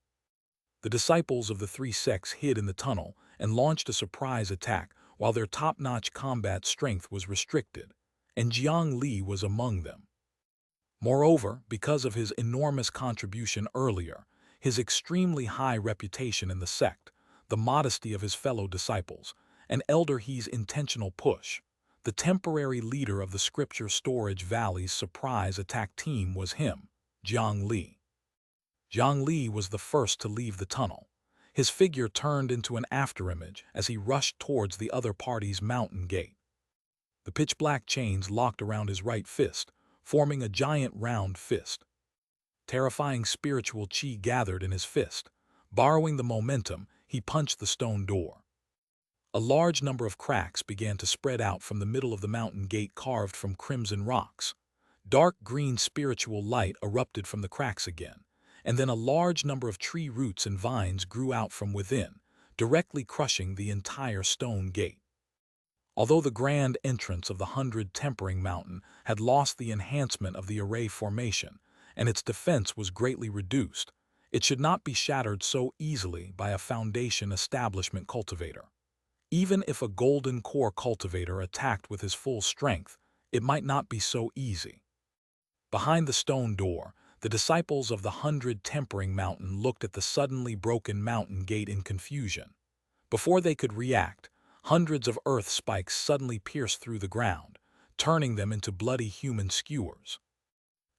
The disciples of the 3 sects hid in the tunnel and launched a surprise attack while their top-notch combat strength was restricted, and Jiang Li was among them. Moreover, because of his enormous contribution earlier, his extremely high reputation in the sect, the modesty of his fellow disciples, and Elder He's intentional push, the temporary leader of the Scripture Storage Valley's surprise attack team was him, Jiang Li. Jiang Li was the first to leave the tunnel. His figure turned into an afterimage as he rushed towards the other party's mountain gate. The pitch-black chains locked around his right fist, forming a giant round fist. Terrifying spiritual chi gathered in his fist. Borrowing the momentum, he punched the stone door. A large number of cracks began to spread out from the middle of the mountain gate carved from crimson rocks. Dark green spiritual light erupted from the cracks again, and then a large number of tree roots and vines grew out from within, directly crushing the entire stone gate. Although the grand entrance of the 100 Tempering Mountain had lost the enhancement of the array formation, and its defense was greatly reduced, it should not be shattered so easily by a foundation establishment cultivator. Even if a golden core cultivator attacked with his full strength, it might not be so easy. Behind the stone door, the disciples of the 100 Tempering Mountain looked at the suddenly broken mountain gate in confusion. Before they could react, hundreds of earth spikes suddenly pierced through the ground, turning them into bloody human skewers.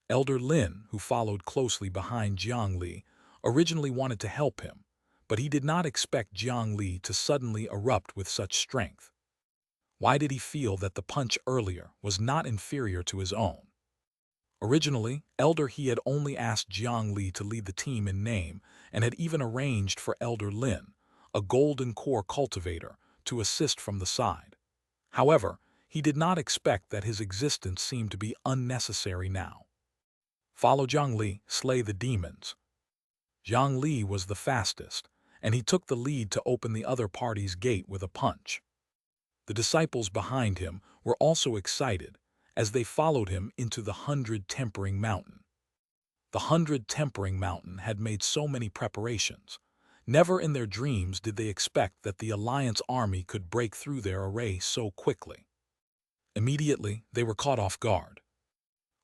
Elder Lin, who followed closely behind Jiang Li, originally wanted to help him, but he did not expect Jiang Li to suddenly erupt with such strength. Why did he feel that the punch earlier was not inferior to his own? Originally, Elder He had only asked Jiang Li to lead the team in name and had even arranged for Elder Lin, a golden core cultivator, to assist from the side. However, he did not expect that his existence seemed to be unnecessary now. Follow Jiang Li, slay the demons. Jiang Li was the fastest, and he took the lead to open the other party's gate with a punch. The disciples behind him were also excited as they followed him into the 100 Tempering Mountain. The 100 Tempering Mountain had made so many preparations. Never in their dreams did they expect that the Alliance army could break through their array so quickly. Immediately, they were caught off guard.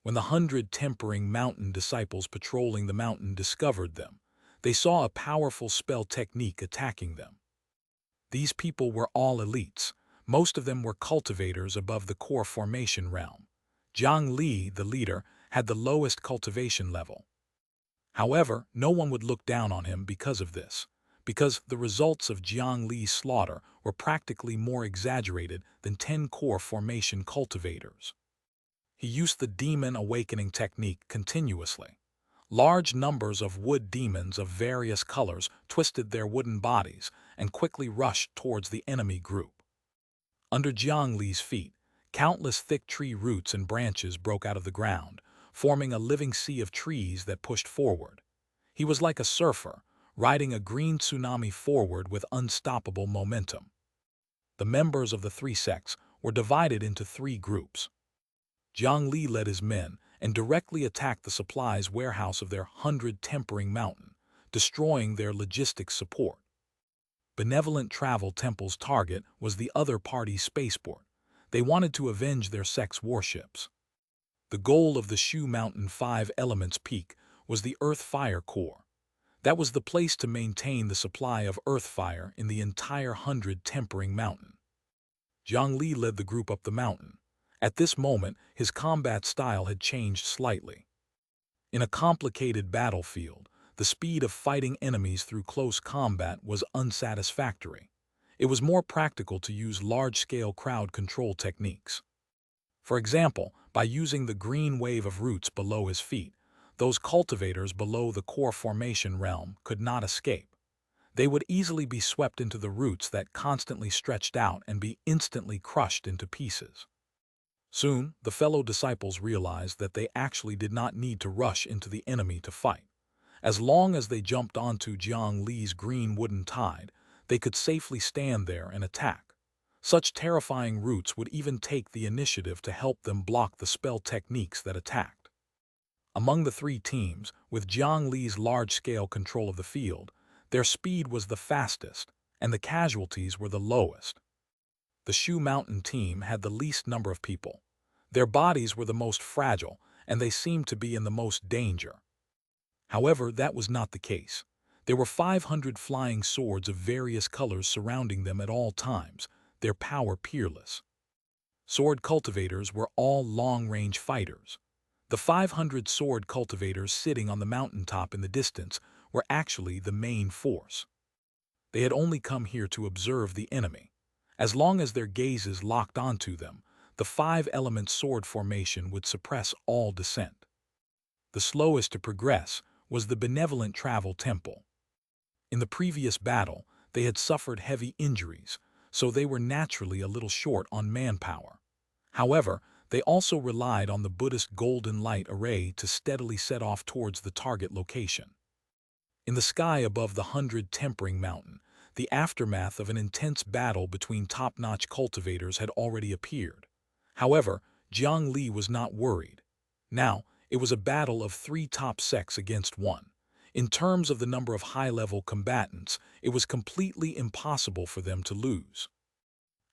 When the 100 Tempering Mountain disciples patrolling the mountain discovered them, they saw a powerful spell technique attacking them. These people were all elites. Most of them were cultivators above the core formation realm. Jiang Li, the leader, had the lowest cultivation level. However, no one would look down on him because of this, because the results of Jiang Li's slaughter were practically more exaggerated than 10 core formation cultivators. He used the demon awakening technique continuously. Large numbers of wood demons of various colors twisted their wooden bodies and quickly rushed towards the enemy group. Under Jiang Li's feet, countless thick tree roots and branches broke out of the ground, forming a living sea of trees that pushed forward. He was like a surfer, riding a green tsunami forward with unstoppable momentum. The members of the three sects were divided into 3 groups. Jiang Li led his men and directly attacked the supplies warehouse of their 100 Tempering Mountain, destroying their logistics support. Benevolent Travel Temple's target was the other party's spaceport. They wanted to avenge their sect's warships. The goal of the Shu Mountain 5 Elements Peak was the Earth Fire Core. That was the place to maintain the supply of earth fire in the entire 100 Tempering Mountain. Jiang Li led the group up the mountain. At this moment, his combat style had changed slightly. In a complicated battlefield, the speed of fighting enemies through close combat was unsatisfactory. It was more practical to use large-scale crowd control techniques. For example, by using the green wave of roots below his feet, those cultivators below the core formation realm could not escape. They would easily be swept into the roots that constantly stretched out and be instantly crushed into pieces. Soon, the fellow disciples realized that they actually did not need to rush into the enemy to fight. As long as they jumped onto Jiang Li's green wooden tide, they could safely stand there and attack. Such terrifying roots would even take the initiative to help them block the spell techniques that attacked. Among the 3 teams, with Jiang Li's large-scale control of the field, their speed was the fastest, and the casualties were the lowest. The Shu Mountain team had the least number of people. Their bodies were the most fragile, and they seemed to be in the most danger. However, that was not the case. There were 500 flying swords of various colors surrounding them at all times, their power peerless. Sword cultivators were all long-range fighters. The 500 sword cultivators sitting on the mountaintop in the distance were actually the main force. They had only come here to observe the enemy. As long as their gazes locked onto them, the 5-element sword formation would suppress all dissent. The slowest to progress was the Benevolent Travel Temple. In the previous battle, they had suffered heavy injuries, so they were naturally a little short on manpower. However, they also relied on the Buddhist Golden Light Array to steadily set off towards the target location. In the sky above the 100 Tempering Mountain, the aftermath of an intense battle between top-notch cultivators had already appeared. However, Jiang Li was not worried. Now, it was a battle of 3 top sects against 1. In terms of the number of high-level combatants, it was completely impossible for them to lose.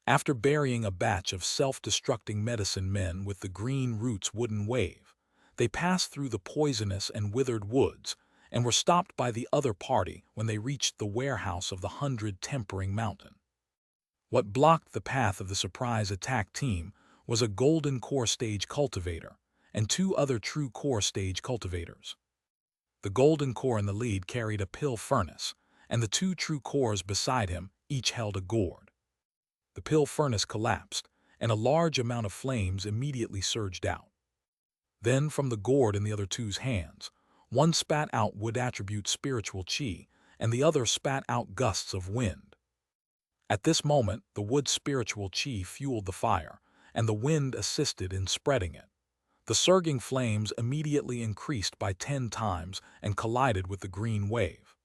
After burying a batch of self-destructing medicine men with the green roots wooden wave, they passed through the poisonous and withered woods and were stopped by the other party when they reached the warehouse of the 100 Tempering Mountain. What blocked the path of the surprise attack team was a golden core stage cultivator and 2 other true core stage cultivators. The golden core in the lead carried a pill furnace, and the 2 true cores beside him each held a gourd. The pill furnace collapsed, and a large amount of flames immediately surged out. Then, from the gourd in the other two's hands, one spat out wood attribute spiritual chi, and the other spat out gusts of wind. At this moment, the wood spiritual chi fueled the fire, and the wind assisted in spreading it. The surging flames immediately increased by 10 times and collided with the green wave.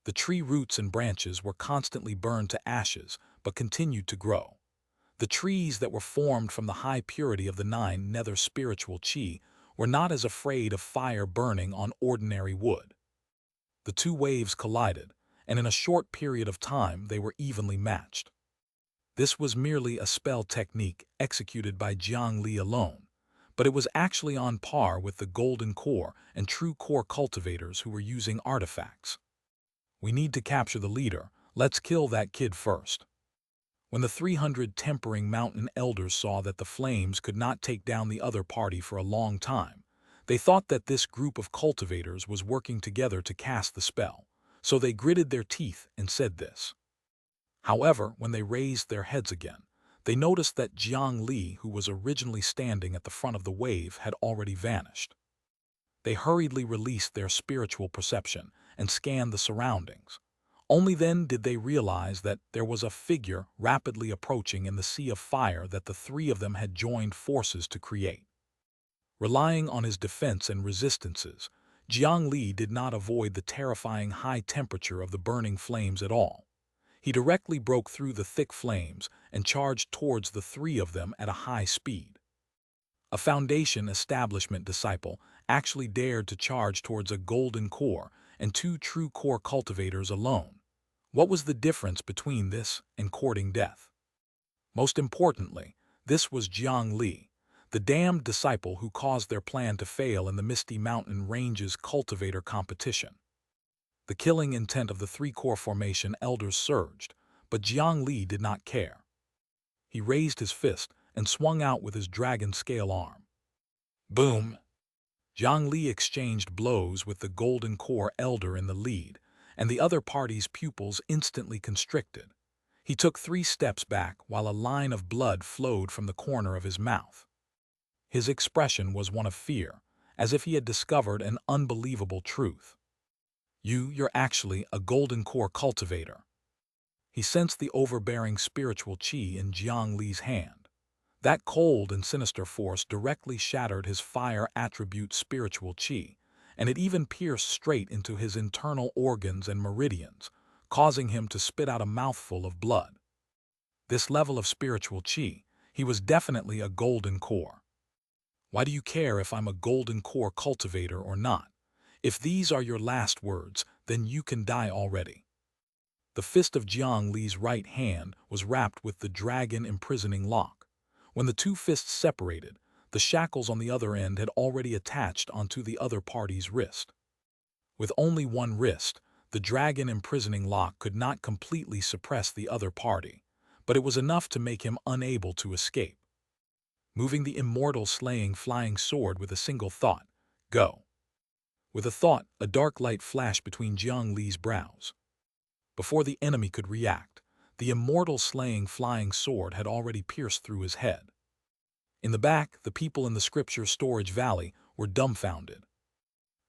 The tree roots and branches were constantly burned to ashes, but continued to grow. The trees that were formed from the high purity of the 9 nether spiritual chi were not as afraid of fire burning on ordinary wood. The 2 waves collided, and in a short period of time they were evenly matched. This was merely a spell technique executed by Jiang Li alone, but it was actually on par with the golden core and true core cultivators who were using artifacts. We need to capture the leader. Let's kill that kid first. When the 300 Tempering Mountain elders saw that the flames could not take down the other party for a long time, they thought that this group of cultivators was working together to cast the spell, so they gritted their teeth and said this. However, when they raised their heads again, they noticed that Jiang Li, who was originally standing at the front of the wave, had already vanished. They hurriedly released their spiritual perception and scanned the surroundings. Only then did they realize that there was a figure rapidly approaching in the sea of fire that the 3 of them had joined forces to create. Relying on his defense and resistances, Jiang Li did not avoid the terrifying high temperature of the burning flames at all. He directly broke through the thick flames and charged towards the 3 of them at a high speed. A Foundation Establishment disciple actually dared to charge towards a golden core and 2 true core cultivators alone. What was the difference between this and courting death? Most importantly, this was Jiang Li, the damned disciple who caused their plan to fail in the Misty Mountain Ranges cultivator competition. The killing intent of the 3-core formation elders surged, but Jiang Li did not care. He raised his fist and swung out with his dragon scale arm. Boom! Jiang Li exchanged blows with the golden core elder in the lead, and the other party's pupils instantly constricted. He took 3 steps back while a line of blood flowed from the corner of his mouth. His expression was one of fear, as if he had discovered an unbelievable truth. You're actually a golden core cultivator. He sensed the overbearing spiritual chi in Jiang Li's hand. That cold and sinister force directly shattered his fire attribute spiritual chi, and it even pierced straight into his internal organs and meridians, causing him to spit out a mouthful of blood. This level of spiritual chi, he was definitely a golden core. Why do you care if I'm a golden core cultivator or not? If these are your last words, then you can die already. The fist of Jiang Li's right hand was wrapped with the dragon imprisoning lock. When the 2 fists separated, the shackles on the other end had already attached onto the other party's wrist. With only one wrist, the dragon imprisoning lock could not completely suppress the other party, but it was enough to make him unable to escape. Moving the immortal slaying flying sword with a single thought, go. With a thought, a dark light flashed between Jiang Li's brows. Before the enemy could react, the immortal slaying flying sword had already pierced through his head. In the back, the people in the scripture storage valley were dumbfounded.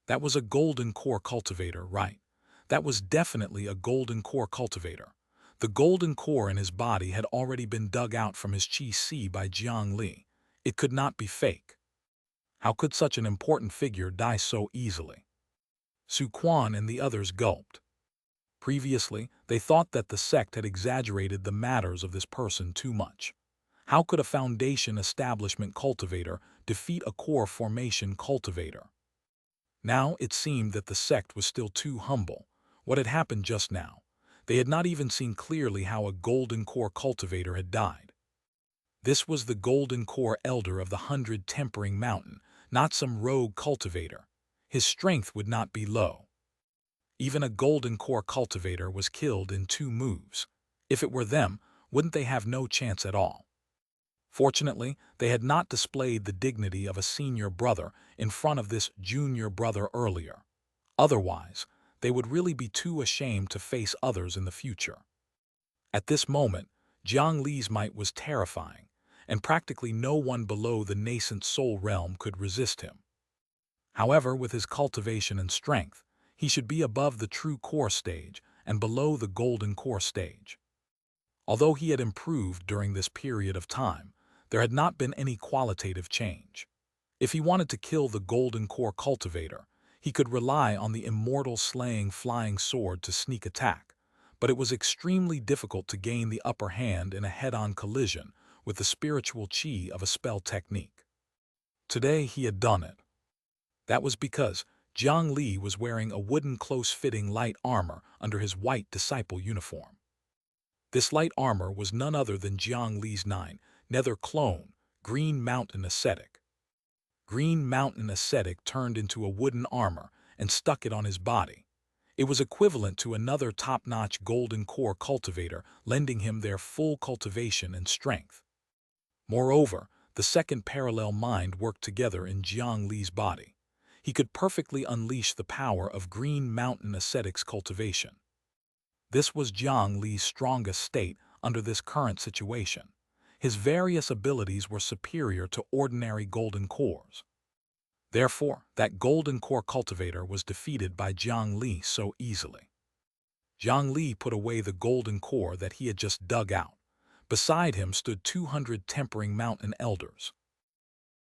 That was a golden core cultivator, right? That was definitely a golden core cultivator. The golden core in his body had already been dug out from his chi by Jiang Li. It could not be fake. How could such an important figure die so easily? Su Quan and the others gulped. Previously, they thought that the sect had exaggerated the matters of this person too much. How could a Foundation Establishment cultivator defeat a core formation cultivator? Now it seemed that the sect was still too humble. What had happened just now? They had not even seen clearly how a golden core cultivator had died. This was the golden core elder of the 100 Tempering Mountain, not some rogue cultivator. His strength would not be low. Even a golden core cultivator was killed in 2 moves. If it were them, wouldn't they have no chance at all? Fortunately, they had not displayed the dignity of a senior brother in front of this junior brother earlier. Otherwise, they would really be too ashamed to face others in the future. At this moment, Jiang Li's might was terrifying, and practically no one below the nascent soul realm could resist him. However, with his cultivation and strength, he should be above the true core stage and below the golden core stage. Although he had improved during this period of time, there had not been any qualitative change. If he wanted to kill the golden core cultivator, he could rely on the immortal slaying flying sword to sneak attack, but it was extremely difficult to gain the upper hand in a head-on collision with the spiritual chi of a spell technique. Today he had done it. That was because Jiang Li was wearing a wooden close-fitting light armor under his white disciple uniform. This light armor was none other than Jiang Li's nether clone, Green Mountain Ascetic. Green Mountain Ascetic turned into a wooden armor and stuck it on his body. It was equivalent to another top-notch golden core cultivator, lending him their full cultivation and strength. Moreover, the second parallel mind worked together in Jiang Li's body. He could perfectly unleash the power of Green Mountain Ascetic's cultivation. This was Jiang Li's strongest state under this current situation. His various abilities were superior to ordinary golden cores. Therefore, that golden core cultivator was defeated by Jiang Li so easily. Jiang Li put away the golden core that he had just dug out. Beside him stood 200 tempering mountain elders.